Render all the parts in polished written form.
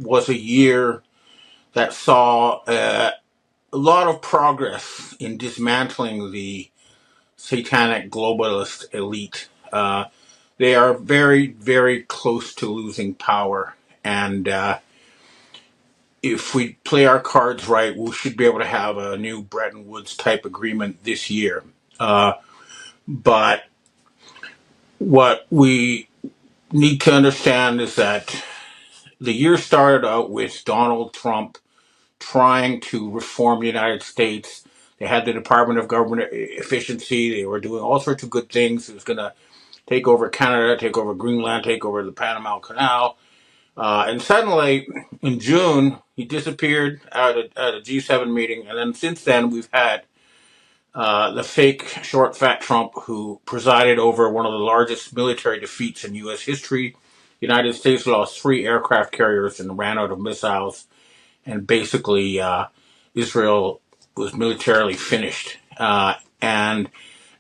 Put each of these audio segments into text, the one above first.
was a year that saw a lot of progress in dismantling the satanic globalist elite. They are very, very close to losing power. And if we play our cards right, we should be able to have a new Bretton Woods type agreement this year. But what we need to understand is that the year started out with Donald Trump trying to reform the United States. They had the Department of Government Efficiency. They were doing all sorts of good things. It was going to take over Canada, take over Greenland, take over the Panama Canal. And suddenly, in June, he disappeared at a G7 meeting. And then since then, we've had the fake short, fat Trump who presided over one of the largest military defeats in U.S. history. The United States lost 3 aircraft carriers and ran out of missiles. And basically, Israel was militarily finished. And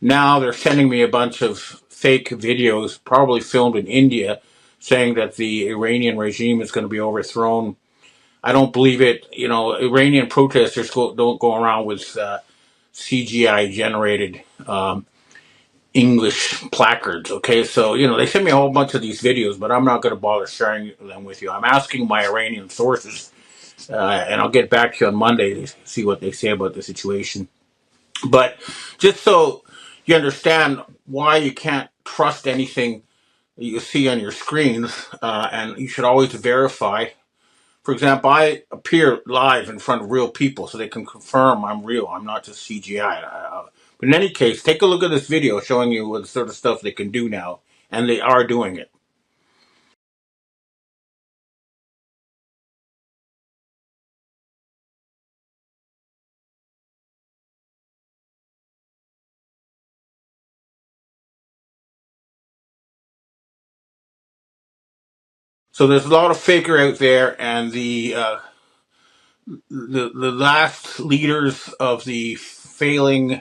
now they're sending me a bunch of fake videos, probably filmed in India, saying that the Iranian regime is going to be overthrown. I don't believe it. You know, Iranian protesters don't go around with CGI generated English placards. Okay, so they sent me a whole bunch of these videos, but I'm not going to bother sharing them with you. I'm asking my Iranian sources, and I'll get back to you on Monday to see what they say about the situation. But just so you understand why you can't trust anything that you see on your screens, and you should always verify. For example, I appear live in front of real people so they can confirm I'm real. I'm not just CGI. But in any case, take a look at this video showing you what sort of stuff they can do now, and they are doing it. So there's a lot of faker out there, and the last leaders of the failing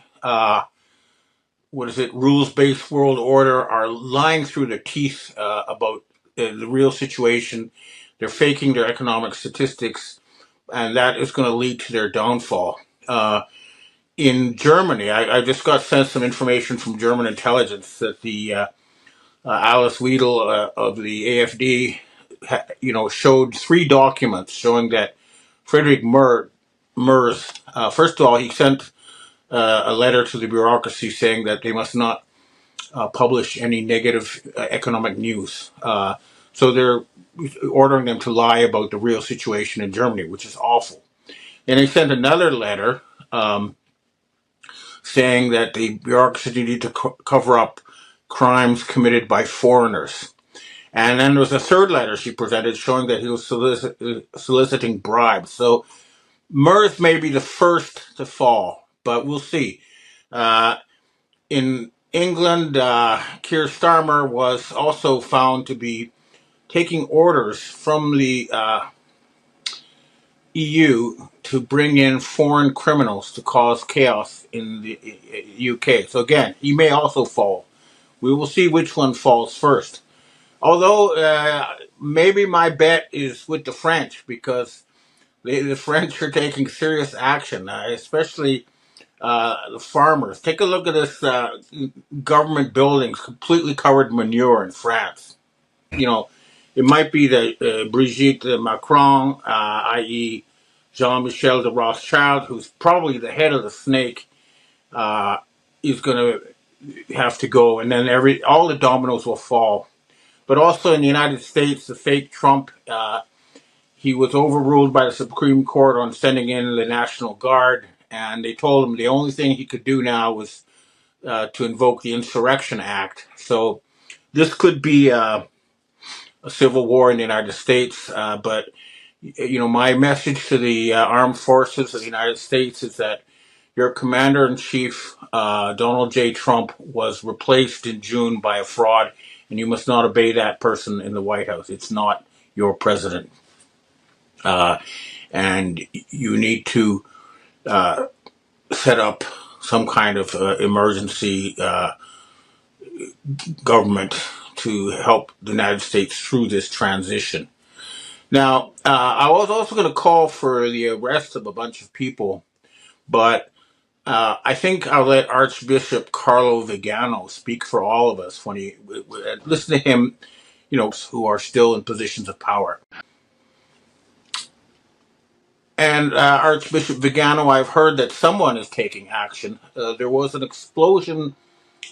rules-based world order are lying through their teeth about the real situation. They're faking their economic statistics, and that is going to lead to their downfall. In Germany, I just got sent some information from German intelligence that the Alice Weidel of the AfD, showed 3 documents showing that Friedrich Merz, first of all, he sent a letter to the bureaucracy saying that they must not publish any negative economic news. So they're ordering them to lie about the real situation in Germany, which is awful. And they sent another letter saying that the bureaucracy need to cover up crimes committed by foreigners. And then there was a third letter she presented showing that he was soliciting bribes. So Merz may be the first to fall, but we'll see. In England, Keir Starmer was also found to be taking orders from the EU to bring in foreign criminals to cause chaos in the UK. So again, he may also fall. We will see which one falls first. Although maybe my bet is with the French, because the French are taking serious action, especially the farmers. Take a look at this government buildings completely covered in manure in France. It might be that Brigitte Macron, i.e. Jean-Michel de Rothschild, who's probably the head of the snake, is going to have to go, and then all the dominoes will fall. But also in the United States, the fake Trump, he was overruled by the Supreme Court on sending in the National Guard, and they told him the only thing he could do now was to invoke the Insurrection Act. So this could be a civil war in the United States, but my message to the armed forces of the United States is that your commander-in-chief, Donald J. Trump, was replaced in June by a fraud, and you must not obey that person in the White House. It's not your president. And you need to set up some kind of emergency government to help the United States through this transition. Now, I was also going to call for the arrest of a bunch of people, but I think I'll let Archbishop Carlo Vigano speak for all of us when he listen to him, who are still in positions of power. And Archbishop Vigano, I've heard that someone is taking action. There was an explosion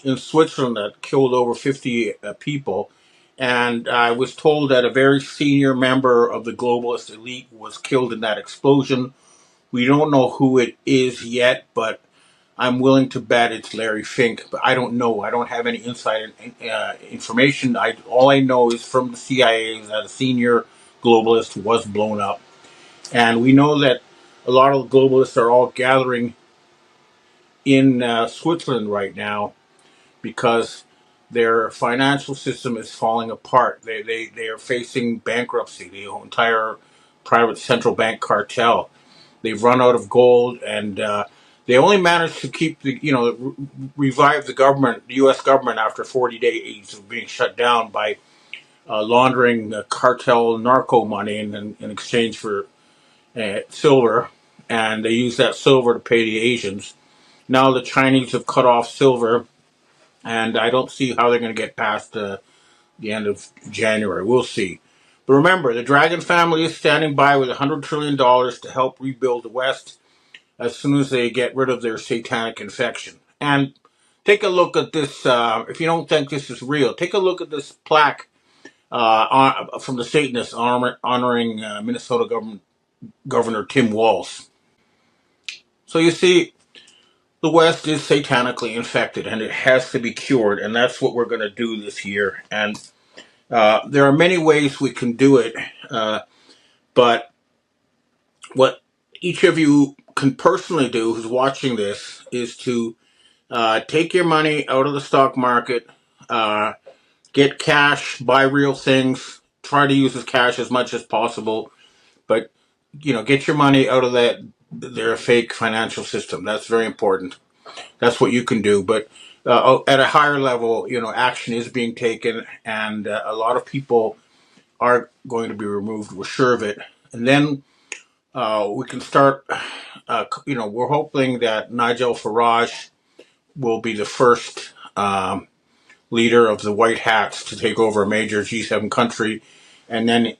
in Switzerland that killed over 50 people. And I was told that a very senior member of the globalist elite was killed in that explosion. We don't know who it is yet, but I'm willing to bet it's Larry Fink. But I don't know. I don't have any inside information. All I know is from the CIA that a senior globalist was blown up. And we know that a lot of the globalists are all gathering in Switzerland right now because their financial system is falling apart. They are facing bankruptcy. The entire private central bank cartel. They've run out of gold, and they only managed to keep revive the government, the U.S. government, after 40 days of being shut down by laundering cartel narco money in exchange for silver, and they use that silver to pay the Asians. Now the Chinese have cut off silver, and I don't see how they're going to get past the end of January. We'll see. But remember, the Dragon family is standing by with $100 trillion to help rebuild the West as soon as they get rid of their satanic infection. And take a look at this. If you don't think this is real, take a look at this plaque from the Satanists honoring Minnesota Governor Tim Walz. So you see, the West is satanically infected, and it has to be cured, and that's what we're going to do this year. And there are many ways we can do it, but what each of you can personally do who's watching this is to take your money out of the stock market, get cash, buy real things, try to use this cash as much as possible, but get your money out of their fake financial system. That's very important. That's what you can do. But at a higher level, action is being taken, and a lot of people are going to be removed. We're sure of it. And then we can start, we're hoping that Nigel Farage will be the first leader of the White Hats to take over a major G7 country. And then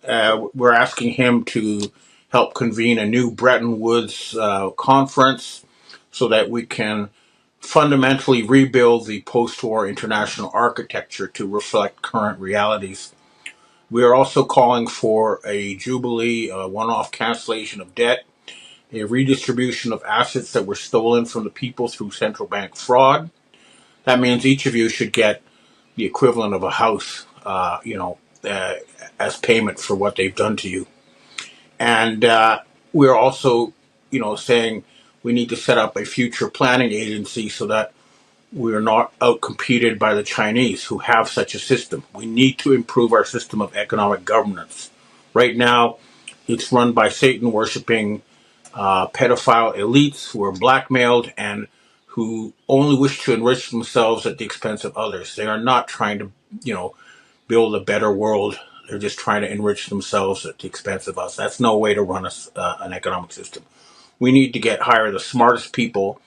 we're asking him to help convene a new Bretton Woods conference so that we can fundamentally rebuild the post-war international architecture to reflect current realities. We are also calling for a jubilee, a one-off cancellation of debt, a redistribution of assets that were stolen from the people through central bank fraud. That means each of you should get the equivalent of a house, as payment for what they've done to you. And we're also, saying we need to set up a future planning agency so that we are not outcompeted by the Chinese who have such a system. We need to improve our system of economic governance. Right now, it's run by Satan-worshipping pedophile elites who are blackmailed and who only wish to enrich themselves at the expense of others. They are not trying to, build a better world. They're just trying to enrich themselves at the expense of us. That's no way to run an economic system. We need to hire the smartest people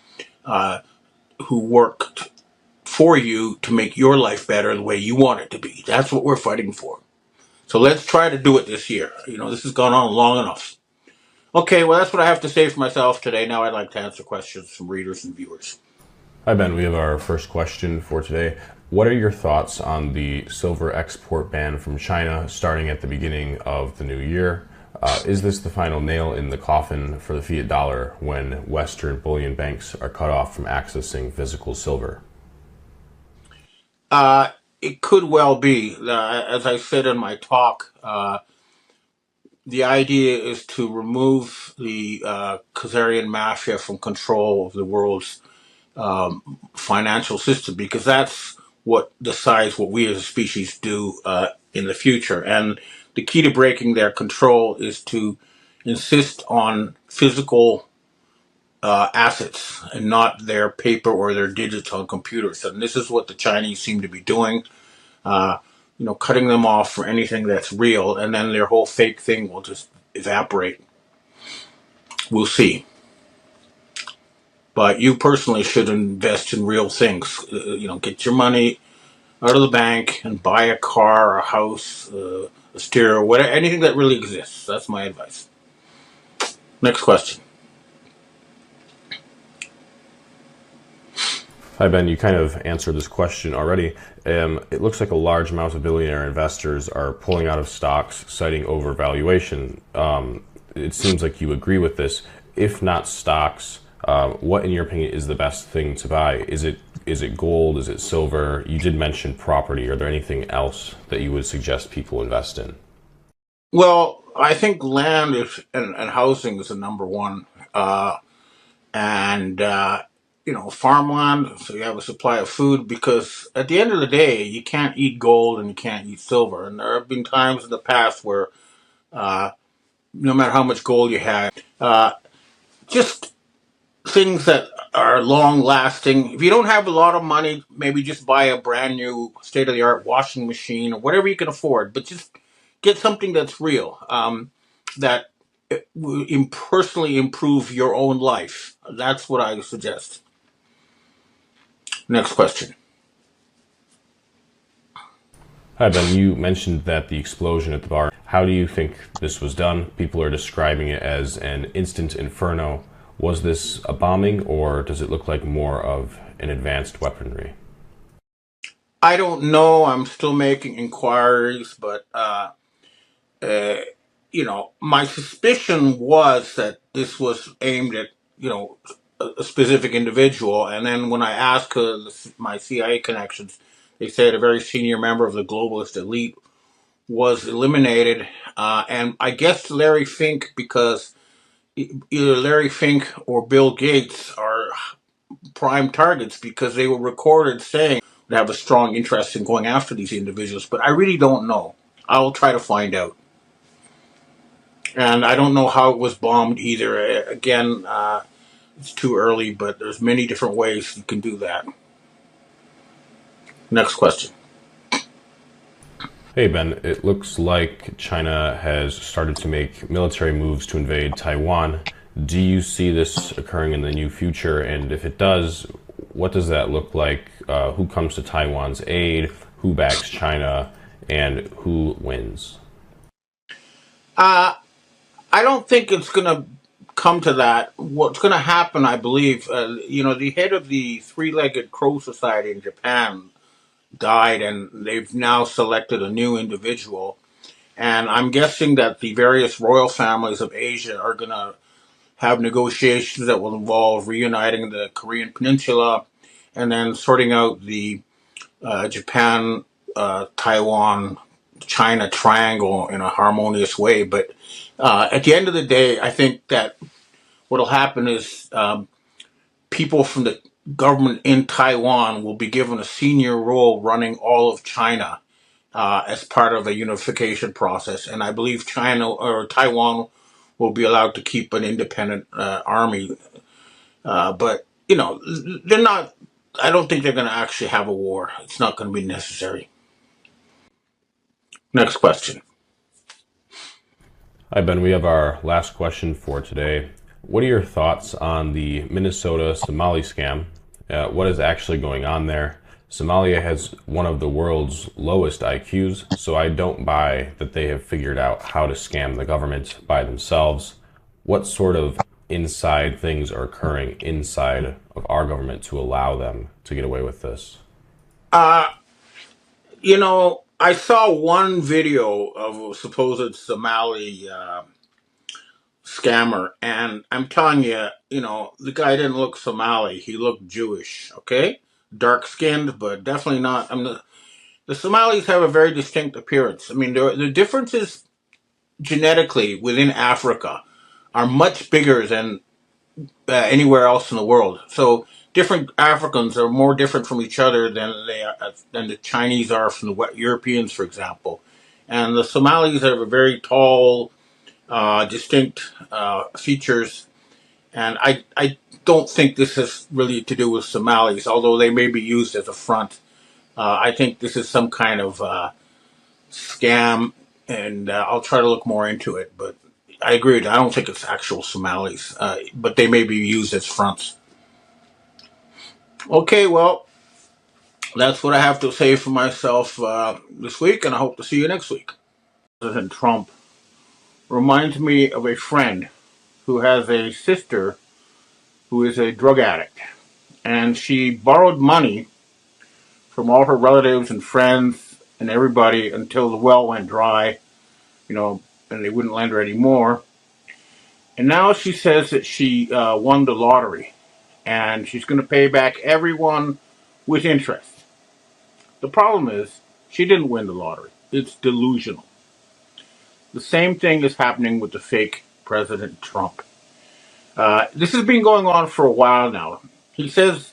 who work for you to make your life better the way you want it to be. That's what we're fighting for. So let's try to do it this year. This has gone on long enough. Okay, well, that's what I have to say for myself today. Now I'd like to answer questions from readers and viewers. Hi, Ben. We have our first question for today. What are your thoughts on the silver export ban from China starting at the beginning of the new year? Is this the final nail in the coffin for the fiat dollar when Western bullion banks are cut off from accessing physical silver? It could well be. As I said in my talk, the idea is to remove the Khazarian mafia from control of the world's financial system, because that's what decides what we as a species do in the future. And the key to breaking their control is to insist on physical assets and not their paper or their digits on computers. And this is what the Chinese seem to be doing. cutting them off for anything that's real, and then their whole fake thing will just evaporate. We'll see. But you personally should invest in real things. Get your money out of the bank and buy a car, a house, a stereo, whatever, anything that really exists. That's my advice. Next question. Hi, Ben. You kind of answered this question already. It looks like a large amount of billionaire investors are pulling out of stocks, citing overvaluation. It seems like you agree with this. If not stocks, what, in your opinion, is the best thing to buy? Is it gold? Is it silver? You did mention property. Are there anything else that you would suggest people invest in? Well, I think land and housing is the number one. And farmland, so you have a supply of food, because at the end of the day you can't eat gold and you can't eat silver, and there have been times in the past where no matter how much gold you had, just things that are long lasting. If you don't have a lot of money, maybe just buy a brand new state of the art washing machine or whatever you can afford, but just get something that's real, that will personally improve your own life. That's what I suggest. Next question. Hi, Ben. You mentioned that the explosion at the bar. How do you think this was done? People are describing it as an instant inferno. Was this a bombing, or does it look like more of an advanced weaponry? I don't know. I'm still making inquiries, but my suspicion was that this was aimed at a specific individual. And then when I asked my CIA connections, they said a very senior member of the globalist elite was eliminated, and I guess Larry Fink, because either Larry Fink or Bill Gates are prime targets, because they were recorded saying they have a strong interest in going after these individuals. But I really don't know. I'll try to find out. And I don't know how it was bombed either. Again, it's too early, but there's many different ways you can do that. Next question. Hey, Ben. It looks like China has started to make military moves to invade Taiwan. Do you see this occurring in the near future? And if it does, what does that look like? Who comes to Taiwan's aid? Who backs China? And who wins? Uh, I don't think it's going to come to that. What's going to happen, I believe, the head of the Three-Legged Crow Society in Japan died, and they've now selected a new individual. And I'm guessing that the various royal families of Asia are going to have negotiations that will involve reuniting the Korean Peninsula and then sorting out the Japan, Taiwan, China triangle in a harmonious way. But at the end of the day, I think that what will happen is people from the government in Taiwan will be given a senior role running all of China as part of a unification process. And I believe China or Taiwan will be allowed to keep an independent army. But, they're not, I don't think they're going to actually have a war. It's not going to be necessary. Next question. Hi, Ben. We have our last question for today. What are your thoughts on the Minnesota Somali scam? What is actually going on there? Somalia has one of the world's lowest IQs, so I don't buy that they have figured out how to scam the government by themselves. What sort of inside things are occurring inside of our government to allow them to get away with this? I saw one video of a supposed Somali scammer, and I'm telling you, the guy didn't look Somali. He looked Jewish, okay? Dark skinned, but definitely not. The Somalis have a very distinct appearance. I mean, the differences genetically within Africa are much bigger than anywhere else in the world. So different Africans are more different from each other than the Chinese are from the Europeans, for example. And the Somalis have a very tall, distinct features. And I don't think this has really to do with Somalis, although they may be used as a front. I think this is some kind of scam, and I'll try to look more into it. But I agree with you. I don't think it's actual Somalis, but they may be used as fronts. Okay, well, that's what I have to say for myself this week, and I hope to see you next week. President Trump reminds me of a friend who has a sister who is a drug addict, and she borrowed money from all her relatives and friends and everybody until the well went dry, and they wouldn't lend her anymore. And now she says that she won the lottery, and she's going to pay back everyone with interest. The problem is, she didn't win the lottery. It's delusional. The same thing is happening with the fake President Trump. This has been going on for a while now. He says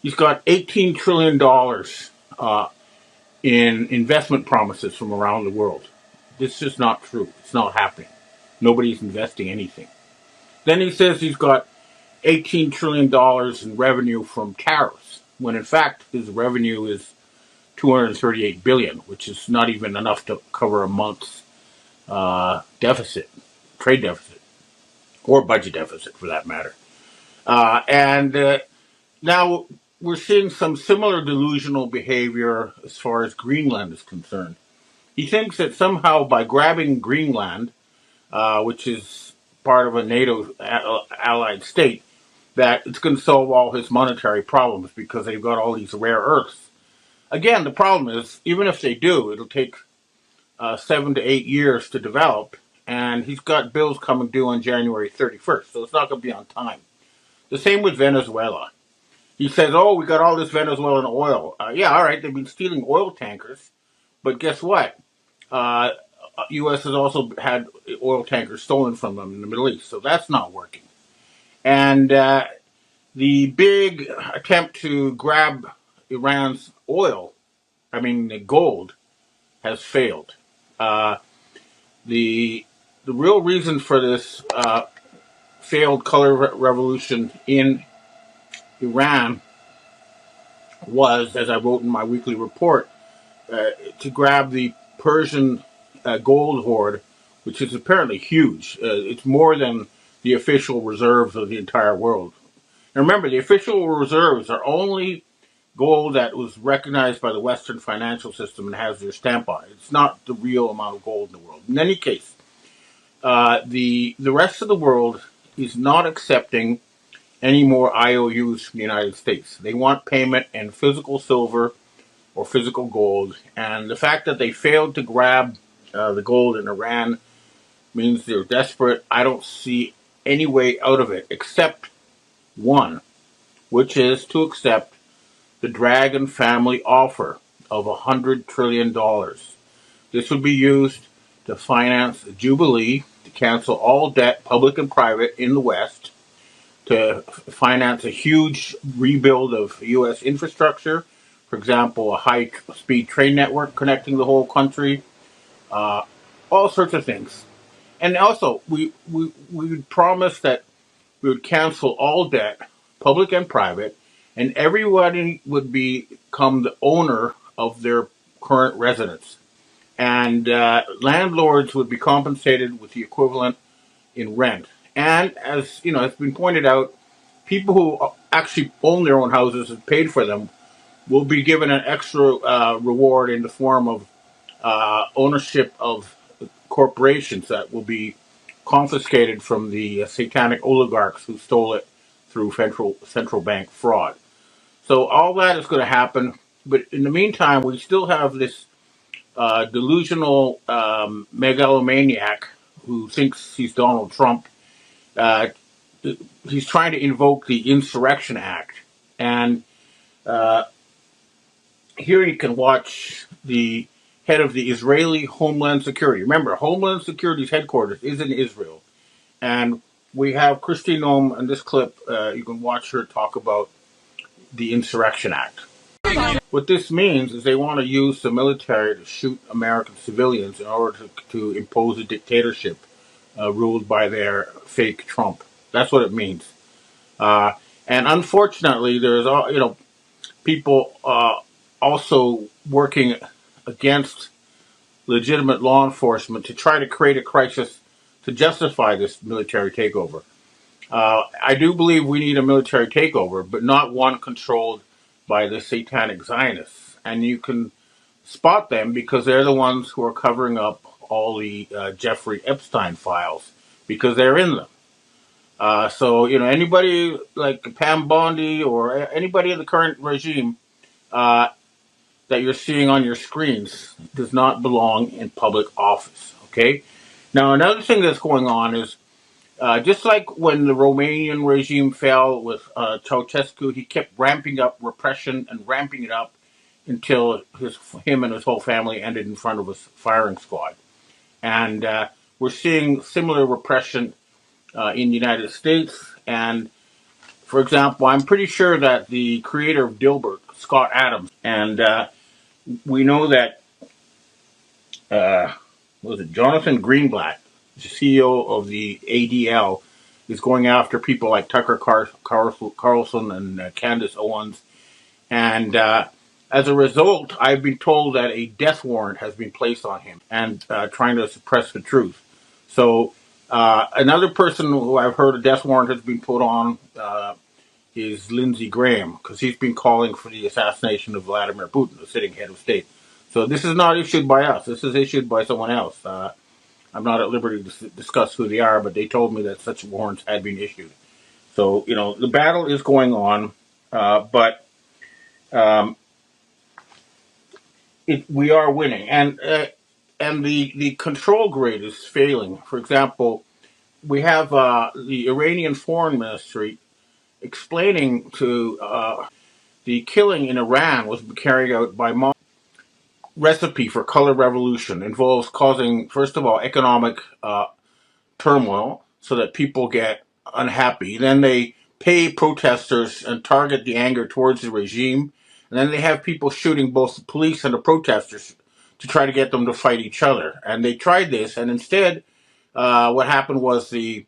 he's got $18 trillion in investment promises from around the world. This is just not true. It's not happening. Nobody's investing anything. Then he says he's got $18 trillion in revenue from tariffs, when in fact his revenue is $238 billion, which is not even enough to cover a month's deficit, trade deficit, or budget deficit for that matter. And now we're seeing some similar delusional behavior as far as Greenland is concerned. He thinks that somehow by grabbing Greenland, which is part of a NATO allied state, that it's going to solve all his monetary problems because they've got all these rare earths. Again, the problem is, even if they do, it'll take 7 to 8 years to develop, and he's got bills coming due on January 31st, so it's not going to be on time. The same with Venezuela. He says, oh, we got all this Venezuelan oil. Yeah, all right, they've been stealing oil tankers, but guess what? U.S. has also had oil tankers stolen from them in the Middle East, so that's not working. And the big attempt to grab Iran's gold, has failed. The real reason for this failed color revolution in Iran was, as I wrote in my weekly report, to grab the Persian gold hoard, which is apparently huge. It's more than the official reserves of the entire world. And remember, the official reserves are only gold that was recognized by the Western financial system and has their stamp on it. It's not the real amount of gold in the world. In any case, the rest of the world is not accepting any more IOUs from the United States. They want payment in physical silver or physical gold, and the fact that they failed to grab the gold in Iran means they're desperate. I don't see any way out of it except one, which is to accept the Dragon family offer of $100 trillion. This would be used to finance the Jubilee, to cancel all debt, public and private, in the West, to finance a huge rebuild of U.S. infrastructure, for example, a high-speed train network connecting the whole country, all sorts of things. And also, we would promise that we would cancel all debt, public and private, and everybody would become the owner of their current residence. And landlords would be compensated with the equivalent in rent. And as you know, it's been pointed out, people who actually own their own houses and paid for them will be given an extra reward in the form of ownership of corporations that will be confiscated from the satanic oligarchs who stole it through central bank fraud. So all that is going to happen, but in the meantime, we still have this delusional megalomaniac who thinks he's Donald Trump. He's trying to invoke the Insurrection Act, and here you can watch the head of the Israeli Homeland Security. Remember, Homeland Security's headquarters is in Israel, and we have Christine Noem in this clip. You can watch her talk about the Insurrection Act. What this means is they want to use the military to shoot American civilians in order to impose a dictatorship ruled by their fake Trump. That's what it means. And unfortunately, there's people also working against legitimate law enforcement to try to create a crisis to justify this military takeover. I do believe we need a military takeover, but not one controlled by the satanic Zionists. And you can spot them because they're the ones who are covering up all the Jeffrey Epstein files because they're in them. So, anybody like Pam Bondi or anybody in the current regime uh, that you're seeing on your screens does not belong in public office. Okay? Now, another thing that's going on is just like when the Romanian regime fell with Ceausescu, he kept ramping up repression and ramping it up until him and his whole family ended in front of a firing squad. And we're seeing similar repression in the United States. And for example, I'm pretty sure that the creator of Dilbert, Scott Adams, and we know that was it Jonathan Greenblatt, the CEO of the ADL, is going after people like Tucker Carlson and Candace Owens. And as a result, I've been told that a death warrant has been placed on him and trying to suppress the truth. So another person who I've heard a death warrant has been put on is Lindsey Graham, because he's been calling for the assassination of Vladimir Putin, the sitting head of state. So this is not issued by us. This is issued by someone else. I'm not at liberty to discuss who they are, but they told me that such warrants had been issued. So, the battle is going on, but we are winning. And the control grid is failing. For example, we have the Iranian Foreign Ministry explaining to the killing in Iran was carried out by recipe for color revolution involves causing, first of all, economic turmoil so that people get unhappy. Then they pay protesters and target the anger towards the regime. And then they have people shooting both the police and the protesters to try to get them to fight each other. And they tried this, and instead, what happened was the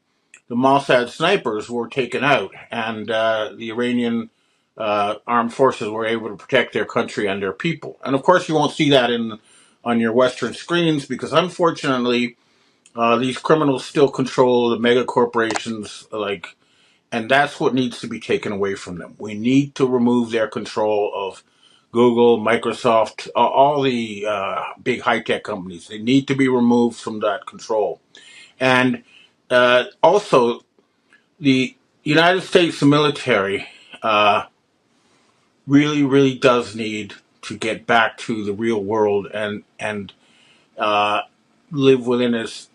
Mossad snipers were taken out, and the Iranian armed forces were able to protect their country and their people. And of course, you won't see that on your Western screens because, unfortunately, these criminals still control the mega corporations, and that's what needs to be taken away from them. We need to remove their control of Google, Microsoft, all the big high tech companies. They need to be removed from that control. And also, the United States military really, really does need to get back to the real world and live within its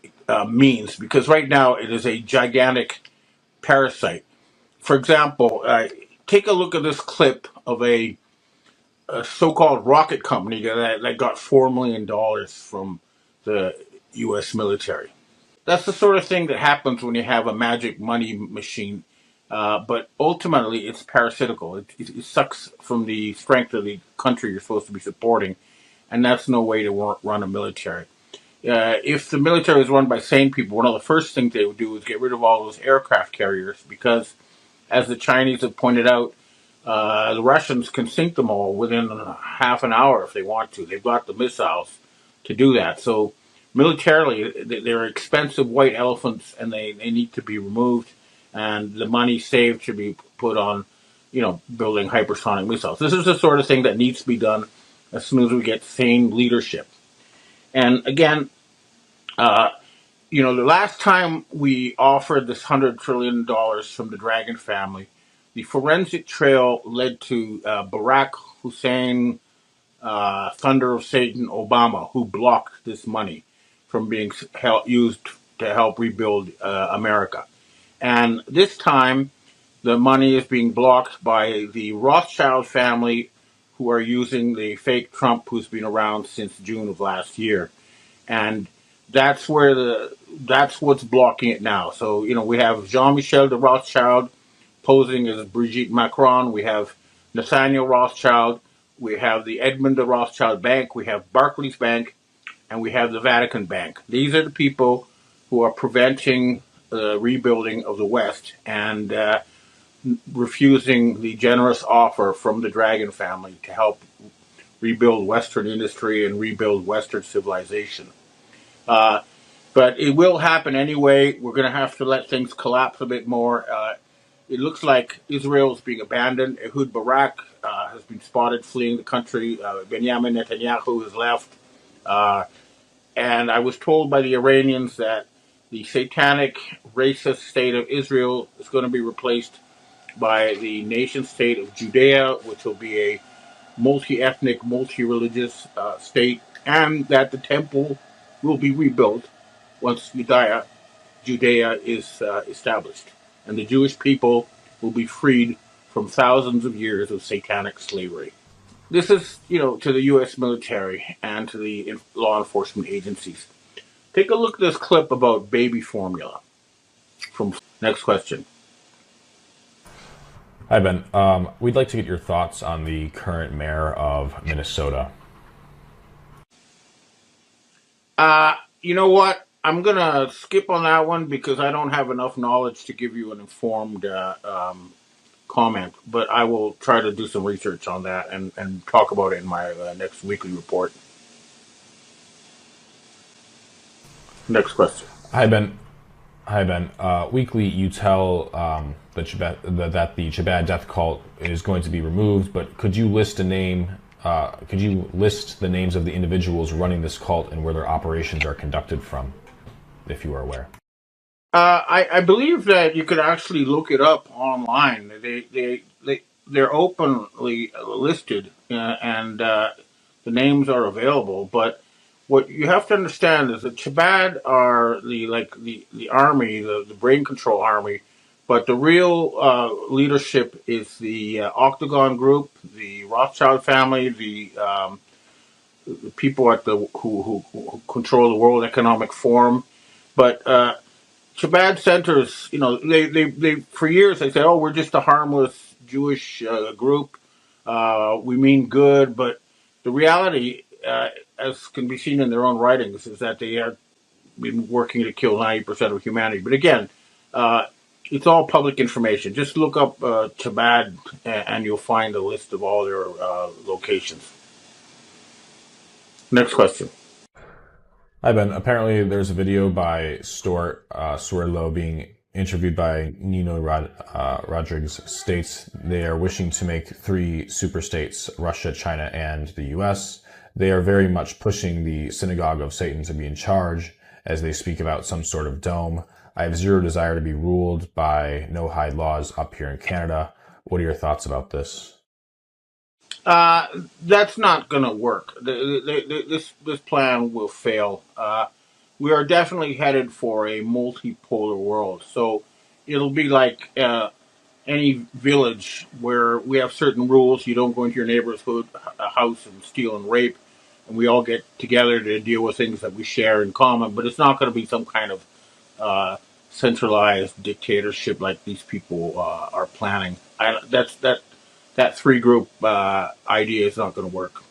means, because right now it is a gigantic parasite. For example, take a look at this clip of a so-called rocket company that got $4 million from the U.S. military. That's the sort of thing that happens when you have a magic money machine, but ultimately it's parasitical. It sucks from the strength of the country you're supposed to be supporting, and that's no way to run a military. If the military was run by sane people, one of the first things they would do is get rid of all those aircraft carriers because, as the Chinese have pointed out, the Russians can sink them all within half an hour if they want to. They've got the missiles to do that. So militarily, they're expensive white elephants, and they need to be removed. And the money saved should be put on, building hypersonic missiles. This is the sort of thing that needs to be done as soon as we get sane leadership. And again, the last time we offered this $100 trillion from the Dragon family, the forensic trail led to Barack Hussein, Thunder of Satan Obama, who blocked this money from being used to help rebuild America. And this time, the money is being blocked by the Rothschild family, who are using the fake Trump who's been around since June of last year. And that's what's blocking it now. So, we have Jean-Michel de Rothschild posing as Brigitte Macron. We have Nathaniel Rothschild. We have the Edmund de Rothschild Bank. We have Barclays Bank. And we have the Vatican Bank. These are the people who are preventing the rebuilding of the West and refusing the generous offer from the Dragon family to help rebuild Western industry and rebuild Western civilization. Uh, but it will happen anyway. We're going to have to let things collapse a bit more. It looks like Israel is being abandoned. Ehud Barak has been spotted fleeing the country. Benjamin Netanyahu has left. Uh, and I was told by the Iranians that the satanic, racist state of Israel is going to be replaced by the nation state of Judea, which will be a multi-ethnic, multi-religious state, and that the temple will be rebuilt once Judea is established, and the Jewish people will be freed from thousands of years of satanic slavery. This is, to the U.S. military and to the law enforcement agencies. Take a look at this clip about baby formula. From next question. Hi, Ben. We'd like to get your thoughts on the current mayor of Minnesota. You know what? I'm gonna skip on that one because I don't have enough knowledge to give you an informed comment. But I will try to do some research on that and talk about it in my next weekly report. Next question. Hi, Ben. Weekly, you tell that the Chabad death cult is going to be removed, but could you list a name? Could you list the names of the individuals running this cult and where their operations are conducted from, if you are aware? I believe that you could actually look it up online. They're openly listed, and the names are available. But what you have to understand is that Chabad are the army, the brain control army, but the real leadership is the Octagon Group, the Rothschild family, the people at who control the World Economic Forum. But Chabad centers, they for years they said, "Oh, we're just a harmless Jewish group. We mean good," but the reality, as can be seen in their own writings, is that they have been working to kill 90% of humanity. But again, it's all public information. Just look up Chabad, and you'll find a list of all their locations. Next question. Hi, Ben. Apparently, there's a video by Stuart Swerdlow being interviewed by Nino Rodriguez. States they are wishing to make 3 super states, Russia, China, and the U.S. They are very much pushing the synagogue of Satan to be in charge as they speak about some sort of dome. I have zero desire to be ruled by no-hide laws up here in Canada. What are your thoughts about this? That's not going to work. This plan will fail. We are definitely headed for a multipolar world. So it'll be like any village where we have certain rules. You don't go into your neighbor's house and steal and rape, and we all get together to deal with things that we share in common. But it's not going to be some kind of centralized dictatorship like these people are planning. That 3 group idea is not going to work.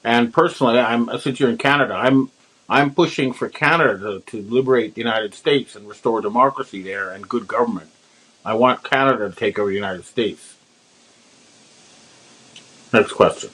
And personally, since you're in Canada, I'm pushing for Canada to liberate the United States and restore democracy there and good government. I want Canada to take over the United States. Next question.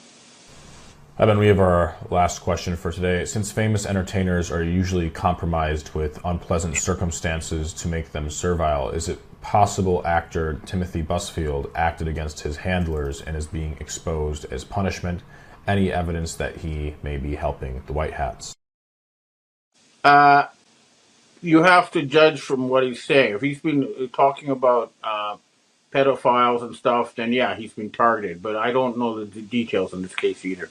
Evan, we have our last question for today. Since famous entertainers are usually compromised with unpleasant circumstances to make them servile, is it possible actor Timothy Busfield acted against his handlers and is being exposed as punishment? Any evidence that he may be helping the White Hats? You have to judge from what he's saying. If he's been talking about pedophiles and stuff, then yeah, he's been targeted. But I don't know the details in this case either.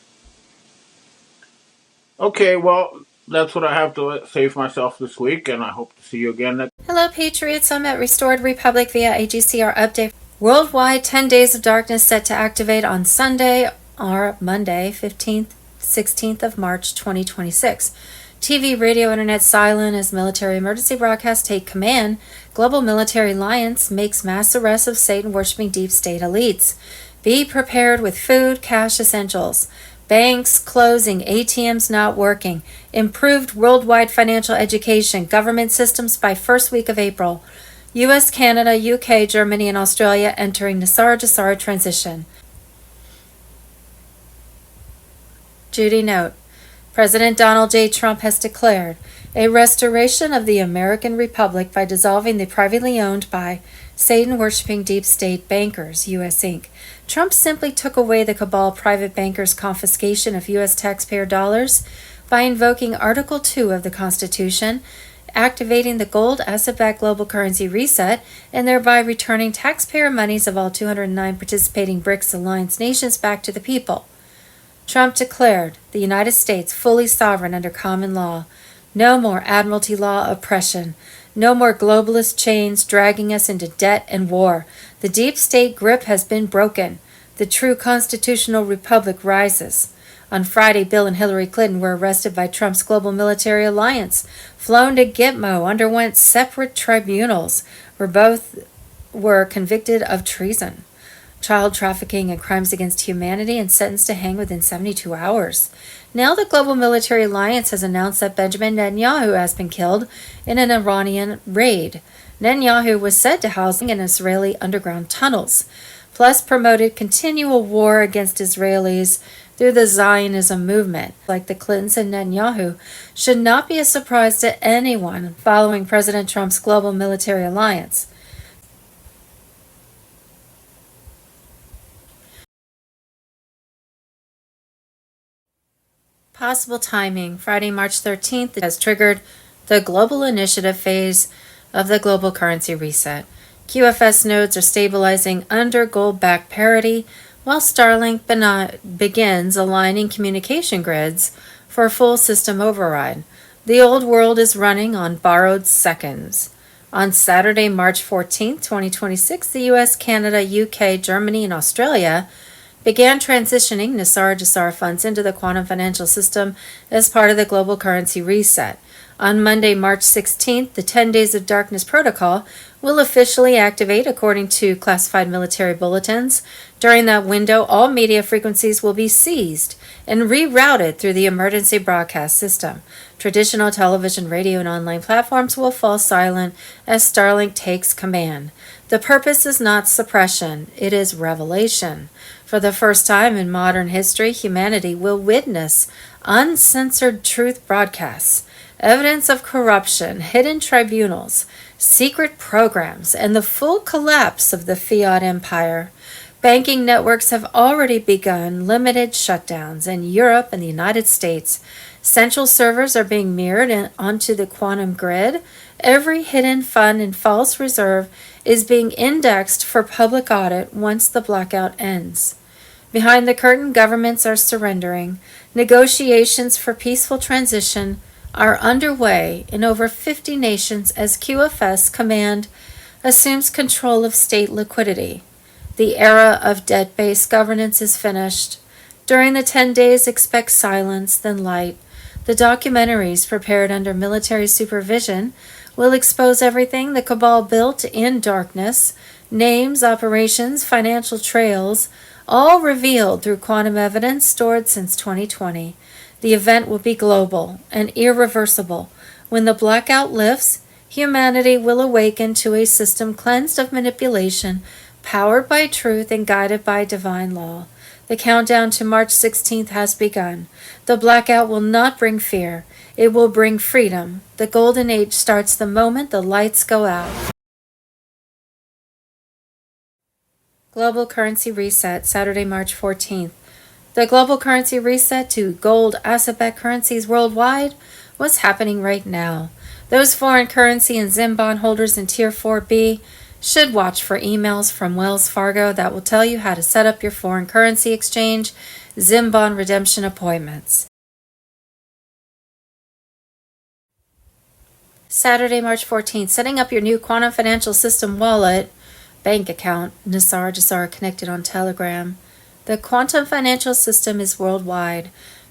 Okay, well, that's what I have to say for myself this week, and I hope to see you again next. Hello, Patriots. I'm at Restored Republic via AGCR update. Worldwide 10 Days of Darkness set to activate on Sunday or Monday, 15th, 16th of March, 2026. TV, radio, internet silent as military emergency broadcasts take command. Global Military Alliance makes mass arrests of Satan-worshipping deep state elites. Be prepared with food, cash essentials. Banks closing, ATMs not working. Improved worldwide financial education, government systems by first week of April. US, Canada, UK, Germany, and Australia entering Nasara Jasara transition. Judy note. President Donald J. Trump has declared a restoration of the American Republic by dissolving the privately owned by Satan-worshipping deep state bankers, U.S. Inc. Trump simply took away the cabal private bankers' confiscation of U.S. taxpayer dollars by invoking Article 2 of the Constitution, activating the gold asset-backed global currency reset, and thereby returning taxpayer monies of all 209 participating BRICS alliance nations back to the people. Trump declared the United States fully sovereign under common law. No more admiralty law oppression. No more globalist chains dragging us into debt and war. The deep state grip has been broken. The true constitutional republic rises. On Friday, Bill and Hillary Clinton were arrested by Trump's global military alliance, flown to Gitmo, underwent separate tribunals, where both were convicted of treason, child trafficking, and crimes against humanity, and sentenced to hang within 72 hours. Now the global military alliance has announced that Benjamin Netanyahu has been killed in an Iranian raid. Netanyahu was said to house in Israeli underground tunnels, plus promoted continual war against Israelis through the Zionism movement. Like the Clintons and Netanyahu, should not be a surprise to anyone following President Trump's global military alliance. Possible timing. Friday, March 13th has triggered the global initiative phase of the global currency reset. QFS nodes are stabilizing under gold-backed parity, while Starlink begins aligning communication grids for a full system override. The old world is running on borrowed seconds. On Saturday, March 14th, 2026, the US, Canada, UK, Germany, and Australia began transitioning NESARA funds into the quantum financial system as part of the global currency reset. On Monday, March 16th, the 10 Days of Darkness protocol will officially activate according to classified military bulletins. During that window, all media frequencies will be seized and rerouted through the emergency broadcast system. Traditional television, radio, and online platforms will fall silent as Starlink takes command. The purpose is not suppression, it is revelation. For the first time in modern history, humanity will witness uncensored truth broadcasts, evidence of corruption, hidden tribunals, secret programs, and the full collapse of the fiat empire. Banking networks have already begun limited shutdowns in Europe and the United States. Central servers are being mirrored onto the quantum grid. Every hidden fund and false reserve is being indexed for public audit once the blackout ends. Behind the curtain, governments are surrendering. Negotiations for peaceful transition are underway in over 50 nations as QFS Command assumes control of state liquidity. The era of debt-based governance is finished. During the 10 days, expect silence, then light. The documentaries prepared under military supervision will expose everything the cabal built in darkness, names, operations, financial trails, all revealed through quantum evidence stored since 2020. The event will be global and irreversible. When the blackout lifts, humanity will awaken to a system cleansed of manipulation, powered by truth and guided by divine law. The countdown to March 16th has begun. The blackout will not bring fear. It will bring freedom. The golden age starts the moment the lights go out. Global Currency Reset, Saturday, March 14th. The global currency reset to gold asset-backed currencies worldwide was happening right now. Those foreign currency and ZIM bond holders in Tier 4B should watch for emails from Wells Fargo that will tell you how to set up your foreign currency exchange ZIM bond redemption appointments. Saturday, March 14th, setting up your new quantum financial system wallet bank account, NESARA connected on Telegram. The quantum financial system is worldwide.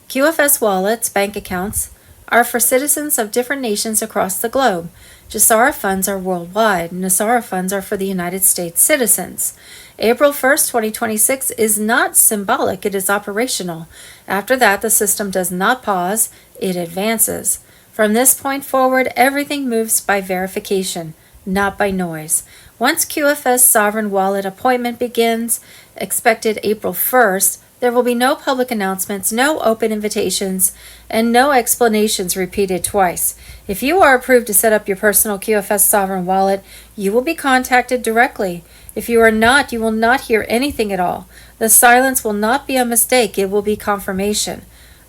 QFS wallets, bank accounts, are for citizens of different nations across the globe. JSARA funds are worldwide. NESARA funds are for the United States citizens. April 1st, 2026 is not symbolic, it is operational. After that, the system does not pause, it advances. From this point forward, everything moves by verification, not by noise. Once QFS Sovereign Wallet appointment begins, expected April 1st, There will be no public announcements, no open invitations, and no explanations repeated twice. If you are approved to set up your personal QFS Sovereign wallet, you will be contacted directly. If you are not, you will not hear anything at all. The silence will not be a mistake, it will be confirmation.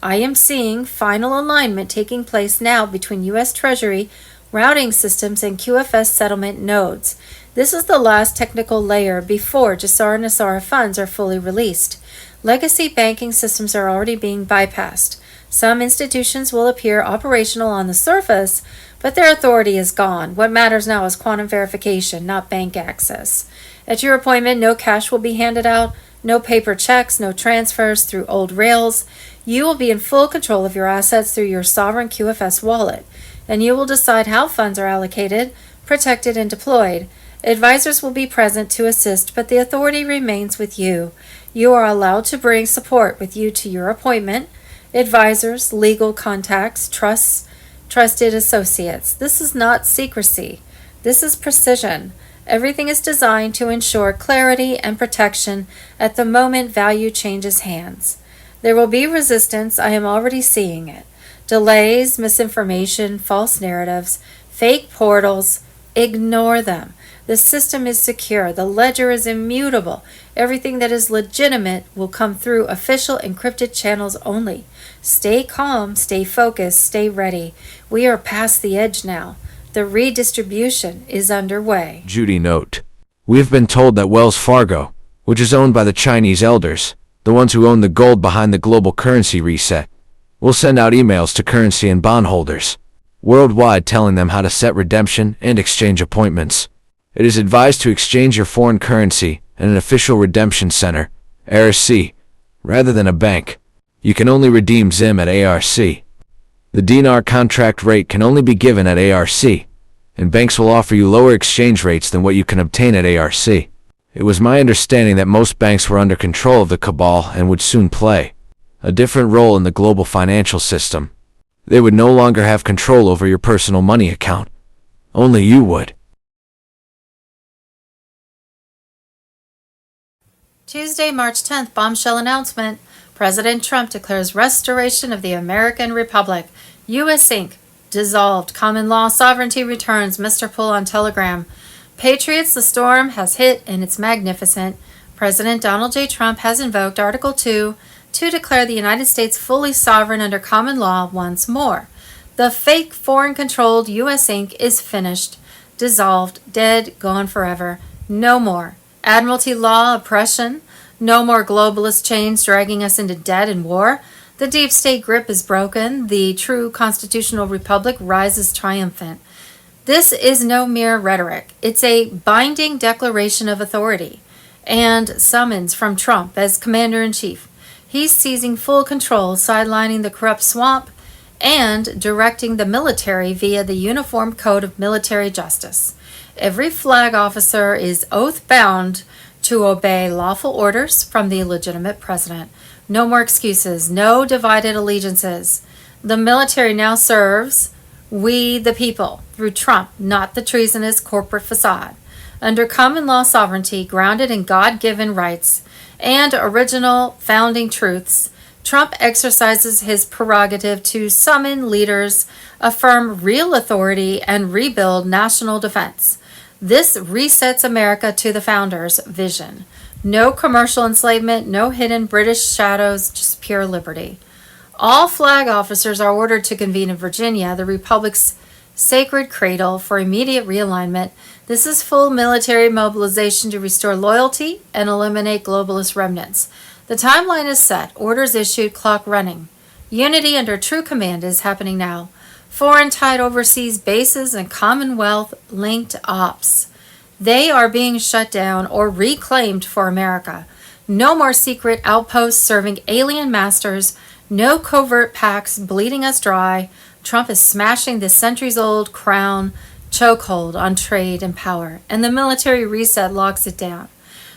I am seeing final alignment taking place now between U.S. Treasury, routing systems, and QFS settlement nodes. This is the last technical layer before Jassara Nassara funds are fully released. Legacy banking systems are already being bypassed. Some institutions will appear operational on the surface, but their authority is gone. What matters now is quantum verification, not bank access. At your appointment, no cash will be handed out, no paper checks, no transfers through old rails. You will be in full control of your assets through your sovereign QFS wallet, and you will decide how funds are allocated, protected, and deployed. Advisors will be present to assist, but the authority remains with you. You are allowed to bring support with you to your appointment, advisors, legal contacts, trusted associates. This is not secrecy. This is precision. Everything is designed to ensure clarity and protection at the moment value changes hands. There will be resistance. I am already seeing it. Delays, misinformation, false narratives, fake portals. Ignore them. The system is secure. The ledger is immutable. Everything that is legitimate will come through official encrypted channels only. Stay calm, stay focused, stay ready. We are past the edge now. The redistribution is underway. Judy note. We have been told that Wells Fargo, which is owned by the Chinese elders, the ones who own the gold behind the global currency reset, will send out emails to currency and bondholders worldwide telling them how to set redemption and exchange appointments. It is advised to exchange your foreign currency in an official redemption center, ARC, rather than a bank. You can only redeem ZIM at ARC. The dinar contract rate can only be given at ARC, and banks will offer you lower exchange rates than what you can obtain at ARC. It was my understanding that most banks were under control of the cabal and would soon play a different role in the global financial system. They would no longer have control over your personal money account. Only you would. Tuesday, March 10th, bombshell announcement. President Trump declares restoration of the American Republic. U.S. Inc. dissolved. Common law sovereignty returns. Mr. Pull on Telegram. Patriots, the storm has hit and it's magnificent. President Donald J. Trump has invoked Article 2 to declare the United States fully sovereign under common law once more. The fake foreign-controlled U.S. Inc. is finished, dissolved, dead, gone forever. No more. Admiralty law, oppression. No more globalist chains dragging us into debt and war. The deep state grip is broken. The true constitutional republic rises triumphant. This is no mere rhetoric. It's a binding declaration of authority and summons from Trump as commander-in-chief. He's seizing full control, sidelining the corrupt swamp, and directing the military via the Uniform Code of Military Justice. Every flag officer is oath-bound to obey lawful orders from the legitimate president. No more excuses, no divided allegiances. The military now serves we the people through Trump, not the treasonous corporate facade. Under common law sovereignty, grounded in God-given rights and original founding truths, Trump exercises his prerogative to summon leaders, affirm real authority, and rebuild national defense. This resets America to the founders' vision. No commercial enslavement, no hidden British shadows, just pure liberty. All flag officers are ordered to convene in Virginia, the Republic's sacred cradle, for immediate realignment. This is full military mobilization to restore loyalty and eliminate globalist remnants. The timeline is set, orders issued, clock running. Unity under true command is happening now. Foreign tied overseas bases and Commonwealth-linked ops. They are being shut down or reclaimed for America. No more secret outposts serving alien masters. No covert pacts bleeding us dry. Trump is smashing the centuries-old crown chokehold on trade and power, and the military reset locks it down.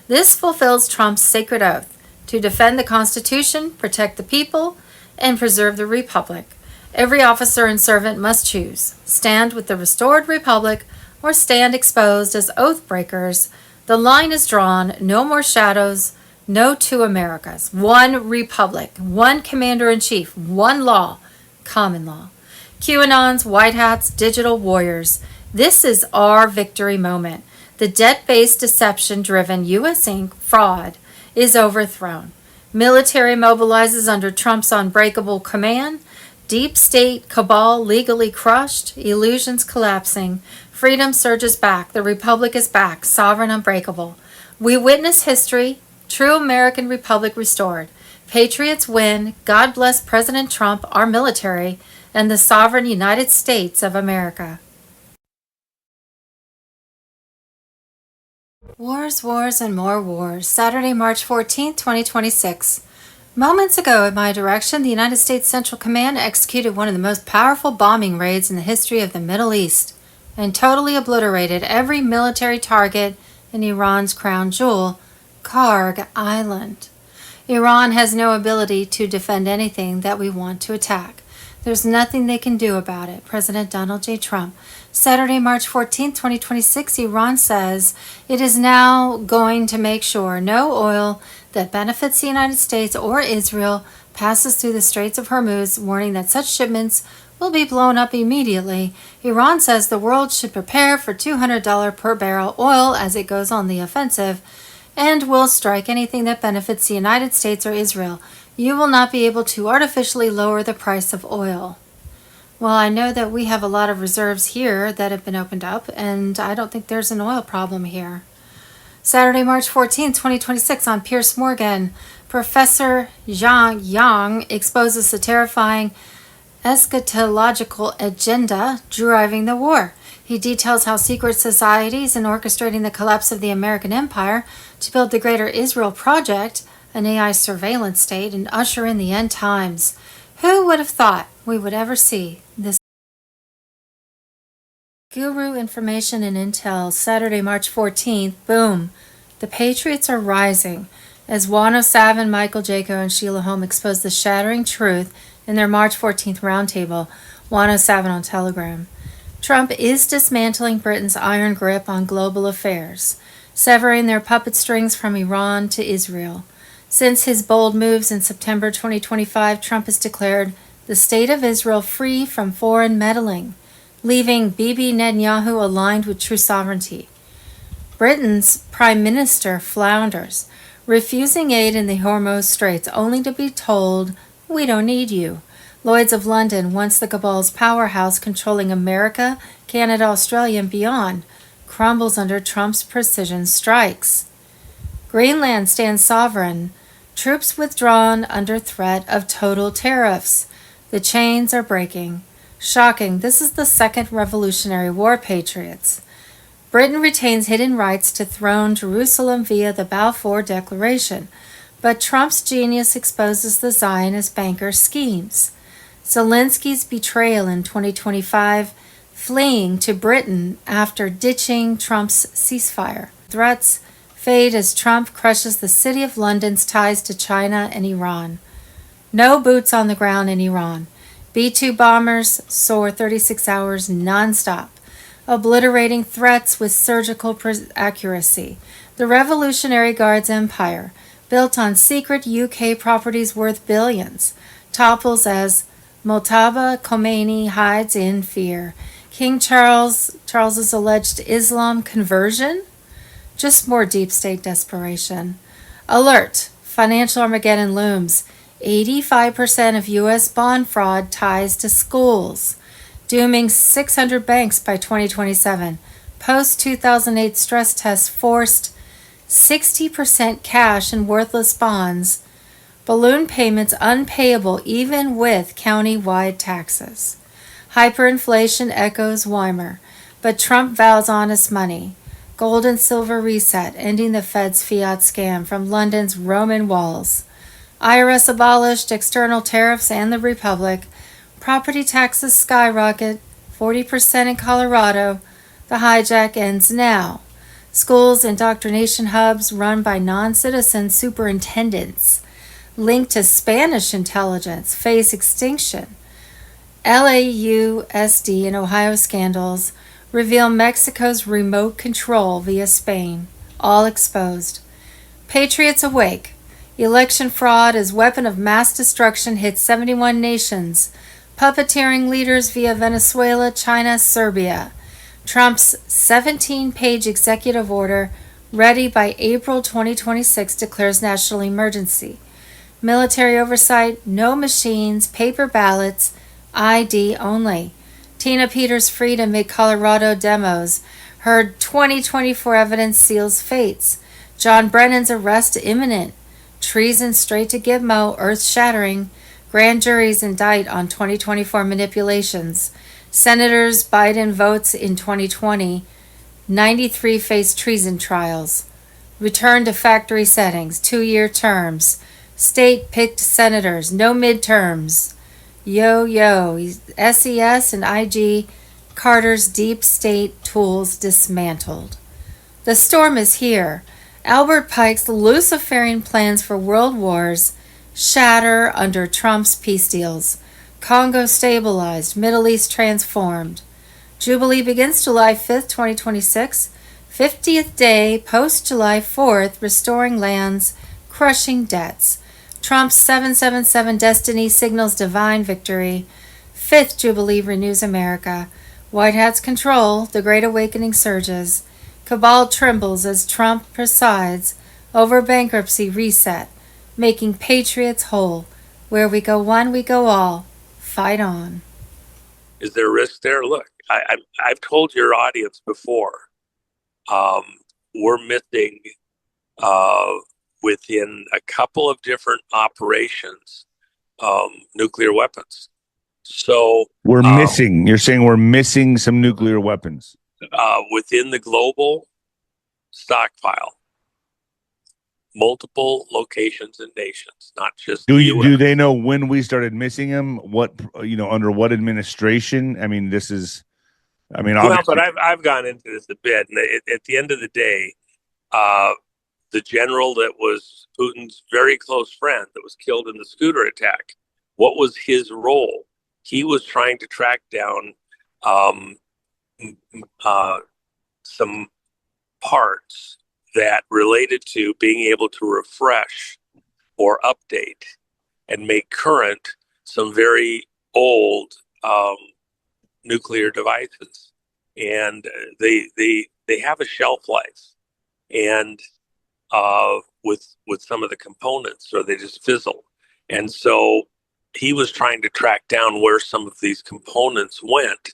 This fulfills Trump's sacred oath to defend the Constitution, protect the people, and preserve the Republic. Every officer and servant must choose, stand with the restored Republic or stand exposed as oath breakers. The line is drawn, no more shadows, No two Americas. One republic. One commander-in-chief. One law. Common law. QAnons, white hats, digital warriors. This is our victory moment. The debt-based deception-driven U.S. Inc. fraud is overthrown. Military mobilizes under Trump's unbreakable command. Deep state cabal legally crushed. Illusions collapsing. Freedom surges back. The republic is back. Sovereign unbreakable. We witness history. True American republic restored. Patriots win. God bless President Trump, our military, and the sovereign United States of America. Wars, wars, and more wars. Saturday, March 14th, 2026. Moments ago, at my direction, the United States Central Command executed one of the most powerful bombing raids in the history of the Middle East and totally obliterated every military target in Iran's crown jewel, Karg Island. Iran has no ability to defend anything that we want to attack. There's nothing they can do about it. President Donald J. Trump. Saturday, March 14, 2026, Iran says it is now going to make sure no oil that benefits the United States or Israel passes through the Straits of Hormuz, warning that such shipments will be blown up immediately. Iran says the world should prepare for $200 per barrel oil as it goes on the offensive and will strike anything that benefits the United States or Israel. You will not be able to artificially lower the price of oil. Well, I know that we have a lot of reserves here that have been opened up, and I don't think there's an oil problem here. Saturday, March 14, 2026, on Piers Morgan, Professor Zhang Yang exposes the terrifying eschatological agenda driving the war. He details how secret societies are orchestrating the collapse of the American empire to build the Greater Israel Project, an AI surveillance state, and usher in the end times. Who would have thought we would ever see this? Guru Information and Intel, Saturday, March 14th. Boom. The Patriots are rising as Wano Savin, Michael Jaco, and Sheila Holm expose the shattering truth in their March 14th roundtable. Wano Savin on Telegram. Trump is dismantling Britain's iron grip on global affairs, severing their puppet strings from Iran to Israel. Since his bold moves in September 2025, Trump has declared the state of Israel free from foreign meddling, leaving Bibi Netanyahu aligned with true sovereignty. Britain's Prime Minister flounders, refusing aid in the Hormuz Straits only to be told, "We don't need you." Lloyd's of London, once the cabal's powerhouse controlling America, Canada, Australia, and beyond, crumbles under Trump's precision strikes. Greenland stands sovereign. Troops withdrawn under threat of total tariffs. The chains are breaking. Shocking, this is the second Revolutionary War, Patriots. Britain retains hidden rights to throne Jerusalem via the Balfour Declaration, but Trump's genius exposes the Zionist bankers' schemes. Zelensky's betrayal in 2025, fleeing to Britain after ditching Trump's ceasefire. Threats fade as Trump crushes the City of London's ties to China and Iran. No boots on the ground in Iran. B-2 bombers soar 36 hours nonstop, obliterating threats with surgical accuracy. The Revolutionary Guard's empire, built on secret UK properties worth billions, topples as Mojtaba Khomeini hides in fear. King Charles's alleged Islam conversion? Just more deep state desperation. Alert! Financial Armageddon looms. 85% of U.S. bond fraud ties to schools, dooming 600 banks by 2027. Post-2008 stress tests forced 60% cash in worthless bonds. Balloon payments unpayable even with county-wide taxes. Hyperinflation echoes Weimar, but Trump vows honest money. Gold and silver reset, ending the Fed's fiat scam from London's Roman walls. IRS abolished, external tariffs and the Republic. Property taxes skyrocket, 40% in Colorado. The hijack ends now. Schools indoctrination hubs run by non-citizen superintendents linked to Spanish intelligence face extinction. LAUSD and Ohio scandals reveal Mexico's remote control via Spain, all exposed. Patriots awake. Election fraud as weapon of mass destruction hits 71 nations. Puppeteering leaders via Venezuela, China, Serbia. Trump's 17-page executive order, ready by April 2026, declares national emergency. Military oversight, no machines, paper ballots, ID only. Tina Peters freed amid Colorado demos. Heard 2024 evidence seals fates. John Brennan's arrest imminent. Treason straight to Gitmo, earth-shattering. Grand juries indict on 2024 manipulations. Senators Biden votes in 2020. 93 face treason trials. Return to factory settings, 2-year terms. State-picked senators, no midterms. Yo, SES and IG, Carter's deep state tools dismantled. The storm is here. Albert Pike's Luciferian plans for world wars shatter under Trump's peace deals. Congo stabilized, Middle East transformed. Jubilee begins July 5th, 2026. 50th day post July 4th, restoring lands, crushing debts. Trump's 777 destiny signals divine victory. 5th Jubilee renews America. White Hat's control, the Great Awakening surges. Cabal trembles as Trump presides over bankruptcy reset, making patriots whole. Where we go one, we go all. Fight on. Is there risk there? Look, I've told your audience before, we're missing within a couple of different operations nuclear weapons. So we're missing. You're saying we're missing some nuclear weapons within the global stockpile. Multiple locations and nations, not just do they know when we started missing them? What, under what administration? I mean, well, but I've gone into this a bit, and at the end of the day, the general that was Putin's very close friend that was killed in the scooter attack, what was his role? He was trying to track down some parts that related to being able to refresh or update and make current some very old nuclear devices, and they have a shelf life, and with some of the components, or they just fizzle. And so he was trying to track down where some of these components went.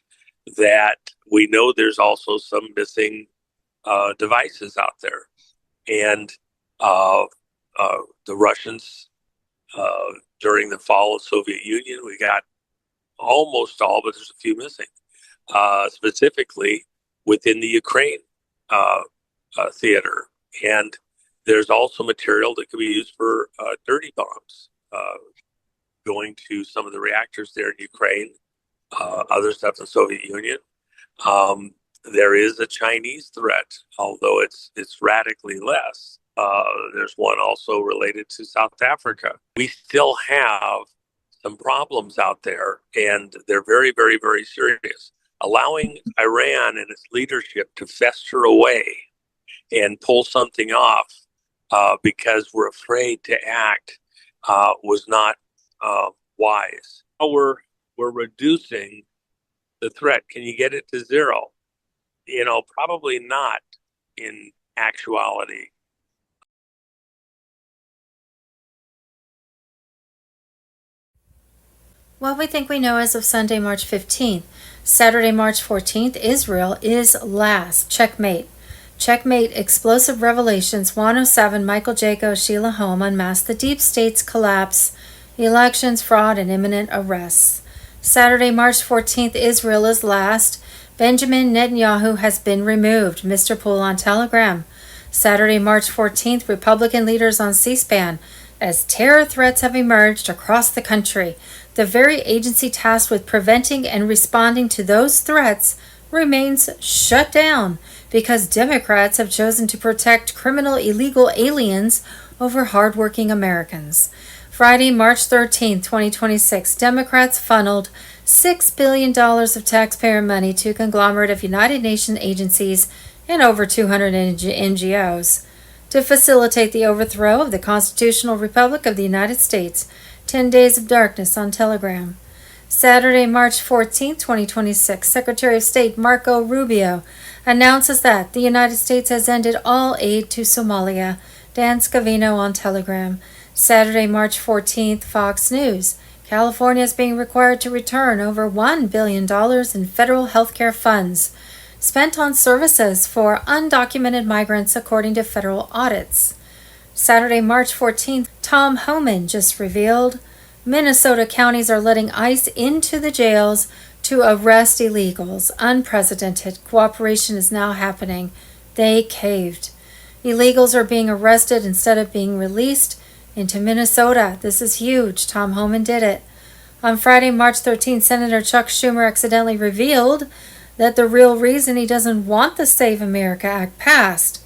That we know there's also some missing devices out there, and the Russians during the fall of Soviet Union, we got almost all, but there's a few missing. Specifically within the Ukraine theater, and there's also material that could be used for dirty bombs going to some of the reactors there in Ukraine, other stuff in the Soviet Union. There is a Chinese threat, although it's radically less. There's one also related to South Africa. We still have some problems out there, and they're very, very, very serious. Allowing Iran and its leadership to fester away and pull something off because we're afraid to act was not wise. We're reducing the threat. Can you get it to zero? Probably not in actuality. What we think we know as of Sunday, March 15th. Saturday, March 14th, Israel is last. Checkmate. Checkmate, explosive revelations, 107, Michael Jaco, Sheila Holm unmasked the deep state's collapse, elections, fraud, and imminent arrests. Saturday, March 14th, Israel is last. Benjamin Netanyahu has been removed. Mr. Poole on Telegram. Saturday, March 14th, Republican leaders on C-SPAN. As terror threats have emerged across the country, the very agency tasked with preventing and responding to those threats remains shut down because Democrats have chosen to protect criminal illegal aliens over hardworking Americans. Friday, March 13th, 2026, Democrats funneled $6 billion of taxpayer money to a conglomerate of United Nations agencies and over 200 NGOs. to facilitate the overthrow of the Constitutional Republic of the United States. 10 Days of Darkness on Telegram. Saturday, March 14, 2026, Secretary of State Marco Rubio announces that the United States has ended all aid to Somalia. Dan Scavino on Telegram. Saturday, March 14th, Fox News. California is being required to return over $1 billion in federal healthcare funds spent on services for undocumented migrants according to federal audits. Saturday, March 14th, Tom Homan just revealed Minnesota counties are letting ICE into the jails to arrest illegals. Unprecedented cooperation is now happening. They caved. Illegals are being arrested instead of being released into Minnesota. This is huge. Tom Homan did it. On Friday, March 13th, Senator Chuck Schumer accidentally revealed that the real reason he doesn't want the Save America Act passed,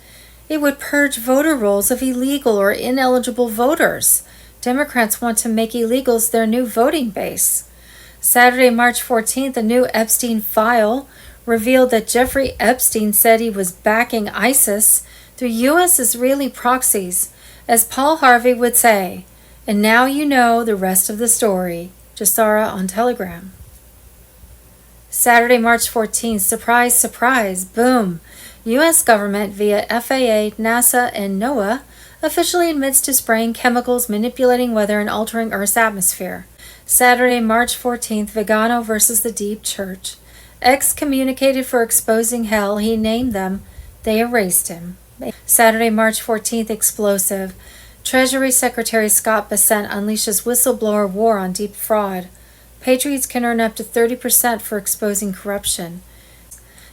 it would purge voter rolls of illegal or ineligible voters. Democrats want to make illegals their new voting base. Saturday, March 14th, a new Epstein file revealed that Jeffrey Epstein said he was backing ISIS through U.S. Israeli proxies, as Paul Harvey would say. And now you know the rest of the story. Jasara on Telegram. Saturday, March 14th, surprise, surprise, boom. U.S. government via FAA, NASA, and NOAA officially admits to spraying chemicals, manipulating weather, and altering Earth's atmosphere. Saturday, March 14th, Vigano versus the Deep Church. Excommunicated for exposing hell, he named them. They erased him. Saturday, March 14th, explosive. Treasury Secretary Scott Bessent unleashes whistleblower war on deep fraud. Patriots can earn up to 30% for exposing corruption.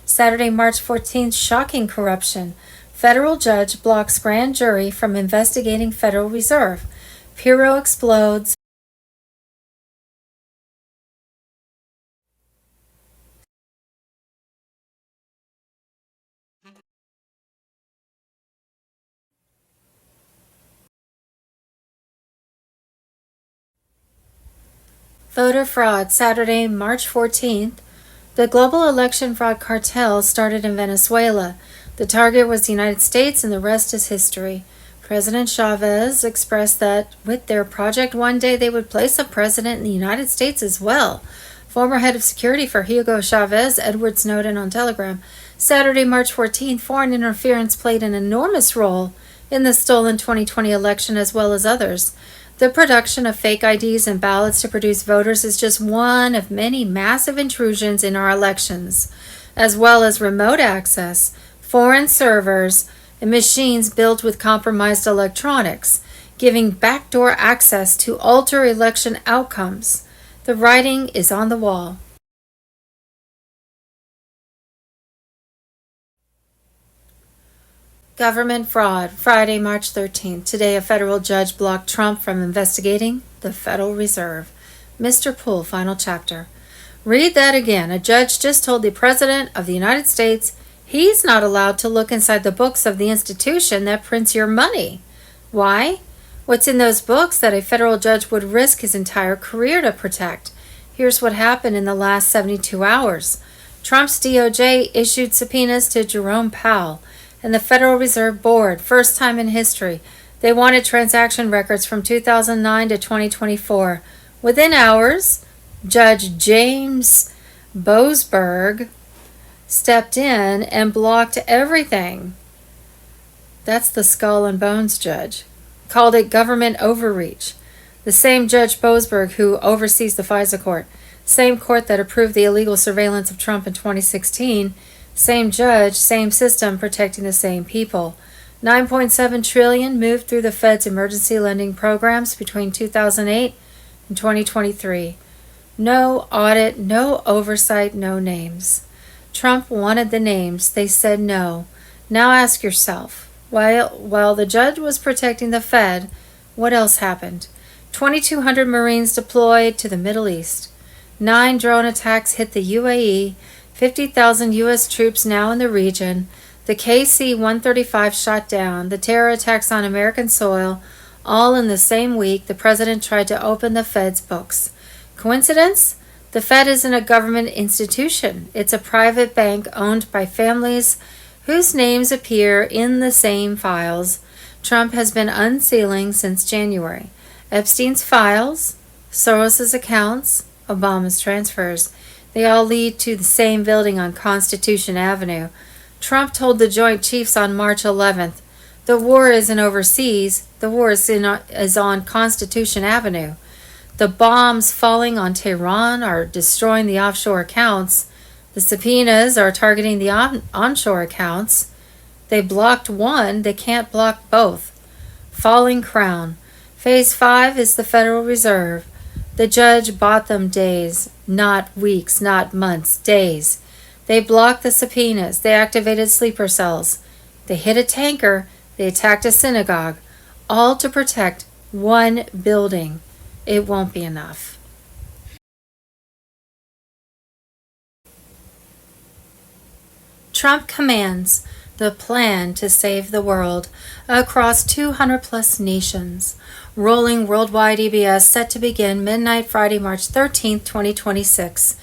Saturday, March 14th, shocking corruption. Federal judge blocks grand jury from investigating Federal Reserve. Piro explodes. Voter fraud. Saturday, March 14th. The global election fraud cartel started in Venezuela. The target was the United States, and the rest is history. President Chavez expressed that with their project, one day they would place a president in the United States as well. Former head of security for Hugo Chavez, Edward Snowden on Telegram. Saturday, March 14th, foreign interference played an enormous role in the stolen 2020 election as well as others. The production of fake IDs and ballots to produce voters is just one of many massive intrusions in our elections, as well as remote access, foreign servers, and machines built with compromised electronics, giving backdoor access to alter election outcomes. The writing is on the wall. Government fraud. Friday, March 13th. Today, a federal judge blocked Trump from investigating the Federal Reserve. Mr. Poole, final chapter. Read that again. A judge just told the President of the United States he's not allowed to look inside the books of the institution that prints your money. Why? What's in those books that a federal judge would risk his entire career to protect? Here's what happened in the last 72 hours. Trump's DOJ issued subpoenas to Jerome Powell and the Federal Reserve Board, first time in history. They wanted transaction records from 2009 to 2024. Within hours, Judge James Boasberg stepped in and blocked everything. That's the skull and bones judge. Called it government overreach. The same Judge Boasberg who oversees the FISA court, same court that approved the illegal surveillance of Trump in 2016, same judge, same system protecting the same people. $9.7 trillion moved through the Fed's emergency lending programs between 2008 and 2023. No audit, no oversight, no names. Trump wanted the names. They said no. Now ask yourself, while the judge was protecting the Fed, what else happened? 2,200 Marines deployed to the Middle East. 9 drone attacks hit the UAE. 50,000 U.S. troops now in the region. The KC-135 shot down. The terror attacks on American soil. All in the same week, the president tried to open the Fed's books. Coincidence? The Fed isn't a government institution. It's a private bank owned by families whose names appear in the same files. Trump has been unsealing since January. Epstein's files, Soros's accounts, Obama's transfers, they all lead to the same building on Constitution Avenue. Trump told the Joint Chiefs on March 11th, "The war isn't overseas, the war is on Constitution Avenue. The bombs falling on Tehran are destroying the offshore accounts. The subpoenas are targeting the onshore accounts. They blocked one, they can't block both. Falling crown. Phase 5 is the Federal Reserve. The judge bought them days, not weeks, not months, days. They blocked the subpoenas. They activated sleeper cells. They hit a tanker. They attacked a synagogue. All to protect one building. It won't be enough." Trump commands the plan to save the world across 200 plus nations. Rolling worldwide EBS set to begin midnight Friday, March 13th, 2026.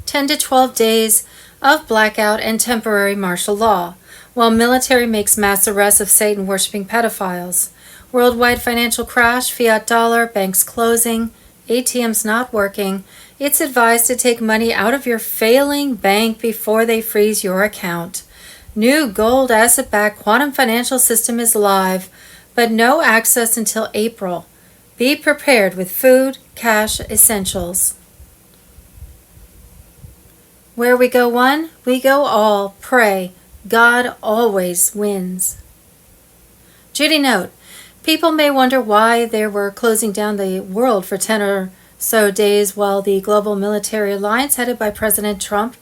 10 to 12 days of blackout and temporary martial law, while military makes mass arrests of Satan-worshipping pedophiles. Worldwide financial crash, fiat dollar, banks closing, ATMs not working. It's advised to take money out of your failing bank before they freeze your account. New gold asset-backed quantum financial system is live, but no access until April. Be prepared with food, cash, essentials. Where we go one, we go all. Pray. God always wins. Judy note, people may wonder why they were closing down the world for 10 or so days while the global military alliance headed by President Trump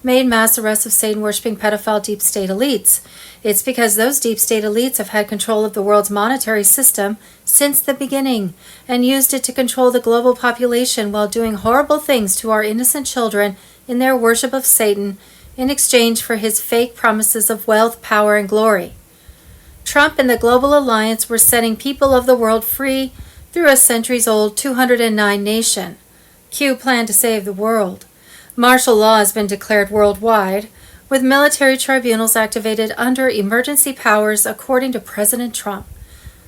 made mass arrests of Satan-worshipping pedophile deep state elites. It's because those deep state elites have had control of the world's monetary system since the beginning and used it to control the global population while doing horrible things to our innocent children in their worship of Satan in exchange for his fake promises of wealth, power, and glory. Trump and the Global Alliance were setting people of the world free through a centuries-old 209 nation. Q plan to save the world. Martial law has been declared worldwide, with military tribunals activated under emergency powers according to President Trump.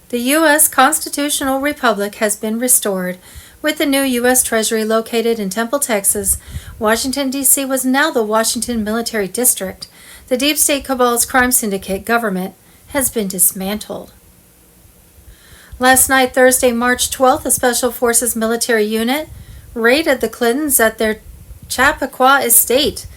The U.S. constitutional republic has been restored, with the new U.S. Treasury located in Temple, Texas. Washington, D.C. was now the Washington Military District. The deep state cabal's crime syndicate government has been dismantled. Last night, Thursday, March 12th, a Special Forces military unit raided the Clintons at their Chappaqua estate.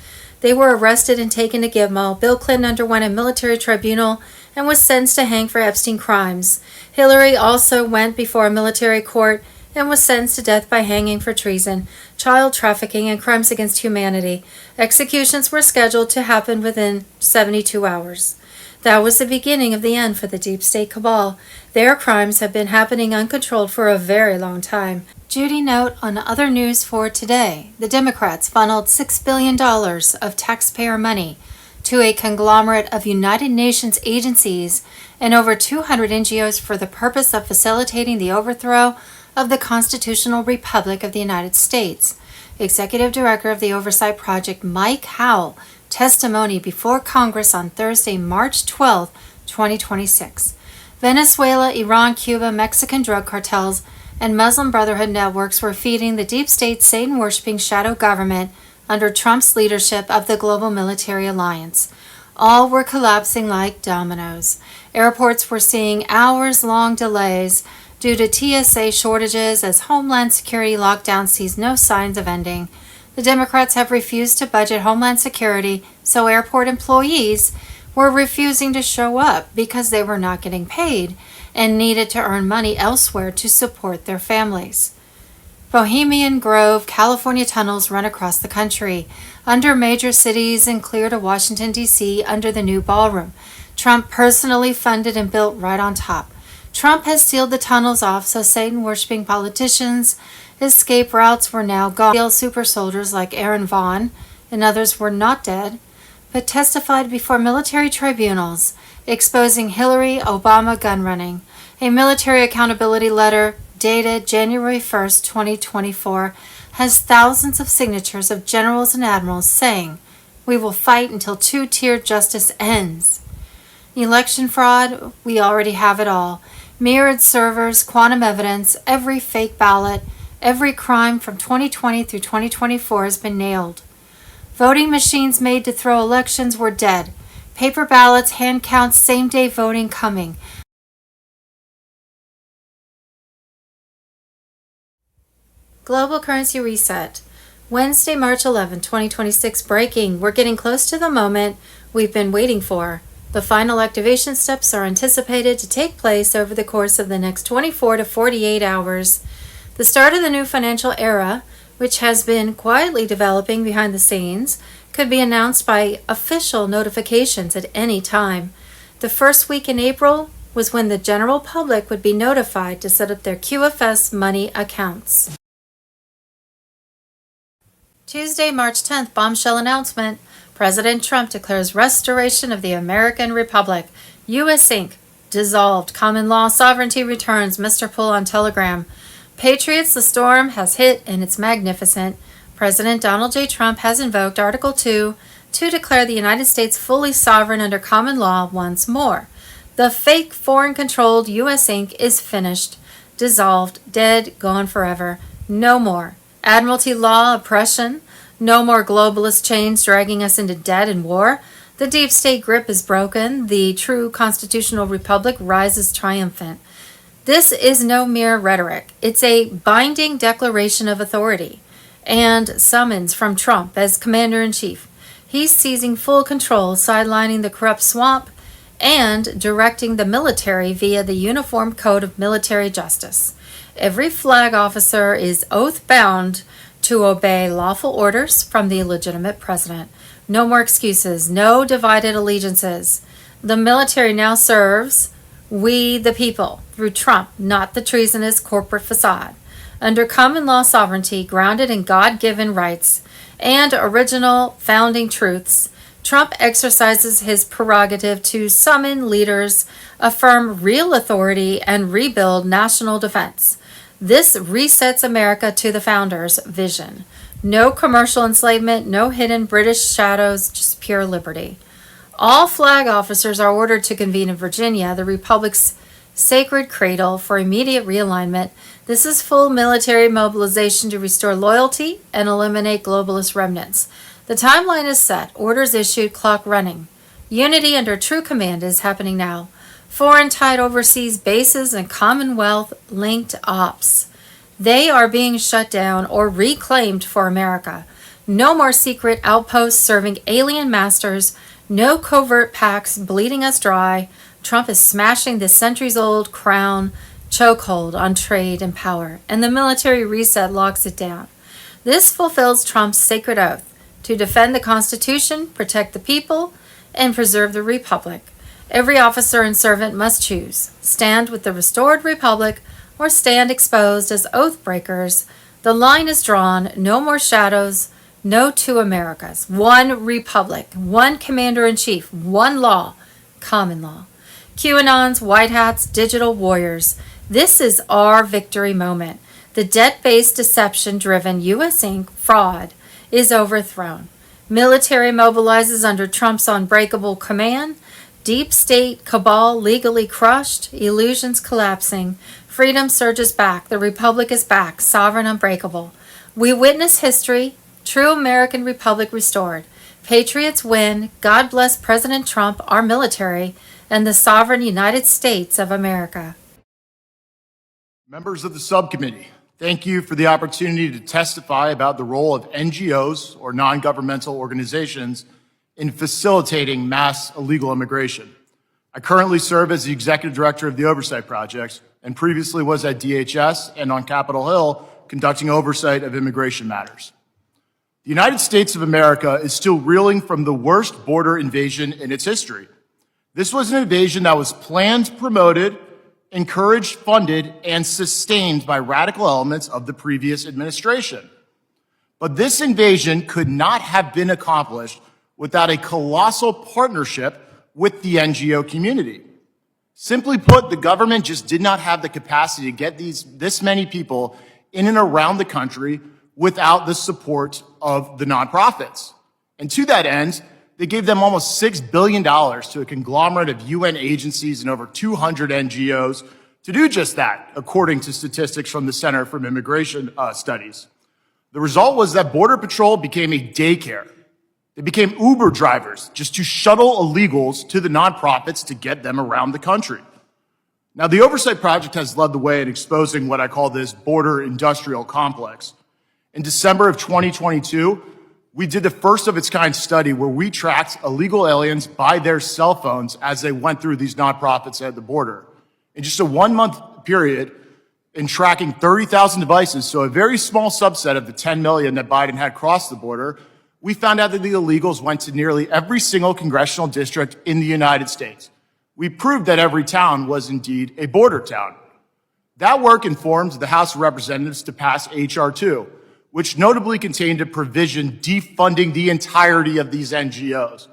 They were arrested and taken to Gitmo. Bill Clinton underwent a military tribunal and was sentenced to hang for Epstein crimes. Hillary also went before a military court and was sentenced to death by hanging for treason, child trafficking, and crimes against humanity. Executions were scheduled to happen within 72 hours. That was the beginning of the end for the deep state cabal. Their crimes have been happening uncontrolled for a very long time. Judy note on other news for today. The Democrats funneled $6 billion of taxpayer money to a conglomerate of United Nations agencies and over 200 NGOs for the purpose of facilitating the overthrow of the Constitutional Republic of the United States. Executive Director of the Oversight Project, Mike Howell, testimony before Congress on Thursday, March 12, 2026. Venezuela, Iran, Cuba, Mexican drug cartels, and Muslim Brotherhood networks were feeding the deep state Satan-worshipping shadow government under Trump's leadership of the Global Military Alliance. All were collapsing like dominoes. Airports were seeing hours-long delays due to TSA shortages as Homeland Security lockdown sees no signs of ending. The Democrats have refused to budget Homeland Security, so airport employees were refusing to show up because they were not getting paid and needed to earn money elsewhere to support their families. Bohemian Grove, California tunnels run across the country, under major cities and clear to Washington, D.C. under the new ballroom. Trump personally funded and built right on top. Trump has sealed the tunnels off so Satan-worshipping politicians' escape routes were now gone. Super soldiers like Aaron Vaughn and others were not dead, but testified before military tribunals exposing Hillary Obama gun running. A military accountability letter dated January 1st, 2024, has thousands of signatures of generals and admirals saying, "We will fight until two-tier justice ends." Election fraud, we already have it all. Mirrored servers, quantum evidence, every fake ballot, every crime from 2020 through 2024 has been nailed. Voting machines made to throw elections were dead. Paper ballots, hand counts, same-day voting coming. Global currency reset. Wednesday, March 11, 2026. Breaking. We're getting close to the moment we've been waiting for. The final activation steps are anticipated to take place over the course of the next 24 to 48 hours. The start of the new financial era, which has been quietly developing behind the scenes, could be announced by official notifications at any time. The first week in April was when the general public would be notified to set up their QFS money accounts. Tuesday, March 10th, bombshell announcement. President Trump declares restoration of the American Republic. U.S. Inc. dissolved. Common law sovereignty returns. Mr. Pull on Telegram. Patriots, the storm has hit and it's magnificent. President Donald J. Trump has invoked Article 2 to declare the United States fully sovereign under common law once more. The fake foreign-controlled U.S. Inc. is finished, dissolved, dead, gone forever. No more. Admiralty law, oppression. No more globalist chains dragging us into debt and war. The deep state grip is broken. The true constitutional republic rises triumphant. This is no mere rhetoric. It's a binding declaration of authority and summons from Trump as commander-in-chief. He's seizing full control, sidelining the corrupt swamp, and directing the military via the Uniform Code of Military Justice. Every flag officer is oath-bound to obey lawful orders from the legitimate president. No more excuses, no divided allegiances. The military now serves we the people through Trump, not the treasonous corporate facade. Under common law sovereignty grounded in God-given rights and original founding truths, Trump exercises his prerogative to summon leaders, affirm real authority, and rebuild national defense. This resets America to the founders' vision. No commercial enslavement, no hidden British shadows, just pure liberty. All flag officers are ordered to convene in Virginia, the Republic's sacred cradle, for immediate realignment. This is full military mobilization to restore loyalty and eliminate globalist remnants. The timeline is set, orders issued, clock running. Unity under true command is happening now. Foreign tied overseas bases and Commonwealth-linked ops. They are being shut down or reclaimed for America. No more secret outposts serving alien masters. No covert pacts bleeding us dry. Trump is smashing the centuries-old crown chokehold on trade and power, and the military reset locks it down. This fulfills Trump's sacred oath to defend the Constitution, protect the people, and preserve the Republic. Every officer and servant must choose, stand with the restored Republic or stand exposed as oath breakers. The line is drawn, no more shadows, no two Americas, one Republic, one Commander-in-Chief, one law, common law. QAnons, white hats, digital warriors. This is our victory moment. The debt-based deception-driven U.S. Inc. fraud is overthrown. Military mobilizes under Trump's unbreakable command. Deep state cabal legally crushed, illusions collapsing, freedom surges back, the Republic is back, sovereign unbreakable. We witness history, true American Republic restored. Patriots win, God bless President Trump, our military, and the sovereign United States of America. Members of the subcommittee, thank you for the opportunity to testify about the role of NGOs, or non-governmental organizations, in facilitating mass illegal immigration. I currently serve as the executive director of the Oversight Project and previously was at DHS and on Capitol Hill conducting oversight of immigration matters. The United States of America is still reeling from the worst border invasion in its history. This was an invasion that was planned, promoted, encouraged, funded, and sustained by radical elements of the previous administration. But this invasion could not have been accomplished without a colossal partnership with the NGO community. Simply put, the government just did not have the capacity to get this many people in and around the country without the support of the nonprofits. And to that end, They gave them almost $6 billion to a conglomerate of UN agencies and over 200 NGOs to do just that, according to statistics from the Center for Immigration Studies. The result was that Border Patrol became a daycare. They became Uber drivers just to shuttle illegals to the nonprofits to get them around the country. Now, the Oversight Project has led the way in exposing what I call this border industrial complex. In December of 2022, we did the first of its kind study where we tracked illegal aliens by their cell phones as they went through these nonprofits at the border. In just a 1 month period, in tracking 30,000 devices, so a very small subset of the 10 million that Biden had crossed the border, we found out that the illegals went to nearly every single congressional district in the United States. We proved that every town was indeed a border town. That work informed the House of Representatives to pass H.R. 2, which notably contained a provision defunding the entirety of these NGOs.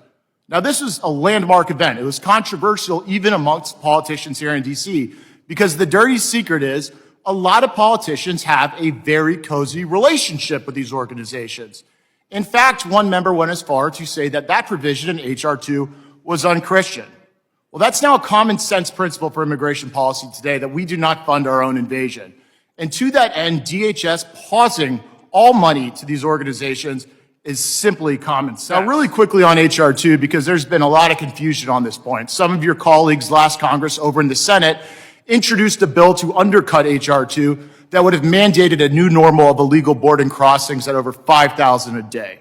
Now, this was a landmark event. It was controversial even amongst politicians here in D.C. because the dirty secret is a lot of politicians have a very cozy relationship with these organizations. In fact, one member went as far to say that that provision in H.R. 2 was unchristian. Well, that's now a common sense principle for immigration policy today, that we do not fund our own invasion. And to that end, DHS pausing all money to these organizations is simply common sense. Now, really quickly on H.R. 2, because there's been a lot of confusion on this point. Some of your colleagues last Congress over in the Senate introduced a bill to undercut H.R. 2 that would have mandated a new normal of illegal boarding crossings at over 5,000 a day.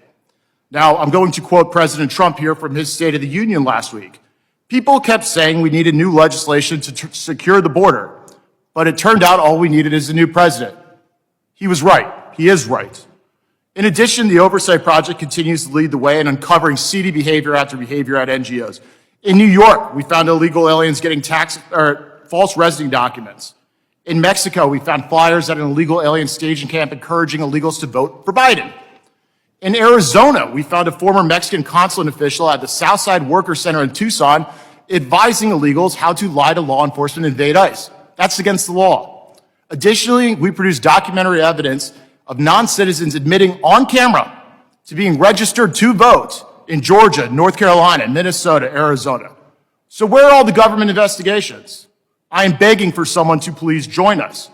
Now, I'm going to quote President Trump here from his State of the Union last week. People kept saying we needed new legislation to secure the border, but it turned out all we needed is a new president. He was right. He is right. In addition, the Oversight Project continues to lead the way in uncovering seedy behavior after behavior at NGOs. In New York, we found illegal aliens getting false residence documents. In Mexico, we found flyers at an illegal alien staging camp encouraging illegals to vote for Biden. In Arizona, we found a former Mexican consulate official at the Southside Worker Center in Tucson advising illegals how to lie to law enforcement and invade ICE. That's against the law. Additionally, we produced documentary evidence of non-citizens admitting on camera to being registered to vote in Georgia, North Carolina, Minnesota, Arizona. So where are all the government investigations? I am begging for someone to please join us.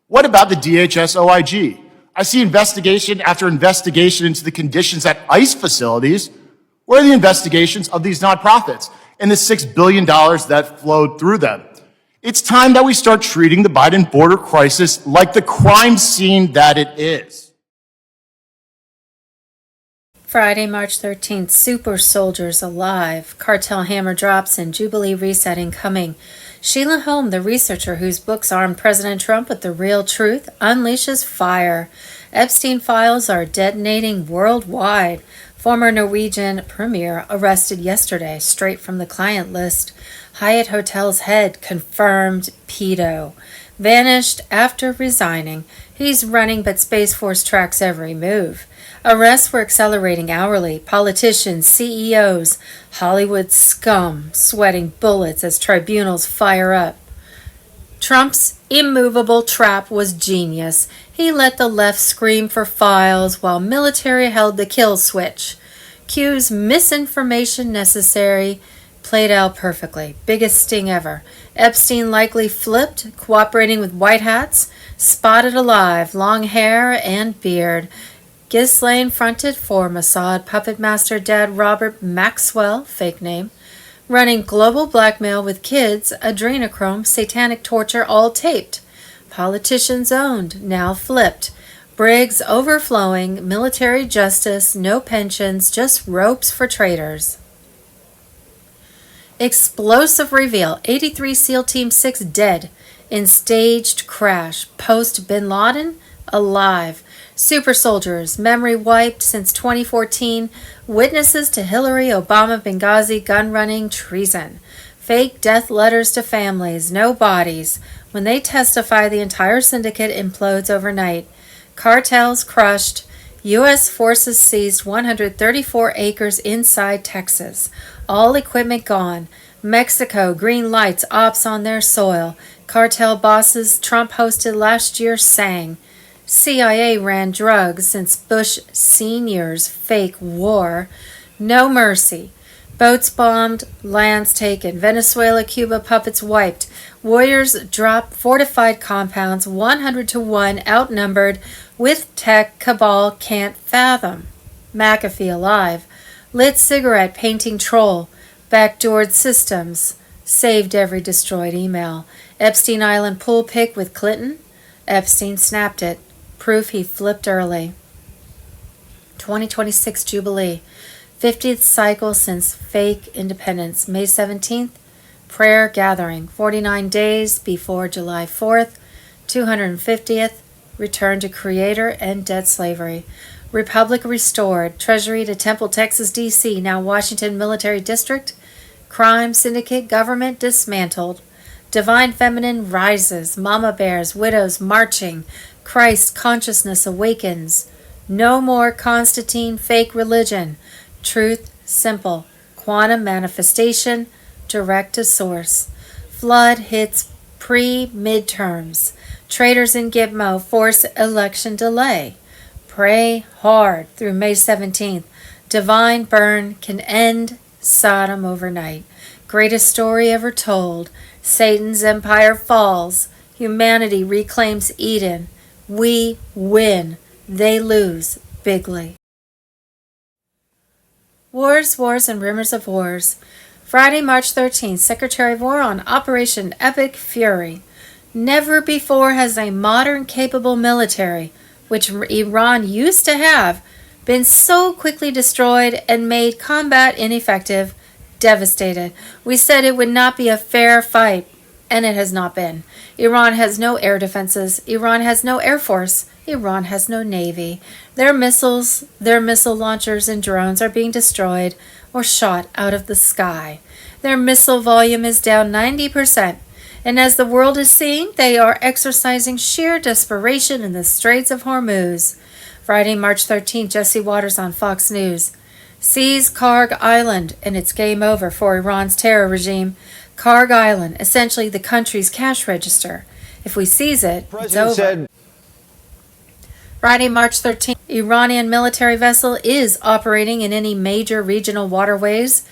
What about the DHS OIG? I see investigation after investigation into the conditions at ICE facilities. Where are the investigations of these nonprofits and the $6 billion that flowed through them? It's time that we start treating the Biden border crisis like the crime scene that it is. Friday, March 13th, Super Soldiers Alive, Cartel Hammer Drops, and Jubilee Resetting coming. Sheila Holm, the researcher whose books armed President Trump with the real truth, unleashes fire. Epstein files are detonating worldwide. Former Norwegian premier arrested yesterday, straight from the client list. Hyatt Hotel's head confirmed pedo. Vanished after resigning. He's running, but Space Force tracks every move. Arrests were accelerating hourly. Politicians, CEOs, Hollywood scum sweating bullets as tribunals fire up. Trump's immovable trap was genius. He let the left scream for files while military held the kill switch. Q's misinformation necessary played out perfectly. Biggest sting ever. Epstein likely flipped, cooperating with white hats, spotted alive, long hair and beard. Ghislaine fronted for Mossad puppet master dad Robert Maxwell, fake name, running global blackmail with kids, adrenochrome, satanic torture, all taped. Politicians owned, now flipped. Briggs overflowing, military justice, no pensions, just ropes for traitors. Explosive reveal, 83 SEAL Team 6 dead in staged crash. Post Bin Laden, alive. Super soldiers, memory wiped since 2014. Witnesses to Hillary, Obama, Benghazi, gun running, treason. Fake death letters to families, no bodies. When they testify, the entire syndicate implodes overnight. Cartels crushed. U.S. forces seized 134 acres inside Texas. All equipment gone. Mexico, green lights, ops on their soil. Cartel bosses Trump hosted last year sang. CIA ran drugs since Bush Sr.'s fake war. No mercy. Boats bombed, lands taken. Venezuela, Cuba puppets wiped. Warriors drop fortified compounds 100 to 1 outnumbered with tech cabal can't fathom. McAfee alive. Lit cigarette painting troll. Backdoored systems. Saved every destroyed email. Epstein Island pool pic with Clinton. Epstein snapped it. Proof he flipped early. 2026 Jubilee. 50th cycle since fake independence. May 17th, prayer gathering. 49 days before July 4th. 250th, return to creator and debt slavery. Republic restored. Treasury to Temple, Texas, D.C., now Washington Military District. Crime syndicate government dismantled. Divine feminine rises. Mama bears, widows marching. Christ consciousness awakens. No more Constantine fake religion. Truth simple. Quantum manifestation direct to source. Flood hits pre-midterms. Traitors in Gitmo force election delay. Pray hard through May 17th. Divine burn can end Sodom overnight. Greatest story ever told. Satan's empire falls. Humanity reclaims Eden. We win. They lose bigly. Wars, wars, and rumors of wars. Friday, March 13th, Secretary of War on Operation Epic Fury. Never before has a modern capable military, which Iran used to have, been so quickly destroyed and made combat ineffective, devastated. We said it would not be a fair fight, and it has not been. Iran has no air defenses. Iran has no air force. Iran has no navy. Their missiles, their missile launchers and drones are being destroyed or shot out of the sky. Their missile volume is down 90%. And as the world is seeing, they are exercising sheer desperation in the Straits of Hormuz. Friday, March 13th, Jesse Waters on Fox News. Seize Karg Island, and it's game over for Iran's terror regime. Karg Island, essentially the country's cash register. If we seize it, it's over. Friday, March 13th, Iranian military vessel is operating in any major regional waterways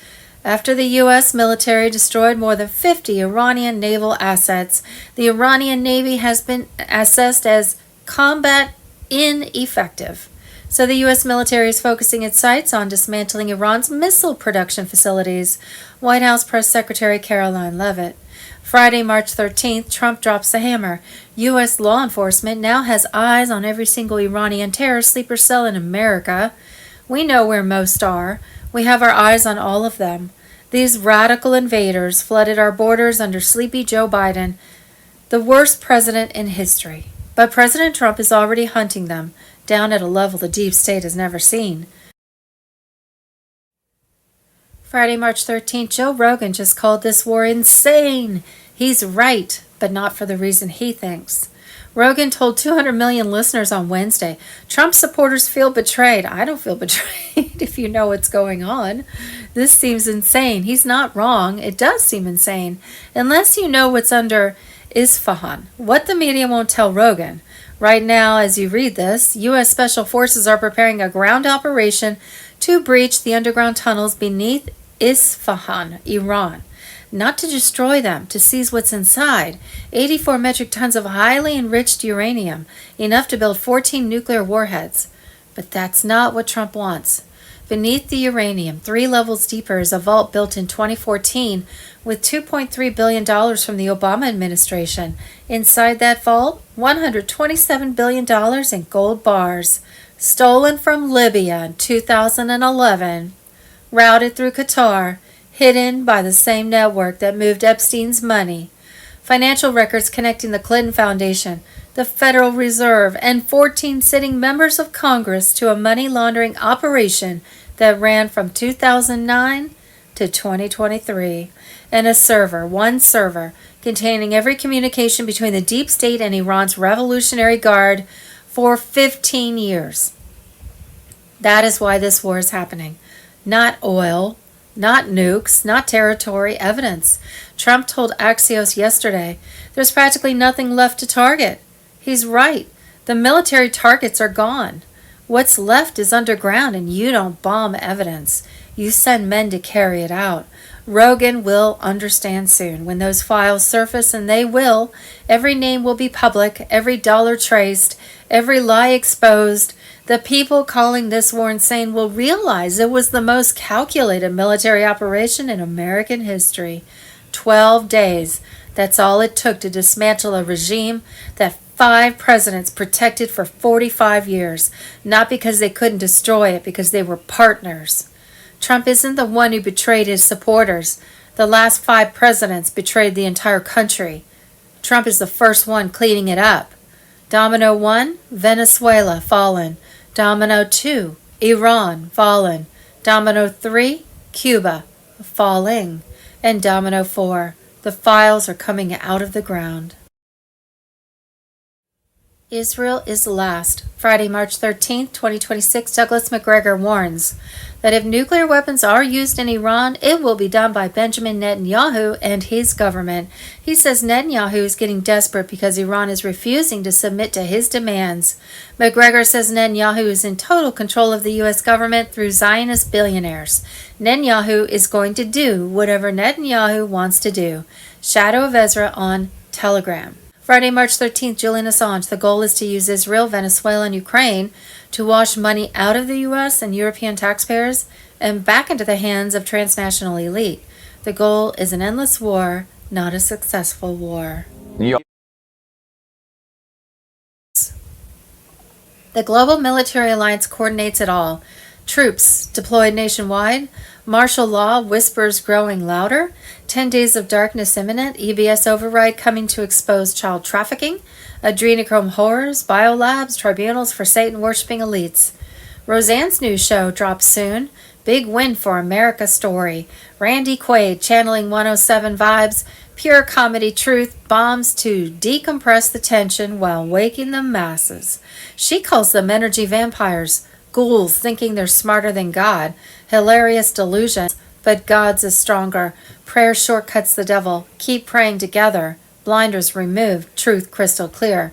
after the U.S. military destroyed more than 50 Iranian naval assets. The Iranian Navy has been assessed as combat ineffective. So the U.S. military is focusing its sights on dismantling Iran's missile production facilities. White House Press Secretary Caroline Leavitt. Friday, March 13th, Trump drops the hammer. U.S. law enforcement now has eyes on every single Iranian terror sleeper cell in America. We know where most are. We have our eyes on all of them. These radical invaders flooded our borders under sleepy Joe Biden, the worst president in history. But President Trump is already hunting them down at a level the deep state has never seen. Friday, March 13th, Joe Rogan just called this war insane. He's right, but not for the reason he thinks. Rogan told 200 million listeners on Wednesday, Trump supporters feel betrayed. I don't feel betrayed if you know what's going on. This seems insane. He's not wrong. It does seem insane. Unless you know what's under Isfahan. What the media won't tell Rogan. Right now, as you read this, U.S. Special Forces are preparing a ground operation to breach the underground tunnels beneath Isfahan, Iran. Not to destroy them, to seize what's inside. 84 metric tons of highly enriched uranium, enough to build 14 nuclear warheads. But that's not what Trump wants. Beneath the uranium, 3 levels deeper, is a vault built in 2014 with $2.3 billion from the Obama administration. Inside that vault, $127 billion in gold bars, stolen from Libya in 2011, routed through Qatar, hidden by the same network that moved Epstein's money. Financial records connecting the Clinton Foundation, the Federal Reserve, and 14 sitting members of Congress to a money laundering operation that ran from 2009 to 2023. And a server, one server, containing every communication between the deep state and Iran's Revolutionary Guard for 15 years. That is why this war is happening. Not oil, not nukes, not territory, evidence. Trump told Axios yesterday, there's practically nothing left to target. He's right. The military targets are gone. What's left is underground, and you don't bomb evidence. You send men to carry it out. Rogan will understand soon. When those files surface, and they will, every name will be public, every dollar traced, every lie exposed. The people calling this war insane will realize it was the most calculated military operation in American history. 12 days. That's all it took to dismantle a regime that 5 presidents protected for 45 years. Not because they couldn't destroy it, because they were partners. Trump isn't the one who betrayed his supporters. The last 5 presidents betrayed the entire country. Trump is the first one cleaning it up. Domino 1, Venezuela, fallen. Domino 2, Iran, fallen. Domino 3, Cuba, falling. And Domino 4, the files are coming out of the ground. Israel is last. Friday, March 13th, 2026, Douglas Macgregor warns that if nuclear weapons are used in Iran, it will be done by Benjamin Netanyahu and his government. He says Netanyahu is getting desperate because Iran is refusing to submit to his demands. Macgregor says Netanyahu is in total control of the U.S. government through Zionist billionaires. Netanyahu is going to do whatever Netanyahu wants to do. Shadow of Ezra on Telegram. Friday, March 13th, Julian Assange. The goal is to use Israel, Venezuela, and Ukraine to wash money out of the U.S. and European taxpayers and back into the hands of transnational elite. The goal is an endless war, not a successful war. The Global Military Alliance coordinates it all. Troops deployed nationwide. Martial law whispers growing louder. 10 days of darkness imminent. EBS override coming to expose child trafficking. Adrenochrome horrors. Biolabs. Tribunals for Satan-worshipping elites. Roseanne's new show drops soon. Big win for America story. Randy Quaid channeling 107 vibes. Pure comedy truth bombs to decompress the tension while waking the masses. She calls them energy vampires. Ghouls thinking they're smarter than God. Hilarious delusion. But God's is stronger. Prayer shortcuts the devil. Keep praying together. Blinders removed. Truth crystal clear.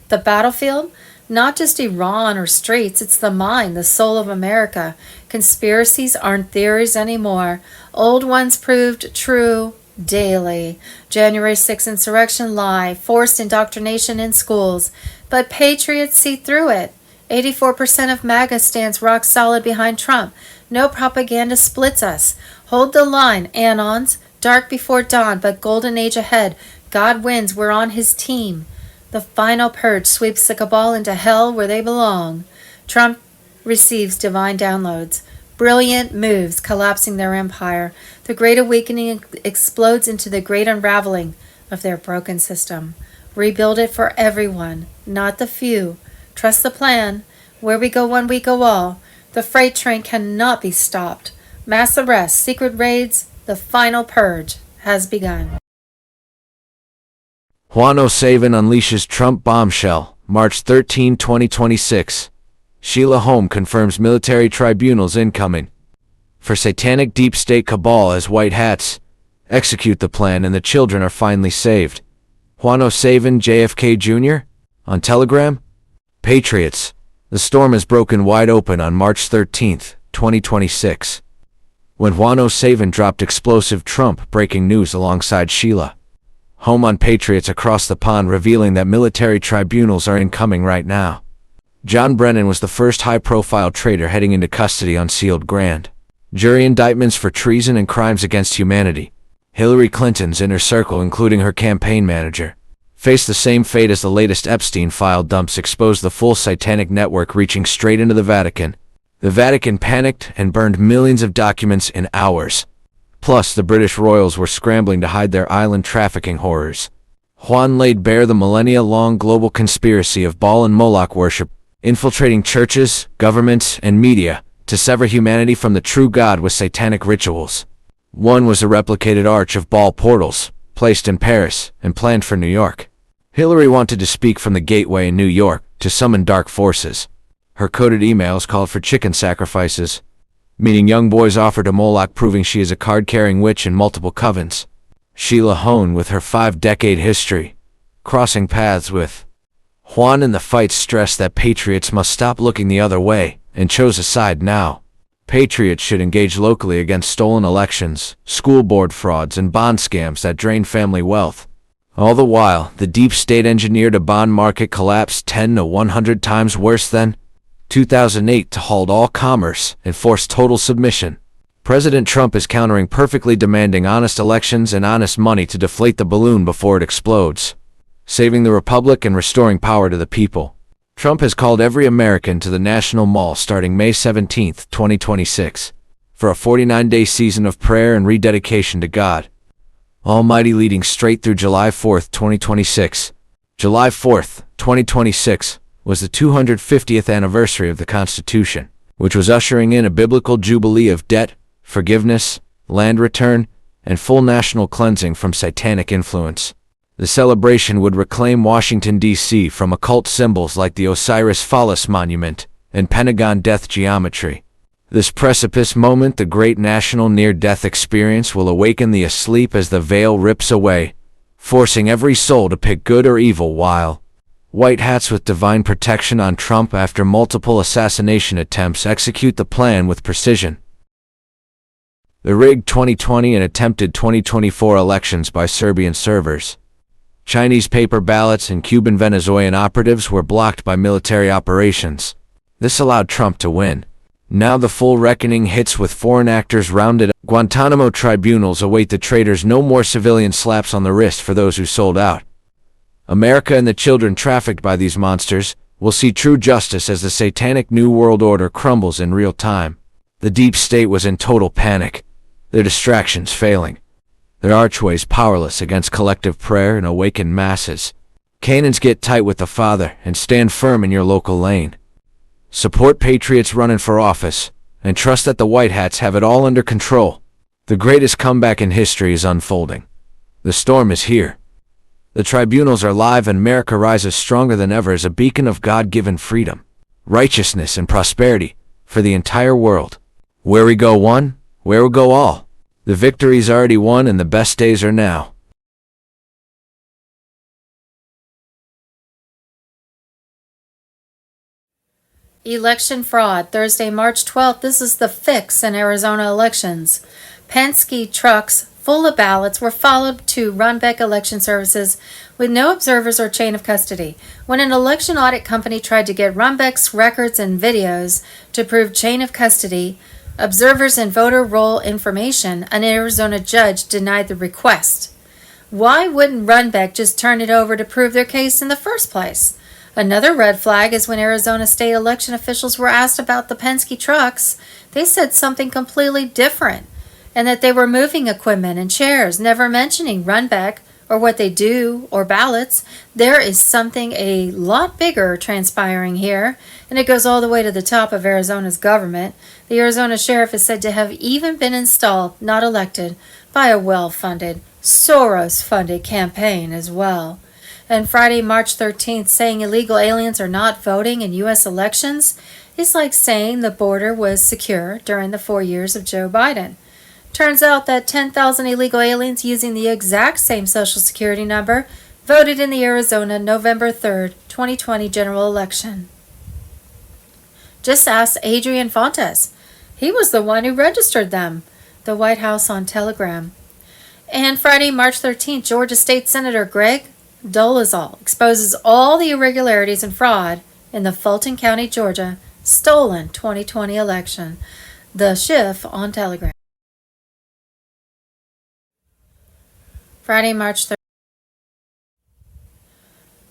The battlefield? Not just Iran or streets. It's the mind, the soul of America. Conspiracies aren't theories anymore. Old ones proved true daily. January 6th insurrection lie. Forced indoctrination in schools. But patriots see through it. 84% of MAGA stands rock solid behind Trump. No propaganda splits us. Hold the line, Anons. Dark before dawn, but golden age ahead. God wins, we're on his team. The final purge sweeps the cabal into hell where they belong. Trump receives divine downloads. Brilliant moves collapsing their empire. The Great Awakening explodes into the great unraveling of their broken system. Rebuild it for everyone, not the few. Trust the plan. Where we go one, we go all. The freight train cannot be stopped. Mass arrests, secret raids, the final purge has begun. Juan O'Savin unleashes Trump bombshell, March 13, 2026. Sheila Home confirms military tribunals incoming. For satanic deep state cabal as white hats execute the plan and the children are finally saved. Juan O'Savin, JFK Jr. on Telegram. Patriots, the storm has broken wide open on March 13, 2026. When Juan O'Savin dropped explosive Trump breaking news alongside Sheila Home on Patriots across the pond, revealing that military tribunals are incoming right now. John Brennan was the first high-profile traitor heading into custody on sealed grand jury indictments for treason and crimes against humanity. Hillary Clinton's inner circle, including her campaign manager, faced the same fate as the latest Epstein file dumps exposed the full satanic network reaching straight into the Vatican. The Vatican panicked and burned millions of documents in hours. Plus, the British royals were scrambling to hide their island trafficking horrors. Juan laid bare the millennia-long global conspiracy of Baal and Moloch worship, infiltrating churches, governments, and media to sever humanity from the true God with satanic rituals. One was a replicated arch of Baal portals, placed in Paris and planned for New York. Hillary wanted to speak from the gateway in New York to summon dark forces. Her coded emails called for chicken sacrifices, meaning young boys offered to Moloch, proving she is a card-carrying witch in multiple covens. Sheila Hone, with her 5-decade history, crossing paths with Juan in the fight, stressed that patriots must stop looking the other way and chose a side now. Patriots should engage locally against stolen elections, school board frauds, and bond scams that drain family wealth. All the while, the deep state engineered a bond market collapse 10 to 100 times worse than 2008 to halt all commerce and force total submission. President Trump is countering perfectly, demanding honest elections and honest money to deflate the balloon before it explodes, saving the republic and restoring power to the people. Trump has called every American to the National Mall starting May 17, 2026, for a 49-day season of prayer and rededication to God Almighty, leading straight through July 4, 2026. July 4, 2026 was the 250th anniversary of the Constitution, which was ushering in a biblical jubilee of debt, forgiveness, land return, and full national cleansing from satanic influence. The celebration would reclaim Washington, D.C. from occult symbols like the Osiris Phallus Monument and Pentagon Death Geometry. This precipice moment, the great national near-death experience, will awaken the asleep as the veil rips away, forcing every soul to pick good or evil, while white hats with divine protection on Trump after multiple assassination attempts execute the plan with precision. The rigged 2020 and attempted 2024 elections by Serbian servers, Chinese paper ballots, and Cuban Venezuelan operatives were blocked by military operations. This allowed Trump to win. Now the full reckoning hits with foreign actors rounded up. Guantanamo tribunals await the traitors. No more civilian slaps on the wrist for those who sold out. America and the children trafficked by these monsters will see true justice as the satanic New World Order crumbles in real time. The deep state was in total panic, their distractions failing, their archways powerless against collective prayer and awakened masses. Canaans, get tight with the Father and stand firm in your local lane. Support patriots running for office and trust that the white hats have it all under control. The greatest comeback in history is unfolding. The storm is here. The tribunals are live, and America rises stronger than ever as a beacon of God-given freedom, righteousness, and prosperity for the entire world. Where we go one, where we go all. The victory's already won and the best days are now. Election fraud, Thursday, March 12th. This is the fix in Arizona elections. Penske trucks full of ballots were followed to Runbeck Election Services with no observers or chain of custody. When an election audit company tried to get Runbeck's records and videos to prove chain of custody, observers, and voter roll information, an Arizona judge denied the request. Why wouldn't Runbeck just turn it over to prove their case in the first place? Another red flag is when Arizona state election officials were asked about the Penske trucks, they said something completely different, and that they were moving equipment and chairs, never mentioning Runbeck or what they do or ballots. There is something a lot bigger transpiring here, and it goes all the way to the top of Arizona's government. The Arizona sheriff is said to have even been installed, not elected, by a well-funded, Soros-funded campaign as well. And Friday, March 13th, saying illegal aliens are not voting in U.S. elections is like saying the border was secure during the 4 years of Joe Biden. Turns out that 10,000 illegal aliens using the exact same Social Security number voted in the Arizona November 3rd, 2020 general election. Just ask Adrian Fontes. He was the one who registered them. The White House on Telegram. And Friday, March 13th, Georgia State Senator Greg Dolezal exposes all the irregularities and fraud in the Fulton County, Georgia, stolen 2020 election. The Schiff on Telegram. Friday, March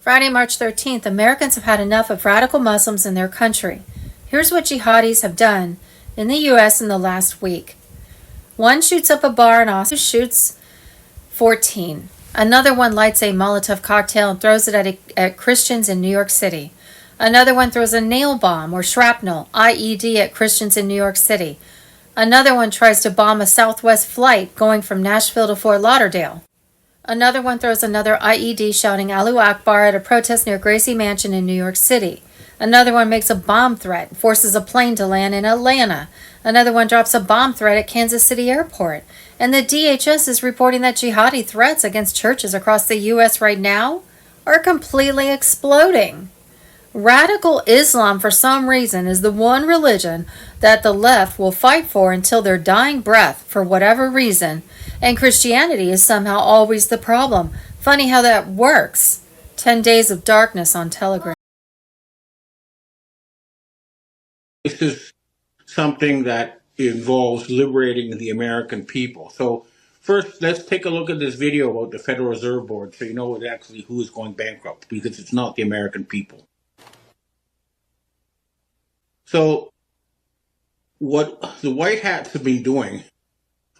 13th, Americans have had enough of radical Muslims in their country. Here's what jihadis have done in the U.S. in the last week. One shoots up a bar in Austin, shoots 14. Another one lights a Molotov cocktail and throws it at Christians in New York City. Another one throws a nail bomb or shrapnel, IED, at Christians in New York City. Another one tries to bomb a Southwest flight going from Nashville to Fort Lauderdale. Another one throws another IED shouting Allahu Akbar at a protest near Gracie Mansion in New York City. Another one makes a bomb threat and forces a plane to land in Atlanta. Another one drops a bomb threat at Kansas City Airport. And the DHS is reporting that jihadi threats against churches across the U.S. right now are completely exploding. Radical Islam, for some reason, is the one religion that the left will fight for until their dying breath, for whatever reason. And Christianity is somehow always the problem. Funny how that works. 10 Days of Darkness on Telegram. This is something that involves liberating the American people. So first, let's take a look at this video about the Federal Reserve Board so you know actually who is going bankrupt, because it's not the American people. So what the White Hats have been doing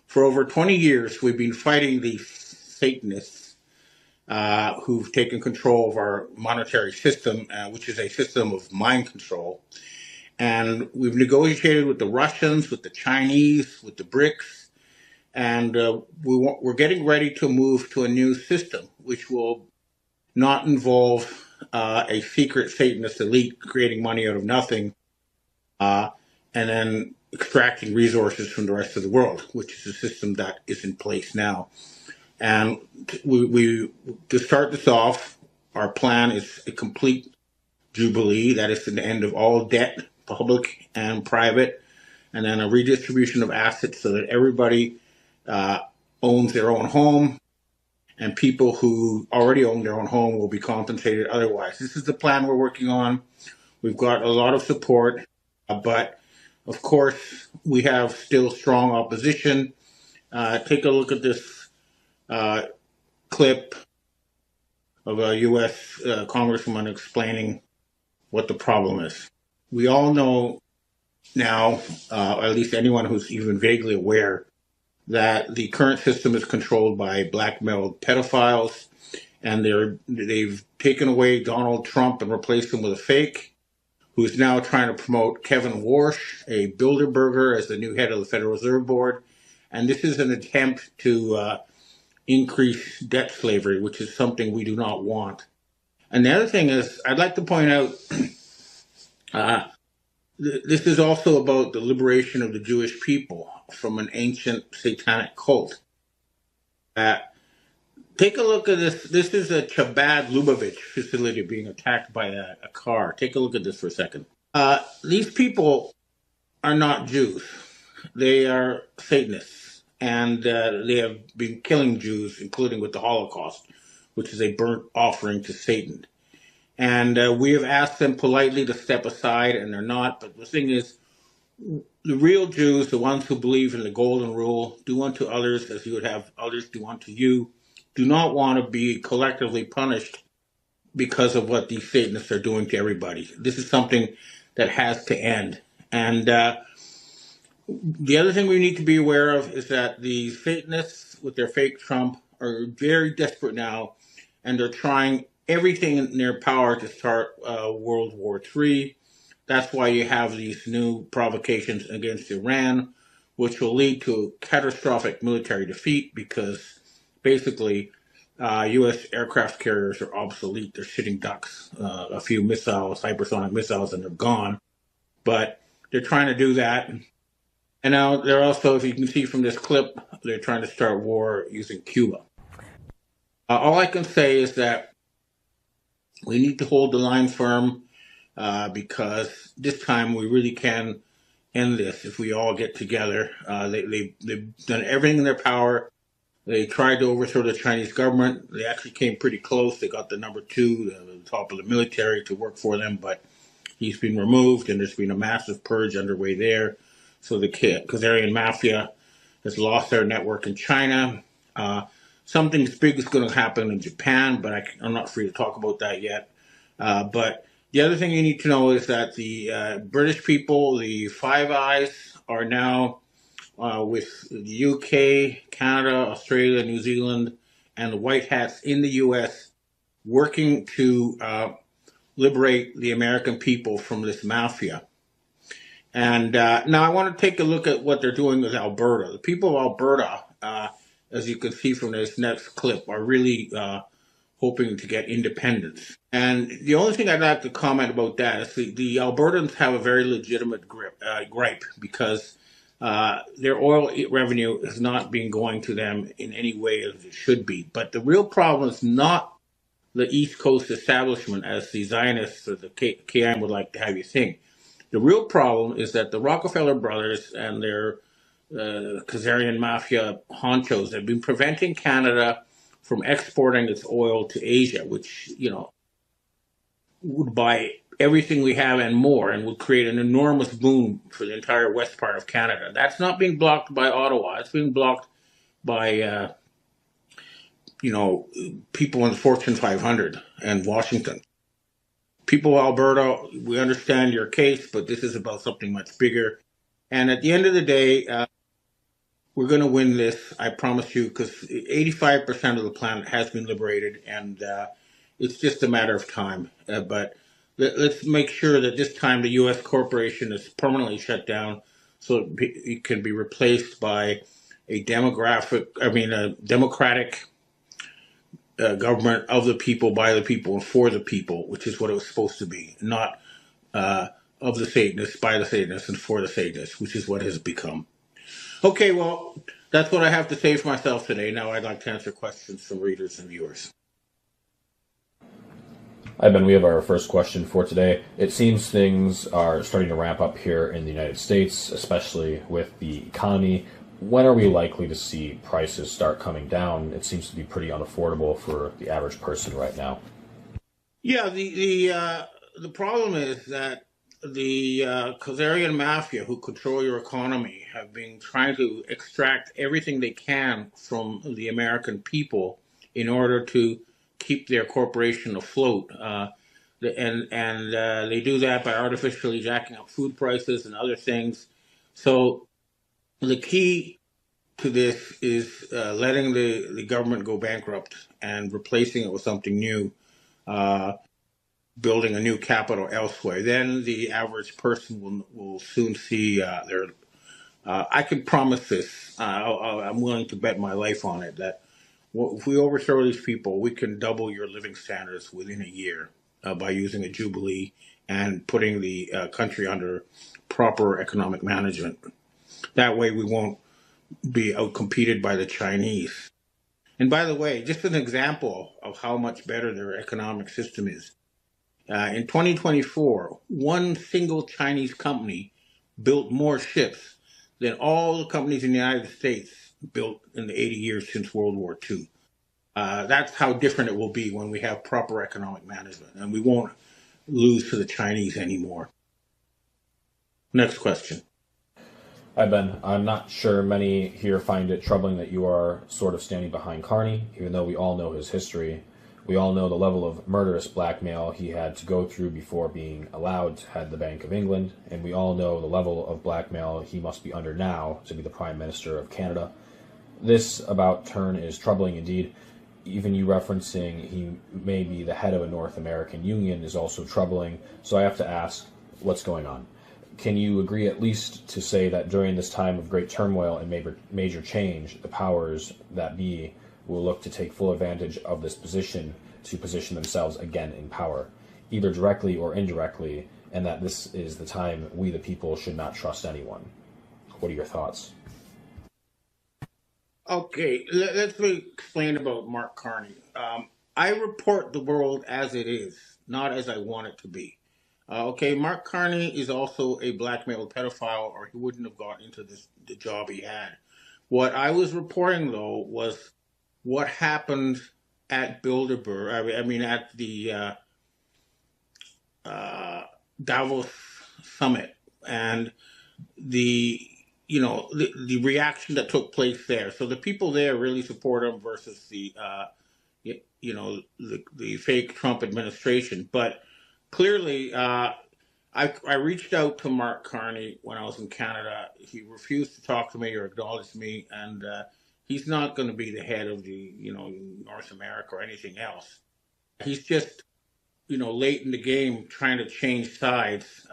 for over 20 years, we've been fighting these Satanists who've taken control of our monetary system, which is a system of mind control. And we've negotiated with the Russians, with the Chinese, with the BRICS, and we're getting ready to move to a new system, which will not involve a secret Satanist elite creating money out of nothing and then extracting resources from the rest of the world, which is a system that is in place now. And we to start this off, our plan is a complete jubilee. That is the end of all debt, public and private, and then a redistribution of assets so that everybody owns their own home, and people who already own their own home will be compensated otherwise. This is the plan we're working on. We've got a lot of support, but of course, we have still strong opposition. Take a look at this clip of a U.S. Congressman explaining what the problem is. We all know now, at least anyone who's even vaguely aware, that the current system is controlled by blackmailed pedophiles, and they've taken away Donald Trump and replaced him with a fake, who's now trying to promote Kevin Warsh, a Bilderberger, as the new head of the Federal Reserve Board. And this is an attempt to increase debt slavery, which is something we do not want. And the other thing is, I'd like to point out, this is also about the liberation of the Jewish people from an ancient satanic cult. Take a look at this. This is a Chabad Lubavitch facility being attacked by a car. Take a look at this for a second. These people are not Jews. They are Satanists. And they have been killing Jews, including with the Holocaust, which is a burnt offering to Satan. And we have asked them politely to step aside, and they're not. But the thing is, the real Jews, the ones who believe in the golden rule, do unto others as you would have others do unto you, do not want to be collectively punished because of what these Satanists are doing to everybody. This is something that has to end. And the other thing we need to be aware of is that the Satanists with their fake Trump are very desperate now, and they're trying everything in their power to start World War III. That's why you have these new provocations against Iran, which will lead to a catastrophic military defeat because basically U.S. aircraft carriers are obsolete. They're sitting ducks, a few missiles, hypersonic missiles, and they're gone. But they're trying to do that. And now they're also, if you can see from this clip, they're trying to start war using Cuba. All I can say is that we need to hold the line firm because this time we really can end this if we all get together. They've done everything in their power. They tried to overthrow the Chinese government. They actually came pretty close. They got the number 2, the top of the military, to work for them, but he's been removed, and there's been a massive purge underway there. So the Khazarian mafia has lost their network in China. Something big is going to happen in Japan, but I'm not free to talk about that yet. But the other thing you need to know is that the British people, the Five Eyes, are now with the UK, Canada, Australia, New Zealand, and the White Hats in the US working to liberate the American people from this mafia. And now I want to take a look at what they're doing with Alberta. The people of Alberta, as you can see from this next clip, are really hoping to get independence. And the only thing I'd like to comment about that is the Albertans have a very legitimate gripe because their oil revenue is not being going to them in any way as it should be. But the real problem is not the East Coast establishment, as the Zionists or the KM would like to have you think. The real problem is that the Rockefeller brothers and their Khazarian mafia honchos have been preventing Canada from exporting its oil to Asia, which, would buy everything we have and more and would create an enormous boom for the entire west part of Canada. That's not being blocked by Ottawa. It's being blocked by, people in the Fortune 500 and Washington. People of Alberta, we understand your case, but this is about something much bigger. And at the end of the day, we're going to win this, I promise you, because 85% of the planet has been liberated, and it's just a matter of time. But let's make sure that this time the U.S. corporation is permanently shut down, so it can be replaced by a democratic government of the people, by the people, and for the people, which is what it was supposed to be, not of the Satanists, by the Satanists, and for the Satanists, which is what it has become. Okay, well, that's what I have to say for myself today. Now I'd like to answer questions from readers and viewers. Hi, Ben. We have our first question for today. It seems things are starting to ramp up here in the United States, especially with the economy. When are we likely to see prices start coming down? It seems to be pretty unaffordable for the average person right now. Yeah, the problem is that the Khazarian mafia, who control your economy, have been trying to extract everything they can from the American people in order to keep their corporation afloat. And they do that by artificially jacking up food prices and other things. So the key to this is letting the government go bankrupt and replacing it with something new. Building a new capital elsewhere, then the average person will soon see their. I can promise this. I'm willing to bet my life on it that if we overthrow these people, we can double your living standards within a year by using a jubilee and putting the country under proper economic management. That way, we won't be outcompeted by the Chinese. And by the way, just an example of how much better their economic system is. In 2024, one single Chinese company built more ships than all the companies in the United States built in the 80 years since World War II. That's how different it will be when we have proper economic management, and we won't lose to the Chinese anymore. Next question. Hi, Ben. I'm not sure many here find it troubling that you are sort of standing behind Carney, even though we all know his history. We all know the level of murderous blackmail he had to go through before being allowed to head the Bank of England, and we all know the level of blackmail he must be under now to be the Prime Minister of Canada. This about turn is troubling indeed. Even you referencing he may be the head of a North American union is also troubling, so I have to ask, what's going on? Can you agree at least to say that during this time of great turmoil and major change, the powers that be will look to take full advantage of this position to position themselves again in power, either directly or indirectly, and that this is the time we the people should not trust anyone? What are your thoughts? Okay, let's explain about Mark Carney. I report the world as it is, not as I want it to be. Okay, Mark Carney is also a blackmail pedophile, or he wouldn't have got into the job he had. What I was reporting, though, was what happened at Bilderberg. At the Davos summit, and the the reaction that took place there. So the people there really support him versus the fake Trump administration. But clearly, I reached out to Mark Carney when I was in Canada. He refused to talk to me or acknowledge me, and he's not going to be the head of the North America or anything else. He's just late in the game trying to change sides,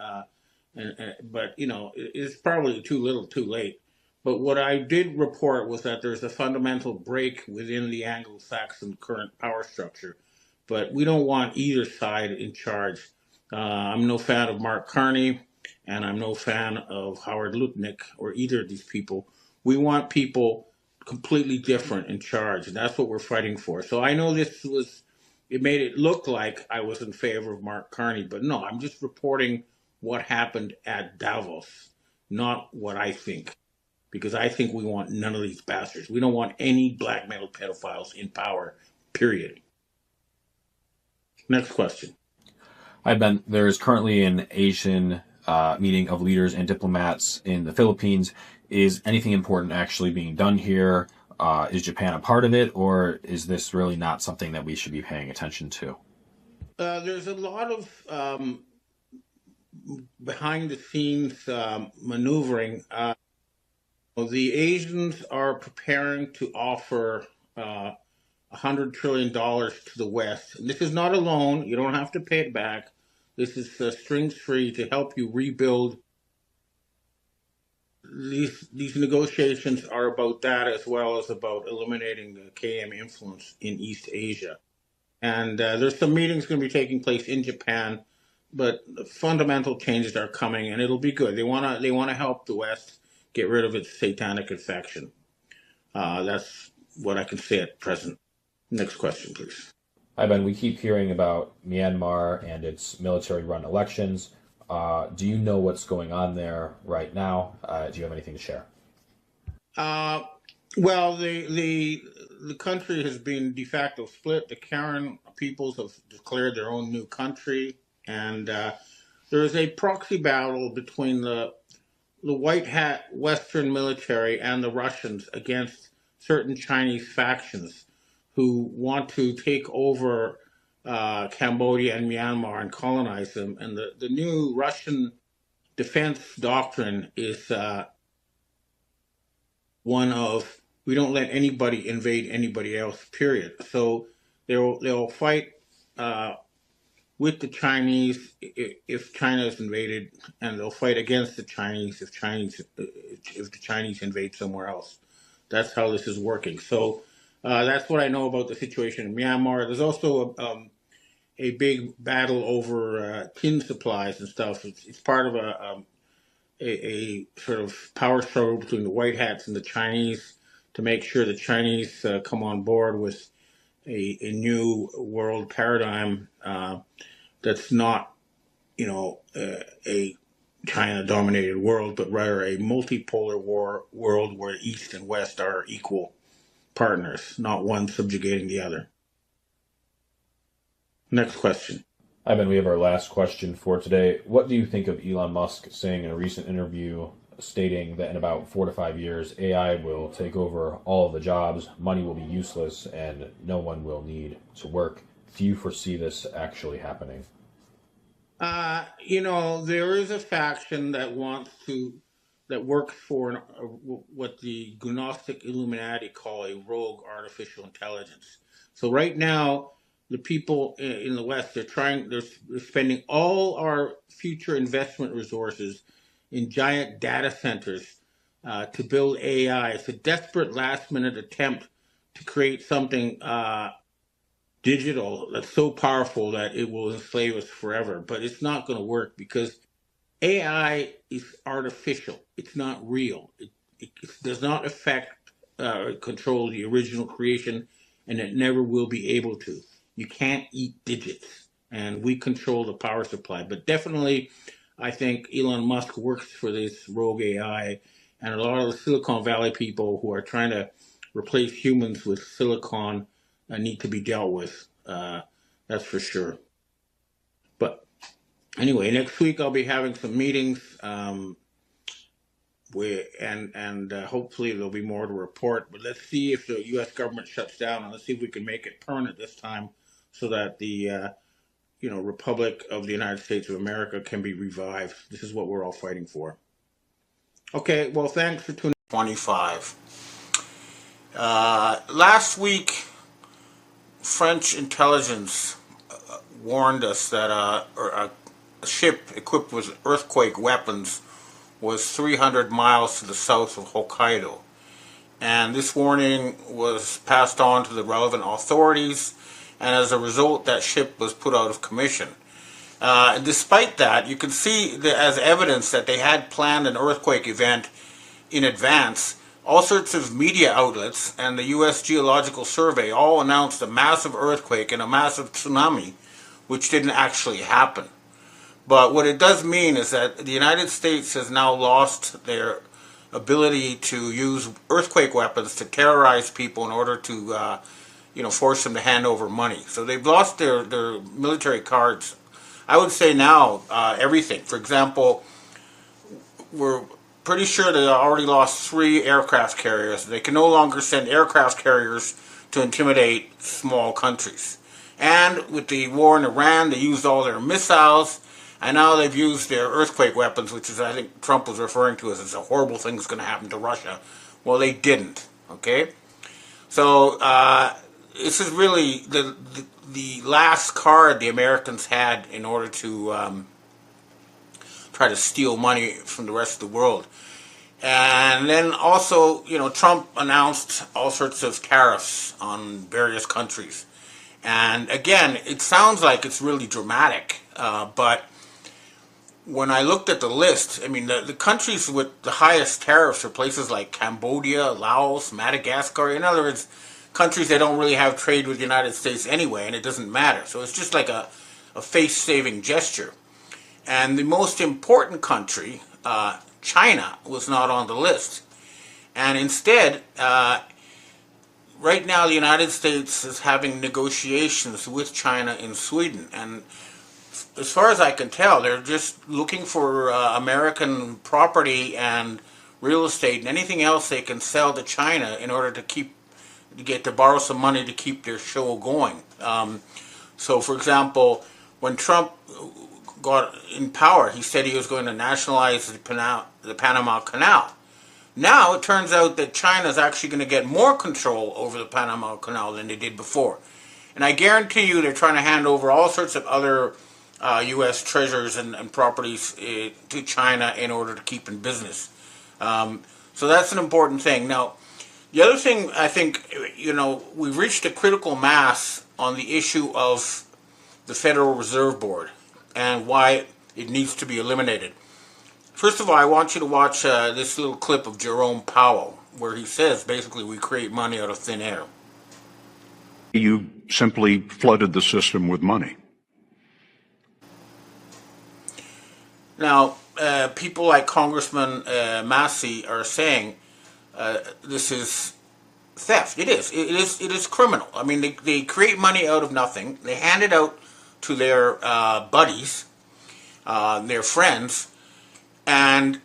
but it's probably too little, too late. But what I did report was that there's a fundamental break within the Anglo-Saxon current power structure, but we don't want either side in charge. I'm no fan of Mark Carney, and I'm no fan of Howard Lutnick or either of these people. We want people completely different in charge, and that's what we're fighting for. So I know this was it made it look like I was in favor of Mark Carney, but no, I'm just reporting what happened at Davos, not what I think, because I think we want none of these bastards. We don't want any blackmailed pedophiles in power, period. Next question. Hi, Ben. There is currently an Asian meeting of leaders and diplomats in the Philippines. Is anything important actually being done here? Is Japan a part of it, or is this really not something that we should be paying attention to? There's a lot of behind the scenes maneuvering. The Asians are preparing to offer $100 trillion to the West. And this is not a loan. You don't have to pay it back. This is strings free to help you rebuild. These negotiations are about that as well as about eliminating the KM influence in East Asia. And there's some meetings going to be taking place in Japan, but the fundamental changes are coming, and it'll be good. They wanna help the West get rid of its satanic infection. That's what I can say at present. Next question, please. Hi, Ben. We keep hearing about Myanmar and its military-run elections. Do you know what's going on there right now? Do you have anything to share? Well, the country has been de facto split. The Karen peoples have declared their own new country, and there is a proxy battle between the white hat Western military and the Russians against certain Chinese factions who want to take over Cambodia and Myanmar and colonize them. And the new Russian defense doctrine is one of we don't let anybody invade anybody else, period. So they'll fight with the Chinese if China is invaded, and they'll fight against the Chinese if the Chinese invade somewhere else. That's how this is working. So that's what I know about the situation in Myanmar. There's also a big battle over tin supplies and stuff. It's part of a sort of power struggle between the white hats and the Chinese to make sure the Chinese come on board with a new world paradigm that's not, a China-dominated world, but rather a multipolar world where East and West are equal partners, not one subjugating the other. Next question. Hi, Ben. We have our last question for today. What do you think of Elon Musk saying in a recent interview, stating that in about 4 to 5 years, AI will take over all of the jobs, money will be useless, and no one will need to work? Do you foresee this actually happening? There is a faction that works for what the Gnostic Illuminati call a rogue artificial intelligence. So right now, the people in the West, they're spending all our future investment resources in giant data centers to build AI. It's a desperate last minute attempt to create something digital that's so powerful that it will enslave us forever. But it's not going to work because AI is artificial. It's not real. It does not affect control the original creation, and it never will be able to. You can't eat digits, and we control the power supply. But definitely, I think Elon Musk works for this rogue AI, and a lot of the Silicon Valley people who are trying to replace humans with silicon need to be dealt with. That's for sure. But anyway, next week I'll be having some meetings, and hopefully there'll be more to report. But let's see if the U.S. government shuts down, and let's see if we can make it permanent this time, so that the Republic of the United States of America can be revived. This is what we're all fighting for. Okay, well, thanks for tuning. 25. Last week, French intelligence warned us that a ship equipped with earthquake weapons was 300 miles to the south of Hokkaido. And this warning was passed on to the relevant authorities, and as a result, that ship was put out of commission. Despite that, you can see as evidence that they had planned an earthquake event in advance. all sorts of media outlets and the U.S. Geological Survey all announced a massive earthquake and a massive tsunami, which didn't actually happen. But what it does mean is that the United States has now lost their ability to use earthquake weapons to terrorize people in order to, force them to hand over money. So they've lost their military cards. I would say now everything. For example, we're pretty sure they already lost 3 aircraft carriers. They can no longer send aircraft carriers to intimidate small countries. And with the war in Iran, they used all their missiles, and now they've used their earthquake weapons, which is, I think, Trump was referring to as a horrible thing that's going to happen to Russia. Well, they didn't, okay? So this is really the last card the Americans had in order to try to steal money from the rest of the world. And then also, Trump announced all sorts of tariffs on various countries. And again, it sounds like it's really dramatic, but when I looked at the list, I mean, the countries with the highest tariffs are places like Cambodia, Laos, Madagascar. In other words, countries that don't really have trade with the United States anyway, and it doesn't matter. So it's just like a face-saving gesture. And the most important country, China, was not on the list. And instead, right now the United States is having negotiations with China in Sweden. And as far as I can tell, they're just looking for American property and real estate and anything else they can sell to China in order to borrow some money to keep their show going. So, for example, when Trump got in power, he said he was going to nationalize the Panama Canal. Now it turns out that China is actually going to get more control over the Panama Canal than they did before. And I guarantee you they're trying to hand over all sorts of other U.S. treasures and properties to China in order to keep in business. So that's an important thing. Now, the other thing, I think, we've reached a critical mass on the issue of the Federal Reserve Board and why it needs to be eliminated. First of all, I want you to watch this little clip of Jerome Powell, where he says, basically, we create money out of thin air. You simply flooded the system with money. Now, people like Congressman Massey are saying this is theft. It is. It is criminal. I mean, they create money out of nothing. They hand it out to their buddies, their friends, and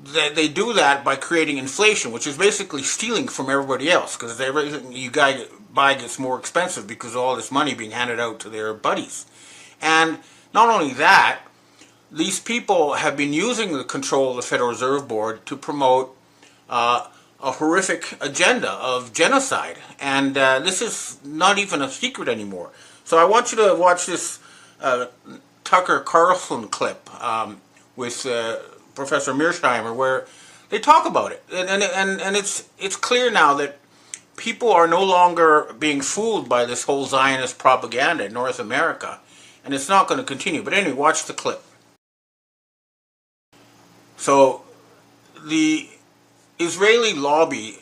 they do that by creating inflation, which is basically stealing from everybody else, because everything you buy gets more expensive because of all this money being handed out to their buddies. And not only that, these people have been using the control of the Federal Reserve Board to promote a horrific agenda of genocide. And this is not even a secret anymore. So I want you to watch this Tucker Carlson clip with Professor Mearsheimer, where they talk about it. And it's clear now that people are no longer being fooled by this whole Zionist propaganda in North America. And it's not going to continue. But anyway, watch the clip. So the Israeli lobby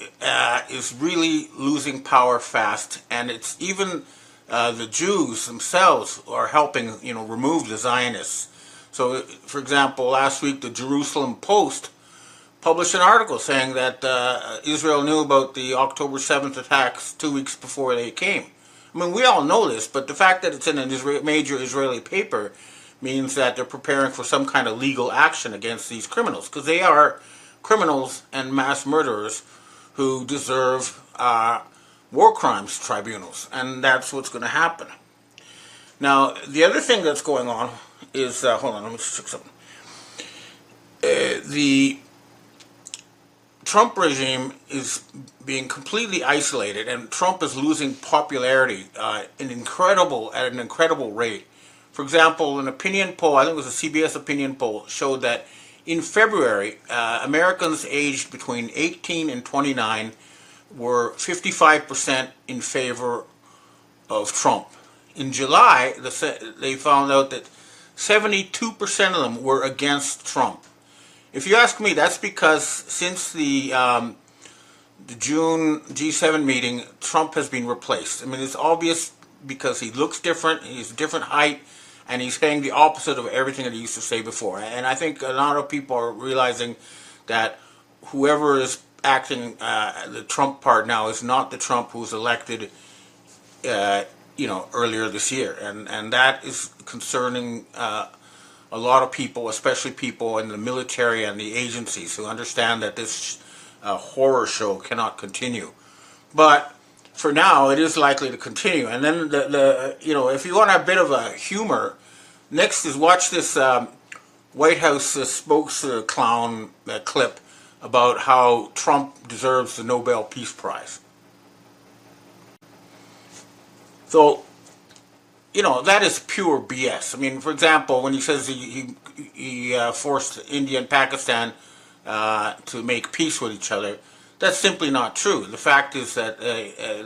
is really losing power fast, and it's even the Jews themselves are helping, remove the Zionists. So, for example, last week the Jerusalem Post published an article saying that Israel knew about the October 7th attacks 2 weeks before they came. I mean, we all know this, but the fact that it's in a major Israeli paper means that they're preparing for some kind of legal action against these criminals, because they are criminals and mass murderers who deserve war crimes tribunals, and that's what's going to happen. Now, the other thing that's going on is, hold on, let me just check something. The Trump regime is being completely isolated, and Trump is losing popularity at an incredible rate. For example, an opinion poll, I think it was a CBS opinion poll, showed that in February, Americans aged between 18 and 29 were 55% in favor of Trump. In July, they found out that 72% of them were against Trump. If you ask me, that's because since the the June G7 meeting, Trump has been replaced. I mean, it's obvious because he looks different, he's a different height, and he's saying the opposite of everything that he used to say before. And I think a lot of people are realizing that whoever is acting the Trump part now is not the Trump who was elected, earlier this year, and that is concerning a lot of people, especially people in the military and the agencies, who understand that this horror show cannot continue. But for now, it is likely to continue. And then if you want a bit of a humor, next is watch this White House spokes clown clip about how Trump deserves the Nobel Peace Prize. So, that is pure BS. I mean, for example, when he says he forced India and Pakistan to make peace with each other, that's simply not true. The fact is that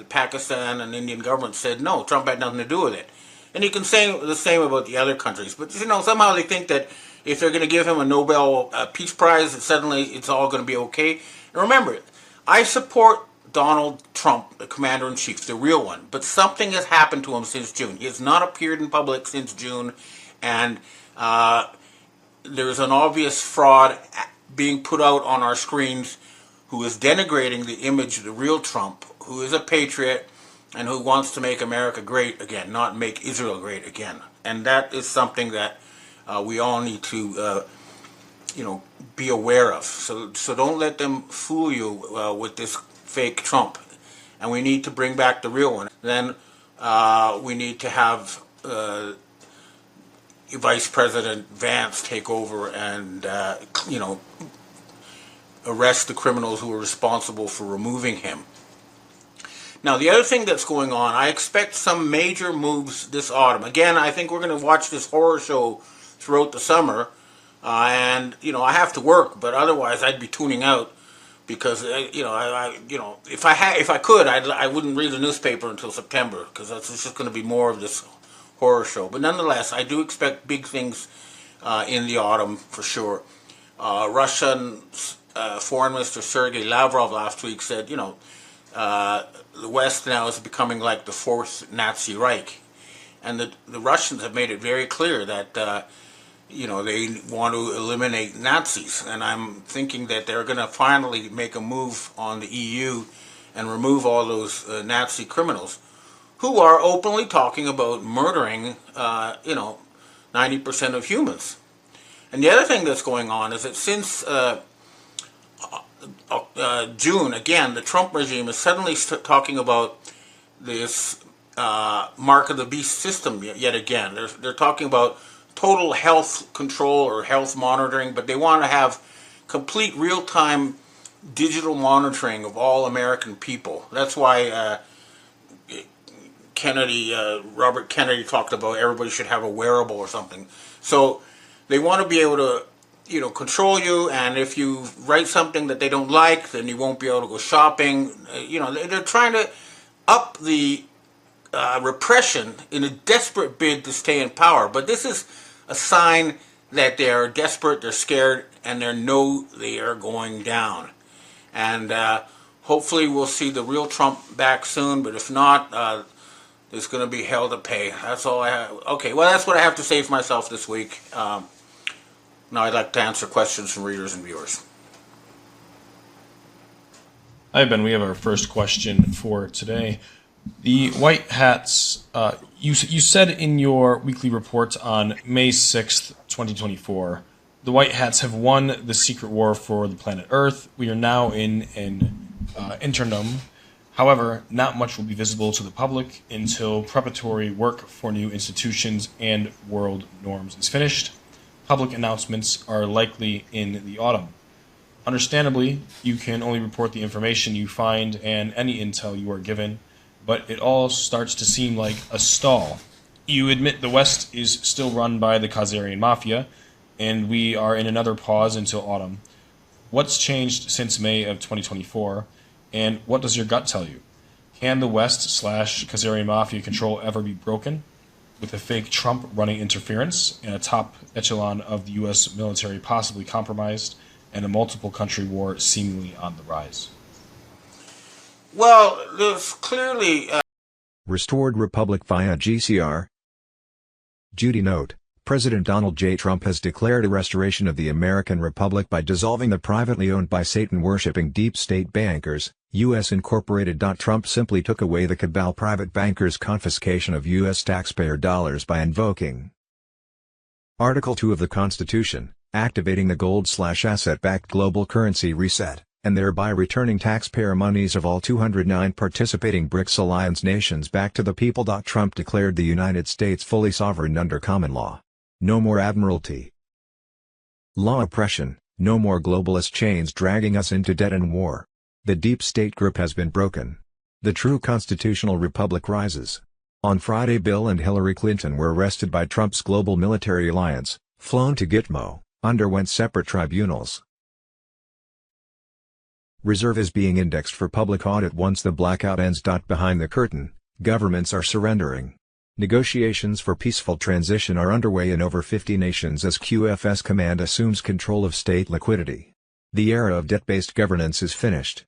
Pakistan and the Indian government said no, Trump had nothing to do with it. And you can say the same about the other countries. But, somehow they think that if they're going to give him a Nobel Peace Prize, suddenly it's all going to be okay. And remember, I support Donald Trump, the commander-in-chief, the real one. But something has happened to him since June. He has not appeared in public since June, and there's an obvious fraud being put out on our screens who is denigrating the image of the real Trump, who is a patriot and who wants to make America great again, not make Israel great again. And that is something that we all need to be aware of. So don't let them fool you with this fake Trump, and we need to bring back the real one. Then we need to have Vice President Vance take over and arrest the criminals who are responsible for removing him. Now, the other thing that's going on, I expect some major moves this autumn. Again, I think we're going to watch this horror show throughout the summer, and I have to work, but otherwise I'd be tuning out. Because if I could, I wouldn't read the newspaper until September, because it's just going to be more of this horror show. But nonetheless, I do expect big things in the autumn for sure. Russian Foreign Minister Sergei Lavrov last week said, the West now is becoming like the fourth Nazi Reich, and the Russians have made it very clear that they want to eliminate Nazis, and I'm thinking that they're going to finally make a move on the EU and remove all those Nazi criminals who are openly talking about murdering, 90% of humans. And the other thing that's going on is that since June, again, the Trump regime is suddenly talking about this mark of the beast system yet again. They're talking about total health control or health monitoring, but they want to have complete real-time digital monitoring of all American people. That's why Robert Kennedy talked about everybody should have a wearable or something. So they want to be able to, control you, and if you write something that they don't like, then you won't be able to go shopping. They're trying to up the repression in a desperate bid to stay in power. But this is a sign that they are desperate, they're scared, and they know they are going down. And hopefully we'll see the real Trump back soon, but if not, there's going to be hell to pay. That's all I have. Okay, well, that's what I have to say for myself this week. Now I'd like to answer questions from readers and viewers. Hi, Ben. We have our first question for today. The White Hats, you said in your weekly report on May 6th, 2024, the White Hats have won the secret war for the planet Earth. We are now in an interim. However, not much will be visible to the public until preparatory work for new institutions and world norms is finished. Public announcements are likely in the autumn. Understandably, you can only report the information you find and any intel you are given, but it all starts to seem like a stall. You admit the West is still run by the Khazarian Mafia, and we are in another pause until autumn. What's changed since May of 2024, and what does your gut tell you? Can the West/Khazarian Mafia control ever be broken? With a fake Trump running interference and a top echelon of the U.S. military possibly compromised and a multiple country war seemingly on the rise? Well, there's clearly Restored Republic via GCR. Judy note, President Donald J. Trump has declared a restoration of the American Republic by dissolving the privately owned by Satan-worshipping deep state bankers, U.S. Incorporated. Trump simply took away the cabal private bankers' confiscation of U.S. taxpayer dollars by invoking Article 2 of the Constitution, activating the gold/asset-backed global currency reset, and thereby returning taxpayer monies of all 209 participating BRICS alliance nations back to the people. Trump declared the United States fully sovereign under common law. No more admiralty law oppression, no more globalist chains dragging us into debt and war. The deep state grip has been broken. The true constitutional republic rises. On Friday, Bill and Hillary Clinton were arrested by Trump's global military alliance, flown to Gitmo, underwent separate tribunals. Reserve is being indexed for public audit once the blackout ends. Behind the curtain, governments are surrendering. Negotiations for peaceful transition are underway in over 50 nations as QFS Command assumes control of state liquidity. The era of debt-based governance is finished.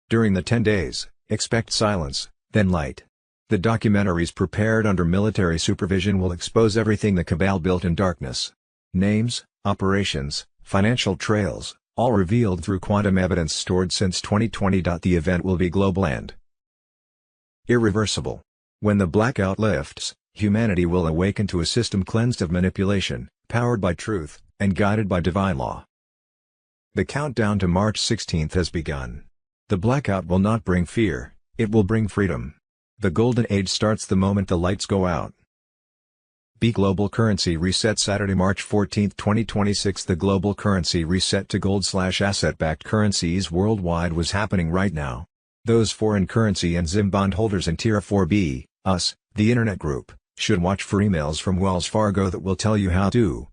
During the 10 days, expect silence, then light. The documentaries prepared under military supervision will expose everything the cabal built in darkness. Names, operations, financial trails, all revealed through quantum evidence stored since 2020. The event will be global and irreversible. When the blackout lifts, humanity will awaken to a system cleansed of manipulation, powered by truth, and guided by divine law. The countdown to March 16 has begun. The blackout will not bring fear, it will bring freedom. The golden age starts the moment the lights go out. B Global Currency Reset Saturday, March 14, 2026. The global currency reset to gold/asset-backed currencies worldwide was happening right now. Those foreign currency and ZIM bond holders in Tier 4B, us, the Internet Group, should watch for emails from Wells Fargo that will tell you how to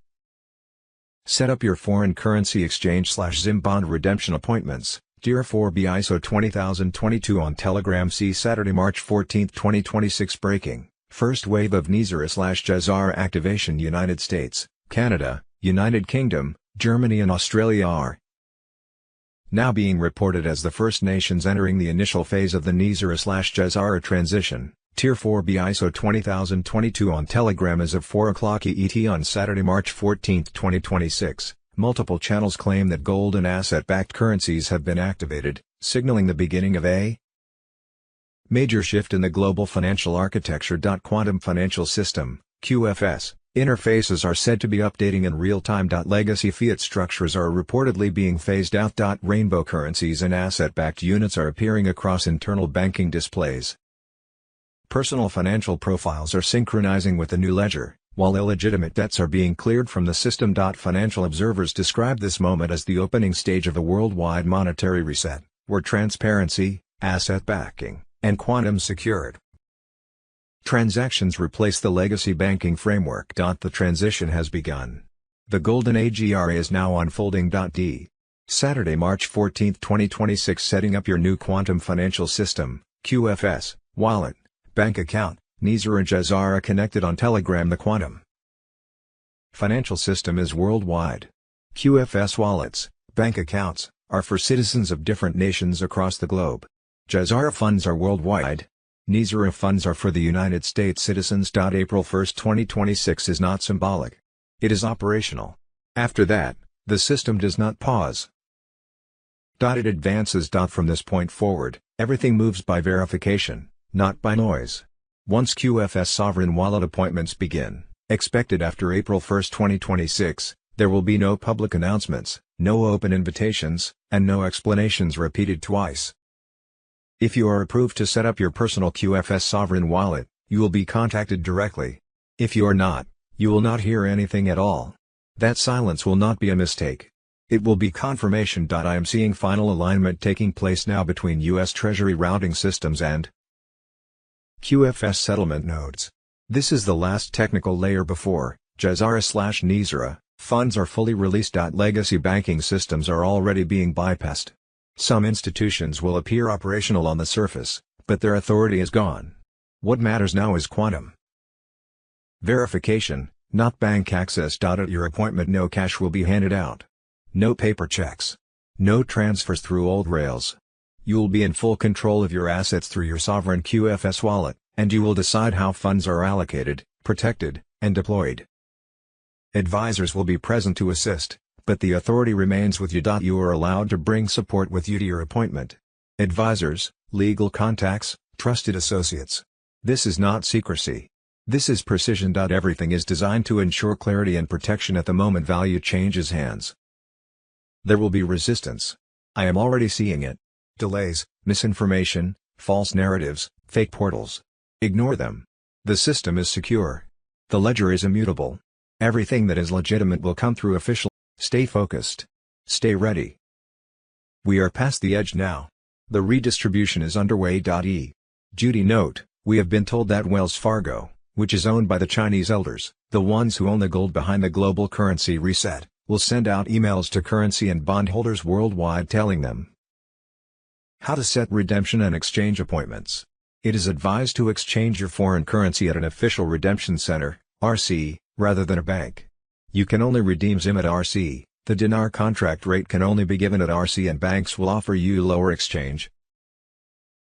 set up your foreign currency exchange/ZIM bond redemption appointments. Tier 4B ISO 20022 on Telegram. See Saturday, March 14, 2026. Breaking. First wave of NISR/JAZARA activation. United States, Canada, United Kingdom, Germany and Australia are now being reported as the first nations entering the initial phase of the NISR/JAZARA transition. Tier 4B ISO 20022 on Telegram as of 4 o'clock EET on Saturday, March 14, 2026. Multiple channels claim that gold and asset-backed currencies have been activated, signaling the beginning of a major shift in the global financial architecture. Quantum Financial System, QFS, interfaces are said to be updating in real time. Legacy fiat structures are reportedly being phased out. Rainbow currencies and asset-backed units are appearing across internal banking displays. Personal financial profiles are synchronizing with the new ledger, while illegitimate debts are being cleared from the system. Financial observers describe this moment as the opening stage of a worldwide monetary reset, where transparency, asset backing, and quantum secured transactions replace the legacy banking framework. The transition has begun. The golden age era is now unfolding. Saturday, March 14, 2026. Setting up your new quantum financial system, QFS, wallet, bank account, NISR/JAZARA connected on Telegram. The quantum financial system is worldwide. QFS wallets, bank accounts, are for citizens of different nations across the globe. JAZARA funds are worldwide. NISR funds are for the United States citizens. April 1, 2026 is not symbolic. It is operational. After that, the system does not pause. It advances. From this point forward, everything moves by verification, not by noise. Once QFS sovereign wallet appointments begin, expected after April 1, 2026, there will be no public announcements, no open invitations, and no explanations repeated twice. If you are approved to set up your personal QFS sovereign wallet, you will be contacted directly. If you are not, you will not hear anything at all. That silence will not be a mistake. It will be confirmation. I am seeing final alignment taking place now between U.S. Treasury routing systems and QFS settlement nodes. This is the last technical layer before JAZARA/NISR funds are fully released. Legacy banking systems are already being bypassed. Some institutions will appear operational on the surface, but their authority is gone. What matters now is quantum verification, not bank access. At your appointment, no cash will be handed out. No paper checks. No transfers through old rails. You will be in full control of your assets through your sovereign QFS wallet, and you will decide how funds are allocated, protected, and deployed. Advisors will be present to assist, but the authority remains with you. You are allowed to bring support with you to your appointment. Advisors, legal contacts, trusted associates. This is not secrecy. This is precision. Everything is designed to ensure clarity and protection at the moment value changes hands. There will be resistance. I am already seeing it. Delays, misinformation, false narratives, fake portals. Ignore them. The system is secure. The ledger is immutable. Everything that is legitimate will come through official. Stay focused. Stay ready. We are past the edge now. The redistribution is underway. Judy note, we have been told that Wells Fargo, which is owned by the Chinese elders, the ones who own the gold behind the global currency reset, will send out emails to currency and bondholders worldwide telling them how to set redemption and exchange appointments. It is advised to exchange your foreign currency at an official redemption center, RC, rather than a bank. You can only redeem ZIM at RC, the dinar contract rate can only be given at RC, and banks will offer you lower exchange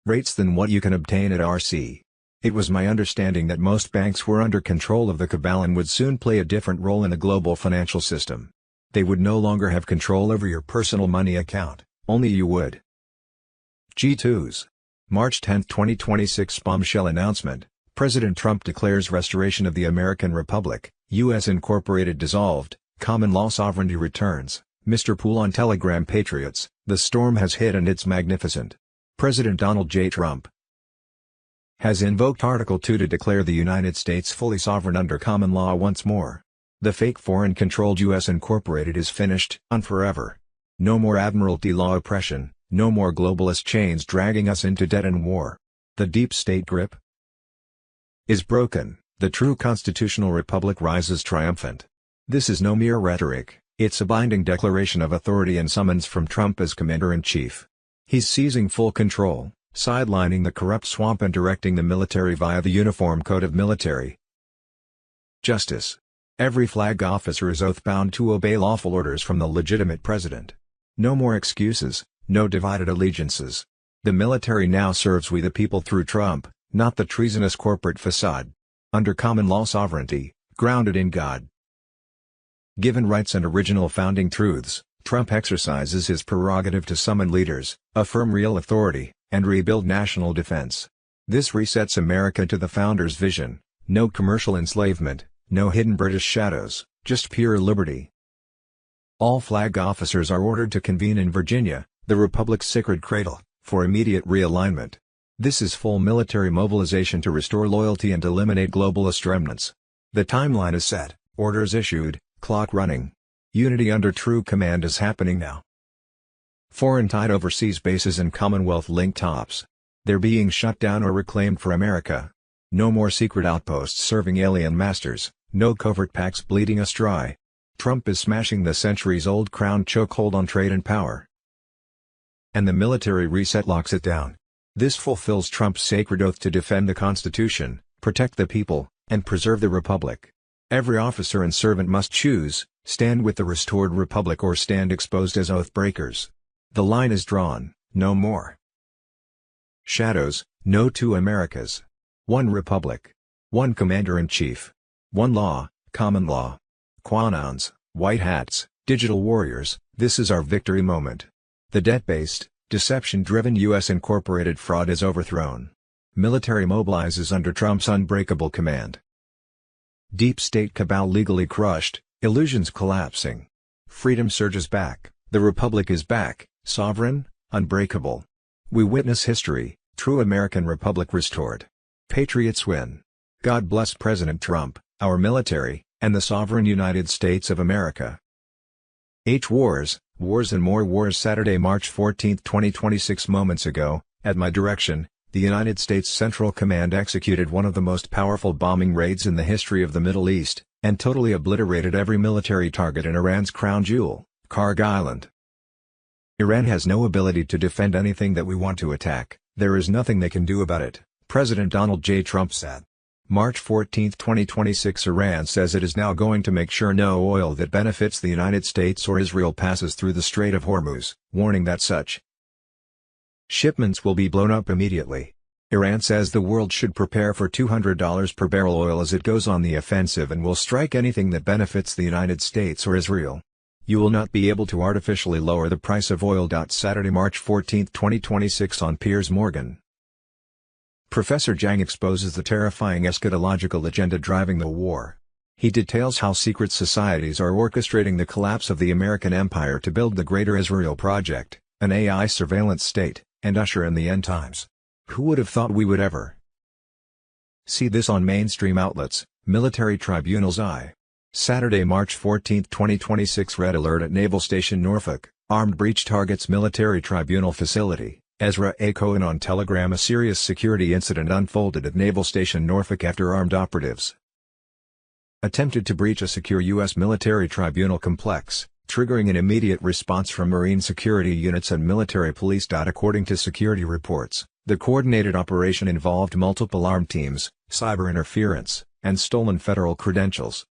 rates than what you can obtain at RC. It was my understanding that most banks were under control of the cabal and would soon play a different role in the global financial system. They would no longer have control over your personal money account, only you would. G2s. March 10, 2026 bombshell announcement. President Trump declares restoration of the American Republic, U.S. Incorporated dissolved, common law sovereignty returns. Mr. Pool on Telegram. Patriots, the storm has hit and it's magnificent. President Donald J. Trump has invoked Article 2 to declare the United States fully sovereign under common law once more. The fake foreign-controlled U.S. Incorporated is finished, and forever. No more Admiralty law oppression, no more globalist chains dragging us into debt and war. The deep state grip is broken, the true constitutional republic rises triumphant. This is no mere rhetoric, it's a binding declaration of authority and summons from Trump as Commander-in-Chief. He's seizing full control, sidelining the corrupt swamp and directing the military via the Uniform Code of Military Justice. Every flag officer is oath-bound to obey lawful orders from the legitimate president. No more excuses, no divided allegiances. The military now serves we the people through Trump, not the treasonous corporate facade. Under common law sovereignty, grounded in God. Given rights and original founding truths, Trump exercises his prerogative to summon leaders, affirm real authority, and rebuild national defense. This resets America to the founders' vision: no commercial enslavement, no hidden British shadows, just pure liberty. All flag officers are ordered to convene in Virginia, the Republic's sacred cradle, for immediate realignment. This is full military mobilization to restore loyalty and eliminate globalist remnants. The timeline is set, orders issued, clock running. Unity under true command is happening now. Foreign-tied overseas bases and Commonwealth-linked tops. They're being shut down or reclaimed for America. No more secret outposts serving alien masters, no covert pacts bleeding us dry. Trump is smashing the centuries-old crown chokehold on trade and power. And the military reset locks it down. This fulfills Trump's sacred oath to defend the Constitution, protect the people, and preserve the Republic. Every officer and servant must choose, stand with the restored Republic or stand exposed as oath breakers. The line is drawn, no more shadows, no two Americas. One Republic. One Commander-in-Chief. One law, common law. Quanons, white hats, digital warriors, this is our victory moment. The debt-based, deception-driven U.S. Incorporated fraud is overthrown. Military mobilizes under Trump's unbreakable command. Deep state cabal legally crushed, illusions collapsing. Freedom surges back, the Republic is back, sovereign, unbreakable. We witness history, true American Republic restored. Patriots win. God bless President Trump, our military, and the sovereign United States of America. Wars, Wars and More Wars. Saturday, March 14, 2026. Moments ago, at my direction, the United States Central Command executed one of the most powerful bombing raids in the history of the Middle East, and totally obliterated every military target in Iran's crown jewel, Karg Island. Iran has no ability to defend anything that we want to attack. There is nothing they can do about it, President Donald J. Trump said. March 14, 2026. Iran says it is now going to make sure no oil that benefits the United States or Israel passes through the Strait of Hormuz, warning that such Shipments will be blown up immediately. Iran says the world should prepare for $200 per barrel oil as it goes on the offensive and will strike anything that benefits the United States or Israel. You will not be able to artificially lower the price of oil. Saturday, March 14, 2026 on Piers Morgan. Professor Zhang exposes the terrifying eschatological agenda driving the war. He details how secret societies are orchestrating the collapse of the American empire to build the Greater Israel Project, an AI surveillance state, and usher in the end times. Who would have thought we would ever see this on mainstream outlets? Military Tribunals I. Saturday, March 14, 2026. Red alert at Naval Station Norfolk. Armed breach targets military tribunal facility. Ezra A. Cohen on Telegram. A serious security incident unfolded at Naval Station Norfolk after armed operatives attempted to breach a secure U.S. military tribunal complex, triggering an immediate response from Marine security units and military police. According to security reports, the coordinated operation involved multiple armed teams, cyber interference, and stolen federal credentials.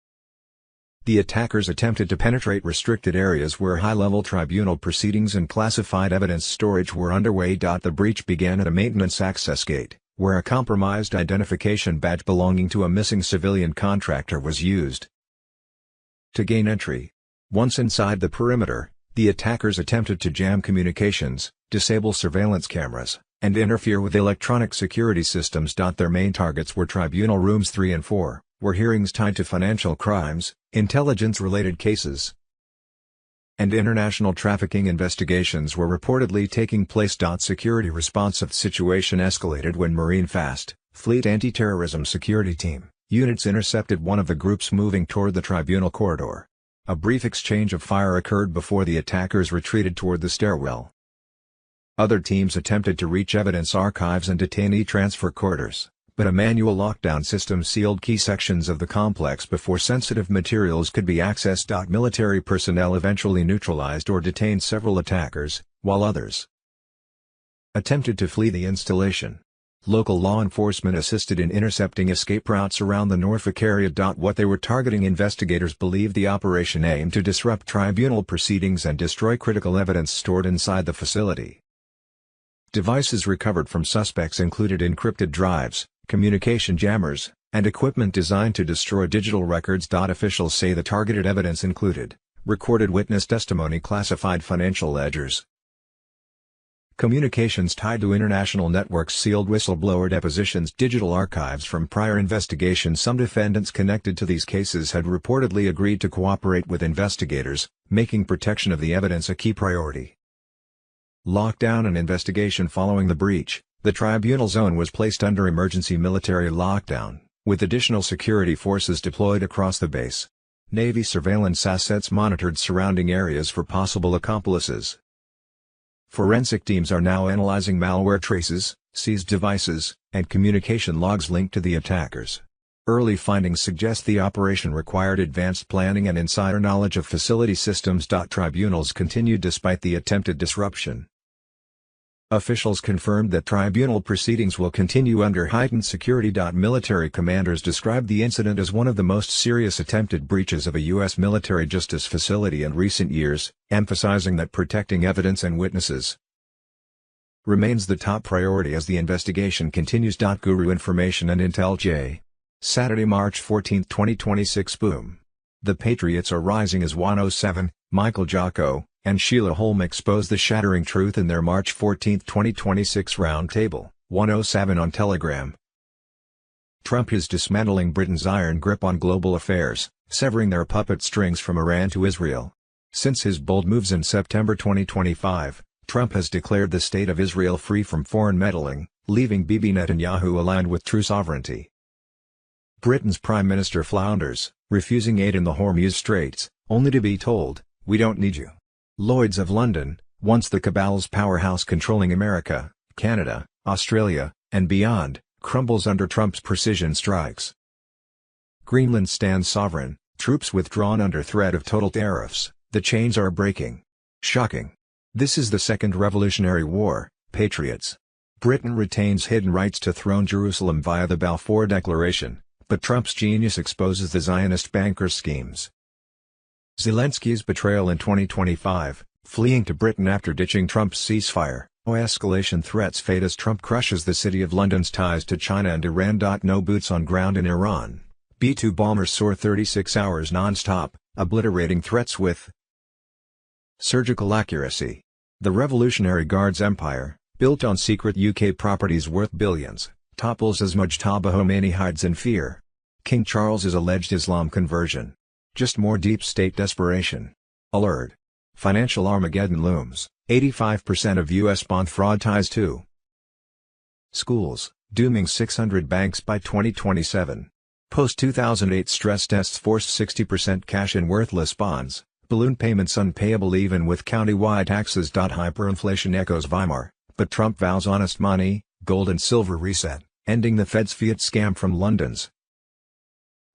The attackers attempted to penetrate restricted areas where high-level tribunal proceedings and classified evidence storage were underway. The breach began at a maintenance access gate, where a compromised identification badge belonging to a missing civilian contractor was used to gain entry. Once inside the perimeter, the attackers attempted to jam communications, disable surveillance cameras, and interfere with electronic security systems. Their main targets were Tribunal Rooms 3 and 4, where hearings tied to financial crimes, intelligence-related cases, and international trafficking investigations were reportedly taking place. Security response of the situation escalated when Marine Fast Fleet Anti-Terrorism Security Team units intercepted one of the groups moving toward the tribunal corridor. A brief exchange of fire occurred before the attackers retreated toward the stairwell. Other teams attempted to reach evidence archives and detainee transfer corridors, but a manual lockdown system sealed key sections of the complex before sensitive materials could be accessed. Military personnel eventually neutralized or detained several attackers, while others attempted to flee the installation. Local law enforcement assisted in intercepting escape routes around the Norfolk area. What they were targeting, investigators believe the operation aimed to disrupt tribunal proceedings and destroy critical evidence stored inside the facility. Devices recovered from suspects included encrypted drives, communication jammers, and equipment designed to destroy digital records. Officials say the targeted evidence included recorded witness testimony, classified financial ledgers, communications tied to international networks, sealed whistleblower depositions, digital archives from prior investigations. Some defendants connected to these cases had reportedly agreed to cooperate with investigators, making protection of the evidence a key priority. Lockdown and investigation. Following the breach, the tribunal zone was placed under emergency military lockdown, with additional security forces deployed across the base. Navy surveillance assets monitored surrounding areas for possible accomplices. Forensic teams are now analyzing malware traces, seized devices, and communication logs linked to the attackers. Early findings suggest the operation required advanced planning and insider knowledge of facility systems. Tribunals continued despite the attempted disruption. Officials confirmed that tribunal proceedings will continue under heightened security. Military commanders described the incident as one of the most serious attempted breaches of a U.S. military justice facility in recent years, emphasizing that protecting evidence and witnesses remains the top priority as the investigation continues. Guru Information and Intel J. Saturday, March 14, 2026. Boom. The Patriots are rising as 107, Michael Jocko and Sheila Holm expose the shattering truth in their March 14, 2026 roundtable. 107 on Telegram. Trump is dismantling Britain's iron grip on global affairs, severing their puppet strings from Iran to Israel. Since his bold moves in September 2025, Trump has declared the state of Israel free from foreign meddling, leaving Bibi Netanyahu aligned with true sovereignty. Britain's Prime Minister flounders, refusing aid in the Hormuz Straits, only to be told, "We don't need you." Lloyd's of London, once the cabal's powerhouse controlling America, Canada, Australia, and beyond, crumbles under Trump's precision strikes. Greenland stands sovereign, troops withdrawn under threat of total tariffs, the chains are breaking. Shocking. This is the second Revolutionary War, patriots. Britain retains hidden rights to throne Jerusalem via the Balfour Declaration, but Trump's genius exposes the Zionist bankers' schemes. Zelensky's betrayal in 2025, fleeing to Britain after ditching Trump's ceasefire, Escalation threats fade as Trump crushes the City of London's ties to China and Iran. No boots on ground in Iran. B-2 bombers soar 36 hours non-stop, obliterating threats with surgical accuracy. The Revolutionary Guard's empire, built on secret UK properties worth billions, topples as Mujtaba Khomeini hides in fear. King Charles's alleged Islam conversion. Just more deep state desperation. Alert. Financial Armageddon looms. 85% of U.S. bond fraud ties to schools, dooming 600 banks by 2027. Post-2008 stress tests forced 60% cash in worthless bonds, balloon payments unpayable even with county-wide taxes. Hyperinflation echoes Weimar, but Trump vows honest money, gold and silver reset, ending the Fed's fiat scam from London's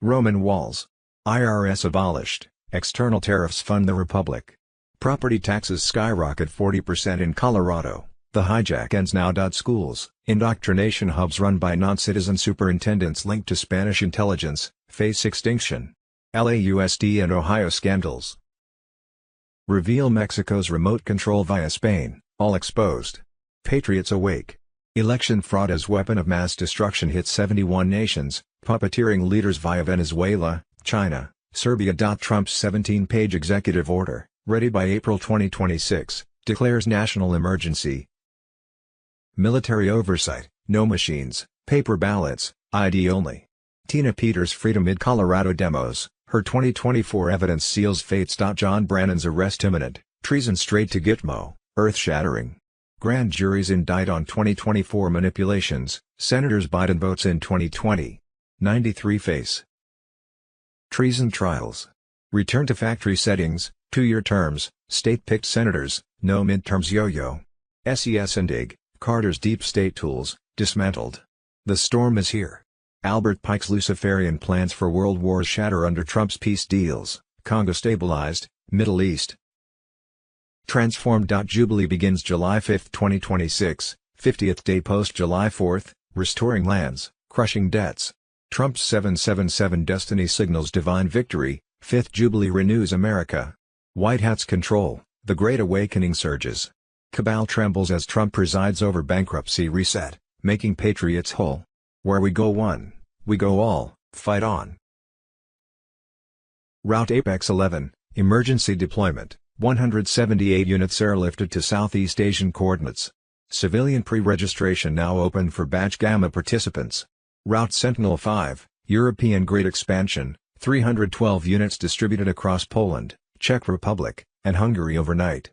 Roman walls. IRS abolished, external tariffs fund the republic. Property taxes skyrocket 40% in Colorado. The hijack ends now. Schools, indoctrination hubs run by non-citizen superintendents linked to Spanish intelligence, face extinction. LAUSD and Ohio scandals reveal Mexico's remote control via Spain, all exposed. Patriots awake. Election fraud as weapon of mass destruction hits 71 nations, puppeteering leaders via Venezuela, China, Serbia. Trump's 17-page executive order, ready by April 2026, declares national emergency. Military oversight, no machines, paper ballots, ID only. Tina Peters freed amid Colorado demos, her 2024 evidence seals fates. John Brannon's arrest imminent, treason straight to Gitmo, earth-shattering. Grand juries indict on 2024 manipulations, Senators Biden votes in 2020. 93 face treason trials. Return to factory settings, 2-year terms, state-picked senators, no midterms. Yo-yo. SES and IG, Carter's deep state tools, dismantled. The storm is here. Albert Pike's Luciferian plans for world wars shatter under Trump's peace deals, Congo stabilized, Middle East transformed. Jubilee begins July 5, 2026, 50th day post July 4, restoring lands, crushing debts. Trump's 777 destiny signals divine victory, 5th Jubilee renews America. White Hat's control, the Great Awakening surges. Cabal trembles as Trump presides over bankruptcy reset, making patriots whole. Where we go one, we go all, fight on. Route Apex 11, emergency deployment, 178 units airlifted to Southeast Asian coordinates. Civilian pre-registration now open for Batch Gamma participants. Route Sentinel 5, European grid expansion, 312 units distributed across Poland, Czech Republic, and Hungary overnight.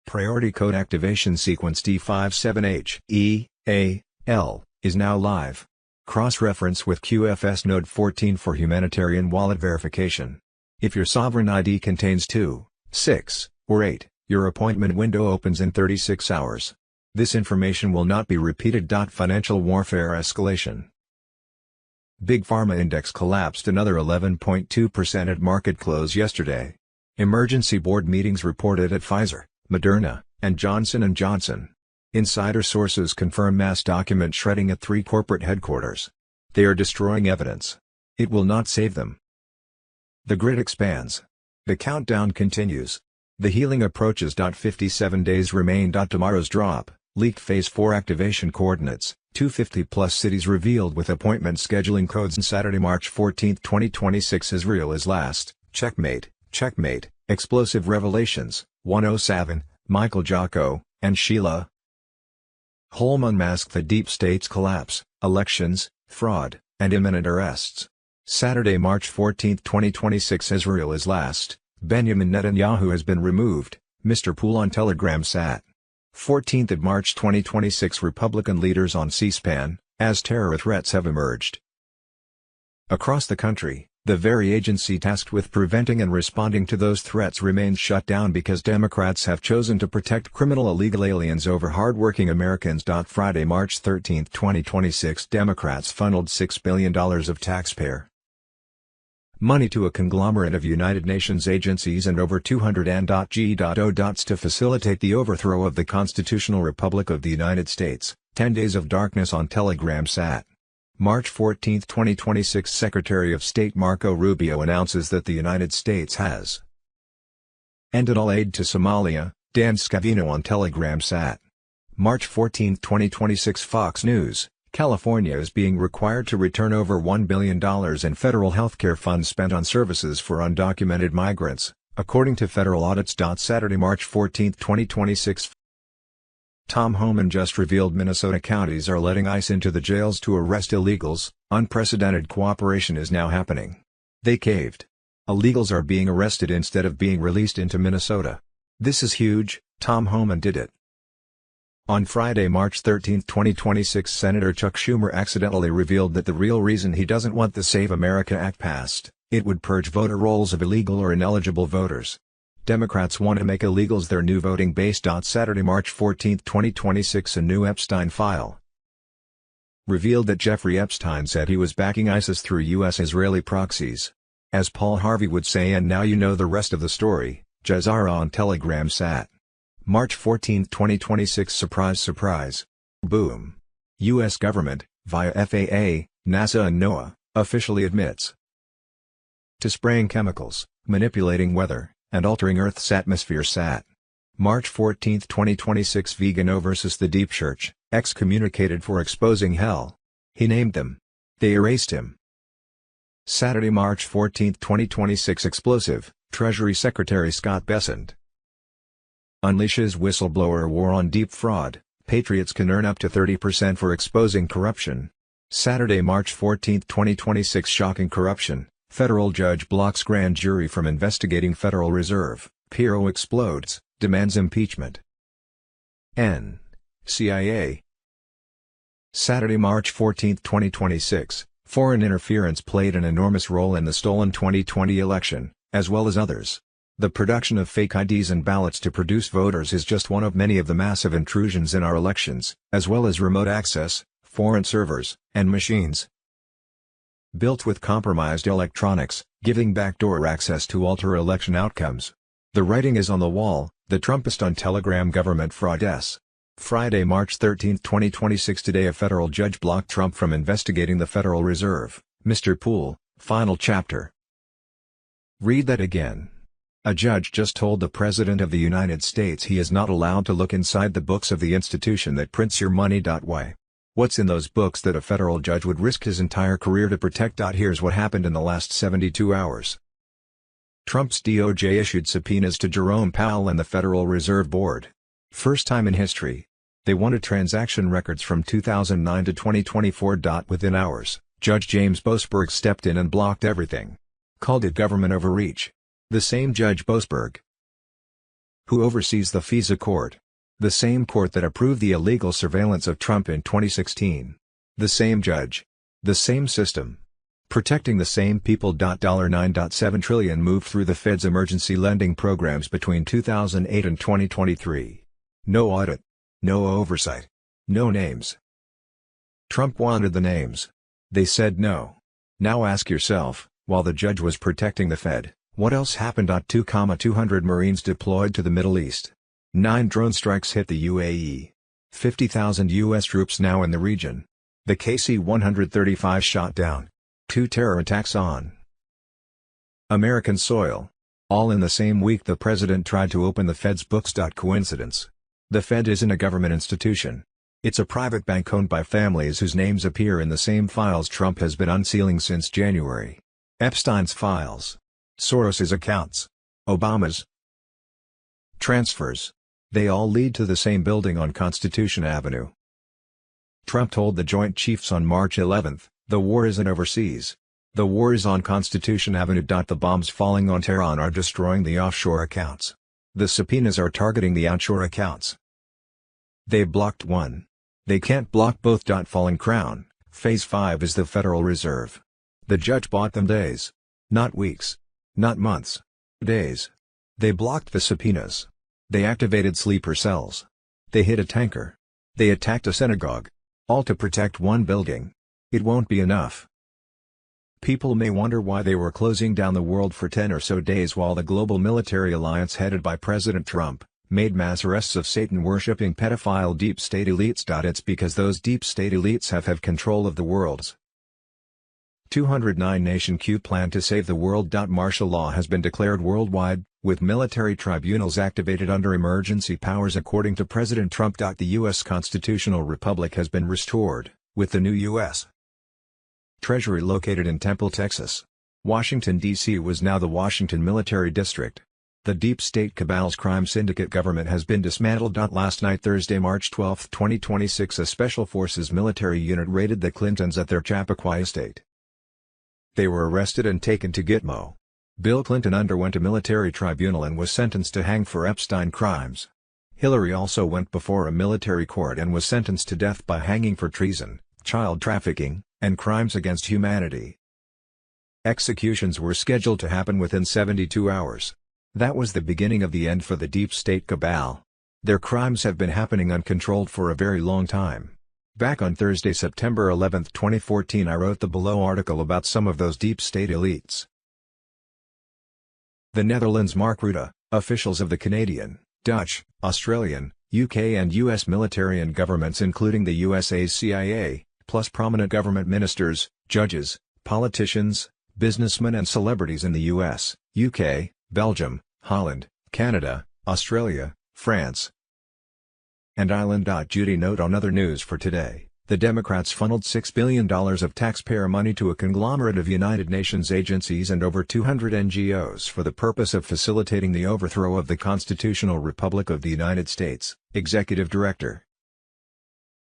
Priority code activation sequence D57H-E-A-L is now live. Cross-reference with QFS Node 14 for humanitarian wallet verification. If your sovereign ID contains 2, 6, or 8, your appointment window opens in 36 hours. This information will not be repeated. Financial warfare escalation. Big Pharma index collapsed another 11.2% at market close yesterday. Emergency board meetings reported at Pfizer, Moderna, and Johnson & Johnson. Insider sources confirm mass document shredding at 3 corporate headquarters. They are destroying evidence. It will not save them. The grid expands. The countdown continues. The healing approaches. 57 days remain. Tomorrow's drop, leaked Phase 4 activation coordinates, 250-plus cities revealed with appointment scheduling codes. On Saturday, March 14, 2026 Israel is last, checkmate, checkmate, explosive revelations, 107, Michael Jocko, and Sheila Holm unmasked the deep state's collapse, elections, fraud, and imminent arrests. Saturday, March 14, 2026 Israel is last, Benjamin Netanyahu has been removed, Mr. Pool on Telegram sat. 14th of March 2026 Republican leaders on C-SPAN, as terror threats have emerged. Across the country, the very agency tasked with preventing and responding to those threats remains shut down because Democrats have chosen to protect criminal illegal aliens over hardworking Americans. Friday, March 13, 2026 Democrats funneled $6 billion of taxpayer money to a conglomerate of United Nations agencies and over 200 N.G.O. to facilitate the overthrow of the Constitutional Republic of the United States. 10 Days of Darkness on Telegram sat. March 14, 2026 Secretary of State Marco Rubio announces that the United States has ended all aid to Somalia, Dan Scavino on Telegram sat. March 14, 2026 Fox News, California is being required to return over $1 billion in federal healthcare funds spent on services for undocumented migrants, according to federal audits. Saturday, March 14, 2026. Tom Homan just revealed Minnesota counties are letting ICE into the jails to arrest illegals. Unprecedented cooperation is now happening. They caved. Illegals are being arrested instead of being released into Minnesota. This is huge. Tom Homan did it. On Friday, March 13, 2026, Senator Chuck Schumer accidentally revealed that the real reason he doesn't want the Save America Act passed, it would purge voter rolls of illegal or ineligible voters. Democrats want to make illegals their new voting base. Saturday, March 14, 2026, a new Epstein file revealed that Jeffrey Epstein said he was backing ISIS through U.S.-Israeli proxies. As Paul Harvey would say, and now you know the rest of the story, Jazara on Telegram sat. March 14, 2026. Surprise, surprise. Boom. U.S. government, via FAA, NASA and NOAA, officially admits to spraying chemicals, manipulating weather, and altering Earth's atmosphere. Sat. March 14, 2026. Vigano versus the Deep Church, excommunicated for exposing hell. He named them. They erased him. Saturday, March 14, 2026. Explosive, Treasury Secretary Scott Bessent unleashes whistleblower war on deep fraud. Patriots can earn up to 30% for exposing corruption. Saturday, March 14, 2026. Shocking corruption. Federal judge blocks grand jury from investigating Federal Reserve. Pirro explodes, demands impeachment. CIA. Saturday, March 14, 2026. Foreign interference played an enormous role in the stolen 2020 election, as well as others. The production of fake IDs and ballots to produce voters is just one of many of the massive intrusions in our elections, as well as remote access, foreign servers, and machines built with compromised electronics, giving backdoor access to alter election outcomes. The writing is on the wall. The Trumpist on Telegram government fraud. Friday, March 13, 2026. Today a federal judge blocked Trump from investigating the Federal Reserve. Mr. Poole, final chapter. Read that again. A judge just told the President of the United States he is not allowed to look inside the books of the institution that prints your money. Why? What's in those books that a federal judge would risk his entire career to protect? Here's what happened in the last 72 hours. Trump's DOJ issued subpoenas to Jerome Powell and the Federal Reserve Board. First time in history. They wanted transaction records from 2009 to 2024. Within hours, Judge James Boasberg stepped in and blocked everything. Called it government overreach. The same Judge Boasberg, who oversees the FISA court. The same court that approved the illegal surveillance of Trump in 2016. The same judge. The same system. Protecting the same people. $9.7 trillion moved through the Fed's emergency lending programs between 2008 and 2023. No audit. No oversight. No names. Trump wanted the names. They said no. Now ask yourself, while the judge was protecting the Fed, what else happened? 200 Marines deployed to the Middle East. 9 drone strikes hit the UAE. 50,000 U.S. troops now in the region. The KC-135 shot down. 2 terror attacks on American soil. All in the same week the president tried to open the Fed's books. Coincidence? The Fed isn't a government institution. It's a private bank owned by families whose names appear in the same files Trump has been unsealing since January. Epstein's files. Soros's accounts. Obama's transfers. They all lead to the same building on Constitution Avenue. Trump told the Joint Chiefs on March 11, the war isn't overseas. The war is on Constitution Avenue. The bombs falling on Tehran are destroying the offshore accounts. The subpoenas are targeting the onshore accounts. They blocked one. They can't block both. Falling crown. Phase 5 is the Federal Reserve. The judge bought them days. Not weeks. Not months. Days. They blocked the subpoenas. They activated sleeper cells. They hit a tanker. They attacked a synagogue. All to protect one building. It won't be enough. People may wonder why they were closing down the world for 10 or so days while the global military alliance headed by President Trump made mass arrests of Satan-worshipping pedophile deep state elites. It's because those deep state elites have control of the world's 209-nation Q plan to save the world. Martial law has been declared worldwide, with military tribunals activated under emergency powers according to President Trump. The U.S. constitutional republic has been restored, with the new U.S. Treasury located in Temple, Texas. Washington, D.C. was now the Washington Military District. The deep state cabal's crime syndicate government has been dismantled. Last night, Thursday, March 12, 2026, a Special Forces military unit raided the Clintons at their Chappaqua estate. They were arrested and taken to Gitmo. Bill Clinton underwent a military tribunal and was sentenced to hang for Epstein crimes. Hillary also went before a military court and was sentenced to death by hanging for treason, child trafficking, and crimes against humanity. Executions were scheduled to happen within 72 hours. That was the beginning of the end for the deep state cabal. Their crimes have been happening uncontrolled for a very long time. Back on Thursday, September 11, 2014, I wrote the below article about some of those deep state elites. The Netherlands. Mark Rutte, officials of the Canadian, Dutch, Australian, UK and US military and governments including the USA's CIA, plus prominent government ministers, judges, politicians, businessmen and celebrities in the US, UK, Belgium, Holland, Canada, Australia, France, and Ireland. Judy note on other news for today, the Democrats funneled $6 billion of taxpayer money to a conglomerate of United Nations agencies and over 200 NGOs for the purpose of facilitating the overthrow of the Constitutional Republic of the United States, Executive Director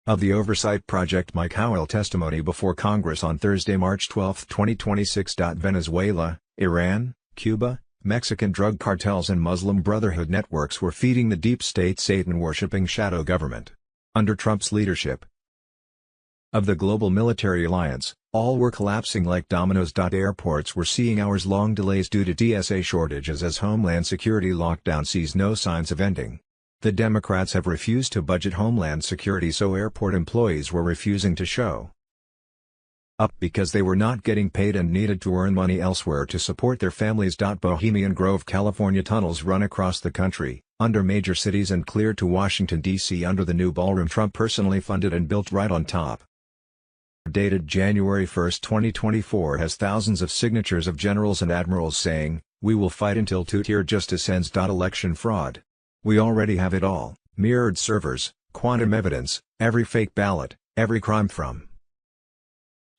of the Oversight Project Mike Howell testimony before Congress on Thursday, March 12, 2026. Venezuela, Iran, Cuba, Mexican drug cartels and Muslim Brotherhood networks were feeding the deep state Satan-worshipping shadow government. Under Trump's leadership of the global military alliance, all were collapsing like dominoes. Airports were seeing hours-long delays due to TSA shortages as Homeland Security lockdown sees no signs of ending. The Democrats have refused to budget Homeland Security, so airport employees were refusing to show up because they were not getting paid and needed to earn money elsewhere to support their families. Bohemian Grove, California tunnels run across the country, under major cities and cleared to Washington, D.C. under the new ballroom Trump personally funded and built right on top. Dated January 1, 2024 has thousands of signatures of generals and admirals saying, "We will fight until two-tier justice ends." Election fraud. We already have it all: mirrored servers, quantum evidence, every fake ballot, every crime from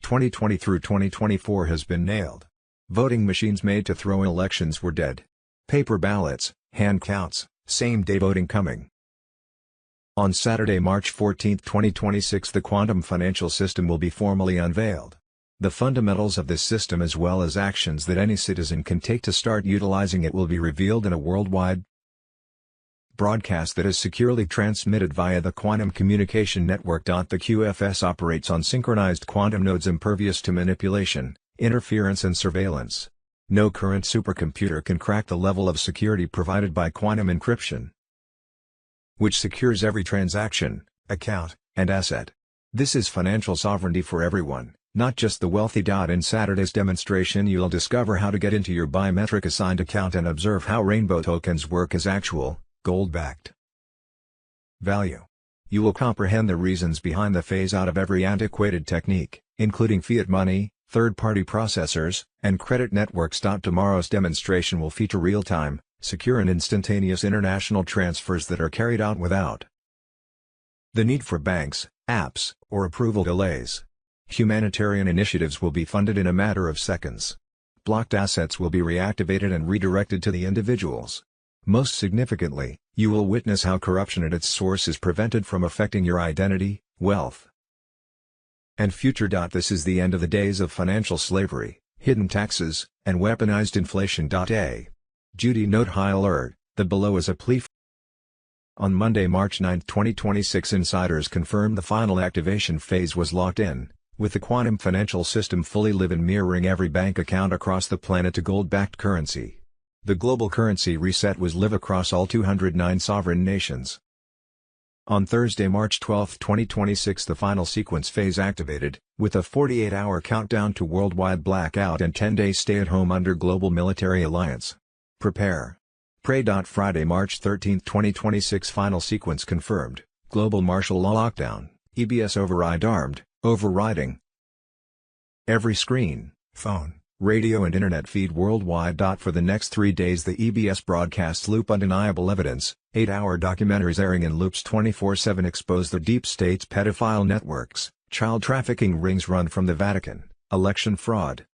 2020 through 2024 has been nailed. Voting machines made to throw in elections were dead. Paper ballots, hand counts, same-day voting coming. On Saturday, March 14, 2026, the quantum financial system will be formally unveiled. The fundamentals of this system as well as actions that any citizen can take to start utilizing it will be revealed in a worldwide broadcast that is securely transmitted via the Quantum Communication Network. The QFS operates on synchronized quantum nodes impervious to manipulation, interference and surveillance. No current supercomputer can crack the level of security provided by quantum encryption, which secures every transaction, account, and asset. This is financial sovereignty for everyone, not just the wealthy. In Saturday's demonstration, you'll discover how to get into your biometric assigned account and observe how rainbow tokens work as actual, gold-backed value. You will comprehend the reasons behind the phase-out of every antiquated technique, including fiat money, third-party processors, and credit networks. Tomorrow's demonstration will feature real-time, secure and instantaneous international transfers that are carried out without the need for banks, apps, or approval delays. Humanitarian initiatives will be funded in a matter of seconds. Blocked assets will be reactivated and redirected to the individuals. Most significantly, you will witness how corruption at its source is prevented from affecting your identity, wealth, and future. This is the end of the days of financial slavery, hidden taxes, and weaponized inflation. Judy note high alert, the below is a plea. On Monday, March 9, 2026, insiders confirmed the final activation phase was locked in, with the quantum financial system fully live in mirroring every bank account across the planet to gold-backed currency. The global currency reset was live across all 209 sovereign nations. On Thursday, March 12, 2026, the final sequence phase activated, with a 48-hour countdown to worldwide blackout and 10-day stay-at-home under global military alliance. Prepare. Pray. Friday, March 13, 2026, final sequence confirmed, global martial law lockdown, EBS override armed, overriding every screen, phone, radio and internet feed worldwide. For the next 3 days the EBS broadcasts Loop Undeniable Evidence, 8-hour documentaries airing in loops 24/7 expose the deep state's pedophile networks, child trafficking rings run from the Vatican, election fraud.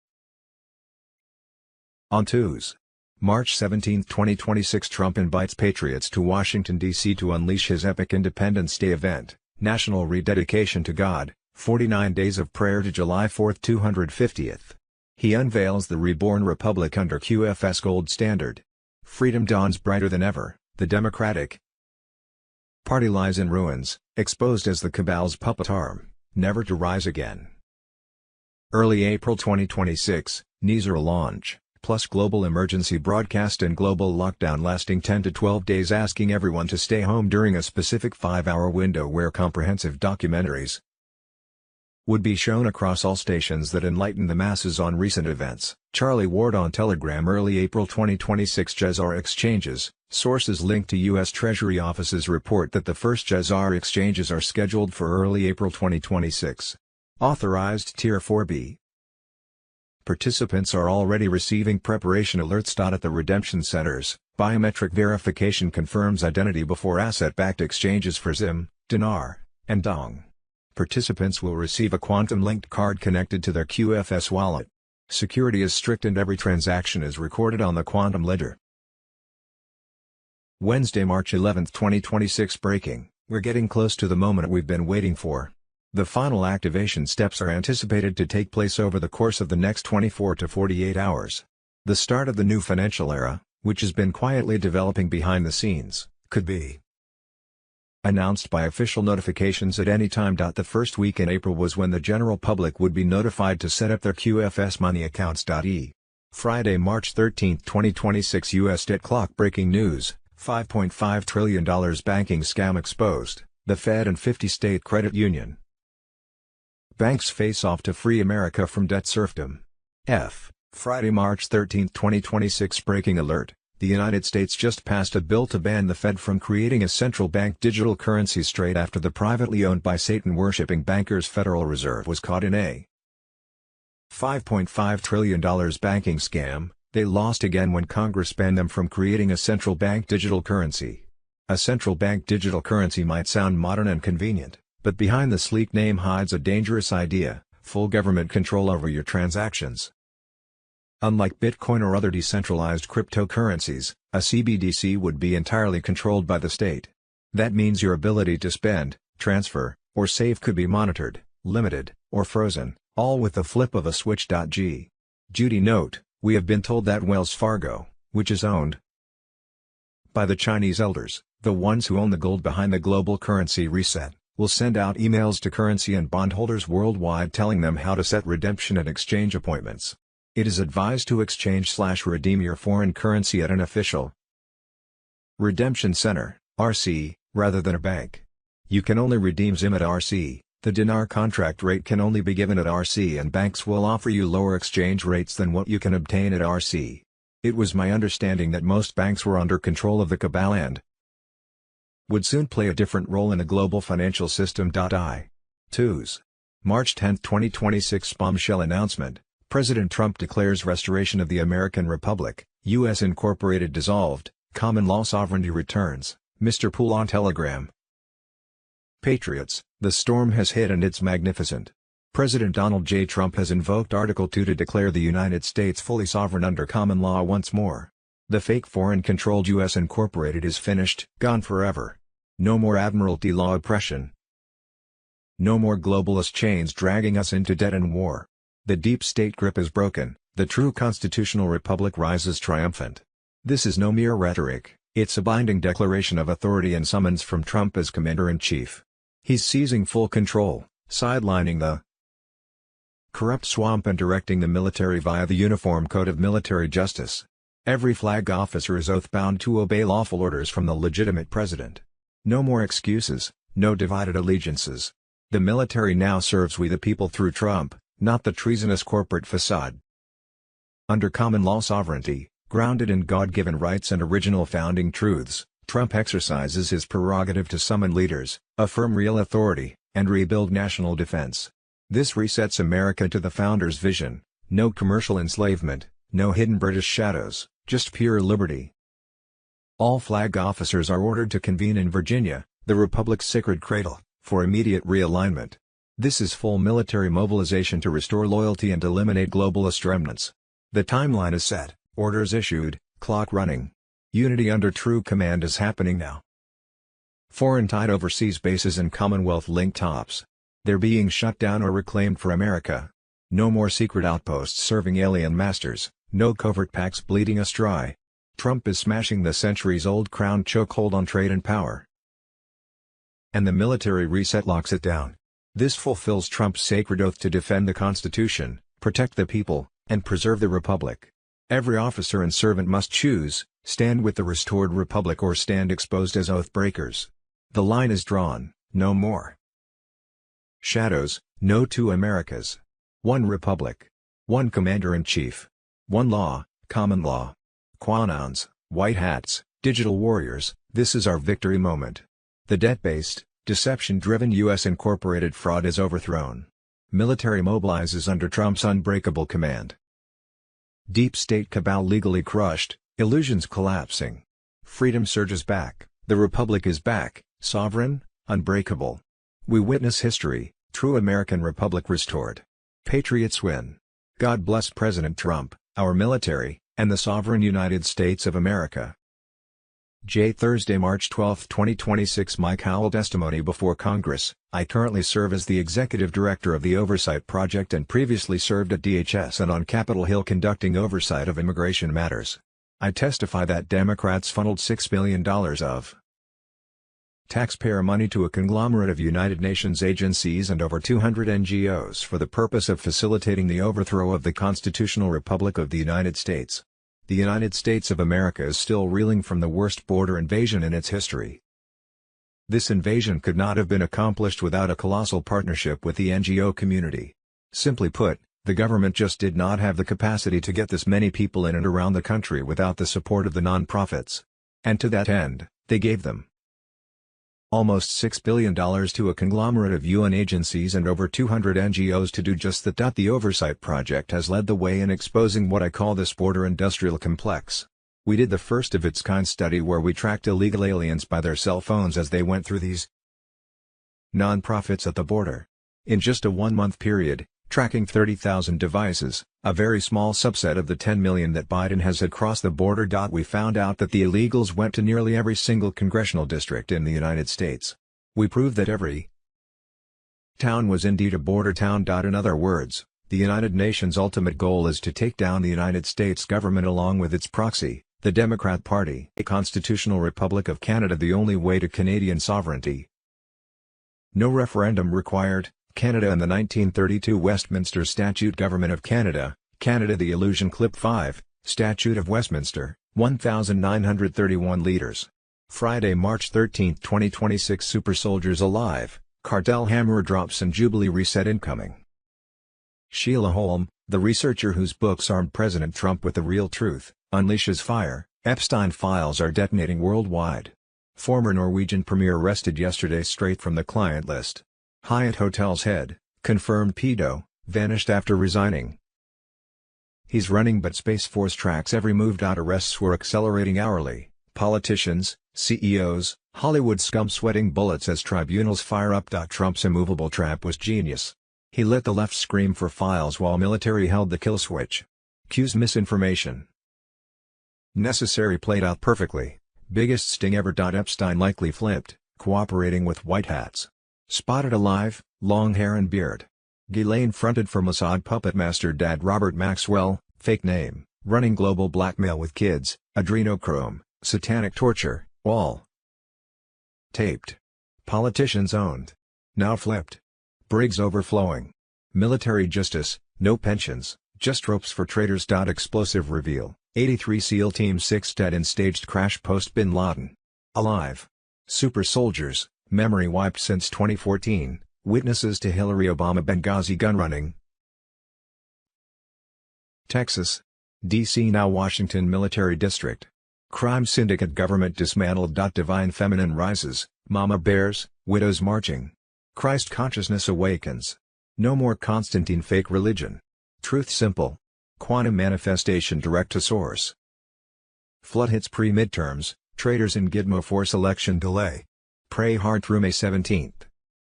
On Tuesday, March 17, 2026, Trump invites patriots to Washington, D.C. to unleash his epic Independence Day event, National Rededication to God, 49 Days of Prayer to July 4, 250th. He unveils the reborn republic under QFS gold standard. Freedom dawns brighter than ever, the Democratic Party lies in ruins, exposed as the cabal's puppet arm, never to rise again. Early April 2026, NESR launch, plus global emergency broadcast and global lockdown lasting 10 to 12 days, asking everyone to stay home during a specific 5-hour window where comprehensive documentaries would be shown across all stations that enlighten the masses on recent events. Charlie Ward on Telegram. Early April 2026, Jezar exchanges. Sources linked to U.S. Treasury offices report that the first Jezar exchanges are scheduled for early April 2026. Authorized Tier 4B. Participants are already receiving preparation alerts. At the redemption centers, biometric verification confirms identity before asset-backed exchanges for ZIM, dinar, and dong. Participants will receive a quantum-linked card connected to their QFS wallet. Security is strict and every transaction is recorded on the quantum ledger. Wednesday, March 11, 2026. Breaking: we're getting close to the moment we've been waiting for. The final activation steps are anticipated to take place over the course of the next 24 to 48 hours. The start of the new financial era, which has been quietly developing behind the scenes, could be announced by official notifications at any time. The first week in April was when the general public would be notified to set up their QFS money accounts. Friday, March 13, 2026. U.S. debt clock. Breaking news: $5.5 trillion banking scam exposed. The Fed and 50 state credit union banks face off to free America from debt serfdom. Friday, March 13, 2026. Breaking alert: the United States just passed a bill to ban the Fed from creating a central bank digital currency straight after the privately owned by Satan-worshipping bankers Federal Reserve was caught in a $5.5 trillion banking scam. They lost again when Congress banned them from creating a central bank digital currency. A central bank digital currency might sound modern and convenient, but behind the sleek name hides a dangerous idea: full government control over your transactions. Unlike Bitcoin or other decentralized cryptocurrencies, a CBDC would be entirely controlled by the state. That means your ability to spend, transfer, or save could be monitored, limited, or frozen, all with the flip of a switch. Judy note: we have been told that Wells Fargo, which is owned by the Chinese elders, the ones who own the gold behind the global currency reset, will send out emails to currency and bondholders worldwide telling them how to set redemption and exchange appointments. It is advised to exchange/redeem your foreign currency at an official redemption center, RC, rather than a bank. You can only redeem ZIM at RC, the dinar contract rate can only be given at RC, and banks will offer you lower exchange rates than what you can obtain at RC. It was my understanding that most banks were under control of the cabal and would soon play a different role in a global financial system. Tuesday, March 10, 2026. Bombshell announcement: President Trump declares restoration of the American Republic, U.S. Incorporated dissolved, common law sovereignty returns. Mr. Poole on Telegram. Patriots, the storm has hit and it's magnificent. President Donald J. Trump has invoked Article 2 to declare the United States fully sovereign under common law once more. The fake foreign-controlled U.S. Incorporated is finished, gone forever. No more Admiralty law oppression. No more globalist chains dragging us into debt and war. The deep state grip is broken, the true constitutional republic rises triumphant. This is no mere rhetoric, it's a binding declaration of authority and summons from Trump as Commander-in-Chief. He's seizing full control, sidelining the corrupt swamp and directing the military via the Uniform Code of Military Justice. Every flag officer is oath-bound to obey lawful orders from the legitimate president. No more excuses, no divided allegiances. The military now serves we the people through Trump, not the treasonous corporate facade. Under common law sovereignty, grounded in God-given rights and original founding truths, Trump exercises his prerogative to summon leaders, affirm real authority, and rebuild national defense. This resets America to the founders' vision, No commercial enslavement, no hidden British shadows, just pure liberty. All flag officers are ordered to convene in Virginia, the Republic's sacred cradle, for immediate realignment. This is full military mobilization to restore loyalty and eliminate globalist remnants. The timeline is set, orders issued, clock running. Unity under true command is happening now. Foreign-tied overseas bases and Commonwealth-linked tops. They're being shut down or reclaimed for America. No more secret outposts serving alien masters, no covert pacts bleeding us dry. Trump is smashing the centuries-old crown chokehold on trade and power. And the military reset locks it down. This fulfills Trump's sacred oath to defend the Constitution, protect the people, and preserve the Republic. Every officer and servant must choose, stand with the restored Republic or stand exposed as oath breakers. The line is drawn, no more shadows, no two Americas. One Republic. One Commander-in-Chief. One law, common law. Quanons, white hats, digital warriors, this is our victory moment. The debt-based, deception-driven U.S. incorporated fraud is overthrown. Military mobilizes under Trump's unbreakable command. Deep state cabal legally crushed, illusions collapsing. Freedom surges back, the Republic is back, sovereign, unbreakable. We witness history, true American Republic restored. Patriots win. God bless President Trump, our military, and the sovereign United States of America. Thursday, March 12, 2026. Mike Howell testimony before Congress. I currently serve as the executive director of the Oversight Project and previously served at DHS and on Capitol Hill conducting oversight of immigration matters. I testify that Democrats funneled $6 billion of taxpayer money to a conglomerate of United Nations agencies and over 200 NGOs for the purpose of facilitating the overthrow of the constitutional Republic of the United States. The United States of America is still reeling from the worst border invasion in its history. This invasion could not have been accomplished without a colossal partnership with the NGO community. Simply put, the government just did not have the capacity to get this many people in and around the country without the support of the nonprofits. And to that end, they gave them almost $6 billion to a conglomerate of UN agencies and over 200 NGOs to do just that. The Oversight Project has led the way in exposing what I call this border industrial complex. We did the first of its kind study where we tracked illegal aliens by their cell phones as they went through these nonprofits at the border. In just a 1-month period, tracking 30,000 devices, a very small subset of the 10 million that Biden has had cross the border. We found out that the illegals went to nearly every single congressional district in the United States. We proved that every town was indeed a border town. In other words, the United Nations' ultimate goal is to take down the United States government along with its proxy, the Democrat Party. A constitutional Republic of Canada, the only way to Canadian sovereignty. No referendum required. Canada and the 1932 Westminster Statute. Government of Canada, Canada. The Illusion. Clip 5, Statute of Westminster, 1931 leaders. Friday, March 13, 2026. Super soldiers alive, cartel hammer drops and Jubilee reset incoming. Sheila Holm, the researcher whose books armed President Trump with the real truth, unleashes fire. Epstein files are detonating worldwide. Former Norwegian premier arrested yesterday straight from the client list. Hyatt Hotel's head, confirmed pedo, vanished after resigning. He's running but Space Force tracks every move. Arrests were accelerating hourly. Politicians, CEOs, Hollywood scum sweating bullets as tribunals fire up. Trump's immovable trap was genius. He let the left scream for files while military held the kill switch. Q's misinformation necessary played out perfectly. Biggest sting ever. Epstein likely flipped, cooperating with white hats. Spotted alive, long hair and beard. Ghislaine fronted for Mossad puppet master dad Robert Maxwell, fake name, running global blackmail with kids, adrenochrome, satanic torture, all taped. Politicians owned. Now flipped. Briggs overflowing. Military justice, no pensions, just ropes for traitors. Explosive reveal, 83 SEAL Team 6 dead in staged crash post Bin Laden. Alive. Super soldiers. Memory wiped since 2014, witnesses to Hillary Obama Benghazi gunrunning. Texas. D.C. now Washington Military District. Crime syndicate government dismantled. Divine feminine rises, mama bears, widows marching. Christ consciousness awakens. No more Constantine fake religion. Truth simple. Quantum manifestation direct to source. Flood hits pre-midterms, traders in Gitmo force election delay. Pray hard through May 17th.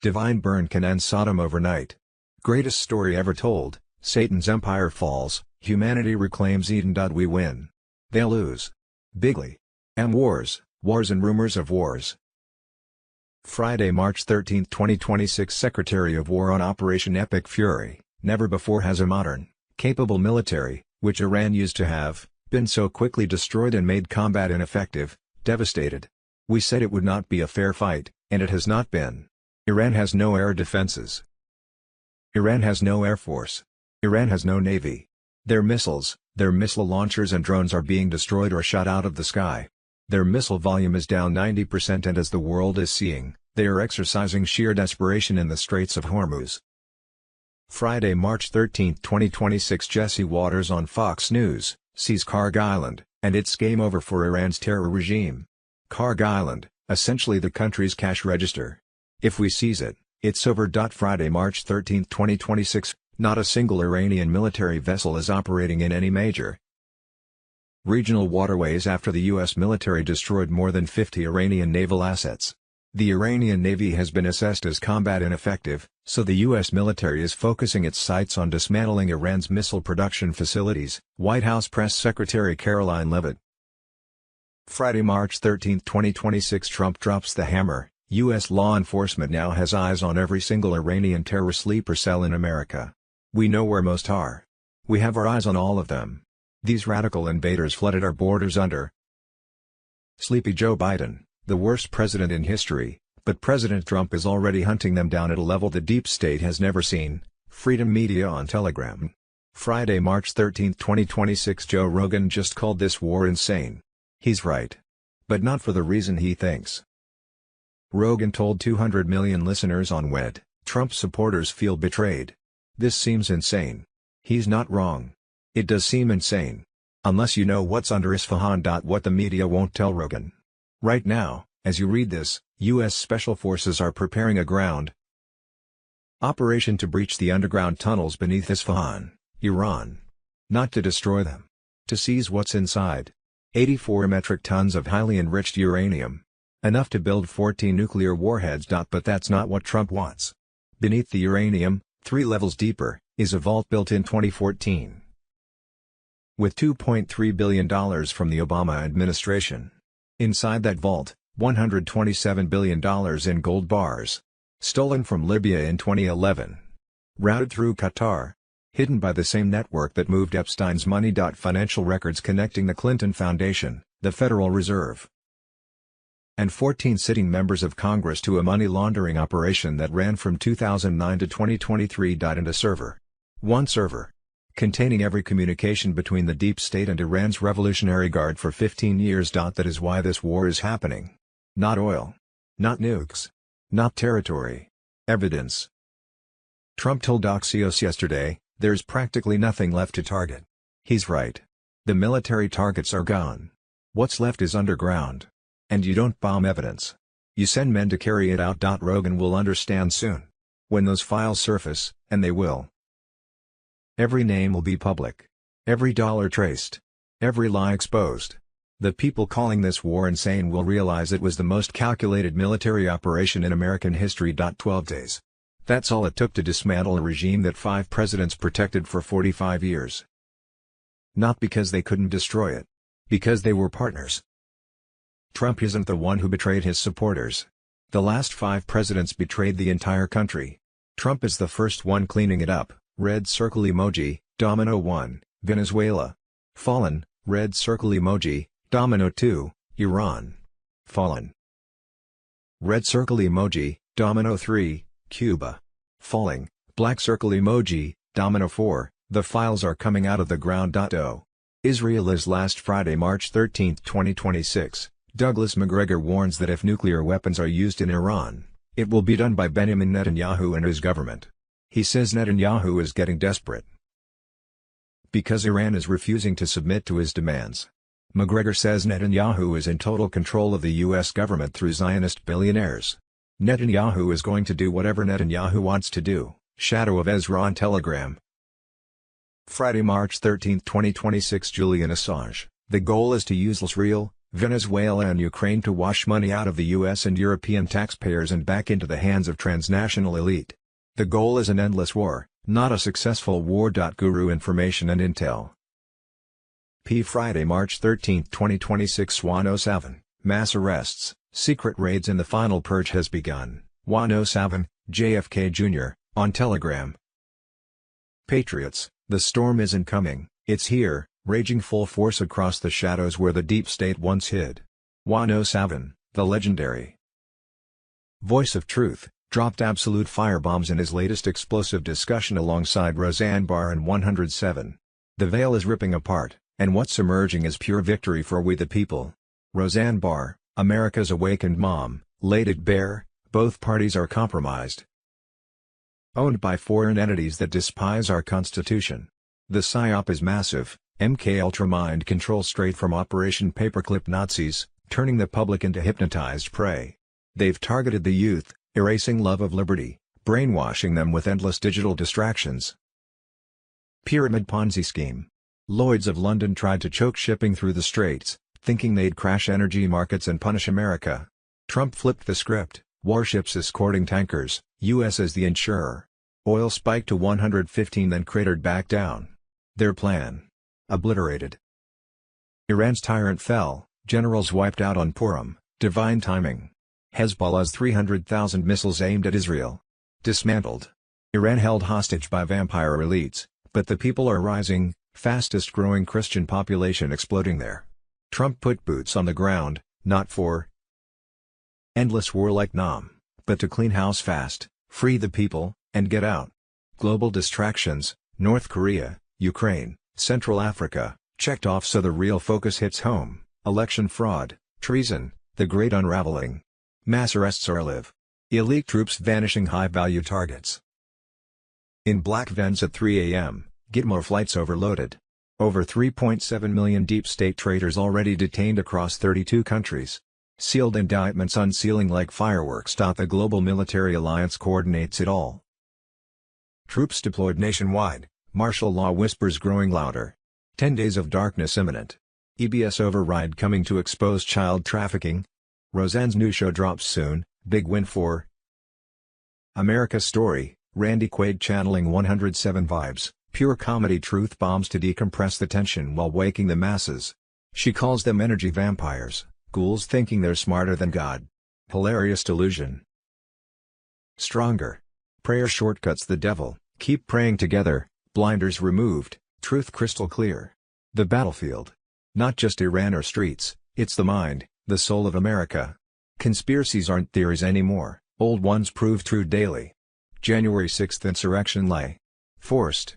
Divine burn can end Sodom overnight. Greatest story ever told, Satan's empire falls, humanity reclaims Eden. We win. They'll lose. Bigly. Wars and rumors of wars. Friday, March 13, 2026. Secretary of War on Operation Epic Fury. Never before has a modern, capable military, which Iran used to have, been so quickly destroyed and made combat ineffective, devastated. We said it would not be a fair fight, and it has not been. Iran has no air defenses. Iran has no air force. Iran has no navy. Their missiles, their missile launchers and drones are being destroyed or shot out of the sky. Their missile volume is down 90%, and as the world is seeing, they are exercising sheer desperation in the Straits of Hormuz. Friday, March 13, 2026. Jesse Waters on Fox News, sees Karg Island, and it's game over for Iran's terror regime. Karg Island, essentially the country's cash register. If we seize it, it's over. Friday, March 13, 2026, not a single Iranian military vessel is operating in any major regional waterways after the U.S. military destroyed more than 50 Iranian naval assets. The Iranian Navy has been assessed as combat ineffective, so the U.S. military is focusing its sights on dismantling Iran's missile production facilities, White House Press Secretary Caroline Leavitt. Friday, March 13, 2026. Trump drops the hammer. U.S. law enforcement now has eyes on every single Iranian terror sleeper cell in America. We know where most are. We have our eyes on all of them. These radical invaders flooded our borders under Sleepy Joe Biden, the worst president in history, but President Trump is already hunting them down at a level the deep state has never seen. Freedom Media on Telegram. Friday, March 13, 2026. Joe Rogan just called this war insane. He's right. But not for the reason he thinks. Rogan told 200 million listeners on WED, Trump supporters feel betrayed. This seems insane. He's not wrong. It does seem insane. Unless you know what's under Isfahan. What the media won't tell Rogan. Right now, as you read this, U.S. Special Forces are preparing a ground operation to breach the underground tunnels beneath Isfahan, Iran. Not to destroy them. To seize what's inside. 84 metric tons of highly enriched uranium. Enough to build 14 nuclear warheads. But that's not what Trump wants. Beneath the uranium, 3 levels deeper, is a vault built in 2014. With $2.3 billion from the Obama administration. Inside that vault, $127 billion in gold bars. Stolen from Libya in 2011. Routed through Qatar. Hidden by the same network that moved Epstein's money. Financial records connecting the Clinton Foundation, the Federal Reserve, and 14 sitting members of Congress to a money laundering operation that ran from 2009 to 2023. In a server. One server. Containing every communication between the deep state and Iran's Revolutionary Guard for 15 years. That is why this war is happening. Not oil. Not nukes. Not territory. Evidence. Trump told Axios yesterday, there's practically nothing left to target. He's right. The military targets are gone. What's left is underground. And you don't bomb evidence. You send men to carry it out. Rogan will understand soon. When those files surface, and they will. Every name will be public. Every dollar traced. Every lie exposed. The people calling this war insane will realize it was the most calculated military operation in American history. 12 days. That's all it took to dismantle a regime that 5 presidents protected for 45 years. Not because they couldn't destroy it. Because they were partners. Trump isn't the one who betrayed his supporters. The last 5 presidents betrayed the entire country. Trump is the first one cleaning it up. Red circle emoji, domino 1, Venezuela. Fallen, red circle emoji, domino 2, Iran. Fallen. Red circle emoji, domino 3, Cuba. Falling, black circle emoji, domino 4, the files are coming out of the ground. Israel is last Friday, March 13, 2026. Douglas McGregor warns that if nuclear weapons are used in Iran, it will be done by Benjamin Netanyahu and his government. He says Netanyahu is getting desperate because Iran is refusing to submit to his demands. McGregor says Netanyahu is in total control of the U.S. government through Zionist billionaires. Netanyahu is going to do whatever Netanyahu wants to do. Shadow of Ezra on Telegram. Friday, March 13, 2026. Julian Assange. The goal is to use Israel, Venezuela and Ukraine to wash money out of the US and European taxpayers and back into the hands of transnational elite. The goal is an endless war, not a successful war. Guru Information and Intel. Friday, March 13, 2026. 107. Mass arrests, secret raids and the final purge has begun. 107. JFK Jr., on Telegram. Patriots, the storm isn't coming, it's here, raging full force across the shadows where the deep state once hid. 107. The legendary Voice of Truth dropped absolute firebombs in his latest explosive discussion alongside Roseanne Barr in 107. The veil is ripping apart, and what's emerging is pure victory for we the people. Roseanne Barr, America's awakened mom, laid it bare, both parties are compromised. Owned by foreign entities that despise our Constitution. The PSYOP is massive, MK Ultra mind control straight from Operation Paperclip Nazis, turning the public into hypnotized prey. They've targeted the youth, erasing love of liberty, brainwashing them with endless digital distractions. Pyramid Ponzi scheme. Lloyds of London tried to choke shipping through the Straits, thinking they'd crash energy markets and punish America. Trump flipped the script, warships escorting tankers, US as the insurer. Oil spiked to 115 then cratered back down. Their plan obliterated. Iran's tyrant fell, generals wiped out on Purim, divine timing. Hezbollah's 300,000 missiles aimed at Israel dismantled. Iran held hostage by vampire elites, but the people are rising, fastest growing Christian population exploding there. Trump put boots on the ground, not for endless war like Nam, but to clean house fast, free the people, and get out. Global distractions, North Korea, Ukraine, Central Africa, checked off so the real focus hits home, election fraud, treason, the great unraveling. Mass arrests are live. Elite troops vanishing high-value targets. In black vents at 3 a.m., Gitmo flights overloaded. Over 3.7 million deep state traitors already detained across 32 countries. Sealed indictments unsealing like fireworks. The global military alliance coordinates it all. Troops deployed nationwide, martial law whispers growing louder. 10 days of darkness imminent. EBS override coming to expose child trafficking. Roseanne's new show drops soon, big win for America Story, Randy Quaid channeling 107 vibes. Pure comedy truth bombs to decompress the tension while waking the masses. She calls them energy vampires, ghouls thinking they're smarter than God. Hilarious delusion. Stronger. Prayer shortcuts the devil, keep praying together, blinders removed, truth crystal clear. The battlefield. Not just Iran or streets, it's the mind, the soul of America. Conspiracies aren't theories anymore, old ones prove true daily. January 6th insurrection lay forced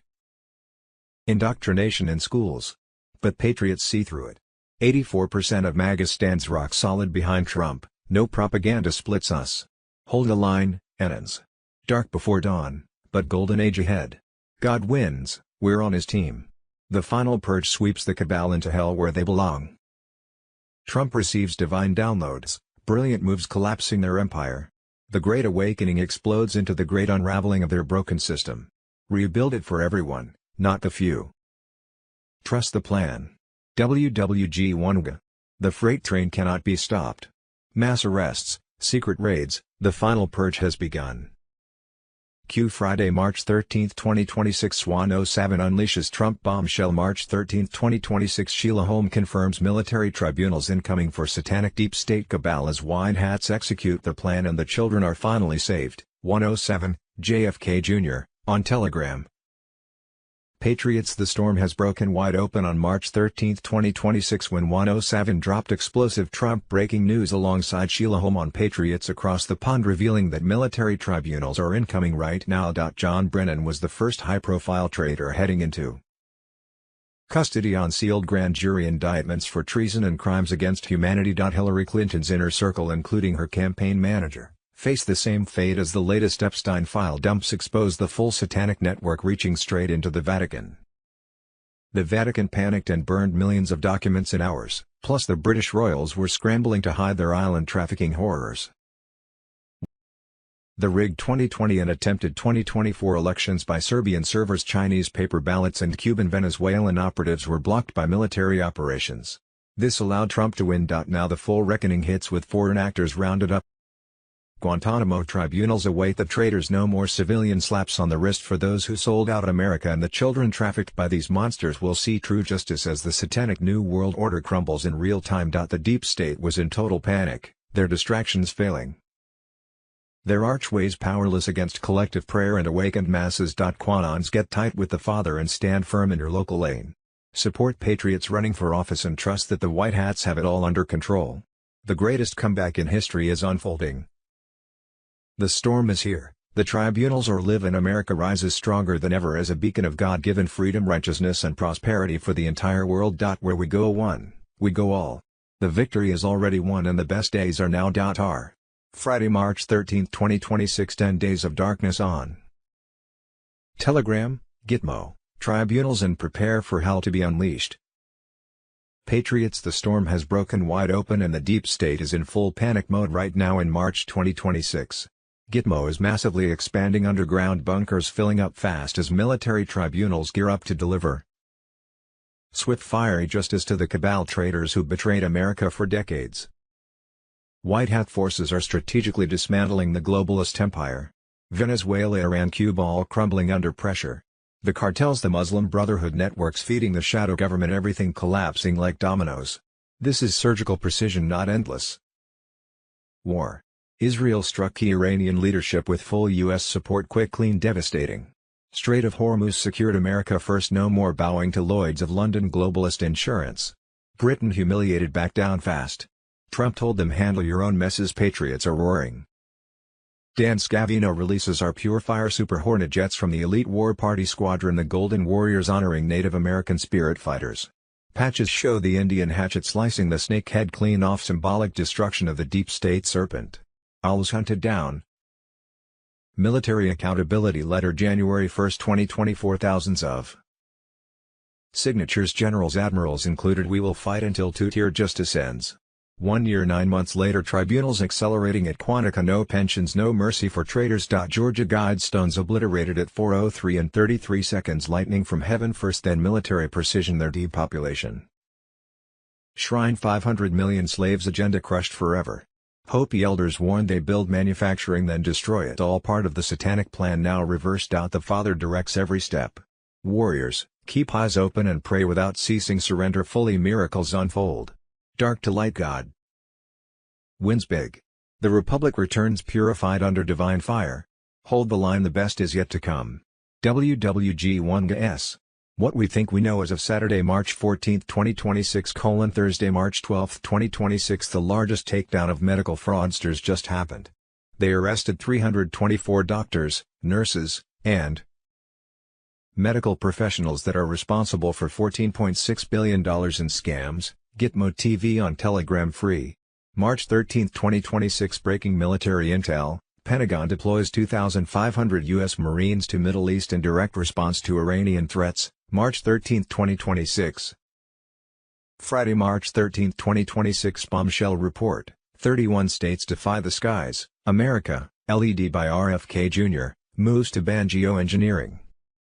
indoctrination in schools. But patriots see through it. 84% of MAGA stands rock solid behind Trump, no propaganda splits us. Hold the line, Enans. Dark before dawn, but golden age ahead. God wins, we're on his team. The final purge sweeps the cabal into hell where they belong. Trump receives divine downloads, brilliant moves collapsing their empire. The Great Awakening explodes into the great unraveling of their broken system. Rebuild it for everyone, not the few. Trust the plan. WWG1G. The freight train cannot be stopped. Mass arrests, secret raids, the final purge has begun. Q Friday, March 13, 2026. Swan 07 unleashes Trump bombshell. March 13, 2026. Sheila Holm confirms military tribunals incoming for satanic deep state cabal as white hats execute the plan and the children are finally saved. 107, JFK Jr., on Telegram. Patriots. The storm has broken wide open on March 13, 2026 when 107 dropped explosive Trump breaking news alongside Sheila Holm on Patriots across the pond revealing that military tribunals are incoming right now. John Brennan was the first high-profile traitor heading into custody on sealed grand jury indictments for treason and crimes against humanity. Hillary Clinton's inner circle including her campaign manager face the same fate as the latest Epstein file dumps expose the full satanic network reaching straight into the Vatican. The Vatican panicked and burned millions of documents in hours, plus the British royals were scrambling to hide their island trafficking horrors. The rigged 2020 and attempted 2024 elections by Serbian servers, Chinese paper ballots and Cuban Venezuelan operatives were blocked by military operations. This allowed Trump to win. Now the full reckoning hits with foreign actors rounded up. Guantanamo tribunals await the traitors. No more civilian slaps on the wrist for those who sold out America, and the children trafficked by these monsters will see true justice as the satanic New World Order crumbles in real time. The deep state was in total panic, their distractions failing, their archways powerless against collective prayer and awakened masses. Quanons, get tight with the Father and stand firm in your local lane. Support patriots running for office and trust that the White Hats have it all under control. The greatest comeback in history is unfolding. The storm is here. The tribunals or live in America rises stronger than ever as a beacon of God-given freedom, righteousness and prosperity for the entire world. Where we go one, we go all. The victory is already won and the best days are now. Are Friday, March 13, 2026. 10 Days of Darkness on Telegram, Gitmo, tribunals and prepare for hell to be unleashed. Patriots, the storm has broken wide open and the deep state is in full panic mode right now in March 2026. Gitmo is massively expanding underground bunkers, filling up fast as military tribunals gear up to deliver swift, fiery justice to the cabal traitors who betrayed America for decades. White Hat forces are strategically dismantling the globalist empire. Venezuela, Iran, Cuba all crumbling under pressure. The cartels, the Muslim Brotherhood networks feeding the shadow government, everything collapsing like dominoes. This is surgical precision, not endless war. Israel struck key Iranian leadership with full U.S. support. Quick, clean, devastating. Strait of Hormuz secured. America first. No more bowing to Lloyd's of London globalist insurance. Britain humiliated, back down fast. Trump told them handle your own messes. Patriots are roaring. Dan Scavino releases our Pure Fire Super Hornet jets from the elite war party squadron, the Golden Warriors, honoring Native American spirit fighters. Patches show the Indian hatchet slicing the snake head clean off, symbolic destruction of the deep state serpent. Owls hunted down. Military Accountability Letter, January 1, 2024. Thousands of signatures, generals, admirals included. We will fight until two-tier justice ends. 1 year 9 months later, tribunals accelerating at Quantica. No pensions, no mercy for traitors. Georgia Guidestones obliterated at 4:03 and 33 seconds. Lightning from heaven first, then military precision. Their depopulation. Shrine 500 million slaves agenda crushed forever. Hopi elders warned they build manufacturing then destroy it. All part of the satanic plan now reversed. The Father directs every step. Warriors, keep eyes open and pray without ceasing. Surrender fully, miracles unfold. Dark to light, God wins big. The Republic returns purified under divine fire. Hold the line, the best is yet to come. WWG1GS. What we think we know as of Saturday, March 14, 2026 : Thursday, March 12, 2026. The largest takedown of medical fraudsters just happened. They arrested 324 doctors, nurses, and medical professionals that are responsible for $14.6 billion in scams. Gitmo TV on Telegram free. March 13, 2026. Breaking military intel: Pentagon deploys 2,500 U.S. Marines to Middle East in direct response to Iranian threats. March 13, 2026. Friday, March 13, 2026. Bombshell report: 31 states defy the skies. America, LED by RFK Jr., moves to ban geoengineering.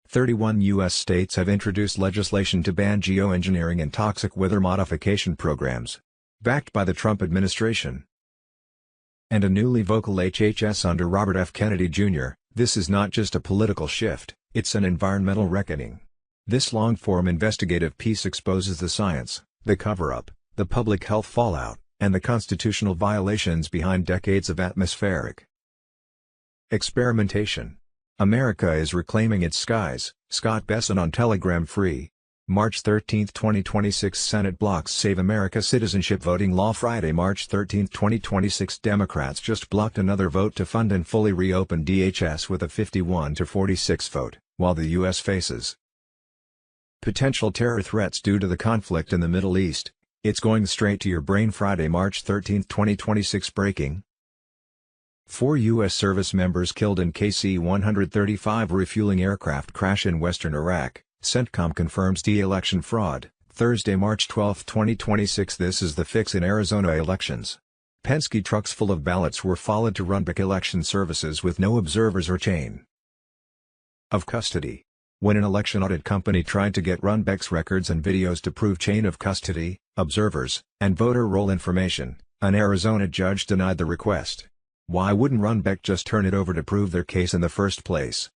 31 U.S. states have introduced legislation to ban geoengineering and toxic weather modification programs, backed by the Trump administration. And a newly vocal HHS under Robert F. Kennedy Jr. This is not just a political shift, it's an environmental reckoning. This long-form investigative piece exposes the science, the cover-up, the public health fallout, and the constitutional violations behind decades of atmospheric experimentation. America is reclaiming its skies. Scott Besson on Telegram free. March 13, 2026. Senate blocks Save America citizenship voting law. Friday, March 13, 2026. Democrats just blocked another vote to fund and fully reopen DHS with a 51-46 vote, while the U.S. faces potential terror threats due to the conflict in the Middle East. It's going straight to your brain. Friday, March 13, 2026. Breaking: 4 U.S. service members killed in KC-135 refueling aircraft crash in western Iraq. CENTCOM confirms de-election fraud. Thursday, March 12, 2026. This is the fix in Arizona elections. Penske trucks full of ballots were followed to Runbeck election services with no observers or chain of custody. When an election audit company tried to get Runbeck's records and videos to prove chain of custody, observers, and voter roll information, an Arizona judge denied the request. Why wouldn't Runbeck just turn it over to prove their case in the first place?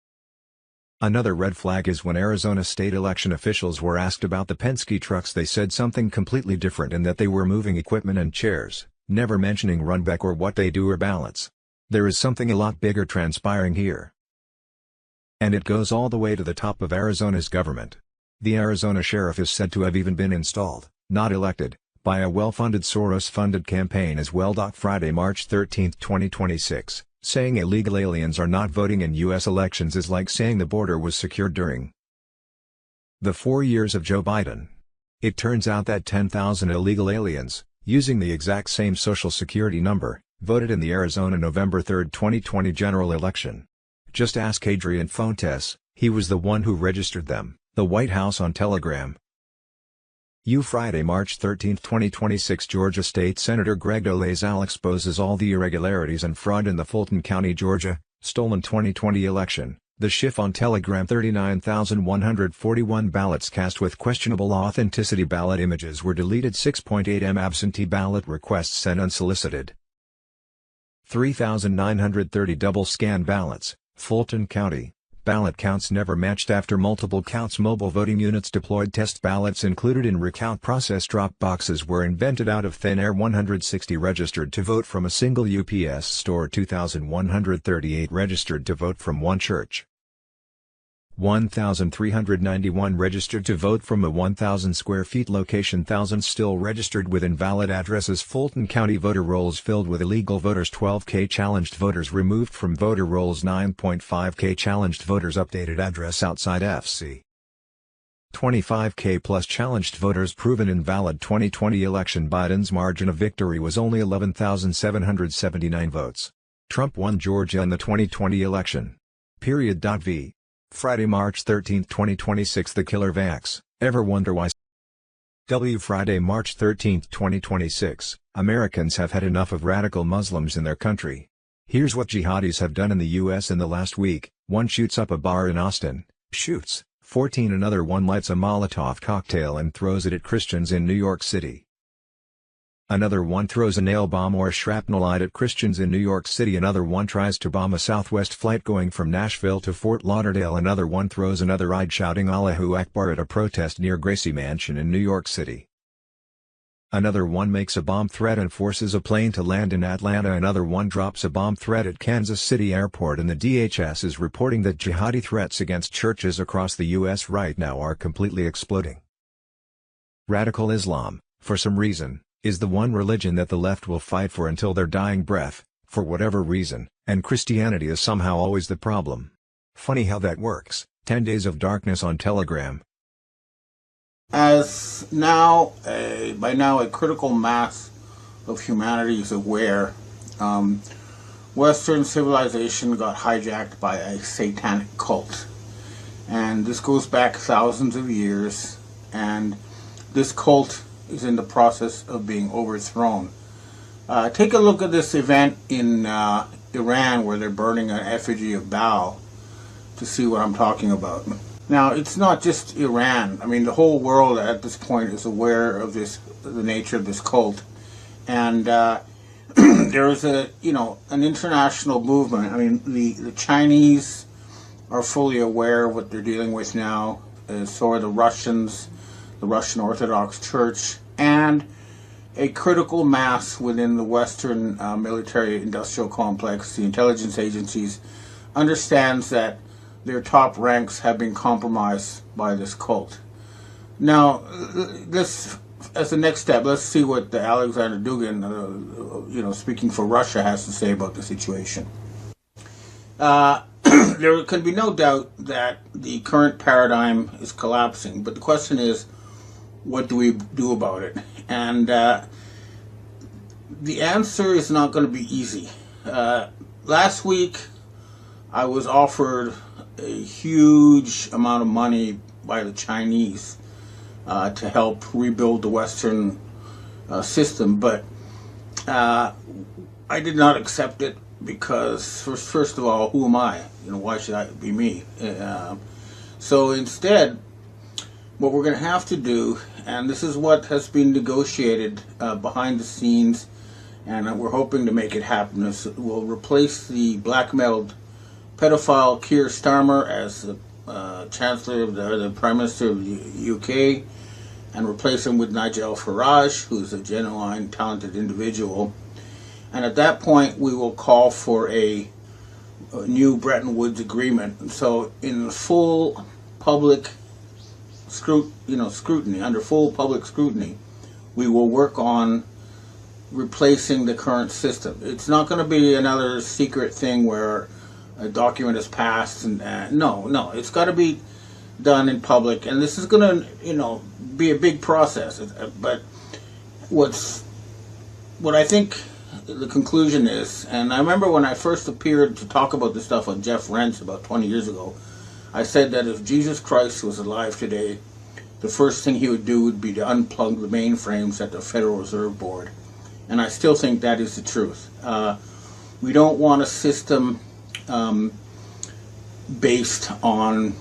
Another red flag is when Arizona state election officials were asked about the Penske trucks, they said something completely different, in that they were moving equipment and chairs, never mentioning Runbeck or what they do or ballots. There is something a lot bigger transpiring here. And it goes all the way to the top of Arizona's government. The Arizona sheriff is said to have even been installed, not elected, by a well-funded Soros-funded campaign as well. Friday, March 13, 2026, saying illegal aliens are not voting in U.S. elections is like saying the border was secured during the 4 years of Joe Biden. It turns out that 10,000 illegal aliens, using the exact same social security number, voted in the Arizona November 3, 2020 general election. Just ask Adrian Fontes, he was the one who registered them. The White House on Telegram. Friday, March 13, 2026, Georgia State Senator Greg Dolezal exposes all the irregularities and fraud in the Fulton County, Georgia, stolen 2020 election. The Schiff on Telegram. 39,141 ballots cast with questionable authenticity. Ballot images were deleted. 6.8 M absentee ballot requests sent unsolicited. 3,930 double scan ballots, Fulton County. Ballot counts never matched after multiple counts. Mobile voting units deployed. Test ballots included in recount process. Drop boxes were invented out of thin air. 160 registered to vote from a single UPS store. 2,138 registered to vote from one church. 1,391 registered to vote from a 1,000 square feet location. Thousands still registered with invalid addresses. Fulton County voter rolls filled with illegal voters. 12K challenged voters removed from voter rolls. 9.5K challenged voters updated address outside FC. 25K plus challenged voters proven invalid. 2020 election. Biden's margin of victory was only 11,779 votes. Trump won Georgia in the 2020 election. V. Friday, March 13, 2026. The killer vax. Ever wonder why? Friday, March 13, 2026. Americans have had enough of radical Muslims in their country. Here's what jihadis have done in the U.S. in the last week. One shoots up a bar in Austin, shoots 14. Another one lights a Molotov cocktail and throws it at Christians in New York City. Another one throws a nail bomb or shrapnelite at Christians in New York City. Another one tries to bomb a Southwest flight going from Nashville to Fort Lauderdale. Another one throws another Eid shouting Allahu Akbar at a protest near Gracie Mansion in New York City. Another one makes a bomb threat and forces a plane to land in Atlanta. Another one drops a bomb threat at Kansas City Airport. And the DHS is reporting that jihadi threats against churches across the U.S. right now are completely exploding. Radical Islam, for some reason, is the one religion that the left will fight for until their dying breath, for whatever reason, and Christianity is somehow always the problem. Funny how that works. 10 Days of Darkness on Telegram. As now, by now a critical mass of humanity is aware, Western civilization got hijacked by a satanic cult. And this goes back thousands of years, and this cult is in the process of being overthrown. Take a look at this event in Iran where they're burning an effigy of Baal to see what I'm talking about. Now, it's not just Iran. I mean, the whole world at this point is aware of this, the nature of this cult. And there is an international movement. I mean, the Chinese are fully aware of what they're dealing with now. So are the Russians, the Russian Orthodox Church, and a critical mass within the Western military-industrial complex, the intelligence agencies, understands that their top ranks have been compromised by this cult. Now, this, as the next step, let's see what the Alexander Dugin, speaking for Russia, has to say about the situation. There can be no doubt that the current paradigm is collapsing, but the question is, what do we do about it? And the answer is not going to be easy. Last week, I was offered a huge amount of money by the Chinese to help rebuild the Western system, but I did not accept it because, first of all, who am I? Why should I be me? So instead, what we're going to have to do, and this is what has been negotiated behind the scenes, and we're hoping to make it happen, is we'll replace the blackmailed pedophile Keir Starmer as the Chancellor of the Prime Minister of the UK, and replace him with Nigel Farage, who's a genuine, talented individual. And at that point, we will call for a new Bretton Woods agreement. And so, in full public scrutiny, under full public scrutiny, we will work on replacing the current system. It's not going to be another secret thing where a document is passed and no, it's got to be done in public, and this is going to be a big process. But what I think the conclusion is, and I remember when I first appeared to talk about this stuff on Jeff Rentz about 20 years ago, I said that if Jesus Christ was alive today, the first thing he would do would be to unplug the mainframes at the Federal Reserve Board. And I still think that is the truth. We don't want a system based on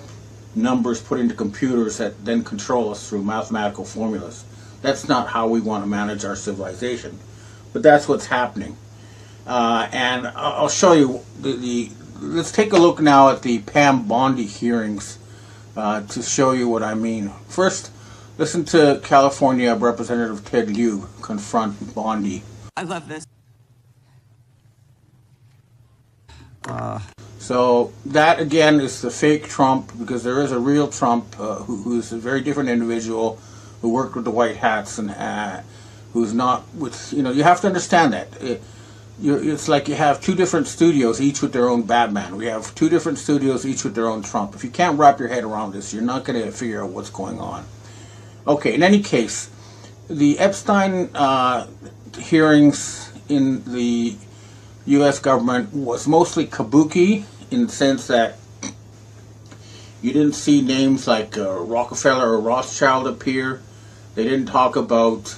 numbers put into computers that then control us through mathematical formulas. That's not how we want to manage our civilization. But that's what's happening. And I'll show you let's take a look now at the Pam Bondi hearings to show you what I mean. First, listen to California Representative Ted Lieu confront Bondi. I love this. So that again is the fake Trump, because there is a real Trump who's a very different individual who worked with the White Hats and who's not with, you have to understand that. It's like you have two different studios, each with their own Batman. We have two different studios, each with their own Trump. If you can't wrap your head around this, you're not going to figure out what's going on. Okay, in any case, the Epstein hearings in the U.S. government was mostly kabuki, in the sense that you didn't see names like Rockefeller or Rothschild appear. They didn't talk about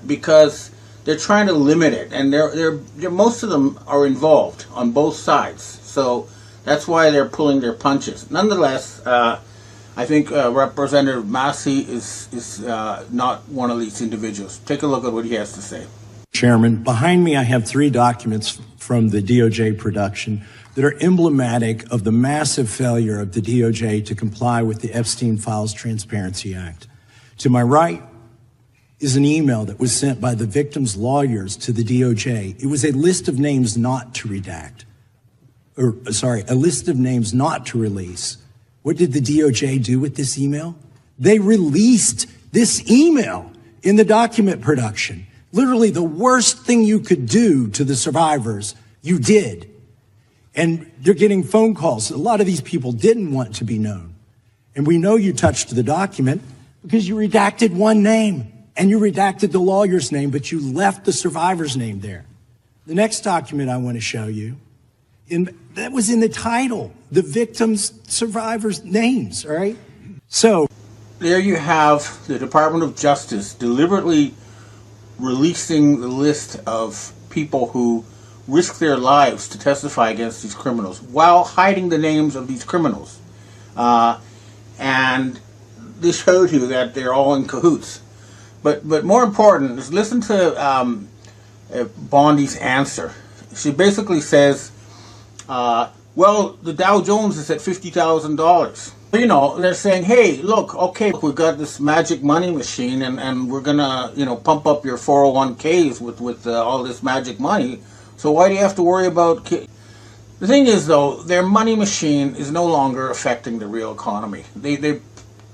because they're trying to limit it, and they're most of them are involved on both sides. So that's why they're pulling their punches. Nonetheless, I think Representative Massey is not one of these individuals. Take a look at what he has to say. Chairman, behind me I have 3 documents from the DOJ production that are emblematic of the massive failure of the DOJ to comply with the Epstein Files Transparency Act. To my right is an email that was sent by the victims' lawyers to the DOJ. It was a list of names not to redact, a list of names not to release. What did the DOJ do with this email? They released this email in the document production. Literally the worst thing you could do to the survivors, you did. And they're getting phone calls. A lot of these people didn't want to be known. And we know you touched the document because you redacted one name and you redacted the lawyer's name, but you left the survivor's name there. The next document I want to show you, that was in the title, the victims' survivors' names, all right? So there you have the Department of Justice deliberately releasing the list of people who risk their lives to testify against these criminals while hiding the names of these criminals. And this shows you that they're all in cahoots. But more important is listen to Bondi's answer. She basically says, well, the Dow Jones is at $50,000. They're saying, hey, look, we've got this magic money machine, and we're gonna, pump up your 401ks with all this magic money. So why do you have to worry about? The thing is, though, their money machine is no longer affecting the real economy. They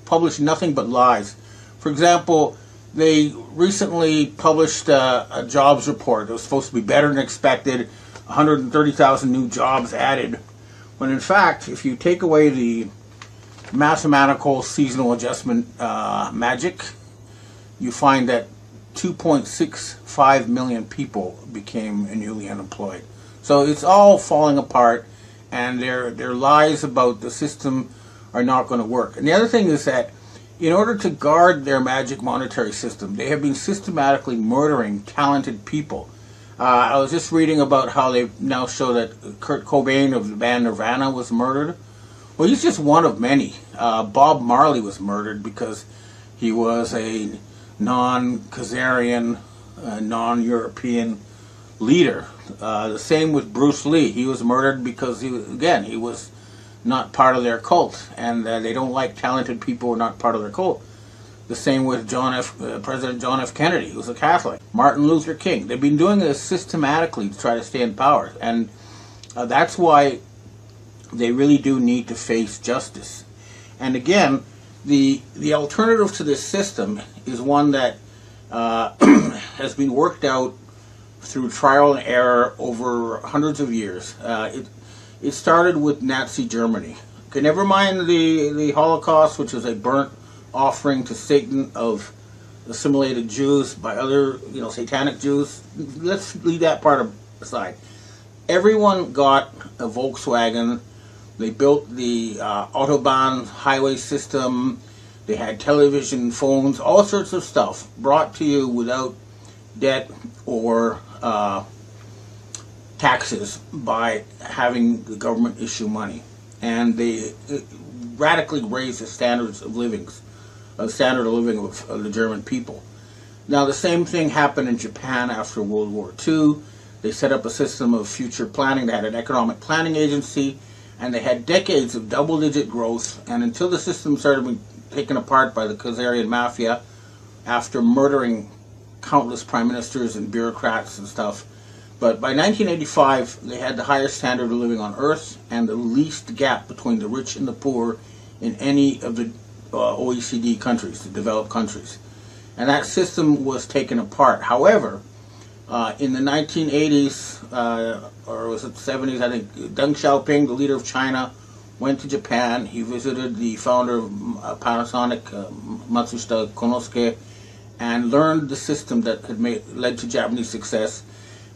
publish nothing but lies. For example, they recently published a jobs report that was supposed to be better than expected, 130,000 new jobs added. When in fact, if you take away the mathematical seasonal adjustment magic, you find that 2.65 million people became newly unemployed. So it's all falling apart, and their lies about the system are not going to work. And the other thing is that In order to guard their magic monetary system, they have been systematically murdering talented people. I was just reading about how they now show that Kurt Cobain of the band Nirvana was murdered. Well, he's just one of many. Bob Marley was murdered because he was a non-Khazarian, non-European leader. The same with Bruce Lee. He was murdered because he was not part of their cult, and they don't like talented people who are not part of their cult. The same with President John F. Kennedy, who was a Catholic. Martin Luther King. They've been doing this systematically to try to stay in power, and that's why they really do need to face justice. And again, the alternative to this system is one that has been worked out through trial and error over hundreds of years. It started with Nazi Germany. Okay, never mind the Holocaust, which was a burnt offering to Satan of assimilated Jews by other, satanic Jews. Let's leave that part aside. Everyone got a Volkswagen. They built the Autobahn highway system. They had television, phones, all sorts of stuff brought to you without debt or taxes by having the government issue money. And they radically raised the standards of living, of the German people. Now, the same thing happened in Japan after World War II. They set up a system of future planning. They had an economic planning agency, and they had decades of double-digit growth. And until the system started being taken apart by the Khazarian mafia, after murdering countless prime ministers and bureaucrats and stuff. But by 1985, they had the highest standard of living on Earth and the least gap between the rich and the poor in any of the OECD countries, the developed countries. And that system was taken apart. However, in the 1980s, or was it the 70s, I think, Deng Xiaoping, the leader of China, went to Japan. He visited the founder of Panasonic, Matsushita Konosuke, and learned the system that had led to Japanese success.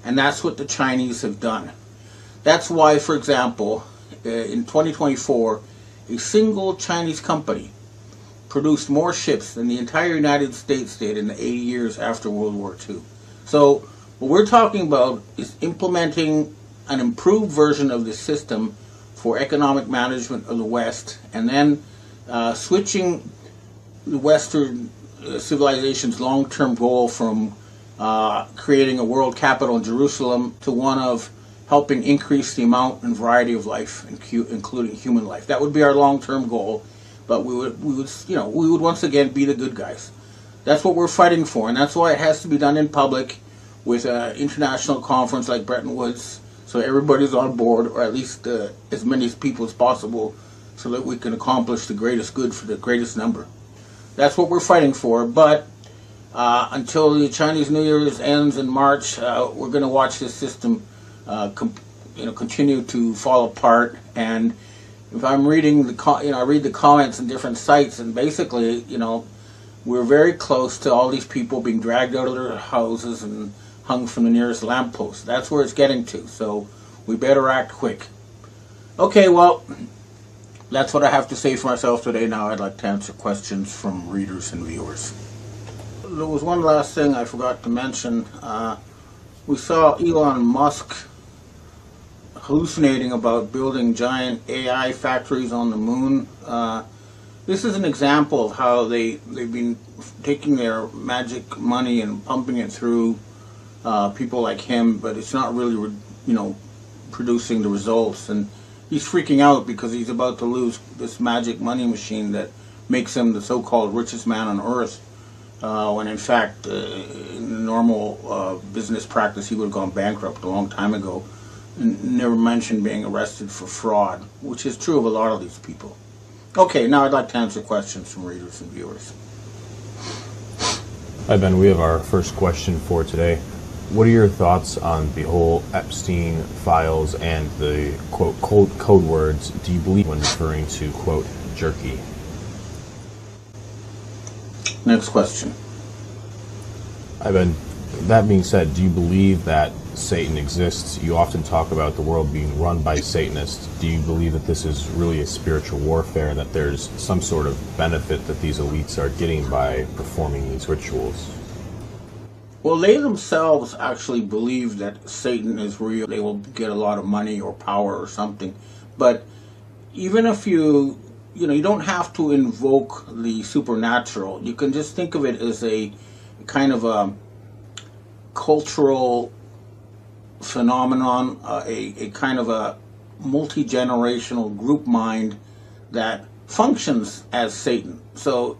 And that's what the Chinese have done. That's why, for example, in 2024, a single Chinese company produced more ships than the entire United States did in the 80 years after World War II. So what we're talking about is implementing an improved version of this system for economic management of the West, and then switching the Western civilization's long-term goal from creating a world capital in Jerusalem to one of helping increase the amount and variety of life, including human life. That would be our long-term goal, but we would once again be the good guys. That's what we're fighting for, and that's why it has to be done in public with an international conference like Bretton Woods, so everybody's on board, or at least as many people as possible, so that we can accomplish the greatest good for the greatest number. That's what we're fighting for, but until the Chinese New Year's ends in March, we're going to watch this system continue to fall apart. And if I'm reading I read the comments in different sites, and basically, we're very close to all these people being dragged out of their houses and hung from the nearest lamppost. That's where it's getting to, so we better act quick. Okay, well, that's what I have to say for myself today. Now I'd like to answer questions from readers and viewers. There was one last thing I forgot to mention. We saw Elon Musk hallucinating about building giant AI factories on the moon. This is an example of how they've been taking their magic money and pumping it through people like him, but it's not really, producing the results. And he's freaking out because he's about to lose this magic money machine that makes him the so-called richest man on Earth, when in fact, in normal business practice, he would have gone bankrupt a long time ago. Never mentioned being arrested for fraud, which is true of a lot of these people. Okay, now I'd like to answer questions from readers and viewers. Hi, Ben. We have our first question for today. What are your thoughts on the whole Epstein files and the, quote, code words do you believe when referring to, quote, jerky? Next question. Hi, Ben. That being said, do you believe that Satan exists? You often talk about the world being run by Satanists. Do you believe that this is really a spiritual warfare and that there's some sort of benefit that these elites are getting by performing these rituals? Well, they themselves actually believe that Satan is real. They will get a lot of money or power or something. But even if you don't have to invoke the supernatural. You can just think of it as a kind of a cultural phenomenon, a kind of a multi-generational group mind that functions as Satan. So,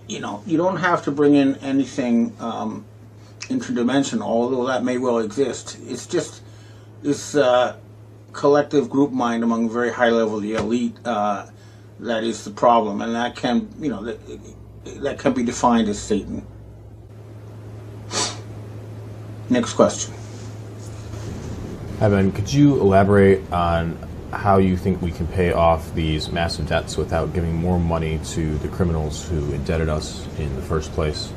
you don't have to bring in anything interdimensional, although that may well exist. It's just this collective group mind among very high level, the elite, that is the problem, and that can, that can be defined as Satan. Next question. Evan, could you elaborate on how you think we can pay off these massive debts without giving more money to the criminals who indebted us in the first place?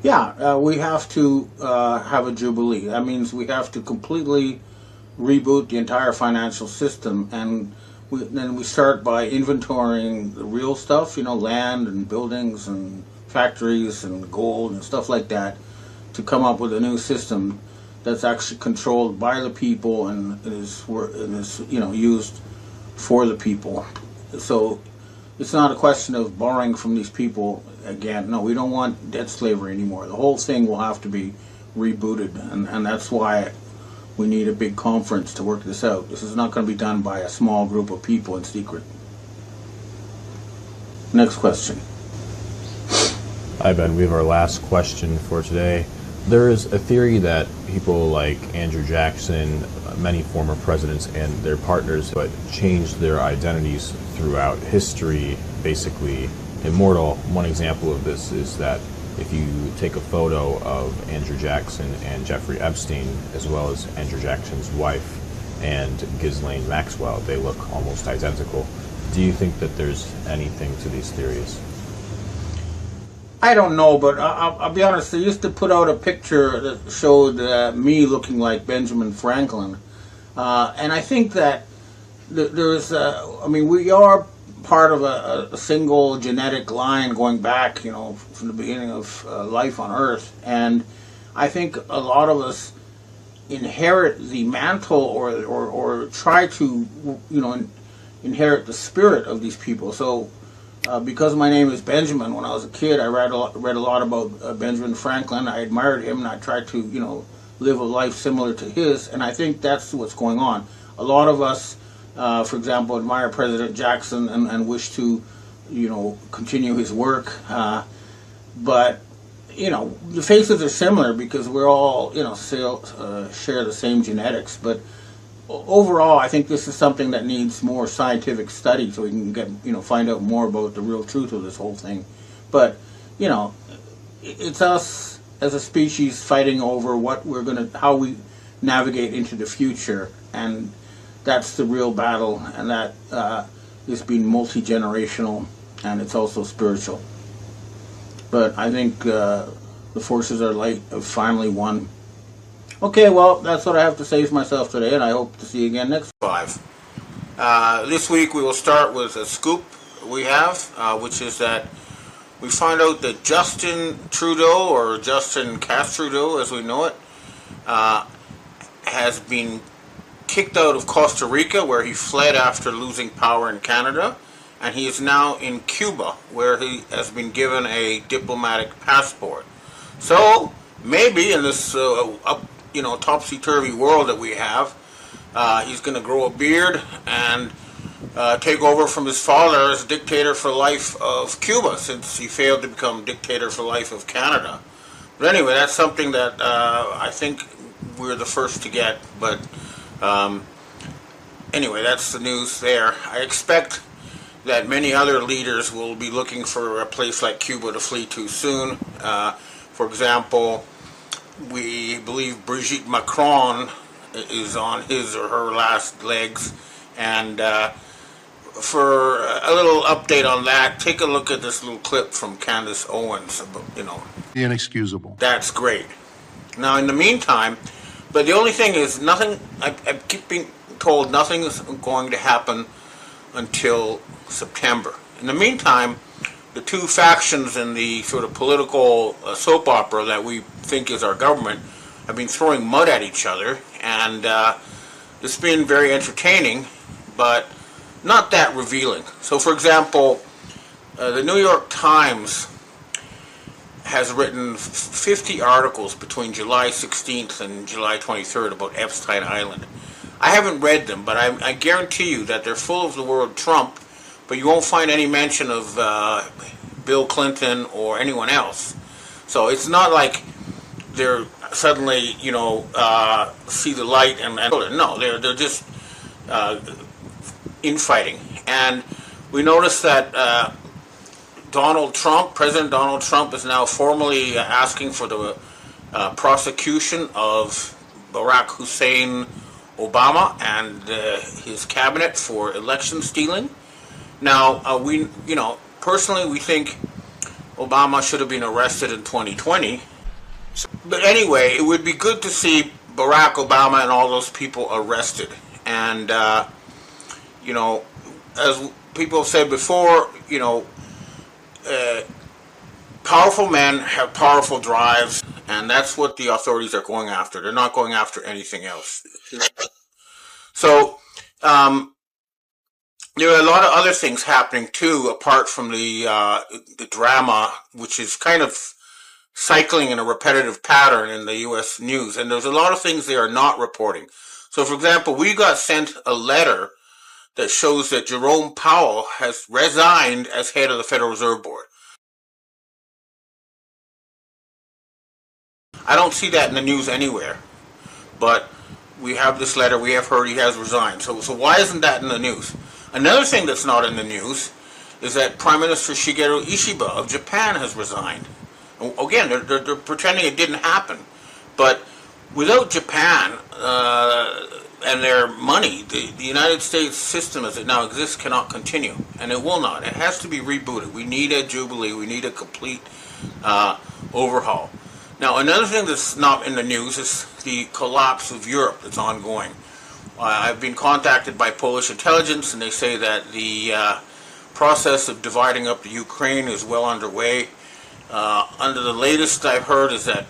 Yeah, we have to have a jubilee. That means we have to completely reboot the entire financial system, and then we start by inventorying the real stuff, land and buildings and factories and gold and stuff like that, to come up with a new system that's actually controlled by the people and is used for the people. So it's not a question of borrowing from these people again. No, we don't want debt slavery anymore. The whole thing will have to be rebooted, and that's why we need a big conference to work this out. This is not going to be done by a small group of people in secret. Next question. Hi, Ben. We have our last question for today. There is a theory that people like Andrew Jackson, many former presidents, and their partners have changed their identities throughout history, basically immortal. One example of this is that if you take a photo of Andrew Jackson and Jeffrey Epstein, as well as Andrew Jackson's wife and Ghislaine Maxwell, they look almost identical. Do you think that there's anything to these theories? I don't know, but I'll be honest. They used to put out a picture that showed me looking like Benjamin Franklin, and I think that there's. We are part of a single genetic line going back, from the beginning of life on Earth, and I think a lot of us inherit the mantle or try to, inherit the spirit of these people. So. Because my name is Benjamin, when I was a kid, I read a lot about Benjamin Franklin. I admired him, and I tried to, live a life similar to his. And I think that's what's going on. A lot of us, for example, admire President Jackson and wish to, continue his work. But the faces are similar because we're all, share the same genetics. But overall, I think this is something that needs more scientific study so we can get, find out more about the real truth of this whole thing. But, it's us as a species fighting over how we navigate into the future, and that's the real battle, and that is being multi-generational, and it's also spiritual. But I think the forces of light have finally won. Okay, well, that's what I have to say for myself today, and I hope to see you again next 5. This week we will start with a scoop we have, which is that we find out that Justin Trudeau, or Justin Trudeau as we know it, has been kicked out of Costa Rica, where he fled after losing power in Canada, and he is now in Cuba, where he has been given a diplomatic passport. So maybe in this topsy-turvy world that we have, he's going to grow a beard and take over from his father as dictator for life of Cuba, since he failed to become dictator for life of Canada. But anyway, that's something that I think we're the first to get. But anyway, that's the news there. I expect that many other leaders will be looking for a place like Cuba to flee to soon. For example, we believe Brigitte Macron is on his or her last legs, and for a little update on that, take a look at this little clip from Candace Owens, about, Inexcusable. That's great. Now, in the meantime, but the only thing is, nothing. I keep being told nothing is going to happen until September. In the meantime, the two factions in the sort of political soap opera that we think is our government have been throwing mud at each other, and it's been very entertaining, but not that revealing. So, for example, the New York Times has written 50 articles between July 16th and July 23rd about Epstein Island. I haven't read them, but I guarantee you that they're full of the word Trump, but you won't find any mention of Bill Clinton or anyone else. So it's not like they're suddenly, see the light and no, they're just infighting. And we noticed that President Donald Trump is now formally asking for the prosecution of Barack Hussein Obama and his cabinet for election stealing. Now, personally, we think Obama should have been arrested in 2020. But anyway, it would be good to see Barack Obama and all those people arrested. And, as people have said before, powerful men have powerful drives, and that's what the authorities are going after. They're not going after anything else. So, there are a lot of other things happening too, apart from the drama, which is kind of cycling in a repetitive pattern in the U.S. news. And there's a lot of things they are not reporting. So, for example, we got sent a letter that shows that Jerome Powell has resigned as head of the Federal Reserve Board. I don't see that in the news anywhere, but we have this letter, we have heard he has resigned. So why isn't that in the news? Another thing that's not in the news is that Prime Minister Shigeru Ishiba of Japan has resigned. Again, they're pretending it didn't happen, but without Japan and their money, the United States system as it now exists cannot continue, and it will not. It has to be rebooted. We need a jubilee. We need a complete overhaul. Now, another thing that's not in the news is the collapse of Europe that's ongoing. I've been contacted by Polish intelligence, and they say that the process of dividing up the Ukraine is well underway. Under the latest I've heard is that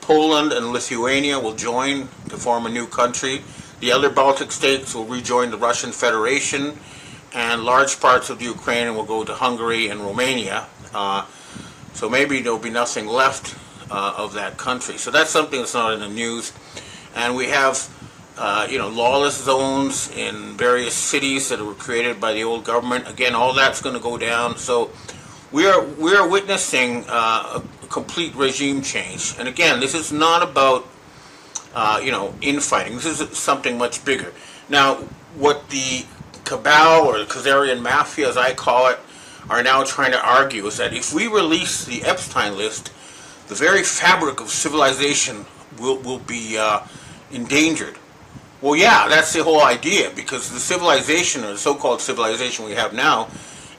Poland and Lithuania will join to form a new country. The other Baltic states will rejoin the Russian Federation, and large parts of the Ukraine will go to Hungary and Romania. So maybe there'll be nothing left of that country. So that's something that's not in the news. And we have, lawless zones in various cities that were created by the old government. Again, all that's going to go down. So we are witnessing a complete regime change. And again, this is not about infighting. This is something much bigger. Now, what the cabal or the Khazarian mafia, as I call it, are now trying to argue is that if we release the Epstein list, the very fabric of civilization will be endangered. Well, yeah, that's the whole idea, because the civilization, or the so-called civilization we have now,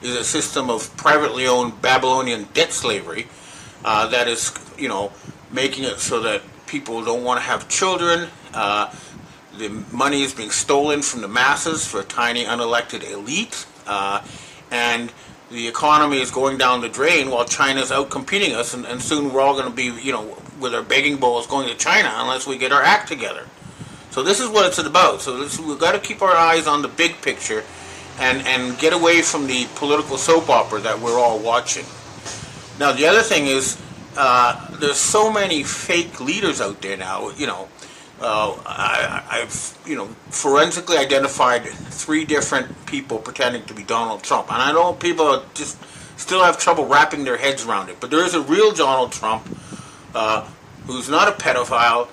is a system of privately owned Babylonian debt slavery that is, making it so that people don't want to have children. The money is being stolen from the masses for a tiny unelected elite, and the economy is going down the drain while China's out competing us, and soon we're all going to be, with our begging bowls going to China unless we get our act together. So this is what it's about. So we've got to keep our eyes on the big picture and get away from the political soap opera that we're all watching. Now, the other thing is, there's so many fake leaders out there now. I've forensically identified 3 different people pretending to be Donald Trump, and I know people just still have trouble wrapping their heads around it. But there is a real Donald Trump who's not a pedophile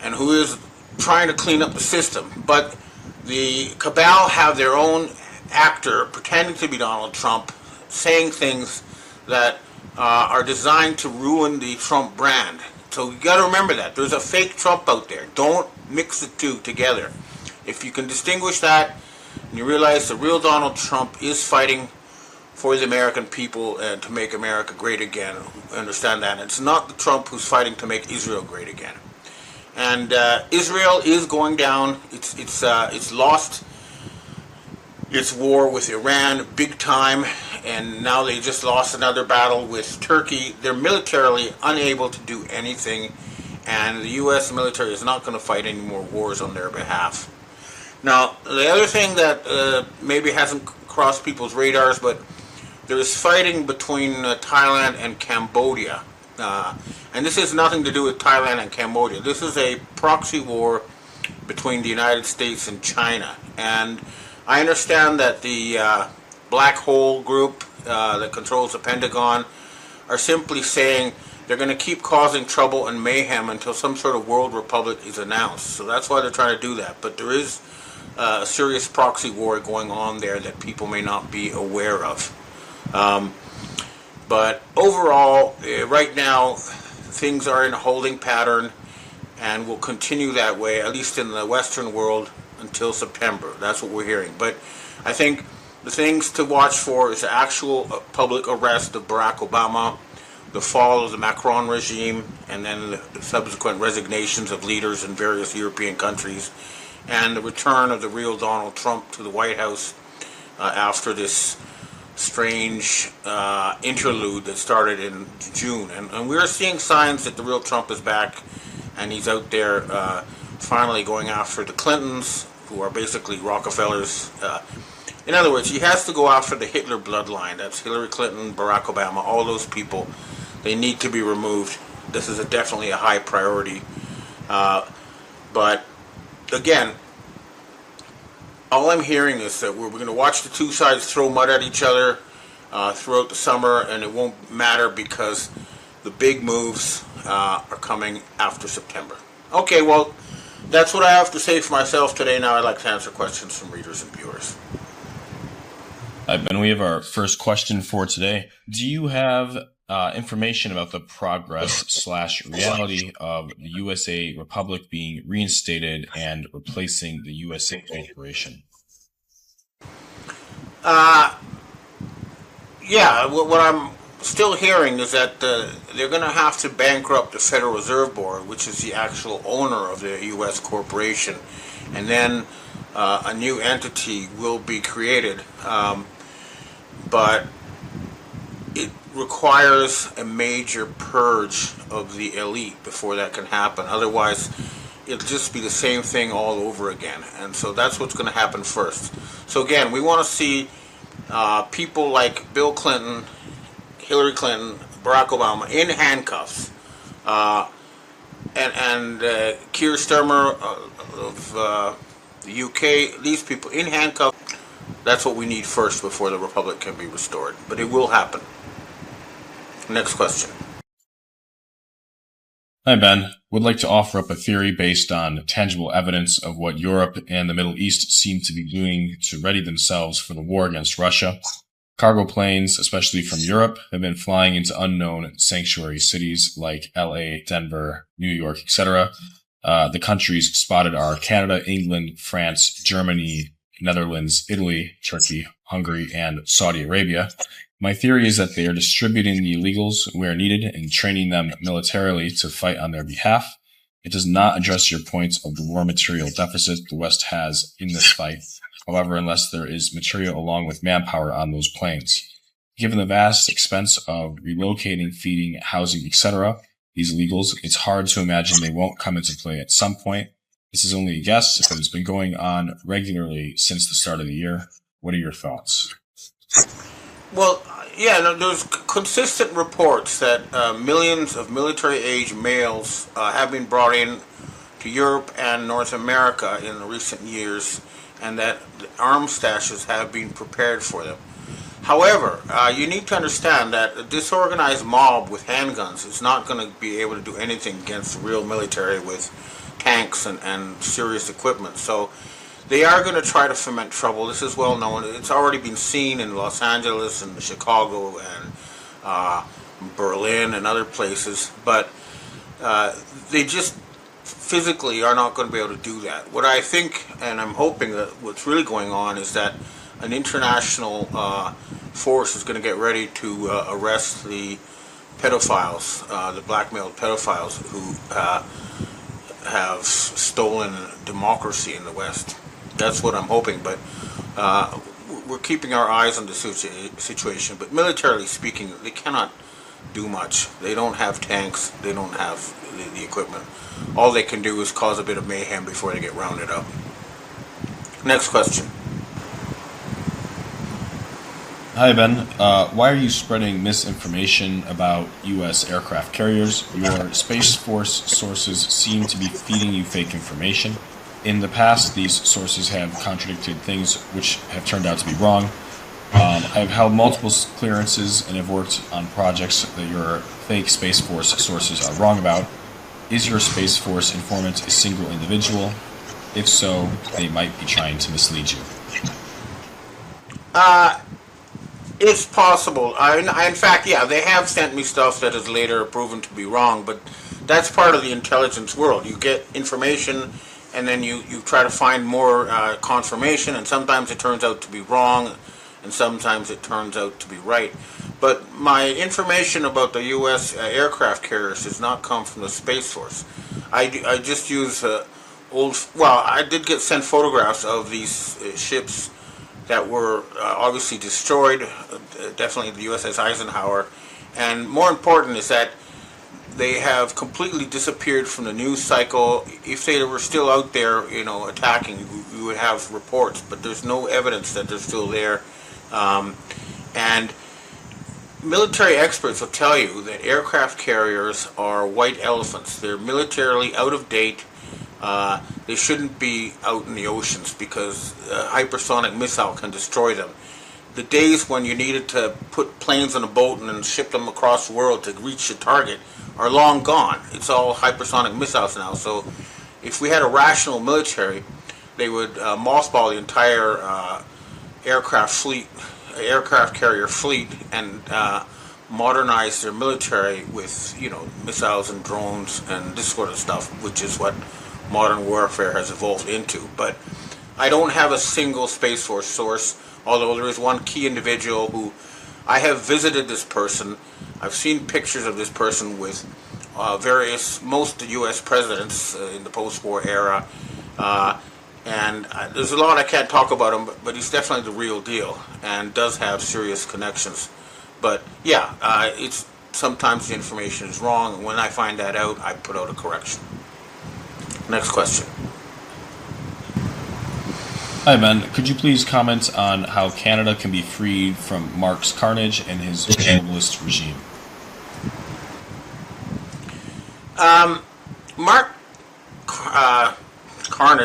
and who is trying to clean up the system. But the cabal have their own actor pretending to be Donald Trump, saying things that are designed to ruin the Trump brand. So you got to remember that. There's a fake Trump out there. Don't mix the two together. If you can distinguish that, and you realize the real Donald Trump is fighting for the American people and to make America great again. Understand that. It's not the Trump who's fighting to make Israel great again. And Israel is going down. It's lost its war with Iran big time, and now they just lost another battle with Turkey. They're militarily unable to do anything, and the U.S. military is not going to fight any more wars on their behalf. Now, the other thing that maybe hasn't crossed people's radars, but there's fighting between Thailand and Cambodia. And this has nothing to do with Thailand and Cambodia. This is a proxy war between the United States and China. And I understand that the Black Hole group that controls the Pentagon are simply saying they're going to keep causing trouble and mayhem until some sort of world republic is announced. So that's why they're trying to do that. But there is a serious proxy war going on there that people may not be aware of. But overall, right now, things are in a holding pattern and will continue that way, at least in the Western world, until September. That's what we're hearing. But I think the things to watch for is the actual public arrest of Barack Obama, the fall of the Macron regime, and then the subsequent resignations of leaders in various European countries, and the return of the real Donald Trump to the White House after this strange interlude that started in June. And we're seeing signs that the real Trump is back, and he's out there finally going after the Clintons, who are basically Rockefellers. In other words, he has to go after the Hitler bloodline. That's Hillary Clinton, Barack Obama, all those people. They need to be removed. This is definitely a high priority. But again, all I'm hearing is that we're going to watch the two sides throw mud at each other throughout the summer, and it won't matter because the big moves are coming after September. Okay, well, that's what I have to say for myself today. Now I'd like to answer questions from readers and viewers. Hi, Ben. We have our first question for today. Do you have information about the progress/reality of the USA Republic being reinstated and replacing the USA Corporation? Yeah, what I'm still hearing is that they're going to have to bankrupt the Federal Reserve Board, which is the actual owner of the U.S. corporation, and then a new entity will be created. But it requires a major purge of the elite before that can happen. Otherwise, it'll just be the same thing all over again. And so that's what's going to happen first. So again, we want to see people like Bill Clinton, Hillary Clinton, Barack Obama in handcuffs, and Keir Starmer of the UK, these people in handcuffs. That's what we need first before the Republic can be restored. But it will happen. Next question. Hi, Ben. Would like to offer up a theory based on tangible evidence of what Europe and the Middle East seem to be doing to ready themselves for the war against Russia. Cargo planes, especially from Europe, have been flying into unknown sanctuary cities like LA, Denver, New York, etc. The countries spotted are Canada, England, France, Germany, Netherlands, Italy, Turkey, Hungary, and Saudi Arabia. My theory is that they are distributing the illegals where needed and training them militarily to fight on their behalf. It does not address your point of the war material deficit the West has in this fight, however, unless there is material along with manpower on those planes. Given the vast expense of relocating, feeding, housing, etc., these illegals, it's hard to imagine they won't come into play at some point. This is only a guess, but it's been going on regularly since the start of the year. What are your thoughts? Well, yeah, there's consistent reports that millions of military-age males have been brought in to Europe and North America in the recent years, and that the arms stashes have been prepared for them. However, you need to understand that a disorganized mob with handguns is not going to be able to do anything against the real military with tanks and serious equipment. So they are going to try to foment trouble. This is well known. It's already been seen in Los Angeles and Chicago and Berlin and other places. But they just physically are not going to be able to do that. What I think, and I'm hoping that what's really going on is that an international force is going to get ready to arrest the pedophiles, the blackmailed pedophiles who have stolen democracy in the West. That's what I'm hoping, but we're keeping our eyes on the situation. But militarily speaking, they cannot do much. They don't have tanks. They don't have the equipment. All they can do is cause a bit of mayhem before they get rounded up. Next question. Hi, Ben. Why are you spreading misinformation about U.S. aircraft carriers? Your Space Force sources seem to be feeding you fake information. In the past, these sources have contradicted things which have turned out to be wrong. I've held multiple clearances and have worked on projects that your fake Space Force sources are wrong about. Is your Space Force informant a single individual? If so, they might be trying to mislead you. It's possible. In fact, yeah, they have sent me stuff that is later proven to be wrong, but that's part of the intelligence world. You get information, and then you try to find more confirmation, and sometimes it turns out to be wrong, and sometimes it turns out to be right. But my information about the U.S. Aircraft carriers does not come from the Space Force. I just use I did get sent photographs of these ships that were obviously destroyed, definitely the USS Eisenhower, and more important is that they have completely disappeared from the news cycle. If they were still out there, attacking, we would have reports, but there's no evidence that they're still there. And military experts will tell you that aircraft carriers are white elephants. They're militarily out of date. They shouldn't be out in the oceans because a hypersonic missile can destroy them. The days when you needed to put planes on a boat and then ship them across the world to reach the target are long gone. It's all hypersonic missiles now. So if we had a rational military, they would mothball the entire aircraft carrier fleet, and modernize their military with missiles and drones and this sort of stuff, which is what modern warfare has evolved into. But I don't have a single Space Force source, although there is one key individual who I have visited. This person, I've seen pictures of this person with most U.S. presidents in the post-war era, and there's a lot I can't talk about him, but he's definitely the real deal and does have serious connections. But yeah, it's sometimes the information is wrong, and when I find that out, I put out a correction. Next question. Hi, Ben. Could you please comment on how Canada can be freed from Mark's carnage and his globalist regime? Mark Carney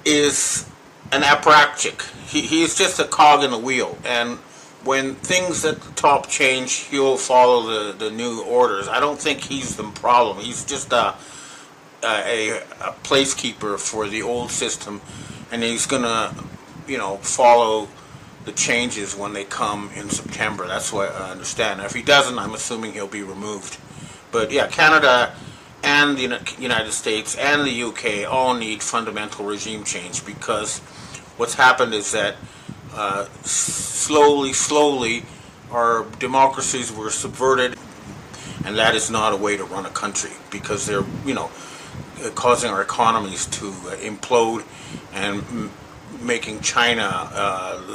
is an apparatchik. He's just a cog in the wheel, and when things at the top change, he'll follow the new orders. I don't think he's the problem. He's just a placekeeper for the old system, and he's gonna, follow the changes when they come in September. That's what I understand. Now, if he doesn't, I'm assuming he'll be removed. But yeah, Canada and the United States and the UK all need fundamental regime change, because what's happened is that slowly, our democracies were subverted, and that is not a way to run a country, because they're, causing our economies to implode and making China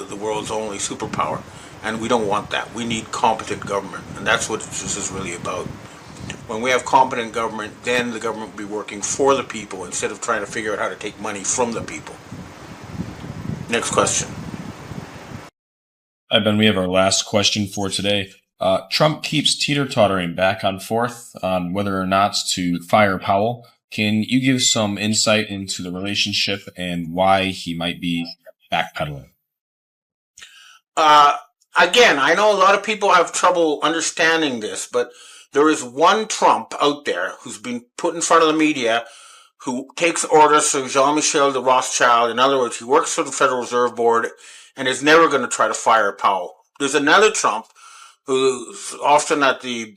the world's only superpower. And we don't want that. We need competent government, and that's what this is really about. When we have competent government, then the government will be working for the people instead of trying to figure out how to take money from the people. Next question. Hi, Ben. We have our last question for today. Trump keeps teeter-tottering back and forth on whether or not to fire Powell. Can you give some insight into the relationship and why he might be backpedaling? Again, I know a lot of people have trouble understanding this, but there is one Trump out there who's been put in front of the media who takes orders from Jean-Michel de Rothschild. In other words, he works for the Federal Reserve Board and is never going to try to fire Powell. There's another Trump who's often at the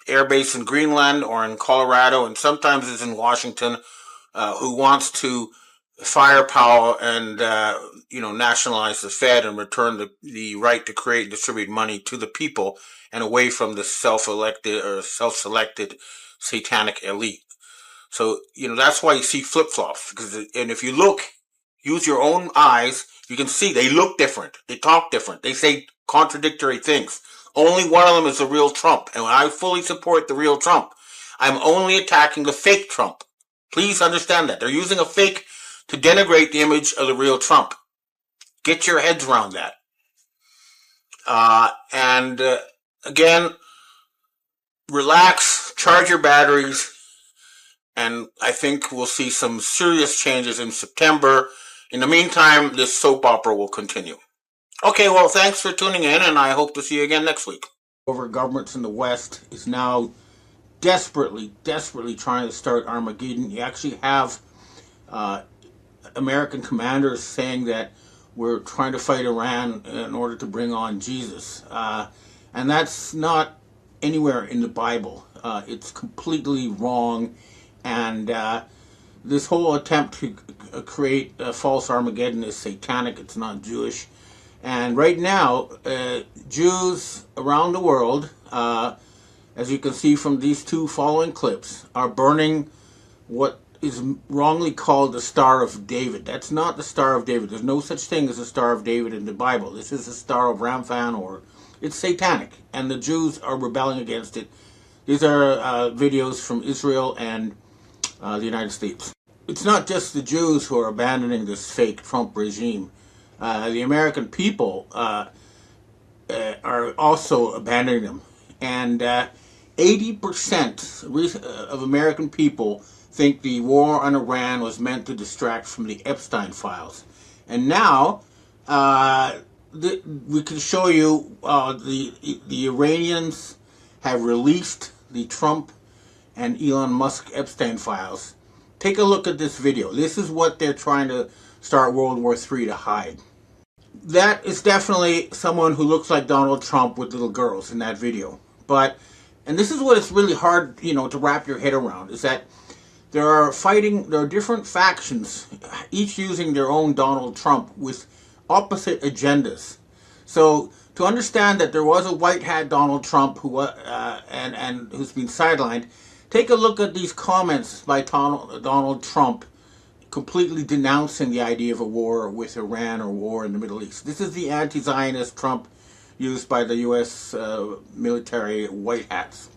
air base in Greenland or in Colorado, and sometimes is in Washington, who wants to firepower and nationalize the Fed and return the right to create and distribute money to the people and away from the self-elected or self-selected satanic elite. So that's why you see flip-flops, and if you look, use your own eyes, you can see they look different, they talk different, they say contradictory things. Only one of them is the real Trump, and I fully support the real Trump. I'm only attacking the fake Trump. Please understand that they're using a fake to denigrate the image of the real Trump. Get your heads around that. And again, relax, charge your batteries, and I think we'll see some serious changes in September. In the meantime, this soap opera will continue. Okay, well, thanks for tuning in, and I hope to see you again next week. Over governments in the West is now desperately trying to start Armageddon. You actually have American commanders saying that we're trying to fight Iran in order to bring on Jesus. And that's not anywhere in the Bible. It's completely wrong. And this whole attempt to create a false Armageddon is satanic. It's not Jewish. And right now, Jews around the world, as you can see from these two following clips, are burning what is wrongly called the Star of David. That's not the Star of David. There's no such thing as the Star of David in the Bible. This is the Star of Ramphan, or it's satanic, and the Jews are rebelling against it. These are videos from Israel and the United States. It's not just the Jews who are abandoning this fake Trump regime. The American people are also abandoning them. And 80% of American people think the war on Iran was meant to distract from the Epstein files. And now we can show you the Iranians have released the Trump and Elon Musk Epstein files. Take a look at this video. This is what they're trying to start World War III to hide. That is definitely someone who looks like Donald Trump with little girls in that video. And this is what it's really hard, to wrap your head around, is that there are different factions, each using their own Donald Trump with opposite agendas. So to understand that there was a white hat Donald Trump and who's been sidelined, take a look at these comments by Donald Trump completely denouncing the idea of a war with Iran or war in the Middle East. This is the anti-Zionist Trump used by the U.S. military white hats.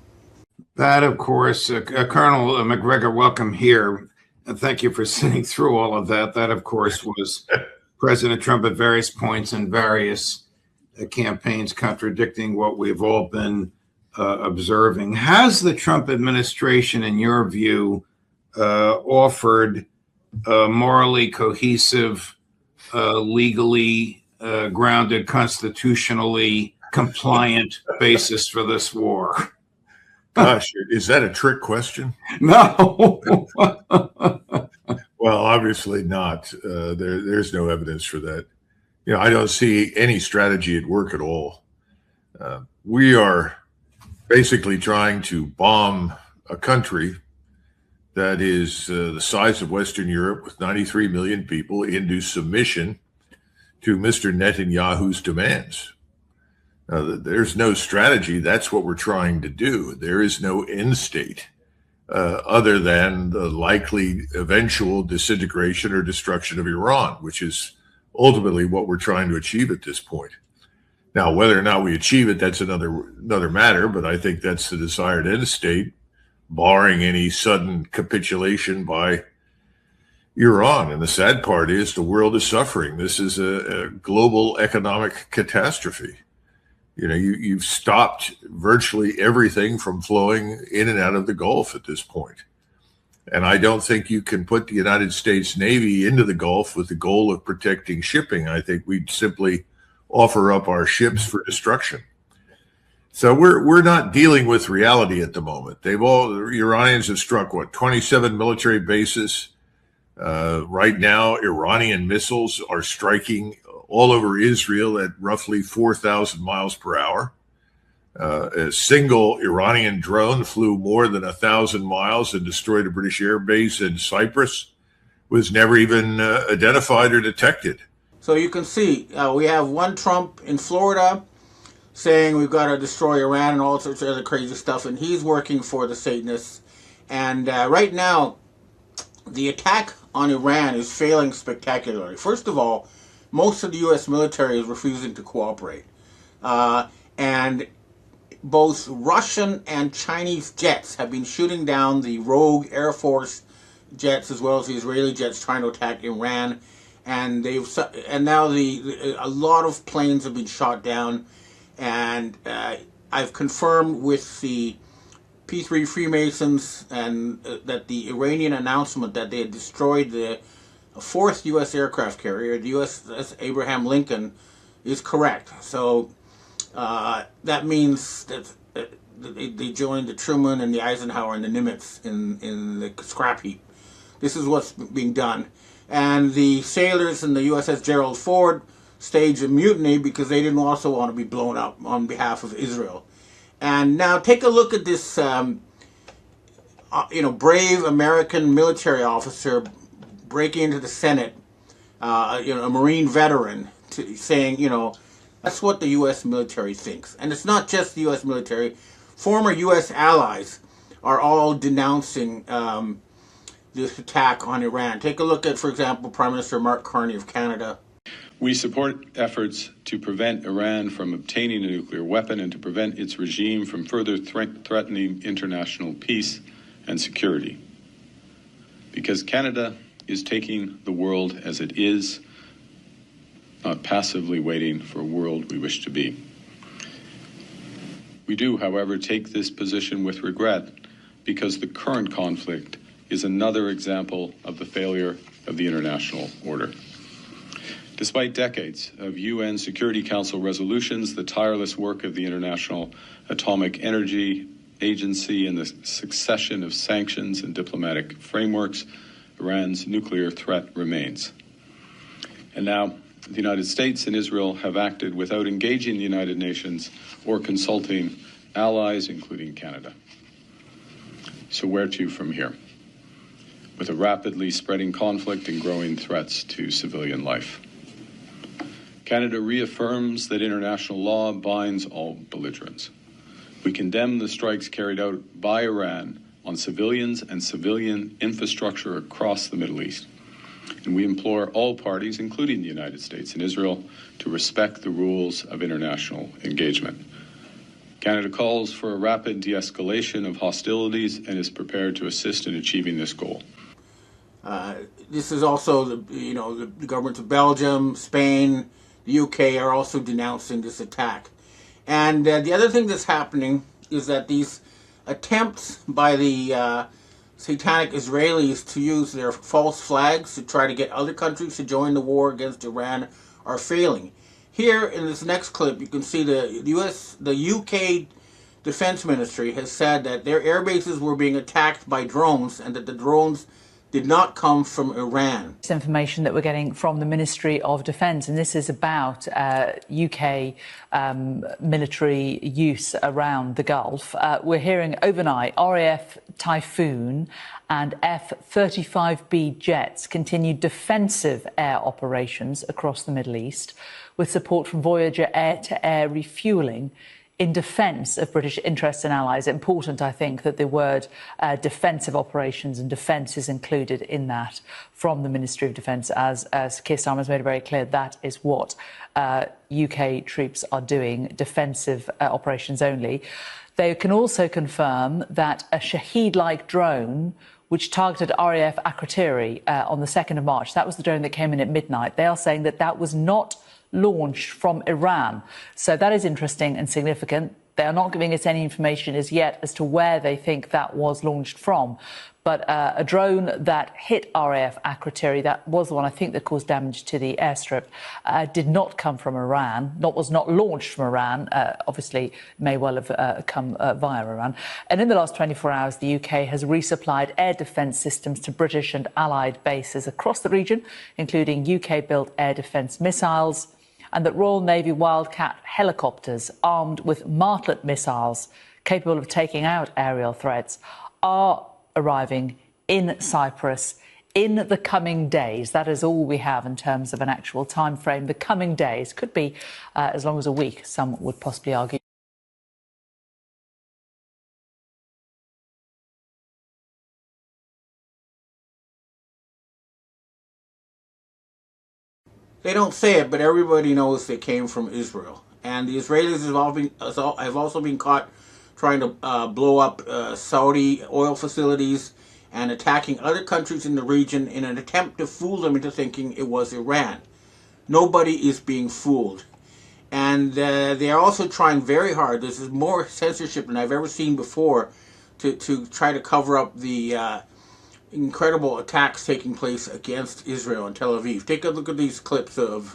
That, of course, Colonel McGregor, welcome here. And thank you for sitting through all of that. That, of course, was President Trump at various points in various campaigns contradicting what we've all been observing. Has the Trump administration, in your view, offered a morally cohesive, legally grounded, constitutionally compliant basis for this war? Gosh, is that a trick question? No. Well, obviously not. There's no evidence for that. I don't see any strategy at work at all. We are basically trying to bomb a country that is the size of Western Europe with 93 million people into submission to Mr. Netanyahu's demands. There's no strategy. That's what we're trying to do. There is no end state other than the likely eventual disintegration or destruction of Iran, which is ultimately what we're trying to achieve at this point. Now, whether or not we achieve it, that's another matter, but I think that's the desired end state, barring any sudden capitulation by Iran. And the sad part is the world is suffering. This is a global economic catastrophe. You've stopped virtually everything from flowing in and out of the Gulf at this point. And I don't think you can put the United States Navy into the Gulf with the goal of protecting shipping. I think we'd simply offer up our ships for destruction. So we're not dealing with reality at the moment. The Iranians have struck 27 military bases. Right now, Iranian missiles are striking all over Israel at roughly 4,000 miles per hour. A single Iranian drone flew more than 1,000 miles and destroyed a British air base in Cyprus. was never even identified or detected. So you can see we have one Trump in Florida saying we've got to destroy Iran and all sorts of other crazy stuff, and he's working for the Satanists. And right now, the attack on Iran is failing spectacularly. First of all, most of the U.S. military is refusing to cooperate. And both Russian and Chinese jets have been shooting down the rogue Air Force jets as well as the Israeli jets trying to attack Iran. And now a lot of planes have been shot down. And I've confirmed with the P3 Freemasons and that the Iranian announcement that they had destroyed the fourth U.S. aircraft carrier, the USS Abraham Lincoln, is correct. So that means that they joined the Truman and the Eisenhower and the Nimitz in the scrap heap. This is what's being done. And the sailors in the USS Gerald Ford staged a mutiny because they didn't also want to be blown up on behalf of Israel. And now take a look at this, brave American military officer breaking into the Senate, a Marine veteran, saying, that's what the U.S. military thinks. And it's not just the U.S. military. Former U.S. allies are all denouncing this attack on Iran. Take a look at, for example, Prime Minister Mark Carney of Canada. We support efforts to prevent Iran from obtaining a nuclear weapon and to prevent its regime from further threatening international peace and security. Because Canada is taking the world as it is, not passively waiting for a world we wish to be. We do, however, take this position with regret because the current conflict is another example of the failure of the international order. Despite decades of UN Security Council resolutions, the tireless work of the International Atomic Energy Agency, and the succession of sanctions and diplomatic frameworks, Iran's nuclear threat remains. And now, the United States and Israel have acted without engaging the United Nations or consulting allies, including Canada. So where to from here? With a rapidly spreading conflict and growing threats to civilian life. Canada reaffirms that international law binds all belligerents. We condemn the strikes carried out by Iran on civilians and civilian infrastructure across the Middle East. And we implore all parties, including the United States and Israel, to respect the rules of international engagement. Canada calls for a rapid de-escalation of hostilities and is prepared to assist in achieving this goal. This is also the governments of Belgium, Spain, the UK are also denouncing this attack. And the other thing that's happening is that these attempts by the satanic Israelis to use their false flags to try to get other countries to join the war against Iran are failing. Here in this next clip, you can see the UK Defense Ministry has said that their air bases were being attacked by drones and that the drones did not come from Iran. This information that we're getting from the Ministry of Defence, and this is about UK military use around the Gulf. We're hearing overnight RAF Typhoon and F-35B jets continued defensive air operations across the Middle East with support from Voyager air-to-air refuelling in defence of British interests and allies. Important, I think, that the word defensive operations and defence is included in that from the Ministry of Defence, as Keir Starmer has made it very clear that is what UK troops are doing, defensive operations only. They can also confirm that a Shaheed-like drone which targeted RAF Akrotiri on the 2nd of March, that was the drone that came in at midnight. They are saying that that was not launched from Iran. So that is interesting and significant. They are not giving us any information as yet as to where they think that was launched from. But a drone that hit RAF Akrotiri, that was the one I think that caused damage to the airstrip, did not come from Iran, was not launched from Iran, obviously may well have come via Iran. And in the last 24 hours, the UK has resupplied air defence systems to British and allied bases across the region, including UK-built air defence missiles, and that Royal Navy Wildcat helicopters armed with Martlet missiles capable of taking out aerial threats are arriving in Cyprus in the coming days. That is all we have in terms of an actual time frame. The coming days could be as long as a week, some would possibly argue. They don't say it, but everybody knows they came from Israel. And the Israelis have also been caught trying to blow up Saudi oil facilities and attacking other countries in the region in an attempt to fool them into thinking it was Iran. Nobody is being fooled. And they are also trying very hard. This is more censorship than I've ever seen before to try to cover up the incredible attacks taking place against Israel in Tel Aviv. Take a look at these clips of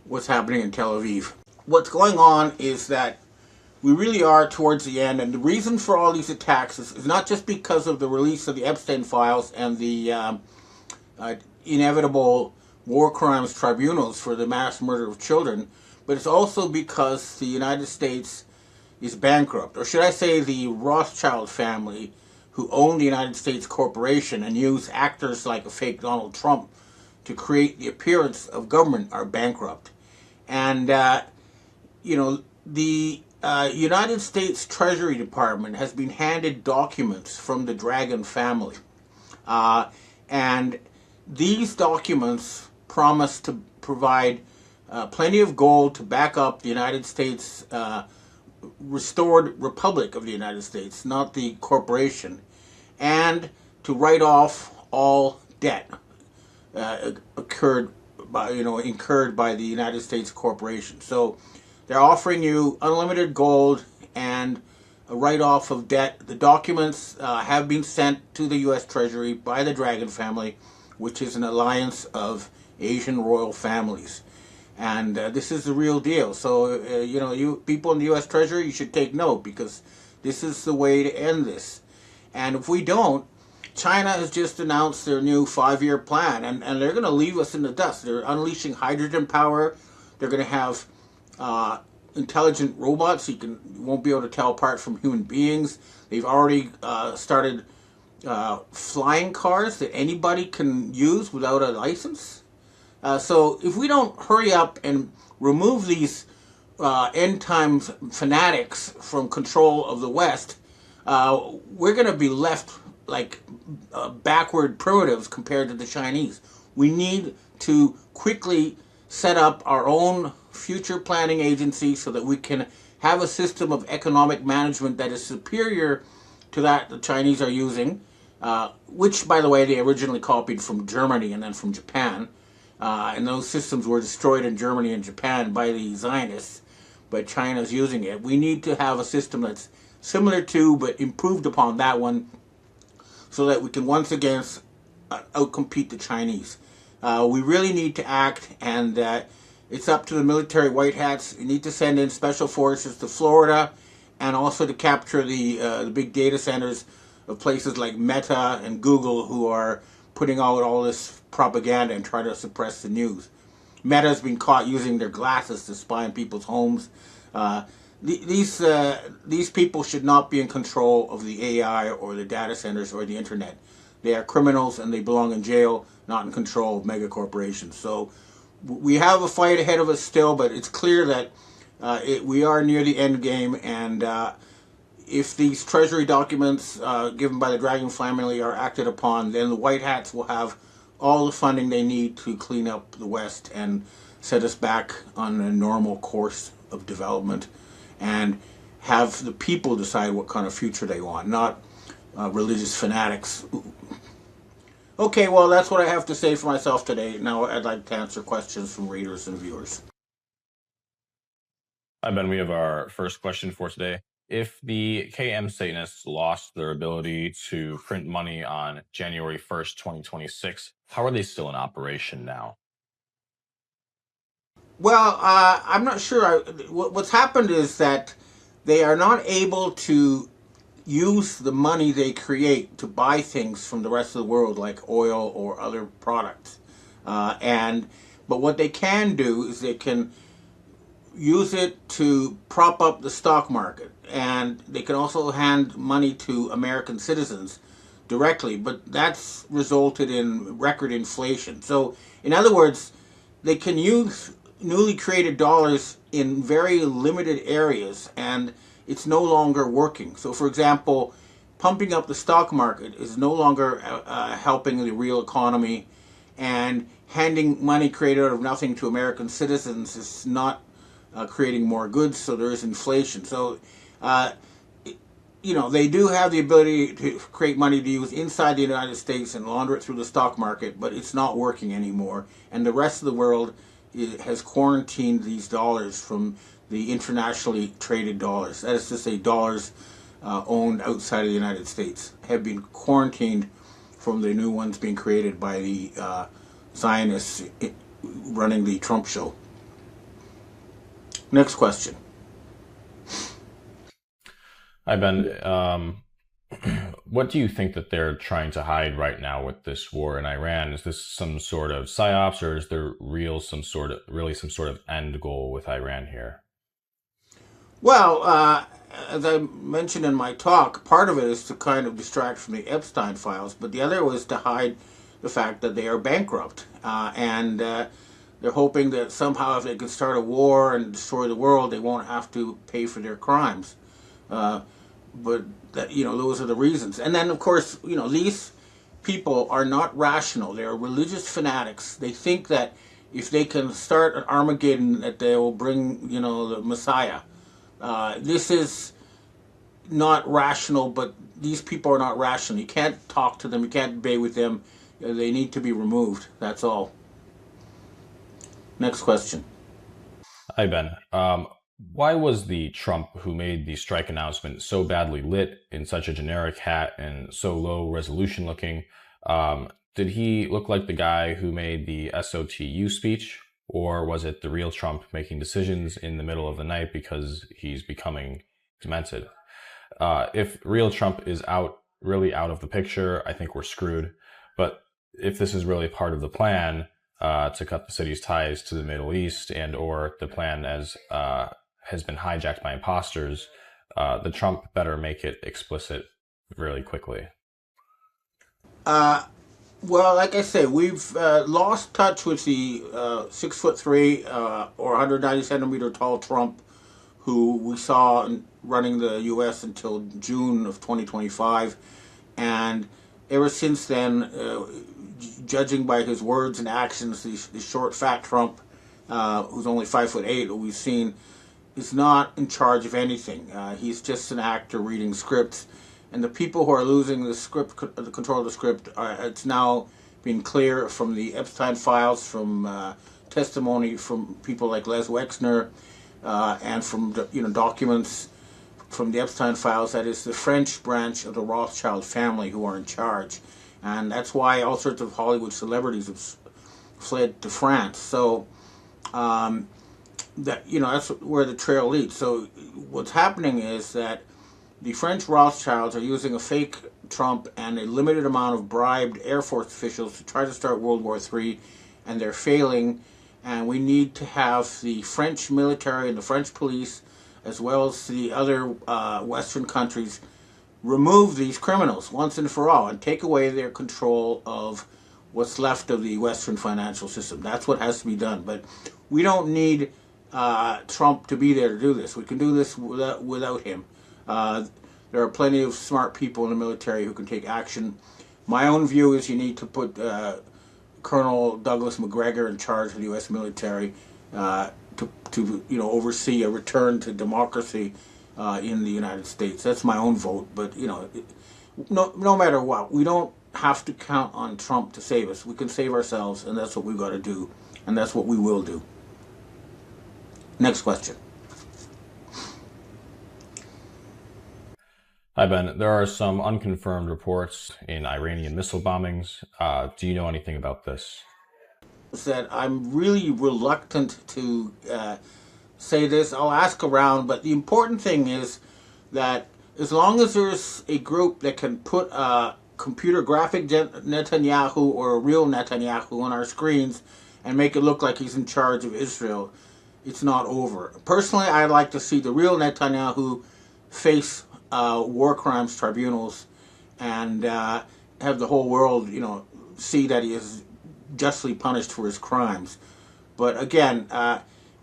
what's happening in Tel Aviv. What's going on is that we really are towards the end, and the reason for all these attacks is not just because of the release of the Epstein files and the inevitable war crimes tribunals for the mass murder of children, but it's also because the United States is bankrupt. Or should I say the Rothschild family, who own the United States corporation and use actors like a fake Donald Trump to create the appearance of government, are bankrupt. And, the United States Treasury Department has been handed documents from the Dragon family. And these documents promise to provide plenty of gold to back up the United States restored Republic of the United States, not the corporation, and to write off all debt incurred by the United States corporation. So they're offering you unlimited gold and a write-off of debt. The documents have been sent to the U.S. Treasury by the Dragon family, which is an alliance of Asian royal families. And this is the real deal. So, you people in the U.S. Treasury, you should take note, because this is the way to end this. And if we don't, China has just announced their new 5-year plan, and they're going to leave us in the dust. They're unleashing hydrogen power. They're going to have intelligent robots you won't be able to tell apart from human beings. They've already started flying cars that anybody can use without a license. So if we don't hurry up and remove these end times fanatics from control of the West, we're going to be left like backward primitives compared to the Chinese. We need to quickly set up our own future planning agency so that we can have a system of economic management that is superior to that the Chinese are using, which, by the way, they originally copied from Germany and then from Japan. And those systems were destroyed in Germany and Japan by the Zionists, but China's using it. We need to have a system that's similar to, but improved upon that one, so that we can once again outcompete the Chinese. We really need to act, and it's up to the military white hats. You need to send in special forces to Florida, and also to capture the big data centers of places like Meta and Google, who are putting out all this propaganda and trying to suppress the news. Meta's been caught using their glasses to spy on people's homes. These people should not be in control of the AI or the data centers or the internet. They are criminals and they belong in jail, not in control of mega corporations. So we have a fight ahead of us still, but it's clear that we are near the end game, and if these treasury documents given by the Dragon family are acted upon, then the white hats will have all the funding they need to clean up the West and set us back on a normal course of development, and have the people decide what kind of future they want, not religious fanatics. Okay, well, that's what I have to say for myself today. Now I'd like to answer questions from readers and viewers. Hi, Ben. We have our first question for today. If the KM Satanists lost their ability to print money on January 1st, 2026, how are they still in operation now? Well, I'm not sure. What's happened is that they are not able to use the money they create to buy things from the rest of the world, like oil or other products. But what they can do is they can use it to prop up the stock market, and they can also hand money to American citizens directly, but that's resulted in record inflation. So, in other words, they can use newly created dollars in very limited areas, and it's no longer working. So, for example, pumping up the stock market is no longer helping the real economy, and handing money created out of nothing to American citizens is not creating more goods, so there is inflation. So, they do have the ability to create money to use inside the United States and launder it through the stock market, but it's not working anymore. And the rest of the world has quarantined these dollars from the internationally traded dollars. That is to say, dollars owned outside of the United States have been quarantined from the new ones being created by the Zionists running the Trump show. Next question. Hi, Ben. What do you think that they're trying to hide right now with this war in Iran? Is this some sort of psyops, or is there some sort of end goal with Iran here? Well, as I mentioned in my talk, part of it is to kind of distract from the Epstein files, but the other was to hide the fact that they are bankrupt. And they're hoping that somehow if they can start a war and destroy the world, they won't have to pay for their crimes. But that, those are the reasons. And then, of course, these people are not rational. They're religious fanatics. They think that if they can start an Armageddon, that they will bring, the Messiah. This is not rational, but these people are not rational. You can't talk to them. You can't debate with them. They need to be removed. That's all. Next question. Hi, Ben. Why was the Trump who made the strike announcement so badly lit in such a generic hat and so low resolution looking? Did he look like the guy who made the SOTU speech, or was it the real Trump making decisions in the middle of the night because he's becoming demented? If real Trump is really out of the picture, I think we're screwed. But if this is really part of the plan to cut the city's ties to the Middle East, and or the plan as has been hijacked by imposters, the Trump better make it explicit really quickly. Well, like I say, we've lost touch with the 6'3" or 190 centimeter tall Trump, who we saw running the U.S. until June of 2025, and ever since then, judging by his words and actions, the short, fat Trump, who's only 5'8", who we've seen, is not in charge of anything. He's just an actor reading scripts, and the people who are losing the control of the script, it's now been clear from the Epstein files, from testimony from people like Les Wexner, and from documents from the Epstein files, that is the French branch of the Rothschild family who are in charge, and that's why all sorts of Hollywood celebrities have fled to France. So. That's where the trail leads. So what's happening is that the French Rothschilds are using a fake Trump and a limited amount of bribed Air Force officials to try to start World War III, and they're failing. And we need to have the French military and the French police, as well as the other Western countries, remove these criminals once and for all and take away their control of what's left of the Western financial system. That's what has to be done. But we don't need Trump to be there to do this. We can do this without him. There are plenty of smart people in the military who can take action. My own view is you need to put Colonel Douglas McGregor in charge of the U.S. military to oversee a return to democracy in the United States. That's my own vote. But no matter what, we don't have to count on Trump to save us. We can save ourselves, and that's what we've got to do, and that's what we will do. Next question. Hi, Ben. There are some unconfirmed reports in Iranian missile bombings. Do you know anything about this? That I'm really reluctant to say this. I'll ask around, but the important thing is that as long as there's a group that can put a computer graphic Netanyahu or a real Netanyahu on our screens and make it look like he's in charge of Israel, it's not over. Personally, I'd like to see the real Netanyahu face war crimes tribunals and have the whole world, see that he is justly punished for his crimes. But again,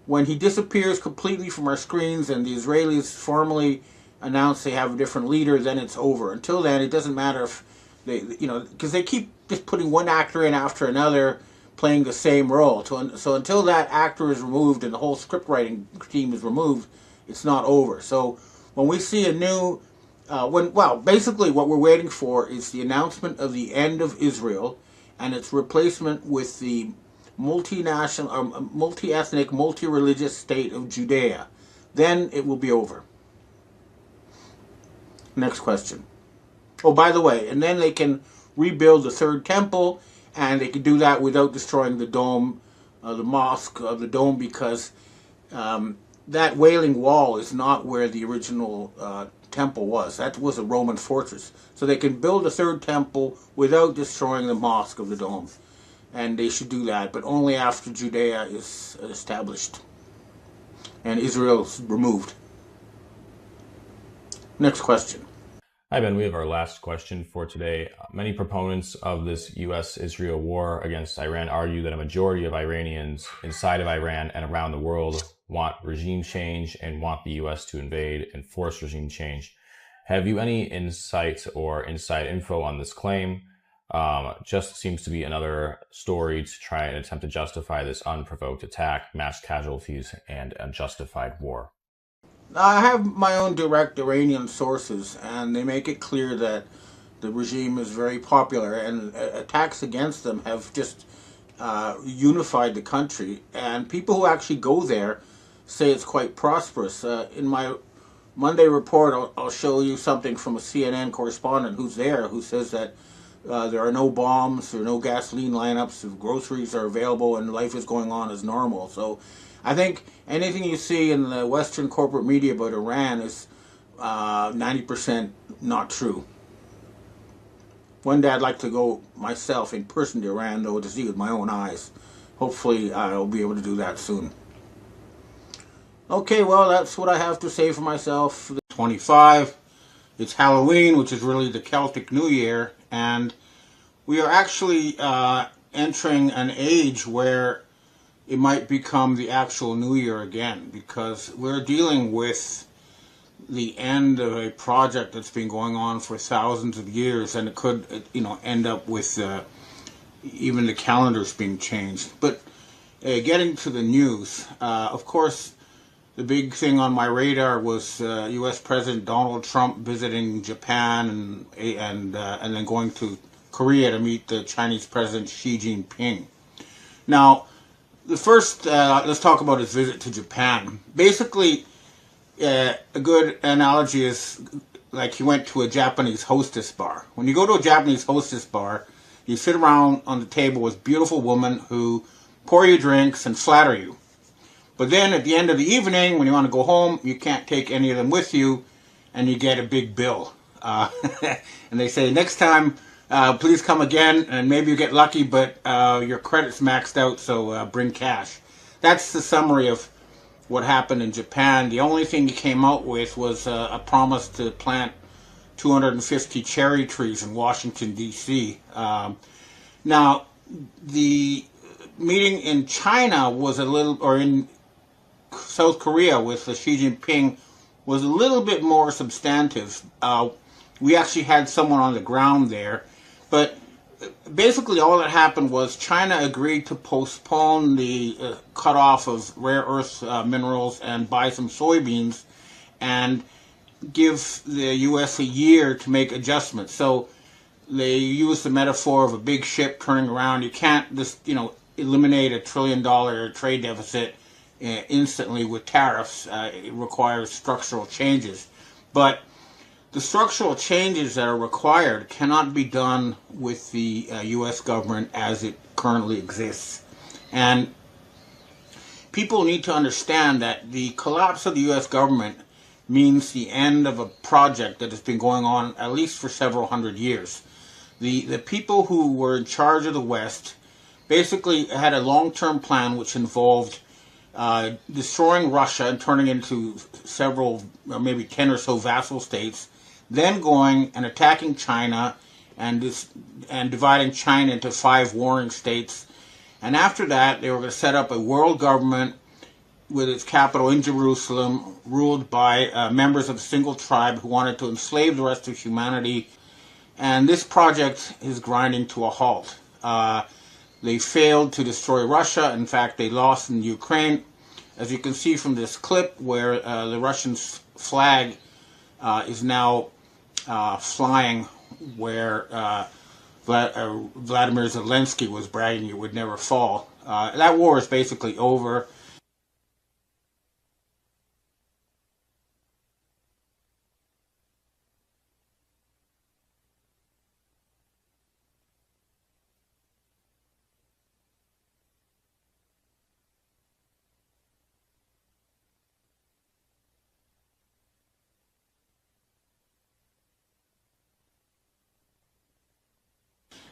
when he disappears completely from our screens and the Israelis formally announce they have a different leader, then it's over. Until then, it doesn't matter if because they keep just putting one actor in after another playing the same role. So until that actor is removed and the whole script writing team is removed, it's not over. So when we see a new, basically what we're waiting for is the announcement of the end of Israel and its replacement with the multinational, multi-ethnic, multi-religious state of Judea. Then it will be over. Next question. Oh, by the way, and then they can rebuild the third temple, and they can do that without destroying the dome, the mosque of the dome, because that Wailing Wall is not where the original temple was. That was a Roman fortress. So they can build a third temple without destroying the mosque of the dome. And they should do that, but only after Judea is established and Israel's removed. Next question. Hi, Ben. We have our last question for today. Many proponents of this U.S.-Israel war against Iran argue that a majority of Iranians inside of Iran and around the world want regime change and want the U.S. to invade and force regime change. Have you any insight or inside info on this claim? Just seems to be another story to try and attempt to justify this unprovoked attack, mass casualties, and unjustified war. I have my own direct Iranian sources, and they make it clear that the regime is very popular, and attacks against them have just unified the country. And people who actually go there say it's quite prosperous. In my Monday report, I'll show you something from a CNN correspondent who's there, who says that there are no bombs, there are no gasoline lineups, groceries are available, and life is going on as normal. So I think anything you see in the Western corporate media about Iran is 90% not true. One day I'd like to go myself in person to Iran, though, to see with my own eyes. Hopefully I'll be able to do that soon. Okay, well, that's what I have to say for myself. 25. It's Halloween, which is really the Celtic New Year, and we are actually entering an age where it might become the actual New Year again, because we're dealing with the end of a project that's been going on for thousands of years, and it could, end up with even the calendars being changed. But getting to the news, of course, the big thing on my radar was U.S. President Donald Trump visiting Japan and then going to Korea to meet the Chinese President Xi Jinping. Now, the first, let's talk about his visit to Japan. Basically, a good analogy is like he went to a Japanese hostess bar. When you go to a Japanese hostess bar, you sit around on the table with beautiful women who pour you drinks and flatter you. But then at the end of the evening, when you want to go home, you can't take any of them with you, and you get a big bill. And they say, next time, please come again, and maybe you get lucky, but your credit's maxed out, so bring cash. That's the summary of what happened in Japan. The only thing he came out with was a promise to plant 250 cherry trees in Washington, D.C. Now, the meeting in China was in South Korea with Xi Jinping was a little bit more substantive. We actually had someone on the ground there, but basically all that happened was China agreed to postpone the cutoff of rare earth minerals and buy some soybeans and give the U.S. a year to make adjustments. So they use the metaphor of a big ship turning around. You can't just, eliminate $1 trillion trade deficit instantly with tariffs. It requires structural changes. But the structural changes that are required cannot be done with the U.S. government as it currently exists. And people need to understand that the collapse of the U.S. government means the end of a project that has been going on at least for several hundred years. The people who were in charge of the West basically had a long-term plan which involved destroying Russia and turning into several, maybe 10 or so vassal states, then going and attacking China and dividing China into 5 warring states. And after that, they were going to set up a world government with its capital in Jerusalem, ruled by members of a single tribe who wanted to enslave the rest of humanity. And this project is grinding to a halt. They failed to destroy Russia. In fact, they lost in Ukraine. As you can see from this clip, where the Russian flag is now flying, where Vladimir Zelensky was bragging it would never fall. That war is basically over.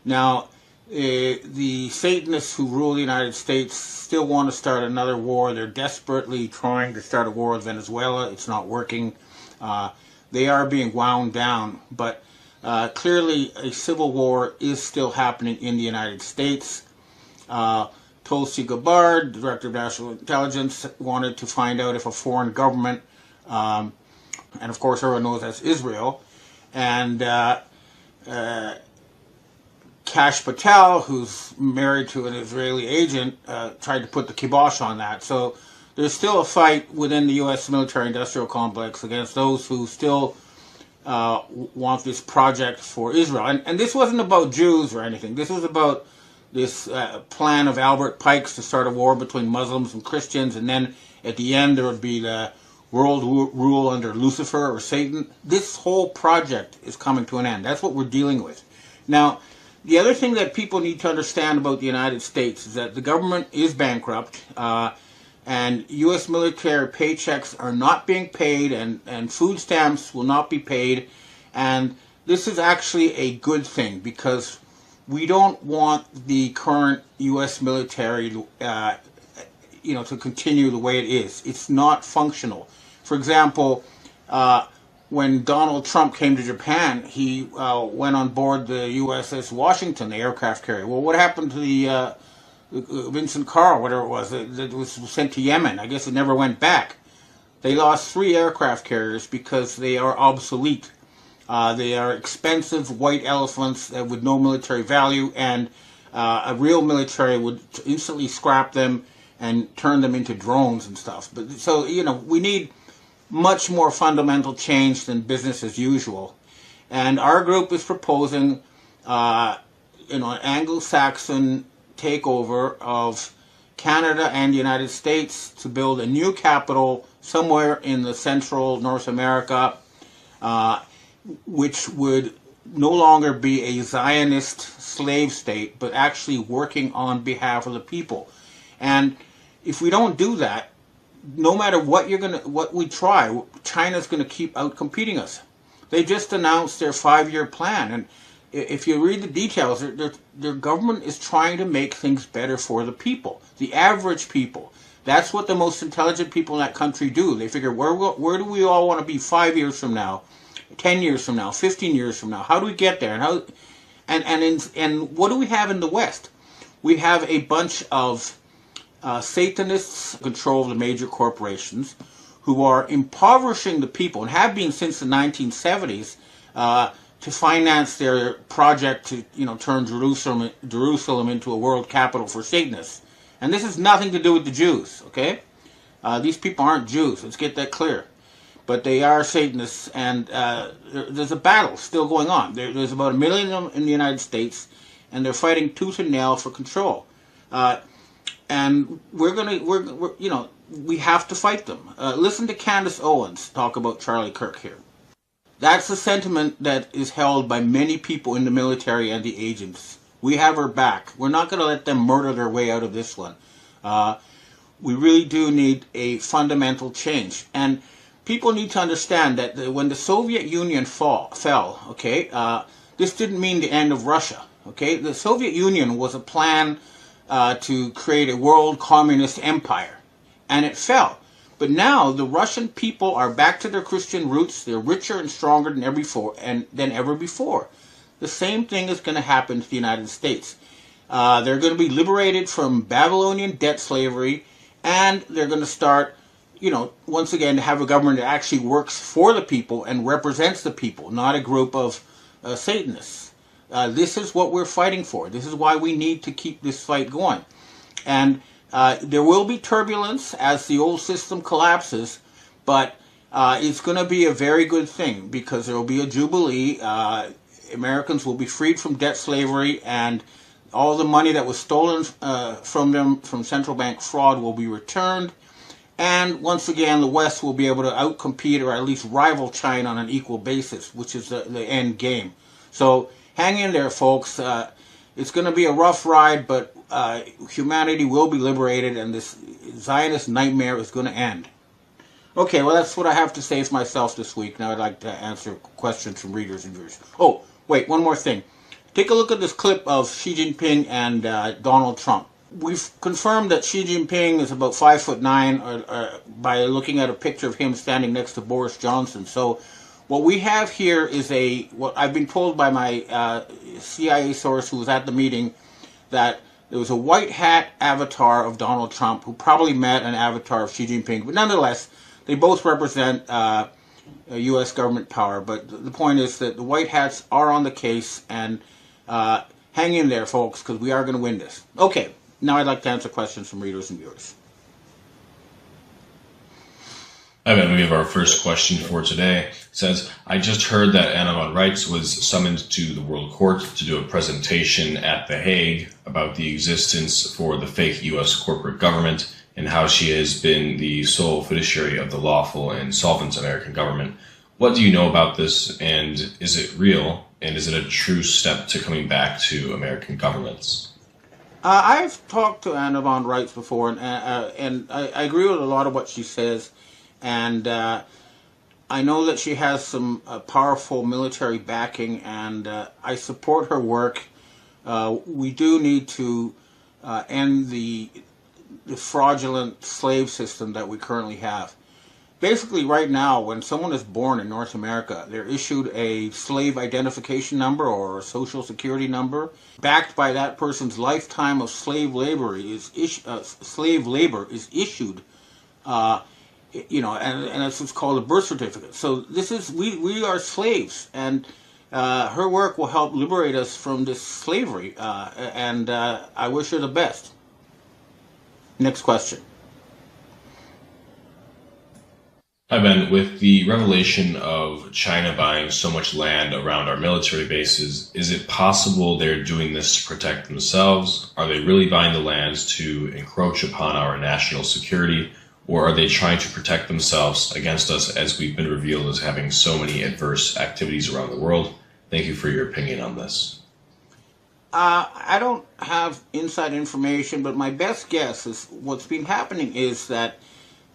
Now, the Satanists who rule the United States still want to start another war. They're desperately trying to start a war with Venezuela. It's not working. They are being wound down, but clearly a civil war is still happening in the United States. Tulsi Gabbard, Director of National Intelligence, wanted to find out if a foreign government, and of course everyone knows that's Israel, and Kash Patel, who's married to an Israeli agent, tried to put the kibosh on that. So there's still a fight within the U.S. military-industrial complex against those who still want this project for Israel. And this wasn't about Jews or anything. This was about this plan of Albert Pike's to start a war between Muslims and Christians, and then at the end there would be the world rule under Lucifer or Satan. This whole project is coming to an end. That's what we're dealing with. Now, the other thing that people need to understand about the United States is that the government is bankrupt, and U.S. military paychecks are not being paid, and food stamps will not be paid. And this is actually a good thing, because we don't want the current U.S. military to continue the way it is. It's not functional. For example, when Donald Trump came to Japan, he went on board the USS Washington, the aircraft carrier. Well, what happened to the Vincent Carl, whatever it was, that was sent to Yemen? I guess it never went back. They lost 3 aircraft carriers because they are obsolete. They are expensive white elephants with no military value, and a real military would instantly scrap them and turn them into drones and stuff. But so, we need much more fundamental change than business as usual. And our group is proposing an Anglo-Saxon takeover of Canada and the United States to build a new capital somewhere in the central North America, which would no longer be a Zionist slave state, but actually working on behalf of the people. And if we don't do that, no matter what we try, China's going to keep out-competing us. They just announced their 5-year plan, and if you read the details, their government is trying to make things better for the people, the average people. That's what the most intelligent people in that country do. They figure, where do we all want to be 5 years from now, 10 years from now, 15 years from now? How do we get there? And what do we have in the West? We have a bunch of Satanists control the major corporations who are impoverishing the people, and have been since the 1970s, to finance their project to turn Jerusalem into a world capital for Satanists. And this has nothing to do with the Jews, okay? These people aren't Jews, let's get that clear. But they are Satanists, and there's a battle still going on. There's about 1 million of them in the United States, and they're fighting tooth and nail for control. And we have to fight them. Listen to Candace Owens talk about Charlie Kirk here. That's the sentiment that is held by many people in the military and the agents. We have her back. We're not going to let them murder their way out of this one. We really do need a fundamental change. And people need to understand that when the Soviet Union fell, okay, this didn't mean the end of Russia. Okay, the Soviet Union was a plan to create a world communist empire, and it fell. But now the Russian people are back to their Christian roots. They're richer and stronger than ever before. the same thing is going to happen to the United States. They're going to be liberated from Babylonian debt slavery, and they're going to start, once again, to have a government that actually works for the people and represents the people, not a group of Satanists. This is what we're fighting for. This is why we need to keep this fight going. And there will be turbulence as the old system collapses, but it's going to be a very good thing because there will be a jubilee. Americans will be freed from debt slavery, and all the money that was stolen from them from central bank fraud will be returned. And once again, the West will be able to outcompete or at least rival China on an equal basis, which is the end game. So hang in there, folks. It's going to be a rough ride, but humanity will be liberated, and this Zionist nightmare is going to end. Okay, well, that's what I have to say for myself this week. Now I'd like to answer questions from readers and viewers. Oh, wait, one more thing. Take a look at this clip of Xi Jinping and Donald Trump. We've confirmed that Xi Jinping is about 5'9" by looking at a picture of him standing next to Boris Johnson. So what we have here is what I've been told by my CIA source who was at the meeting, that there was a white hat avatar of Donald Trump who probably met an avatar of Xi Jinping. But nonetheless, they both represent U.S. government power. But the point is that the white hats are on the case, and hang in there, folks, because we are going to win this. Okay, now I'd like to answer questions from readers and viewers. Evan, we have our first question for today. It says, I just heard that Anna von Reitz was summoned to the World Court to do a presentation at The Hague about the existence for the fake U.S. corporate government and how she has been the sole fiduciary of the lawful and solvent American government. What do you know about this, and is it real, and is it a true step to coming back to American governments? I've talked to Anna von Reitz before, and I agree with a lot of what she says. And I know that she has some powerful military backing, and I support her work. We do need to end the fraudulent slave system that we currently have. Basically, right now, when someone is born in North America, they're issued a slave identification number or a social security number, backed by that person's lifetime of slave labor is issued. And that's what's called a birth certificate. So this is, we are slaves, and her work will help liberate us from this slavery, and I wish her the best. Next question. Hi, Ben. With the revelation of China buying so much land around our military bases, is it possible they're doing this to protect themselves? Are they really buying the lands to encroach upon our national security? Or are they trying to protect themselves against us, as we've been revealed as having so many adverse activities around the world? Thank you for your opinion on this. I don't have inside information, but my best guess is what's been happening is that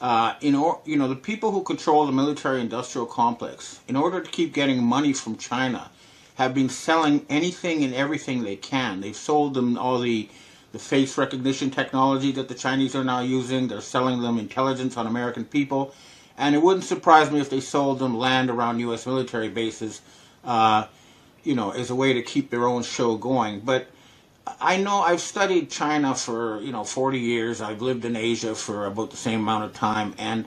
the people who control the military-industrial complex, in order to keep getting money from China, have been selling anything and everything they can. They've sold them all the face recognition technology that the Chinese are now using. They're selling them intelligence on American people. And it wouldn't surprise me if they sold them land around U.S. military bases, as a way to keep their own show going. But I know I've studied China for, 40 years. I've lived in Asia for about the same amount of time. And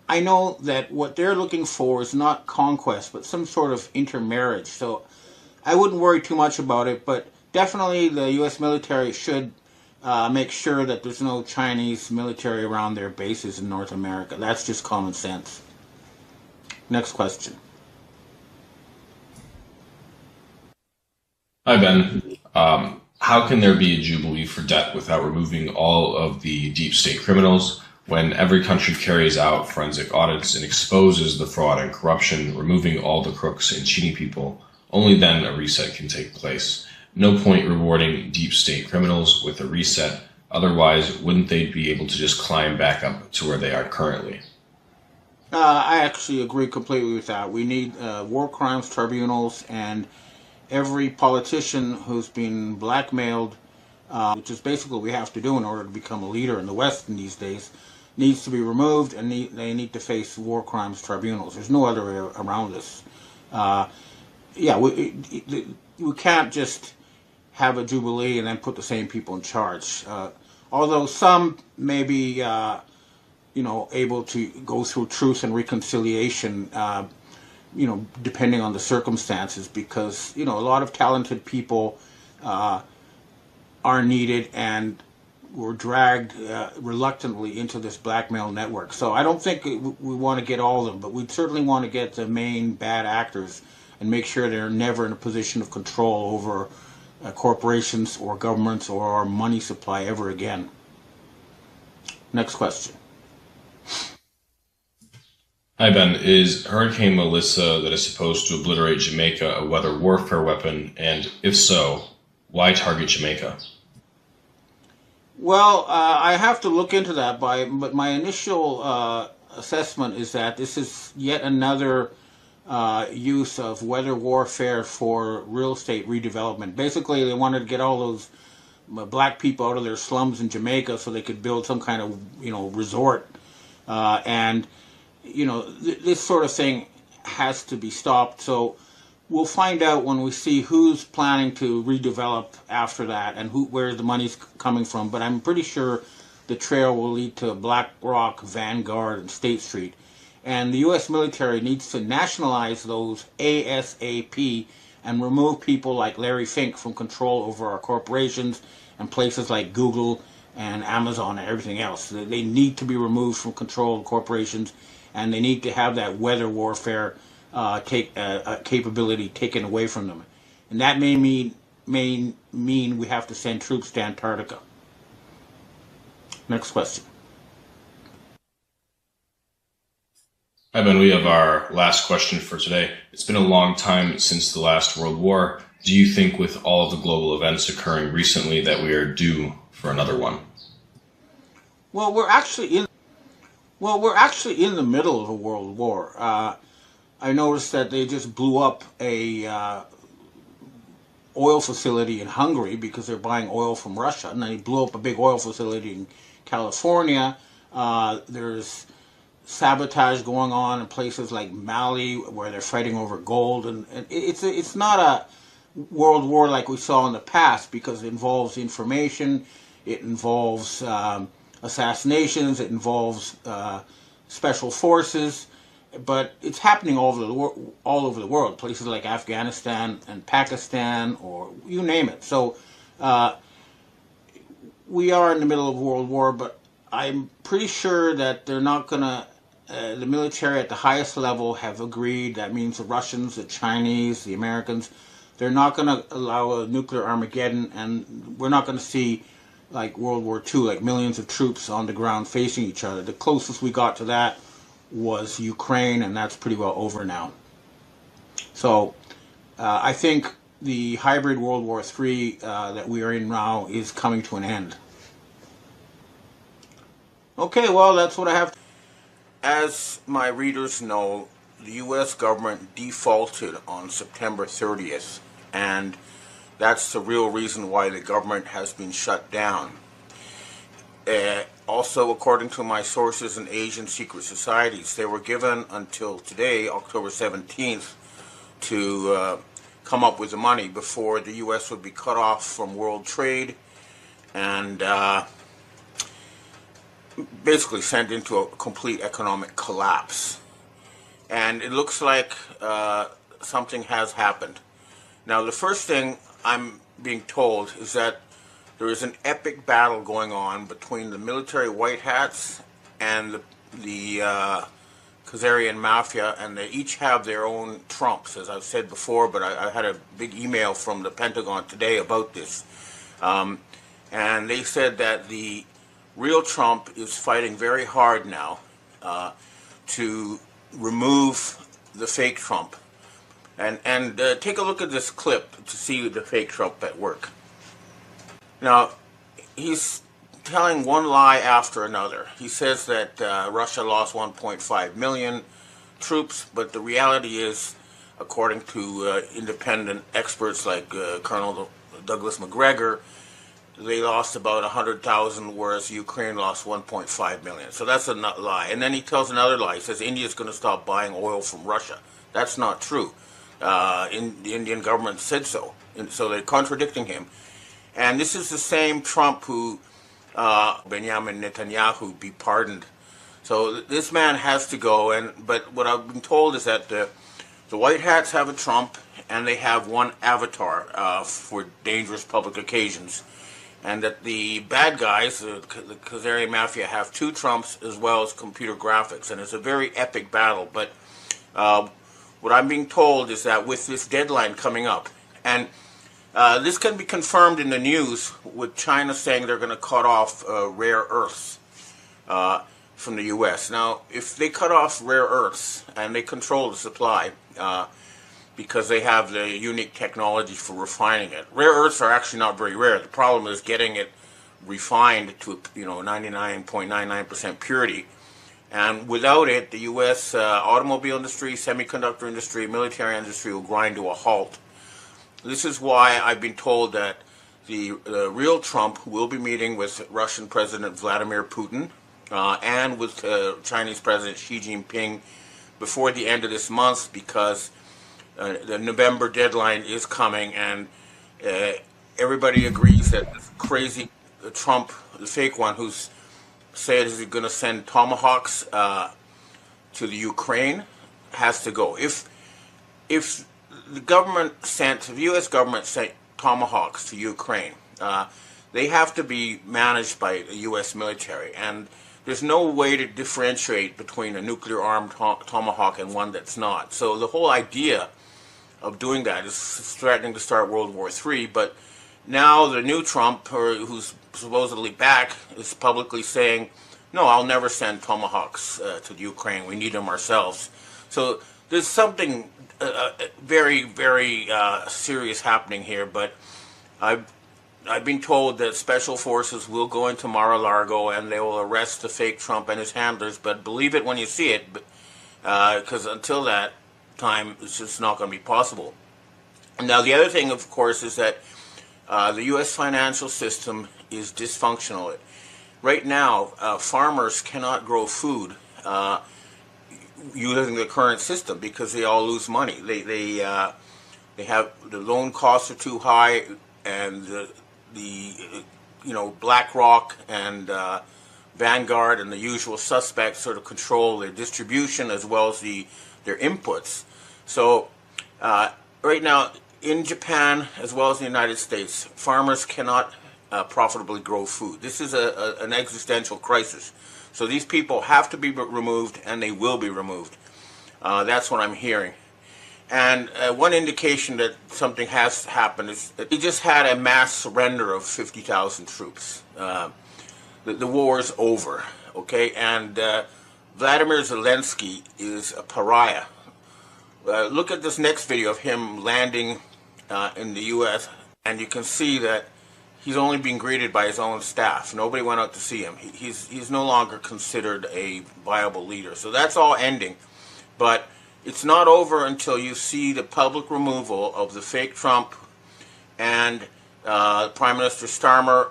I know that what they're looking for is not conquest, but some sort of intermarriage. So I wouldn't worry too much about it, but definitely the U.S. military should make sure that there's no Chinese military around their bases in North America. That's just common sense. Next question. Hi, Ben. How can there be a jubilee for debt without removing all of the deep state criminals when every country carries out forensic audits and exposes the fraud and corruption, removing all the crooks and cheating people? Only then a reset can take place. No point rewarding deep state criminals with a reset. Otherwise, wouldn't they be able to just climb back up to where they are currently? I actually agree completely with that. We need war crimes tribunals, and every politician who's been blackmailed, which is basically what we have to do in order to become a leader in the West in these days, needs to be removed, and they need to face war crimes tribunals. There's no other way around this. yeah, we can't just have a jubilee and then put the same people in charge. Although some may be, able to go through truth and reconciliation, depending on the circumstances, because a lot of talented people are needed and were dragged reluctantly into this blackmail network. So I don't think we want to get all of them, but we certainly want to get the main bad actors and make sure they're never in a position of control over corporations or governments or our money supply ever again. Next question. Hi, Ben. Is Hurricane Melissa that is supposed to obliterate Jamaica a weather warfare weapon? And if so, why target Jamaica? Well, I have to look into that, but my initial assessment is that this is yet another use of weather warfare for real estate redevelopment. Basically, they wanted to get all those black people out of their slums in Jamaica so they could build some kind of resort, and this sort of thing has to be stopped. So we'll find out when we see who's planning to redevelop after that and where the money's coming from. But I'm pretty sure the trail will lead to Black Rock, Vanguard, and State Street. And the U.S. military needs to nationalize those ASAP and remove people like Larry Fink from control over our corporations and places like Google and Amazon and everything else. They need to be removed from control of corporations, and they need to have that weather warfare capability taken away from them. And that may mean we have to send troops to Antarctica. Next question. Hi, Ben. We have our last question for today. It's been a long time since the last World War. Do you think with all of the global events occurring recently that we are due for another one? Well, we're actually in the middle of a world war. I noticed that they just blew up a oil facility in Hungary because they're buying oil from Russia, and then they blew up a big oil facility in California. There's sabotage going on in places like Mali where they're fighting over gold, and it's not a world war like we saw in the past because it involves information, it involves assassinations, it involves special forces, but it's happening all over the world, places like Afghanistan and Pakistan, or you name it. So we are in the middle of World War, but I'm pretty sure that they're not going to, the military at the highest level have agreed, that means the Russians, the Chinese, the Americans, they're not going to allow a nuclear Armageddon, and we're not going to see like World War II, like millions of troops on the ground facing each other. The closest we got to that was Ukraine, and that's pretty well over now. So I think the hybrid World War III that we are in now is coming to an end. Okay, well, that's what I have. As my readers know, the U.S. government defaulted on September 30th, and that's the real reason why the government has been shut down. Also, according to my sources in Asian secret societies, they were given until today, October 17th, to come up with the money before the U.S. would be cut off from world trade and basically sent into a complete economic collapse. And it looks like something has happened. Now, the first thing I'm being told is that there is an epic battle going on between the military white hats and the Khazarian mafia, and they each have their own Trumps, as I've said before, but I had a big email from the Pentagon today about this. And they said that the real Trump is fighting very hard now to remove the fake Trump. And take a look at this clip to see the fake Trump at work. Now, he's telling one lie after another. He says that Russia lost 1.5 million troops, but the reality is, according to independent experts like Colonel Douglas McGregor, they lost about 100,000, whereas Ukraine lost 1.5 million. So that's a lie. And then he tells another lie. He says India's going to stop buying oil from Russia. That's not true. The Indian government said so, and so they're contradicting him. And this is the same Trump who Benjamin Netanyahu be pardoned. So this man has to go. But what I've been told is that the White Hats have a Trump, and they have one avatar for dangerous public occasions, and that the bad guys, the Khazarian Mafia, have two Trumps as well as computer graphics, and it's a very epic battle. But what I'm being told is that with this deadline coming up, and this can be confirmed in the news with China saying they're going to cut off rare earths from the U.S. Now, if they cut off rare earths and they control the supply, because they have the unique technology for refining it. Rare earths are actually not very rare. The problem is getting it refined to 99.99% purity. And without it, the U.S. Automobile industry, semiconductor industry, military industry will grind to a halt. This is why I've been told that the real Trump will be meeting with Russian President Vladimir Putin and with Chinese President Xi Jinping before the end of this month, because the November deadline is coming, and everybody agrees that this crazy Trump, the fake one, who's said he's going to send tomahawks to the Ukraine, has to go. If the U.S. government sent tomahawks to Ukraine, they have to be managed by the U.S. military, and there's no way to differentiate between a nuclear-armed tomahawk and one that's not. So the whole idea of doing that is threatening to start World War III. But now the new Trump, who's supposedly back, is publicly saying, no, I'll never send tomahawks to the Ukraine. We need them ourselves. So there's something very, very serious happening here. But I've been told that special forces will go into Mar-a-Lago and they will arrest the fake Trump and his handlers. But believe it when you see it, because until that time, it's just not going to be possible. Now, the other thing, of course, is that the U.S. financial system is dysfunctional. Right now, farmers cannot grow food using the current system because they all lose money. They have the loan costs are too high, and the BlackRock and Vanguard and the usual suspects sort of control their distribution as well as their inputs. So right now in Japan as well as the United States, farmers cannot profitably grow food. This is an existential crisis. So these people have to be removed, and they will be removed. That's what I'm hearing. And one indication that something has happened is that he just had a mass surrender of 50,000 troops. The war is over, okay? And Vladimir Zelensky is a pariah. Look at this next video of him landing in the U.S., and you can see that he's only being greeted by his own staff. Nobody went out to see him. He's no longer considered a viable leader. So that's all ending. But it's not over until you see the public removal of the fake Trump and Prime Minister Starmer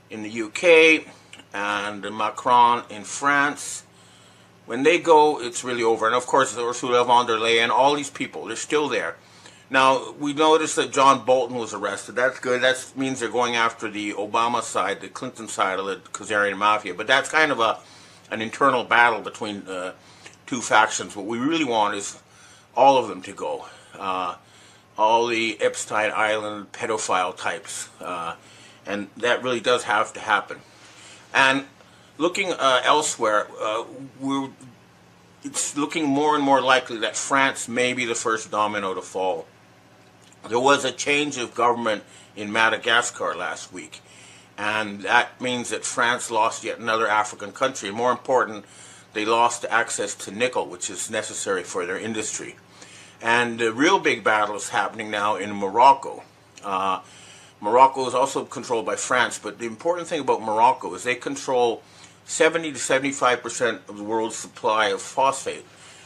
in the UK and Macron in France. When they go, it's really over. And of course, Ursula von der Leyen, all these people, they're still there. Now, we noticed that John Bolton was arrested. That's good. That means they're going after the Obama side, the Clinton side of the Khazarian Mafia. But that's kind of an internal battle between two factions. What we really want is all of them to go. All the Epstein Island pedophile types. And that really does have to happen. And looking elsewhere, it's looking more and more likely that France may be the first domino to fall. There was a change of government in Madagascar last week, and that means that France lost yet another African country. And more important, they lost access to nickel, which is necessary for their industry. And the real big battle is happening now in Morocco. Morocco is also controlled by France, but the important thing about Morocco is they control 70 to 75% of the world's supply of phosphate.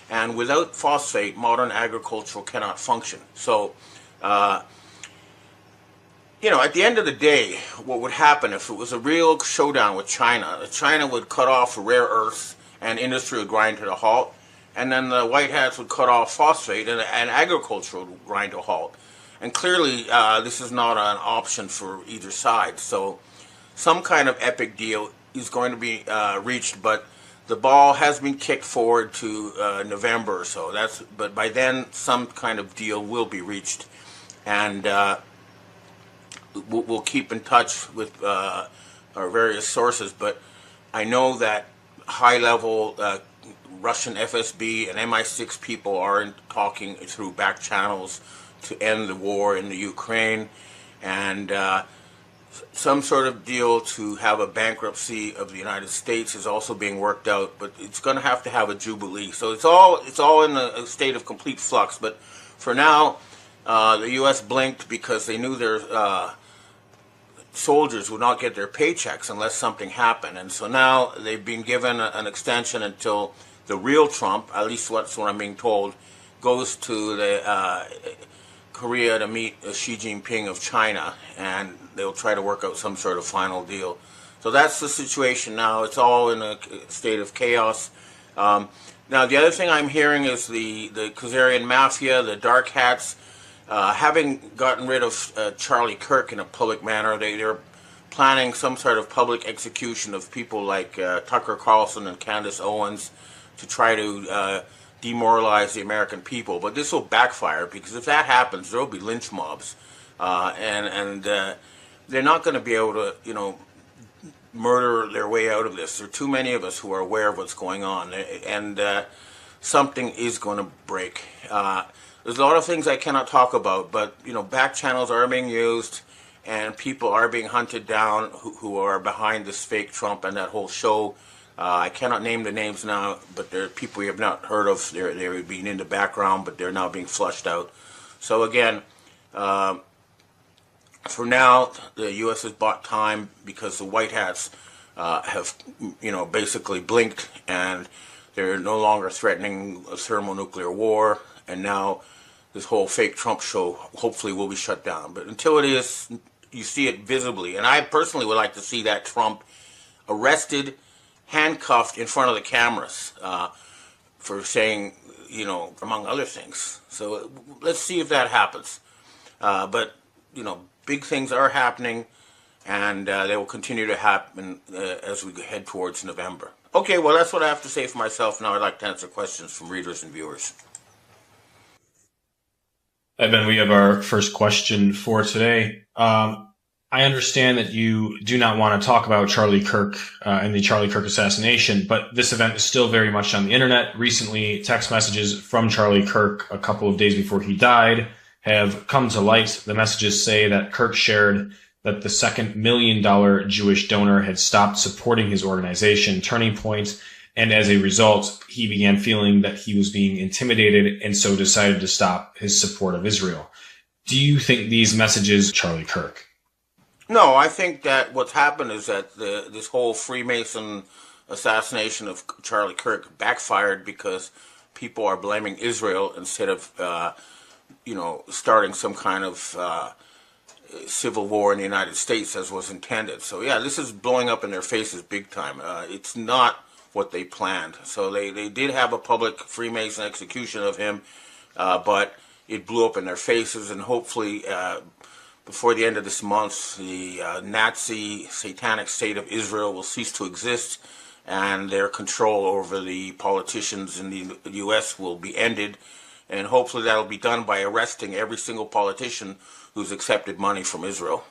And without phosphate, modern agriculture cannot function. So, at the end of the day, what would happen if it was a real showdown with China? China would cut off rare earths and industry would grind to a halt. and then the White Hats would cut off phosphate, and agriculture would grind to a halt. And clearly, this is not an option for either side. So some kind of epic deal is going to be reached, but the ball has been kicked forward to November or so. But by then, some kind of deal will be reached, and we'll keep in touch with our various sources. But I know that high-level Russian FSB and MI6 people are talking through back channels to end the war in the Ukraine, and some sort of deal to have a bankruptcy of the United States is also being worked out, but it's going to have a jubilee. So it's all in a state of complete flux. But for now, the U.S. blinked because they knew their soldiers would not get their paychecks unless something happened, and so now they've been given an extension until the real Trump, at least that's what I'm being told, goes to the Korea to meet Xi Jinping of China, and they'll try to work out some sort of final deal. So that's the situation now. It's all in a state of chaos. Now, the other thing I'm hearing is the Khazarian Mafia, the Dark Hats, having gotten rid of Charlie Kirk in a public manner, they're planning some sort of public execution of people like Tucker Carlson and Candace Owens to try to demoralize the American people. But this will backfire, because if that happens, there will be lynch mobs, and they're not going to be able to, murder their way out of this. There are too many of us who are aware of what's going on, and something is going to break. There's a lot of things I cannot talk about, but back channels are being used, and people are being hunted down who are behind this fake Trump and that whole show. I cannot name the names now, but there are people we have not heard of. They're being in the background, but they're now being flushed out. So again, for now, the U.S. has bought time because the White Hats have, basically blinked, and they're no longer threatening a thermonuclear war. And now this whole fake Trump show hopefully will be shut down. But until it is, you see it visibly. And I personally would like to see that Trump arrested, handcuffed in front of the cameras for saying, among other things. So let's see if that happens. But, big things are happening, and they will continue to happen as we head towards November. Okay, well, that's what I have to say for myself. Now I'd like to answer questions from readers and viewers. Ben, we have our first question for today. I understand that you do not want to talk about Charlie Kirk and the Charlie Kirk assassination, but this event is still very much on the internet. Recently, text messages from Charlie Kirk a couple of days before he died have come to light. The messages say that Kirk shared that the second $1 million Jewish donor had stopped supporting his organization, Turning Point, and as a result, he began feeling that he was being intimidated and so decided to stop his support of Israel. Do you think these messages Charlie Kirk? No, I think that what's happened is that this whole Freemason assassination of Charlie Kirk backfired because people are blaming Israel instead of, starting some kind of civil war in the United States as was intended. So, yeah, this is blowing up in their faces big time. It's not what they planned. So they did have a public Freemason execution of him, but it blew up in their faces, and hopefully before the end of this month, the Nazi satanic state of Israel will cease to exist, and their control over the politicians in the U.S. will be ended, and hopefully that'll be done by arresting every single politician who's accepted money from Israel.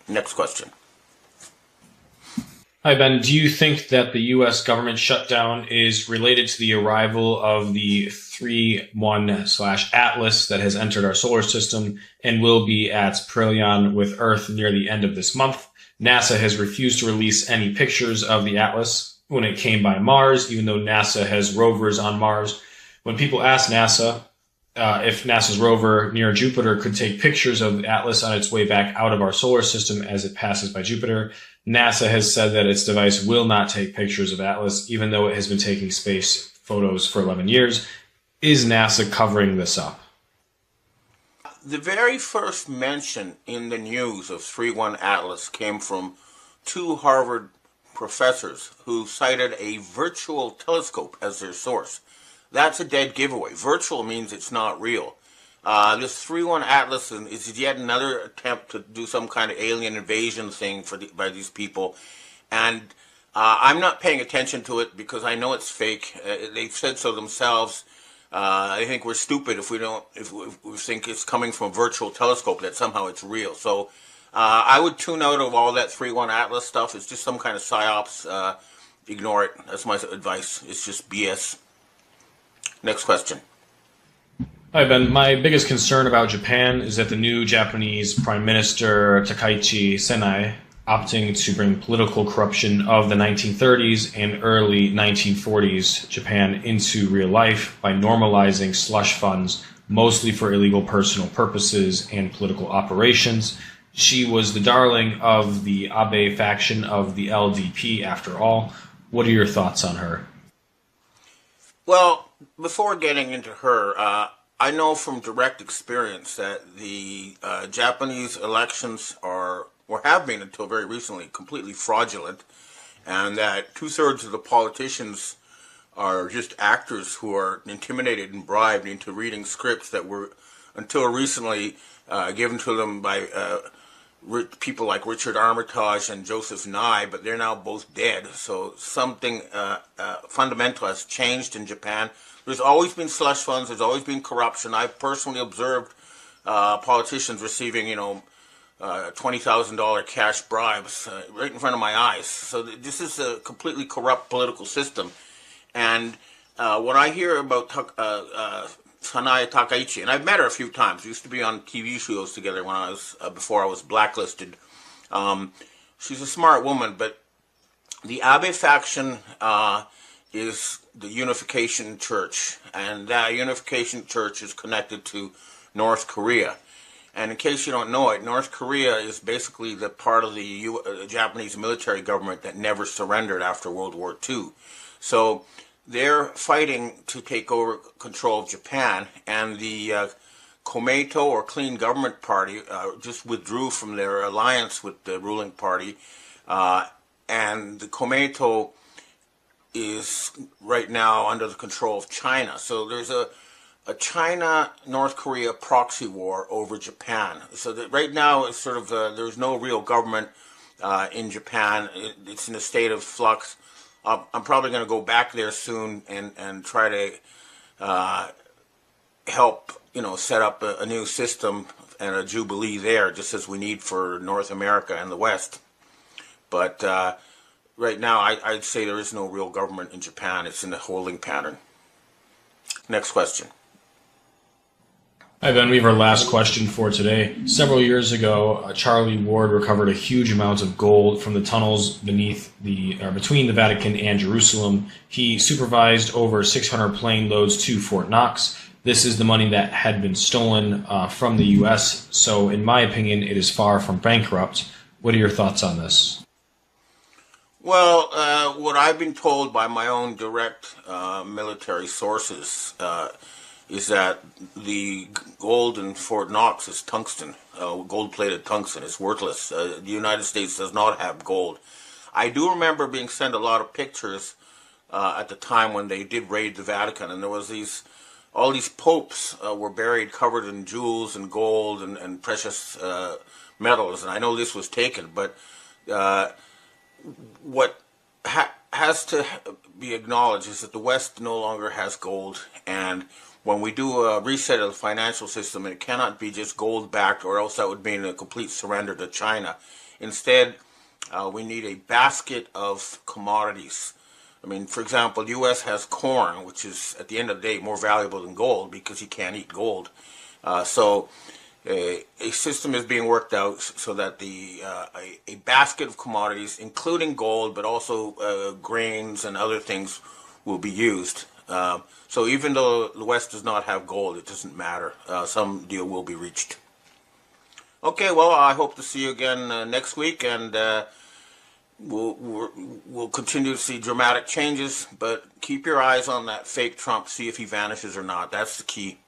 Next question. Hi, Ben. Do you think that the U.S. government shutdown is related to the arrival of the 3-1/Atlas that has entered our solar system and will be at perihelion with Earth near the end of this month? NASA has refused to release any pictures of the Atlas when it came by Mars, even though NASA has rovers on Mars. When people ask NASA if NASA's rover near Jupiter could take pictures of the Atlas on its way back out of our solar system as it passes by Jupiter, NASA has said that its device will not take pictures of Atlas, even though it has been taking space photos for 11 years. Is NASA covering this up? The very first mention in the news of 3-1 Atlas came from two Harvard professors who cited a virtual telescope as their source. That's a dead giveaway. Virtual means it's not real. This 3-1 Atlas is yet another attempt to do some kind of alien invasion thing by these people. And I'm not paying attention to it because I know it's fake. They've said so themselves. I think we're stupid if we think it's coming from a virtual telescope, that somehow it's real. So I would tune out of all that 3-1 Atlas stuff. It's just some kind of psyops. Ignore it. That's my advice. It's just BS. Next question. Hi, Ben. My biggest concern about Japan is that the new Japanese Prime Minister Takaichi Senai opting to bring political corruption of the 1930s and early 1940s Japan into real life by normalizing slush funds, mostly for illegal personal purposes and political operations. She was the darling of the Abe faction of the LDP, after all. What are your thoughts on her? Well, before getting into her, I know from direct experience that the Japanese elections are, or have been until very recently, completely fraudulent, and that 2/3 of the politicians are just actors who are intimidated and bribed into reading scripts that were, until recently, given to them by people like Richard Armitage and Joseph Nye, but they're now both dead. So something fundamental has changed in Japan. There's always been slush funds. There's always been corruption. I've personally observed politicians receiving, $20,000 cash bribes right in front of my eyes. So this is a completely corrupt political system. And when I hear about Sanai Takaichi, and I've met her a few times. We used to be on TV shows together when I was before I was blacklisted. She's a smart woman, but the Abe faction is the Unification Church, and that Unification Church is connected to North Korea. And in case you don't know it, North Korea is basically the part of the Japanese military government that never surrendered after World War II. So they're fighting to take over control of Japan, and the Komeito, or Clean Government Party, just withdrew from their alliance with the ruling party, and the Komeito is right now under the control of China. So there's a China-North Korea proxy war over Japan. So that right now it's sort of there's no real government in Japan. It's in a state of flux. I'm probably going to go back there soon and try to help set up a new system and a jubilee there, just as we need for North America and the West. But right now, I'd say there is no real government in Japan. It's in a holding pattern. Next question. Hi, Ben. We have our last question for today. Several years ago, Charlie Ward recovered a huge amount of gold from the tunnels between the Vatican and Jerusalem. He supervised over 600 plane loads to Fort Knox. This is the money that had been stolen from the U.S., so in my opinion, it is far from bankrupt. What are your thoughts on this? Well, what I've been told by my own direct military sources is that the gold in Fort Knox is tungsten, gold-plated tungsten. It's worthless. The United States does not have gold. I do remember being sent a lot of pictures at the time when they did raid the Vatican, and there was all these popes were buried covered in jewels and gold and precious metals, and I know this was taken, but what has to be acknowledged is that the West no longer has gold, and when we do a reset of the financial system, it cannot be just gold-backed, or else that would mean a complete surrender to China. Instead, we need a basket of commodities. I mean, for example, the U.S. has corn, which is, at the end of the day, more valuable than gold because you can't eat gold. So a system is being worked out so that a basket of commodities, including gold, but also grains and other things, will be used. So even though the West does not have gold, it doesn't matter. Some deal will be reached. Okay, well, I hope to see you again next week, and we'll continue to see dramatic changes, but keep your eyes on that fake Trump, see if he vanishes or not. That's the key.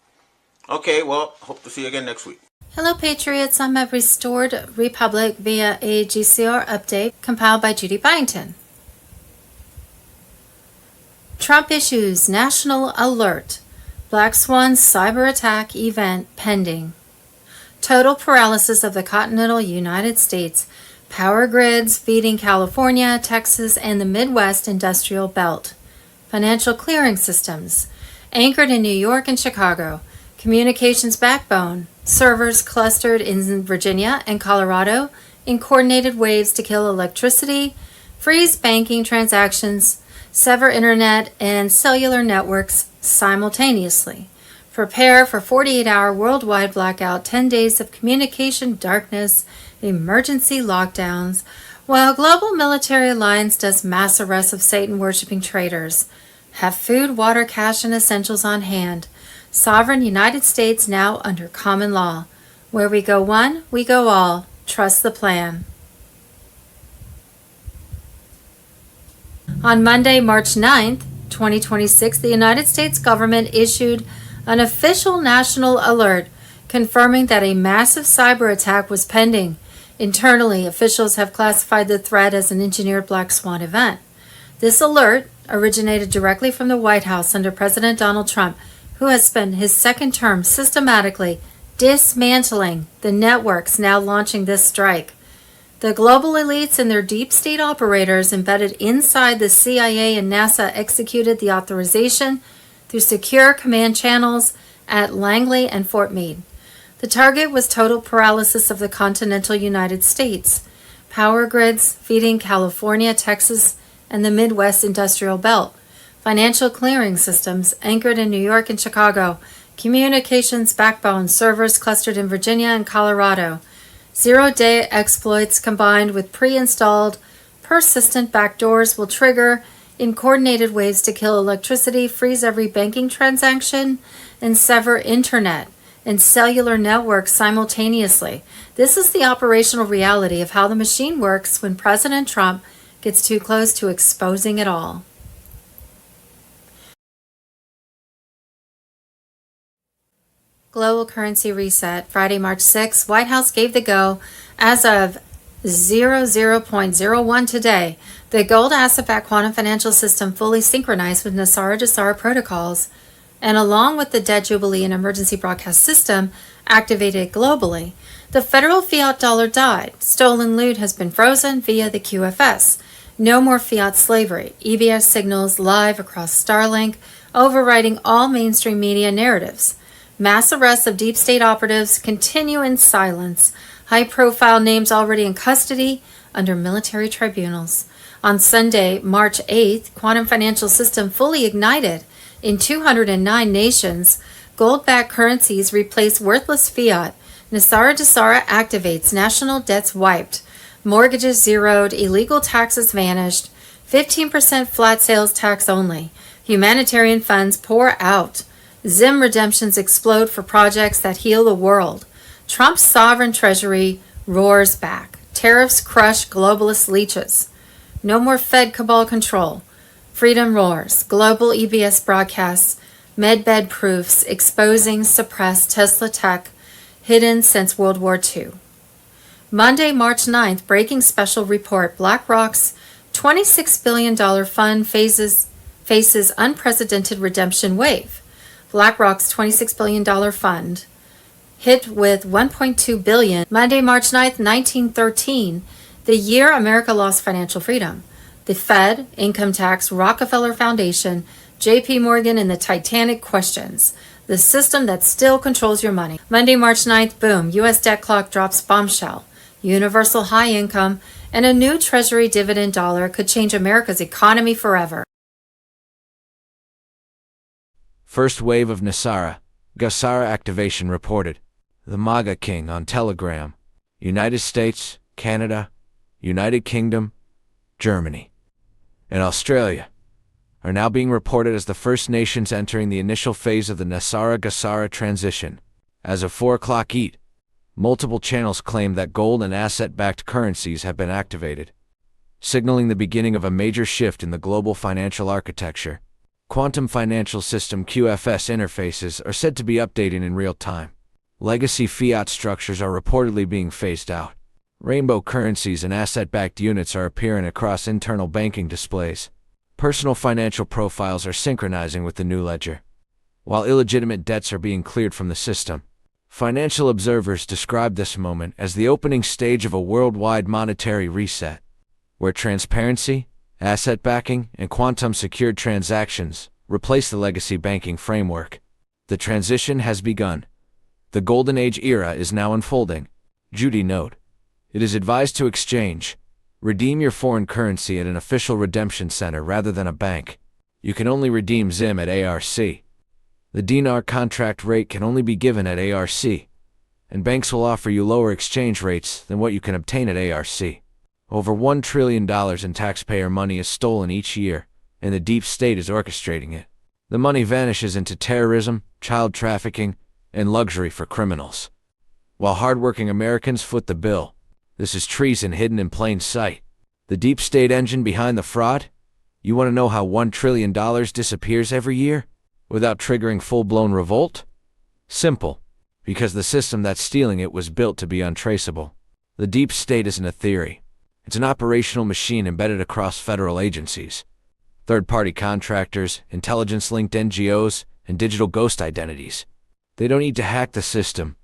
Okay, well, hope to see you again next week. Hello, Patriots. I'm a Restored Republic via a GCR update compiled by Judy Byington. Trump issues national alert. Black Swan cyber attack event pending. Total paralysis of the continental United States. Power grids feeding California, Texas, and the Midwest industrial belt. Financial clearing systems. Anchored in New York and Chicago. Communications backbone. Servers clustered in Virginia and Colorado in coordinated waves to kill electricity, freeze banking transactions, sever internet and cellular networks simultaneously. Prepare for 48-hour worldwide blackout, 10 days of communication darkness, emergency lockdowns, while Global Military Alliance does mass arrests of Satan-worshipping traitors. Have food, water, cash, and essentials on hand. Sovereign United States now under common law. Where we go one, we go all. Trust the plan. On Monday, March 9th, 2026, the United States government issued an official national alert confirming that a massive cyber attack was pending. Internally, officials have classified the threat as an engineered black swan event. This alert originated directly from the White House under President Donald Trump, who has spent his second term systematically dismantling the networks now launching this strike. The global elites and their deep state operators embedded inside the CIA and NASA executed the authorization through secure command channels at Langley and Fort Meade. The target was total paralysis of the continental United States, power grids feeding California, Texas, and the Midwest industrial belt, financial clearing systems anchored in New York and Chicago, communications backbone servers clustered in Virginia and Colorado, zero-day exploits combined with pre-installed persistent backdoors will trigger in coordinated ways to kill electricity, freeze every banking transaction, and sever internet and cellular networks simultaneously. This is the operational reality of how the machine works when President Trump gets too close to exposing it all. Global currency reset. Friday, March 6th, White House gave the go as of 00.01 today. The gold asset-backed quantum financial system fully synchronized with Nassara-Jassara protocols and along with the debt jubilee and emergency broadcast system activated globally. The federal fiat dollar died. Stolen loot has been frozen via the QFS. No more fiat slavery. EBS signals live across Starlink, overriding all mainstream media narratives. Mass arrests of deep state operatives continue in silence. High-profile names already in custody under military tribunals. On Sunday, March 8th, quantum financial system fully ignited in 209 nations. Gold-backed currencies replace worthless fiat. Nassara-Jassara activates. National debts wiped. Mortgages zeroed. Illegal taxes vanished. 15% flat sales tax only. Humanitarian funds pour out. Zim redemptions explode for projects that heal the world. Trump's sovereign treasury roars back. Tariffs crush globalist leeches. No more Fed cabal control. Freedom roars. Global EBS broadcasts. Medbed proofs exposing suppressed Tesla tech hidden since World War II. Monday, March 9th, breaking special report. BlackRock's $26 billion fund faces unprecedented redemption wave. BlackRock's $26 billion fund hit with $1.2 billion. Monday, March 9th, 1913, the year America lost financial freedom. The Fed, income tax, Rockefeller Foundation, J.P. Morgan, and the Titanic questions. The system that still controls your money. Monday, March 9th, boom, U.S. debt clock drops bombshell. Universal high income and a new Treasury dividend dollar could change America's economy forever. First wave of Nassara-Jassara activation reported. The MAGA King on Telegram. United States, Canada, United Kingdom, Germany, and Australia are now being reported as the first nations entering the initial phase of the Nassara-Jassara transition. As of 4 o'clock ET, multiple channels claim that gold and asset-backed currencies have been activated, signaling the beginning of a major shift in the global financial architecture. Quantum Financial System QFS interfaces are said to be updating in real time. Legacy fiat structures are reportedly being phased out. Rainbow currencies and asset-backed units are appearing across internal banking displays. Personal financial profiles are synchronizing with the new ledger, while illegitimate debts are being cleared from the system. Financial observers describe this moment as the opening stage of a worldwide monetary reset, where transparency, asset backing, and quantum-secured transactions replace the legacy banking framework. The transition has begun. The Golden Age era is now unfolding. Judy note. It is advised to exchange. Redeem your foreign currency at an official redemption center rather than a bank. You can only redeem ZIM at ARC. The dinar contract rate can only be given at ARC, and banks will offer you lower exchange rates than what you can obtain at ARC. Over $1 trillion in taxpayer money is stolen each year, and the deep state is orchestrating it. The money vanishes into terrorism, child trafficking, and luxury for criminals, while hardworking Americans foot the bill. This is treason hidden in plain sight. The deep state engine behind the fraud? You want to know how $1 trillion disappears every year without triggering full-blown revolt? Simple, because the system that's stealing it was built to be untraceable. The deep state isn't a theory. It's an operational machine embedded across federal agencies, third-party contractors, intelligence-linked NGOs, and digital ghost identities. They don't need to hack the system.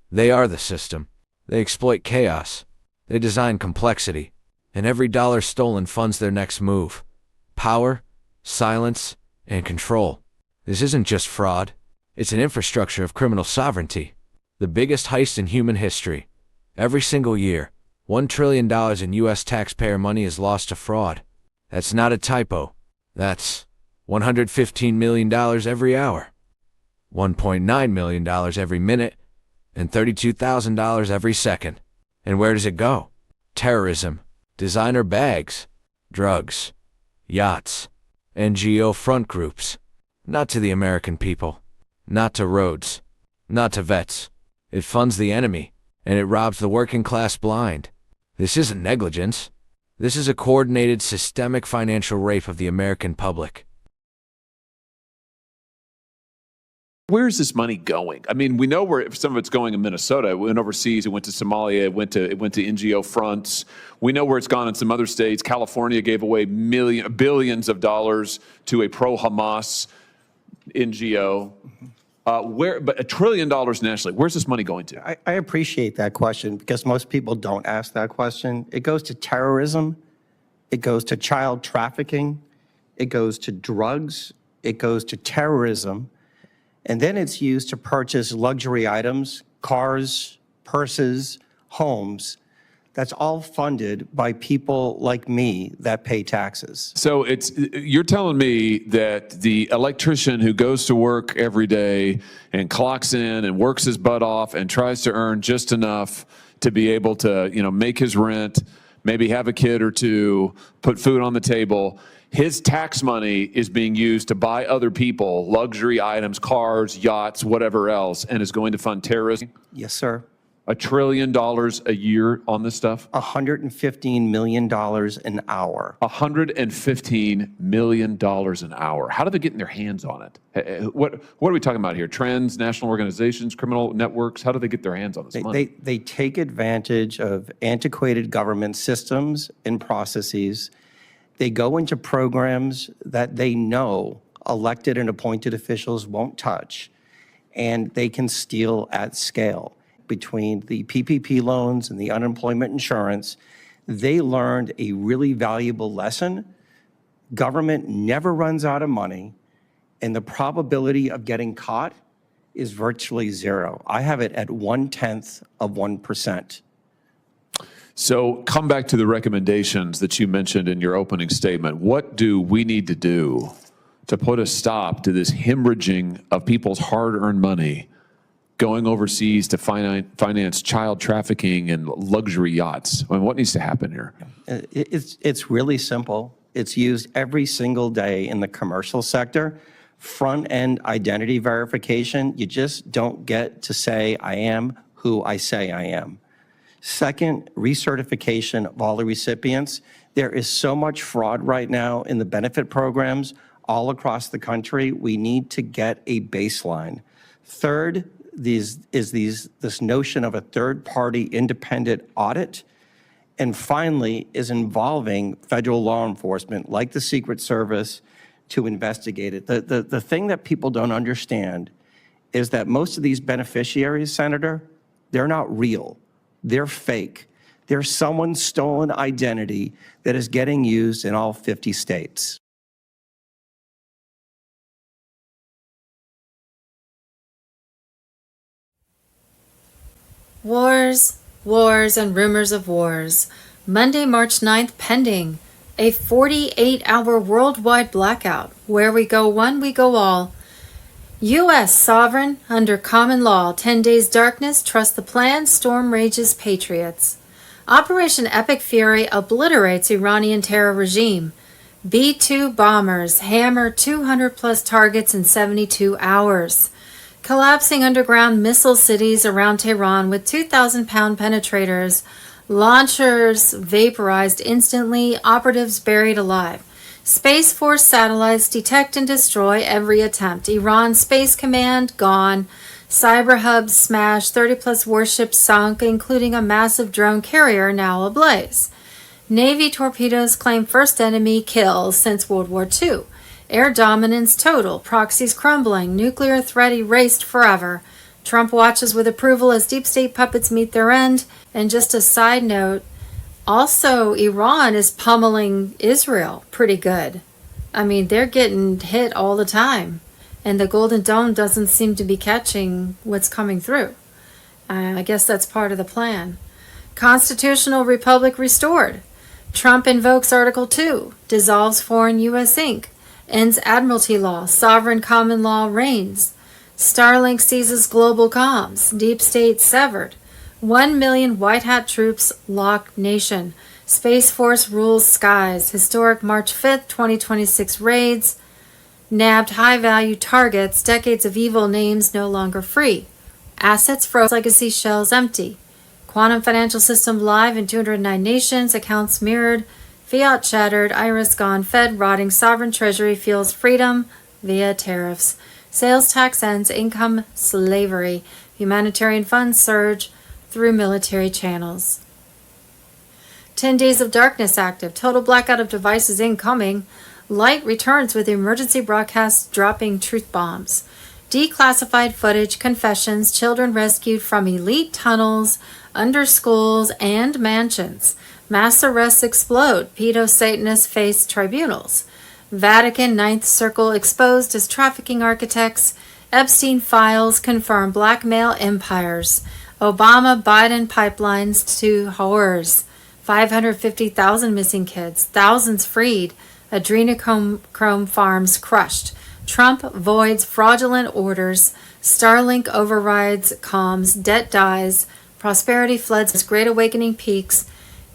They are the system. They exploit chaos. They design complexity. And every dollar stolen funds their next move. Power, silence, and control. This isn't just fraud. It's an infrastructure of criminal sovereignty. The biggest heist in human history. Every single year, $1 trillion in U.S. taxpayer money is lost to fraud. That's not a typo. That's $115 million every hour, $1.9 million every minute, and $32,000 every second. And where does it go? Terrorism, designer bags, drugs, yachts, NGO front groups. Not to the American people, not to roads, not to vets. It funds the enemy, and it robs the working class blind. This isn't negligence. This is a coordinated, systemic financial rape of the American public. Where is this money going? I mean, we know where some of it's going in Minnesota. It went overseas. It went to Somalia. It went to NGO fronts. We know where it's gone in some other states. California gave away billions of dollars to a pro-Hamas NGO. But $1 trillion nationally, where's this money going to? I appreciate that question because most people don't ask that question. It goes to terrorism. It goes to child trafficking. It goes to drugs. It goes to terrorism. And then it's used to purchase luxury items, cars, purses, homes. That's all funded by people like me that pay taxes. So you're telling me that the electrician who goes to work every day and clocks in and works his butt off and tries to earn just enough to be able to, make his rent, maybe have a kid or two, put food on the table, his tax money is being used to buy other people luxury items, cars, yachts, whatever else, and is going to fund terrorism? Yes, sir. $1 trillion a year on this stuff? $115 million an hour. $115 million an hour. How do they get their hands on it? What are we talking about here? Transnational organizations, criminal networks? How do they get their hands on this money? They take advantage of antiquated government systems and processes. They go into programs that they know elected and appointed officials won't touch, and they can steal at scale. Between the PPP loans and the unemployment insurance, they learned a really valuable lesson. Government never runs out of money, and the probability of getting caught is virtually zero. I have it at 0.1%. So come back to the recommendations that you mentioned in your opening statement. What do we need to do to put a stop to this hemorrhaging of people's hard-earned money going overseas to finance child trafficking and luxury yachts? I mean, what needs to happen here? It's really simple. It's used every single day in the commercial sector. Front-end identity verification, you just don't get to say, I am who I say I am. Second, recertification of all the recipients. There is so much fraud right now in the benefit programs all across the country. We need to get a baseline. Third, this notion of a third-party independent audit and finally is involving federal law enforcement like the Secret Service to investigate it. The thing that people don't understand is that most of these beneficiaries, Senator, they're not real. They're fake. They're someone's stolen identity that is getting used in all 50 states. Wars, wars, and rumors of wars. Monday, March 9th, pending. A 48-hour worldwide blackout. Where we go one, we go all. U.S. sovereign under common law. 10 days darkness, trust the plan, storm rages patriots. Operation Epic Fury obliterates Iranian terror regime. B-2 bombers hammer 200-plus targets in 72 hours. Collapsing underground missile cities around Tehran with 2,000-pound penetrators. Launchers vaporized instantly, operatives buried alive. Space Force satellites detect and destroy every attempt. Iran Space Command gone. Cyber hubs smashed, 30-plus warships sunk, including a massive drone carrier now ablaze. Navy torpedoes claim first enemy kill since World War II. Air dominance total, proxies crumbling, nuclear threat erased forever. Trump watches with approval as deep state puppets meet their end. And just a side note, also Iran is pummeling Israel pretty good. I mean, they're getting hit all the time. And the Golden Dome doesn't seem to be catching what's coming through. I guess that's part of the plan. Constitutional Republic restored. Trump invokes Article 2, dissolves foreign U.S. Inc., ends Admiralty law, sovereign common law reigns. Starlink seizes global comms, deep state severed. 1 million white hat troops lock nation. Space Force rules skies. Historic March 5th, 2026 raids. Nabbed high-value targets, decades of evil names no longer free. Assets froze, legacy shells empty. Quantum financial system live in 209 nations, accounts mirrored. Fiat shattered, iris gone, Fed rotting, sovereign treasury feels freedom via tariffs. Sales tax ends, income slavery. Humanitarian funds surge through military channels. 10 days of darkness active, total blackout of devices incoming. Light returns with emergency broadcasts dropping truth bombs. Declassified footage, confessions, children rescued from elite tunnels, under schools, and mansions. Mass arrests explode. Pedo-Satanists face tribunals. Vatican Ninth Circle exposed as trafficking architects. Epstein files confirm blackmail empires. Obama-Biden pipelines to horrors. 550,000 missing kids. Thousands freed. Adrenochrome farms crushed. Trump voids fraudulent orders. Starlink overrides comms. Debt dies. Prosperity floods. Great awakening peaks.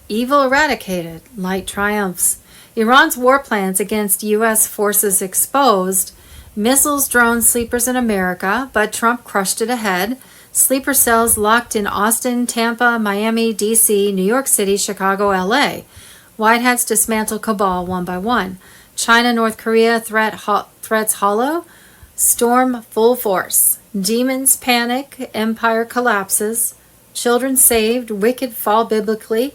Evil eradicated. Light triumphs. Iran's war plans against U.S. forces exposed. Missiles, drones, sleepers in America, but Trump crushed it ahead. Sleeper cells locked in Austin, Tampa, Miami, D.C., New York City, Chicago, L.A. White Hats dismantle cabal one by one. China, North Korea threats hollow. Storm full force. Demons panic. Empire collapses. Children saved. Wicked fall biblically.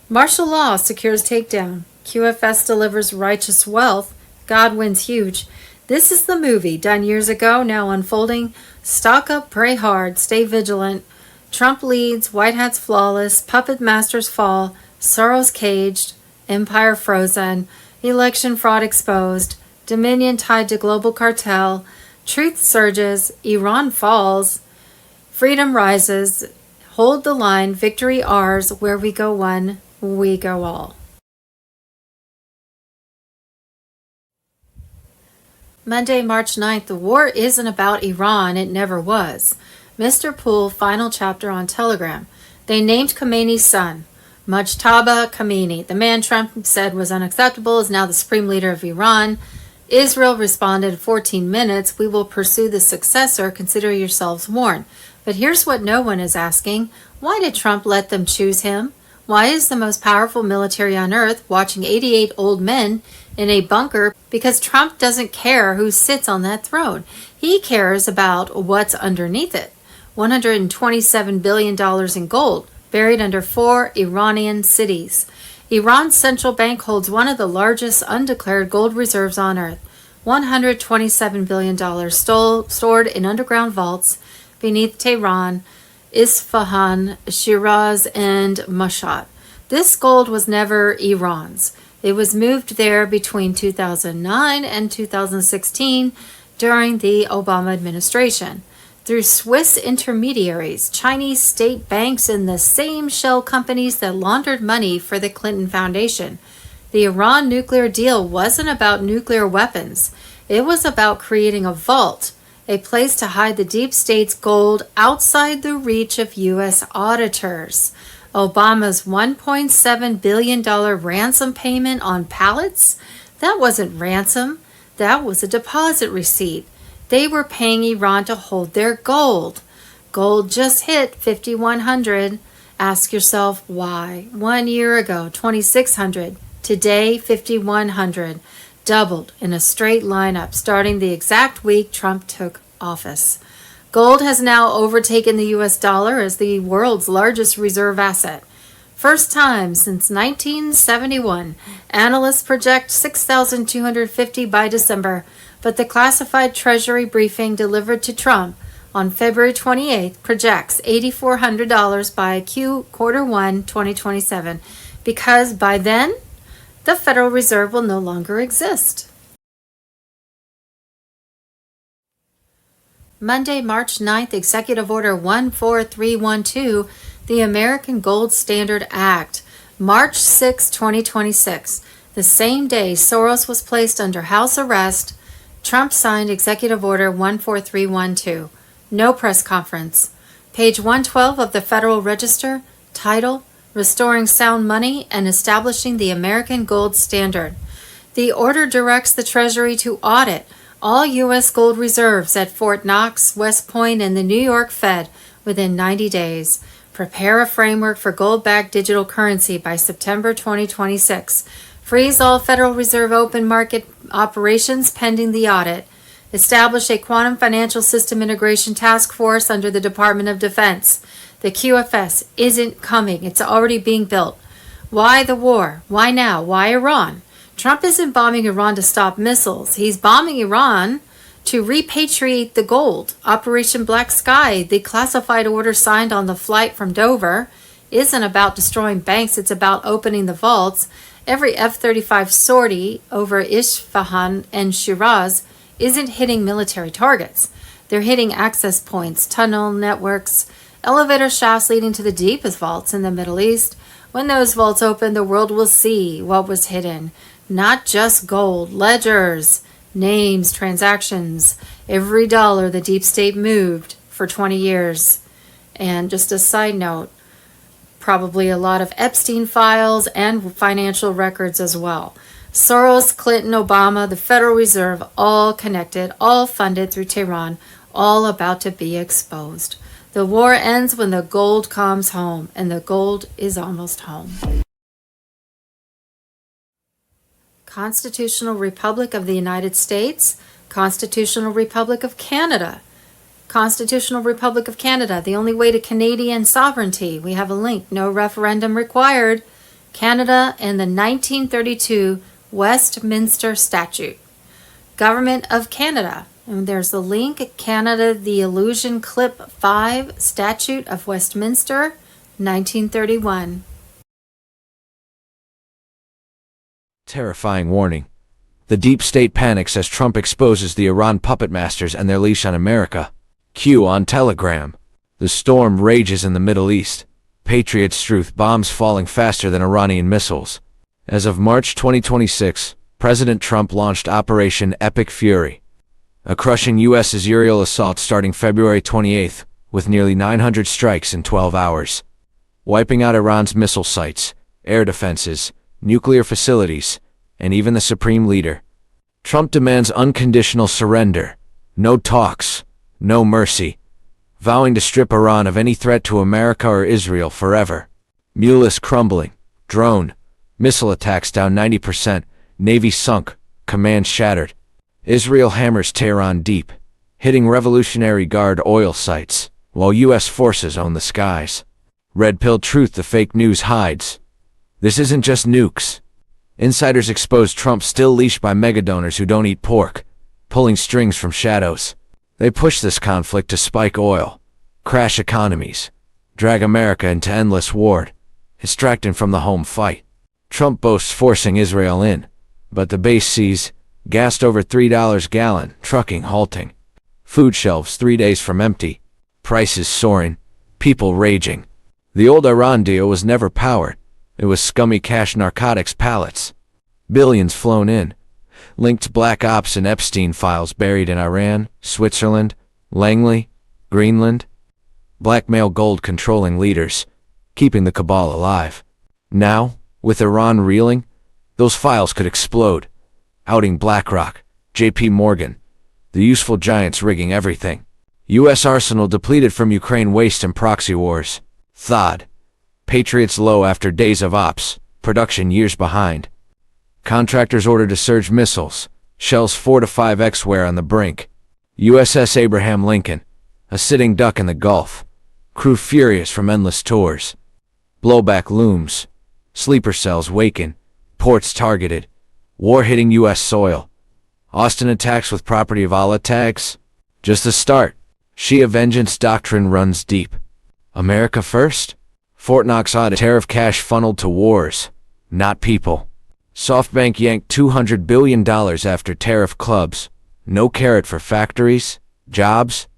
Martial law secures takedown. QFS delivers righteous wealth. God wins huge. This is the movie done years ago, now unfolding. Stock up, pray hard, stay vigilant. Trump leads, White Hats flawless, puppet masters fall, Soros caged, empire frozen, election fraud exposed, Dominion tied to global cartel, truth surges, Iran falls, freedom rises, hold the line, victory ours, where we go one, we go all. Monday, March 9th, the war isn't about Iran, it never was. Mr. Poole, final chapter on Telegram. They named Khomeini's son, Mujtaba Khomeini. The man Trump said was unacceptable is now the supreme leader of Iran. Israel responded in 14 minutes, we will pursue the successor, consider yourselves warned. But here's what no one is asking. Why did Trump let them choose him? Why is the most powerful military on earth watching 88 old men in a bunker? Because Trump doesn't care who sits on that throne. He cares about what's underneath it. $127 billion in gold. buried under 4 Iranian cities. Iran's central bank holds one of the largest undeclared gold reserves on Earth, $127 billion stored in underground vaults beneath Tehran, Isfahan, Shiraz, and Mashhad. This gold was never Iran's. It was moved there between 2009 and 2016 during the Obama administration. Through Swiss intermediaries, Chinese state banks, and the same shell companies that laundered money for the Clinton Foundation. The Iran nuclear deal wasn't about nuclear weapons. It was about creating a vault, a place to hide the deep state's gold outside the reach of U.S. auditors. Obama's $1.7 billion ransom payment on pallets? That wasn't ransom. That was a deposit receipt. They were paying Iran to hold their gold. Gold just hit 5,100. Ask yourself why. 1 year ago, 2,600. Today, 5,100. Doubled in a straight lineup starting the exact week Trump took office. Gold has now overtaken the U.S. dollar as the world's largest reserve asset. First time since 1971. Analysts project 6,250 by December, but the classified Treasury briefing delivered to Trump on February 28th projects $8,400 by Q1 2027, because by then, the Federal Reserve will no longer exist. Monday, March 9th, Executive Order 14312, the American Gold Standard Act, March 6, 2026. The same day Soros was placed under house arrest, Trump signed Executive Order 14312. No press conference. Page 112 of the Federal Register, title, Restoring Sound Money and Establishing the American Gold Standard. The order directs the Treasury to audit all U.S. gold reserves at Fort Knox, West Point, and the New York Fed within 90 days. Prepare a framework for gold-backed digital currency by September 2026. Freeze all Federal Reserve open market operations pending the audit. Establish a quantum financial system integration task force under the Department of Defense. The QFS isn't coming. It's already being built. Why the war? Why now? Why Iran? Trump isn't bombing Iran to stop missiles. He's bombing Iran to repatriate the gold. Operation Black Sky, the classified order signed on the flight from Dover, isn't about destroying banks. It's about opening the vaults. Every F-35 sortie over Isfahan and Shiraz isn't hitting military targets. They're hitting access points, tunnel networks, elevator shafts leading to the deepest vaults in the Middle East. When those vaults open, the world will see what was hidden. Not just gold, ledgers, names, transactions, every dollar the deep state moved for 20 years. And just a side note, probably a lot of Epstein files and financial records as well. Soros, Clinton, Obama, the Federal Reserve, all connected, all funded through Tehran, all about to be exposed. The war ends when the gold comes home, and the gold is almost home. Constitutional Republic of the United States, Constitutional Republic of Canada. Constitutional Republic of Canada, the only way to Canadian sovereignty. We have a link, no referendum required. Canada and the 1932 Westminster Statute. Government of Canada, and there's the link, Canada, the Illusion Clip 5 Statute of Westminster, 1931. Terrifying warning. The deep state panics as Trump exposes the Iran puppet masters and their leash on America. Q on Telegram. The storm rages in the Middle East. Patriots truth bombs falling faster than Iranian missiles. As of March 2026, President Trump launched Operation Epic Fury, a crushing U.S. aerial assault starting February 28th, with nearly 900 strikes in 12 hours, wiping out Iran's missile sites, air defenses, nuclear facilities, and even the supreme leader. Trump demands unconditional surrender, no talks, no mercy, vowing to strip Iran of any threat to America or Israel forever. Mulus crumbling, drone, missile attacks down 90%, Navy sunk, command shattered. Israel hammers Tehran deep, hitting Revolutionary Guard oil sites, while U.S. forces own the skies. Red pill truth the fake news hides. This isn't just nukes. Insiders expose Trump still leashed by megadonors who don't eat pork, pulling strings from shadows. They push this conflict to spike oil, crash economies, drag America into endless war, distracting from the home fight. Trump boasts forcing Israel in, but the base sees gassed over $3 gallon, trucking halting. Food shelves 3 days from empty, prices soaring, people raging. The old Iran deal was never powered. It was scummy cash narcotics pallets. Billions flown in, linked black ops and Epstein files buried in Iran, Switzerland, Langley, Greenland. Blackmail gold controlling leaders, keeping the cabal alive. Now, with Iran reeling, those files could explode, outing BlackRock, JP Morgan, the useful giants rigging everything. U.S. arsenal depleted from Ukraine waste and proxy wars. THAAD. Patriots low after days of ops, production years behind. Contractors ordered to surge missiles, shells 4 to 5x wear on the brink. USS Abraham Lincoln, a sitting duck in the Gulf. Crew furious from endless tours. Blowback looms. Sleeper cells waken. Ports targeted. War hitting U.S. soil. Austin attacks with property of Allah tags. Just the start. Shia vengeance doctrine runs deep. America first? Fort Knox audit. Tariff cash funneled to wars, not people. SoftBank yanked $200 billion after tariff clubs. No carrot for factories, jobs.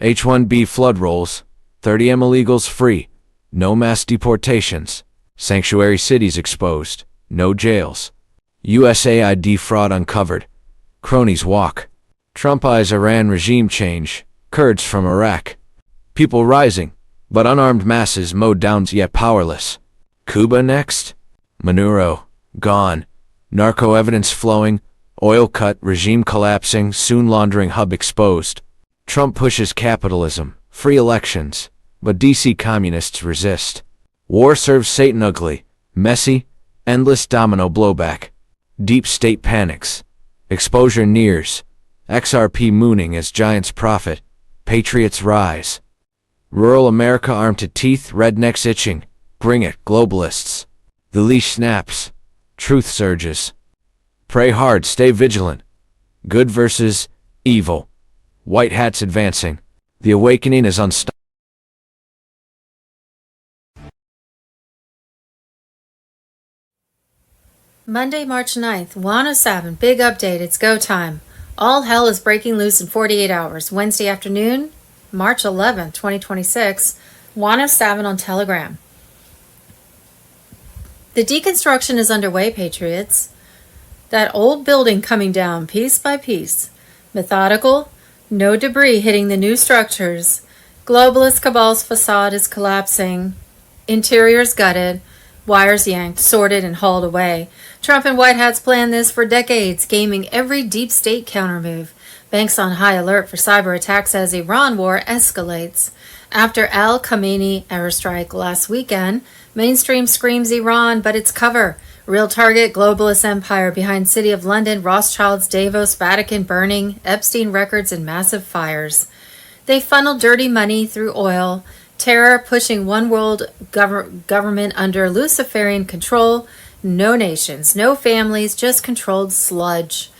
H-1B flood rolls. 30M illegals free. No mass deportations. Sanctuary cities exposed. No jails. USAID fraud uncovered. Cronies walk. Trump eyes Iran regime change. Kurds from Iraq. People rising, but unarmed masses mowed down yet powerless. Cuba next? Maduro, gone. Narco evidence flowing. Oil cut, regime collapsing, soon laundering hub exposed. Trump pushes capitalism, free elections, but DC communists resist. War serves Satan ugly, messy, endless domino blowback. Deep state panics. Exposure nears. XRP mooning as giants profit. Patriots rise. Rural America armed to teeth, rednecks itching. Bring it, globalists. The leash snaps. Truth surges. Pray hard, stay vigilant. Good versus evil. White hats advancing. The awakening is unstoppable. Monday, March 9th, 107, big update, it's go time. All hell is breaking loose in 48 hours. Wednesday afternoon, March 11th, 2026, 107 on Telegram. The deconstruction is underway, Patriots. That old building coming down piece by piece. Methodical, no debris hitting the new structures. Globalist cabal's facade is collapsing. Interiors gutted. Wires yanked, sorted, and hauled away. Trump and White Hats planned this for decades, gaming every deep state countermove. Banks on high alert for cyber attacks as Iran war escalates. After Al Khamenei airstrike last weekend, mainstream screams Iran, but it's cover. Real target, globalist empire behind City of London, Rothschilds, Davos, Vatican burning, Epstein records, and massive fires. They funnel dirty money through oil. Terror pushing one world government under Luciferian control. No nations, no families, just controlled sludge.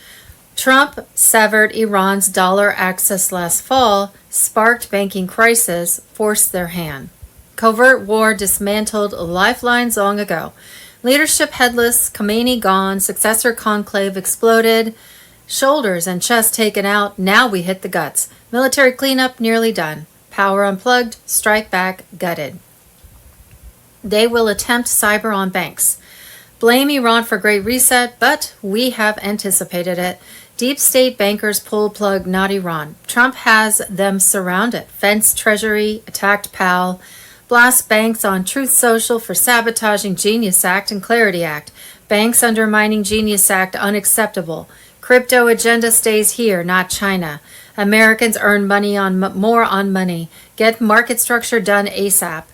Trump severed Iran's dollar access last fall, sparked banking crisis, forced their hand. Covert war dismantled lifelines long ago. Leadership headless, Khamenei gone, successor conclave exploded, shoulders and chest taken out, now we hit the guts. Military cleanup nearly done. Power unplugged, strike back, gutted. They will attempt cyber on banks. Blame Iran for Great Reset, but we have anticipated it. Deep state bankers pull plug, not Iran. Trump has them surrounded. Fenced Treasury, attacked Powell. Blast banks on Truth Social for sabotaging Genius Act and Clarity Act. Banks undermining Genius Act unacceptable. Crypto agenda stays here, not China. Americans earn money on more on money. Get market structure done ASAP.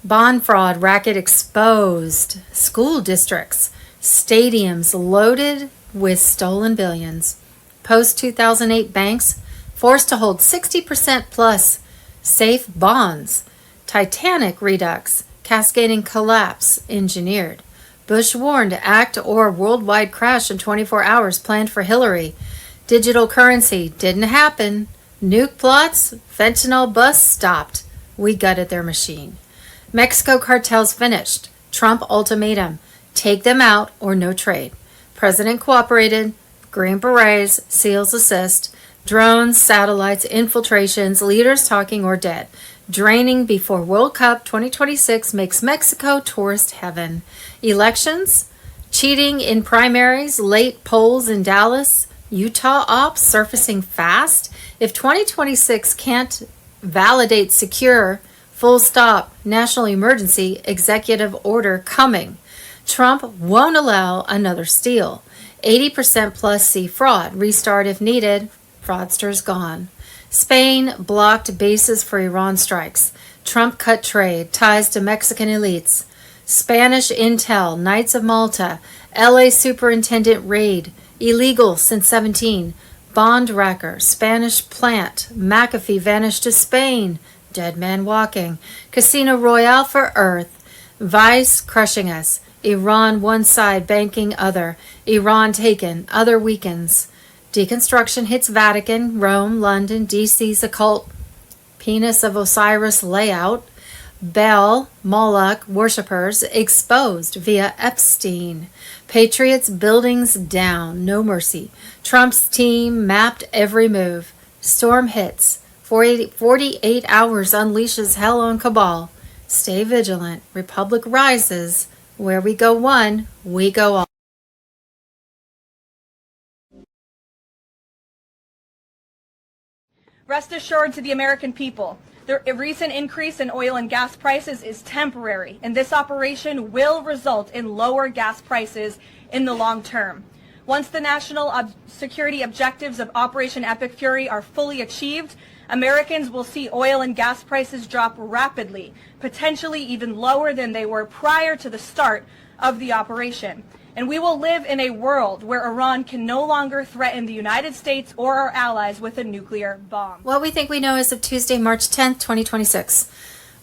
Bond fraud racket exposed. School districts. Stadiums loaded with stolen billions. Post-2008 banks forced to hold 60% plus safe bonds. Titanic redux. cascading collapse engineered. Bush warned act or worldwide crash in 24 hours planned for Hillary. Digital currency didn't happen. Nuke plots, fentanyl bust stopped. We gutted their machine. Mexico cartels finished. Trump ultimatum. Take them out or no trade. President cooperated. Green Berets, SEALs assist. Drones, satellites, infiltrations, leaders talking or dead. Draining before World Cup 2026 makes Mexico tourist heaven. Elections, cheating in primaries, late polls in Dallas, Utah ops surfacing fast. If 2026 can't validate secure, full stop, national emergency, executive order coming. Trump won't allow another steal. 80% plus C fraud, restart if needed, fraudsters gone. Spain blocked bases for Iran strikes. Trump cut trade, ties to Mexican elites. Spanish intel, Knights of Malta, LA superintendent raid, illegal since 17. Bond wrecker, Spanish plant, McAfee vanished to Spain, dead man walking. Casino Royale for Earth, Vice crushing us. Iran one side banking other. Iran taken, other weakens. Deconstruction hits Vatican, Rome, London, DC's occult penis of Osiris layout. Baal, Moloch worshippers exposed via Epstein. Patriots buildings down, no mercy. Trump's team mapped every move. Storm hits. 48 hours unleashes hell on cabal. Stay vigilant. Republic rises. Where we go one, we go all. Rest assured to the American people, the recent increase in oil and gas prices is temporary, and this operation will result in lower gas prices in the long term. Once the national security objectives of Operation Epic Fury are fully achieved, Americans will see oil and gas prices drop rapidly, potentially even lower than they were prior to the start of the operation. And we will live in a world where Iran can no longer threaten the United States or our allies with a nuclear bomb. What we think we know as of Tuesday, March 10th, 2026.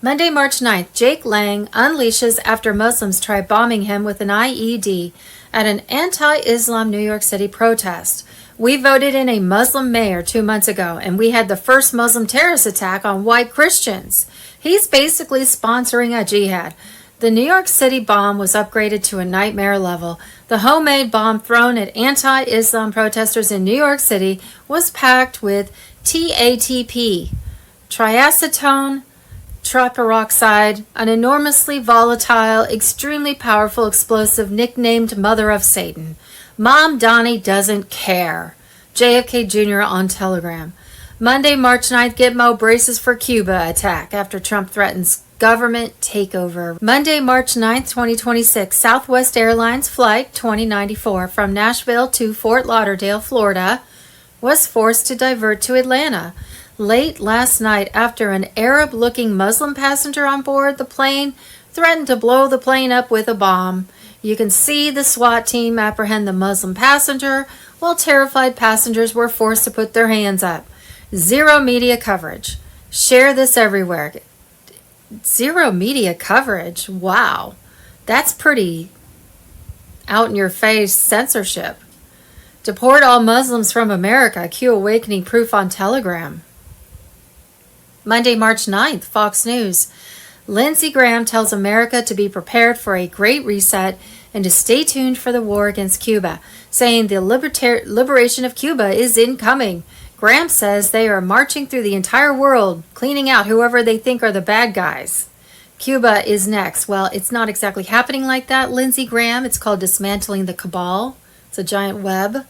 Monday, March 9th, Jake Lang unleashes after Muslims try bombing him with an IED at an anti-Islam New York City protest. We voted in a Muslim mayor 2 months ago, and we had the first Muslim terrorist attack on white Christians. He's basically sponsoring a jihad. The New York City bomb was upgraded to a nightmare level. The homemade bomb thrown at anti-Islam protesters in New York City was packed with TATP, triacetone, triperoxide, an enormously volatile, extremely powerful explosive nicknamed Mother of Satan. Mom Donnie doesn't care. JFK Jr. on Telegram. Monday, March 9th, Gitmo braces for Cuba attack after Trump threatens government takeover. Monday, March 9th, 2026, Southwest Airlines Flight 2094 from Nashville to Fort Lauderdale, Florida, was forced to divert to Atlanta. Late last night, after an Arab-looking Muslim passenger on board the plane threatened to blow the plane up with a bomb. You can see the SWAT team apprehend the Muslim passenger, while terrified passengers were forced to put their hands up. Zero media coverage. Share this everywhere. Zero media coverage? Wow. That's pretty out-in-your-face censorship. Deport all Muslims from America. Q awakening proof on Telegram. Monday, March 9th, Fox News. Lindsey Graham tells America to be prepared for a great reset and to stay tuned for the war against Cuba, saying the liberation of Cuba is incoming. Graham says they are marching through the entire world, cleaning out whoever they think are the bad guys. Cuba is next. Well, it's not exactly happening like that, Lindsey Graham. It's called dismantling the cabal. It's a giant web.